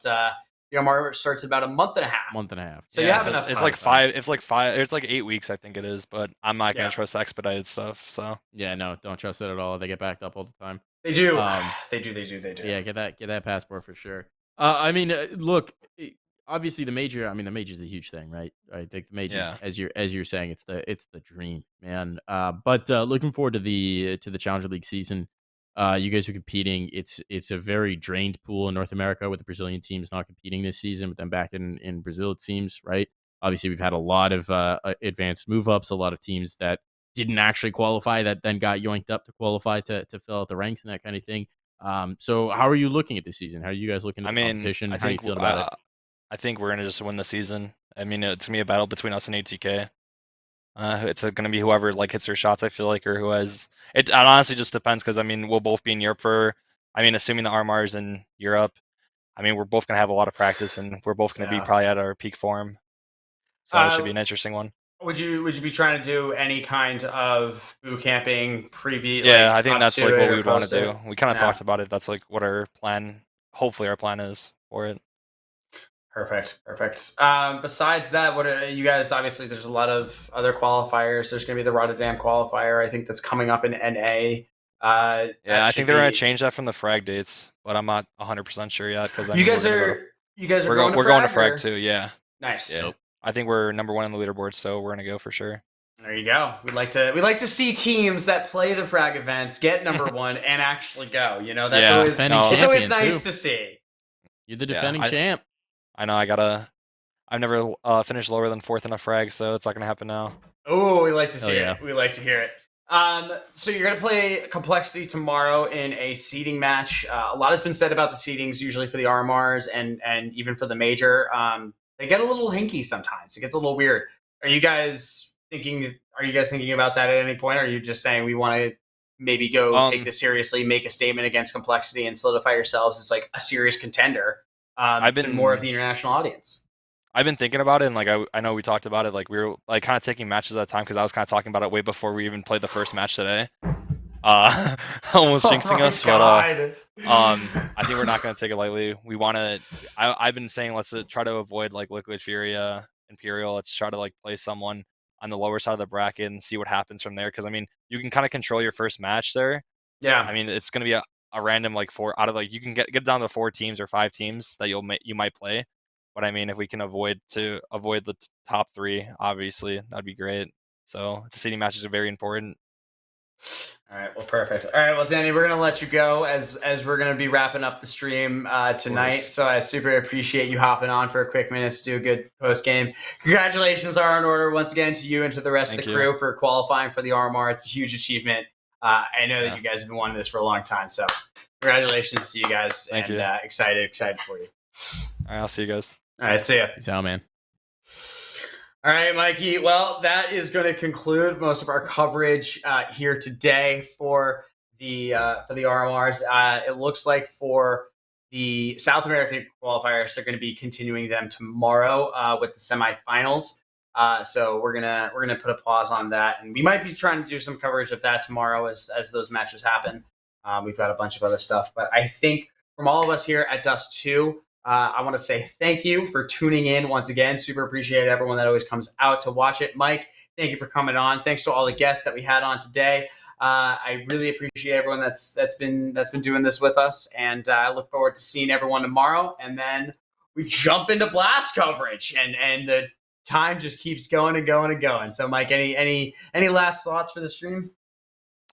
March starts in about a month and a half, Month and a half. so you yeah, have so enough it's time. like five. It's like five. It's like 8 weeks, I think it is. But I'm not gonna Yeah, trust expedited stuff. So Yeah, no, don't trust it at all. They get backed up all the time. they do. Um, They do. They do. They do. yeah, get that passport for sure. I mean, look, obviously the major. I mean, the major is a huge thing, right? I think the major, yeah. as you're saying, it's the dream, man. But looking forward to the Challenger League season. You guys are competing. It's a very drained pool in North America with the Brazilian teams not competing this season, but then back in Brazil it seems, right? Obviously, we've had a lot of advanced move ups, a lot of teams that didn't actually qualify that then got yoinked up to qualify to fill out the ranks and that kind of thing. So how are you looking at this season? How are you guys looking I at the mean, competition? How are you feeling about it? I think we're gonna just win the season. I mean, it's gonna be a battle between us and ATK. It's gonna be whoever like hits their shots. I feel like, or who has it. It honestly just depends because I mean we'll both be in Europe for. I mean, assuming the RMR is in Europe, I mean we're both gonna have a lot of practice and we're both gonna be Yeah. probably at our peak form. So it should be Uh, an interesting one. would you be trying to do any kind of boot camping preview, Yeah, like I think up that's to like what it we or would want post to it? do. We kind of Yeah. talked about it. That's like what our plan. Hopefully, our plan is for it. Perfect, perfect. Besides that, what are you guys? Obviously, there's a lot of other qualifiers. There's going to be the Rotterdam qualifier. I think that's coming up in NA. Yeah, That I should think they're gonna be. change that from the frag dates, but I'm not 100% sure yet because I You mean guys are. You guys are we're going going to we're going to frag, frag or too. Yeah, nice. yeah. Dope. I think we're number one on the leaderboard, so we're gonna go for sure. There you go. We like to see teams that play the frag events get number one and actually go. That's Yeah, always Defending no, it's always champion nice too. to see. You're the yeah. defending champ. I know. I've never finished lower than fourth in a frag, so it's not gonna happen now. Oh, we like to Hell see yeah. it. We like to hear it. So you're gonna play Complexity tomorrow in a seeding match. A lot has been said about the seedings, usually for the RMRs and even for the major. They get a little hinky sometimes. It gets a little weird. Are you guys thinking? Are you guys thinking about that at any point? Or are you just saying we want to maybe go take Um, this seriously, make a statement against Complexity, and solidify yourselves as like a serious contender I've to more of been the international audience? I've been thinking about it, and like I know we talked about it. Like we were like kind of taking matches at a time because I was kind of talking about it way before we even played the first match today. Almost Oh jinxing my us, but god. I think we're not gonna take it lightly. We want to. I've been saying let's try to avoid like Liquid Fury, Imperial. Let's try to like play someone on the lower side of the bracket and see what happens from there. Because I mean, you can kind of control your first match there. Yeah. I mean, it's gonna be a random like four out of like you can get down to 4 teams or 5 teams that you might play. But I mean, if we can avoid the top three, obviously that'd be great. So the seeding matches are very important. All right, well, perfect. All right, well, Danny, we're gonna let you go as we're gonna be wrapping up the stream tonight. So I super appreciate you hopping on for a quick minute to do a good post game. Congratulations are in order once again to you and to the rest Thank of the you. crew for qualifying for the RMR. It's a huge achievement. I know that Yeah. you guys have been wanting this for a long time, so congratulations to you guys. Thank and you. excited for you. All right, I'll see you guys. All right, see ya. Peace out, man. All right, Mikey. Well, that is going to conclude most of our coverage here today for the RMRs. It looks like for the South American qualifiers, they're going to be continuing them tomorrow with the semifinals. So we're gonna put a pause on that, and we might be trying to do some coverage of that tomorrow as those matches happen. We've got a bunch of other stuff, but I think from all of us here at Dust 2. I want to say thank you for tuning in once again. Super appreciate everyone that always comes out to watch it. Mike, thank you for coming on. Thanks to all the guests that we had on today. I really appreciate everyone that's been doing this with us, and I look forward to seeing everyone tomorrow. And then we jump into blast coverage, and the time just keeps going and going and going. So, Mike, any last thoughts for the stream?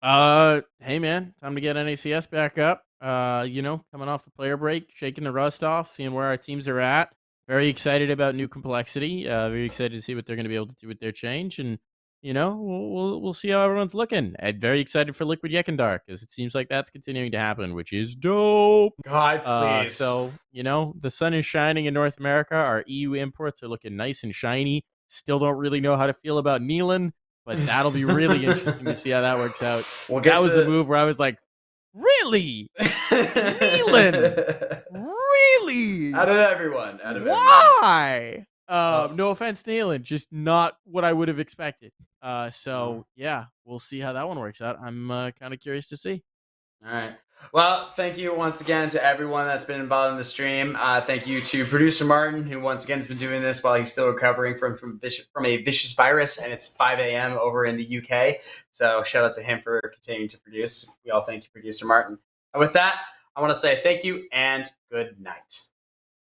Hey man, time to get NACS back up. Coming off the player break, shaking the rust off, seeing where our teams are at. Very excited about new complexity. Very excited to see what they're going to be able to do with their change, and we'll see how everyone's looking. And very excited for Liquid Yekindar because it seems like that's continuing to happen, which is dope. God, please. So the sun is shining in North America. Our EU imports are looking nice and shiny. Still don't really know how to feel about Nealon. But that'll be really interesting to see how that works out. That was the move where I was like, really? Nealon? Really? Out of everyone. Why? No offense, Nealon. Just not what I would have expected. So, yeah, we'll see how that one works out. I'm kind of curious to see. All right. Well, thank you once again to everyone that's been involved in the stream. Thank you to producer Martin, who once again has been doing this while he's still recovering from a vicious virus, and it's 5 a.m. over in the UK. So shout out to him for continuing to produce. We all thank you, producer Martin. And with that, I want to say thank you and good night.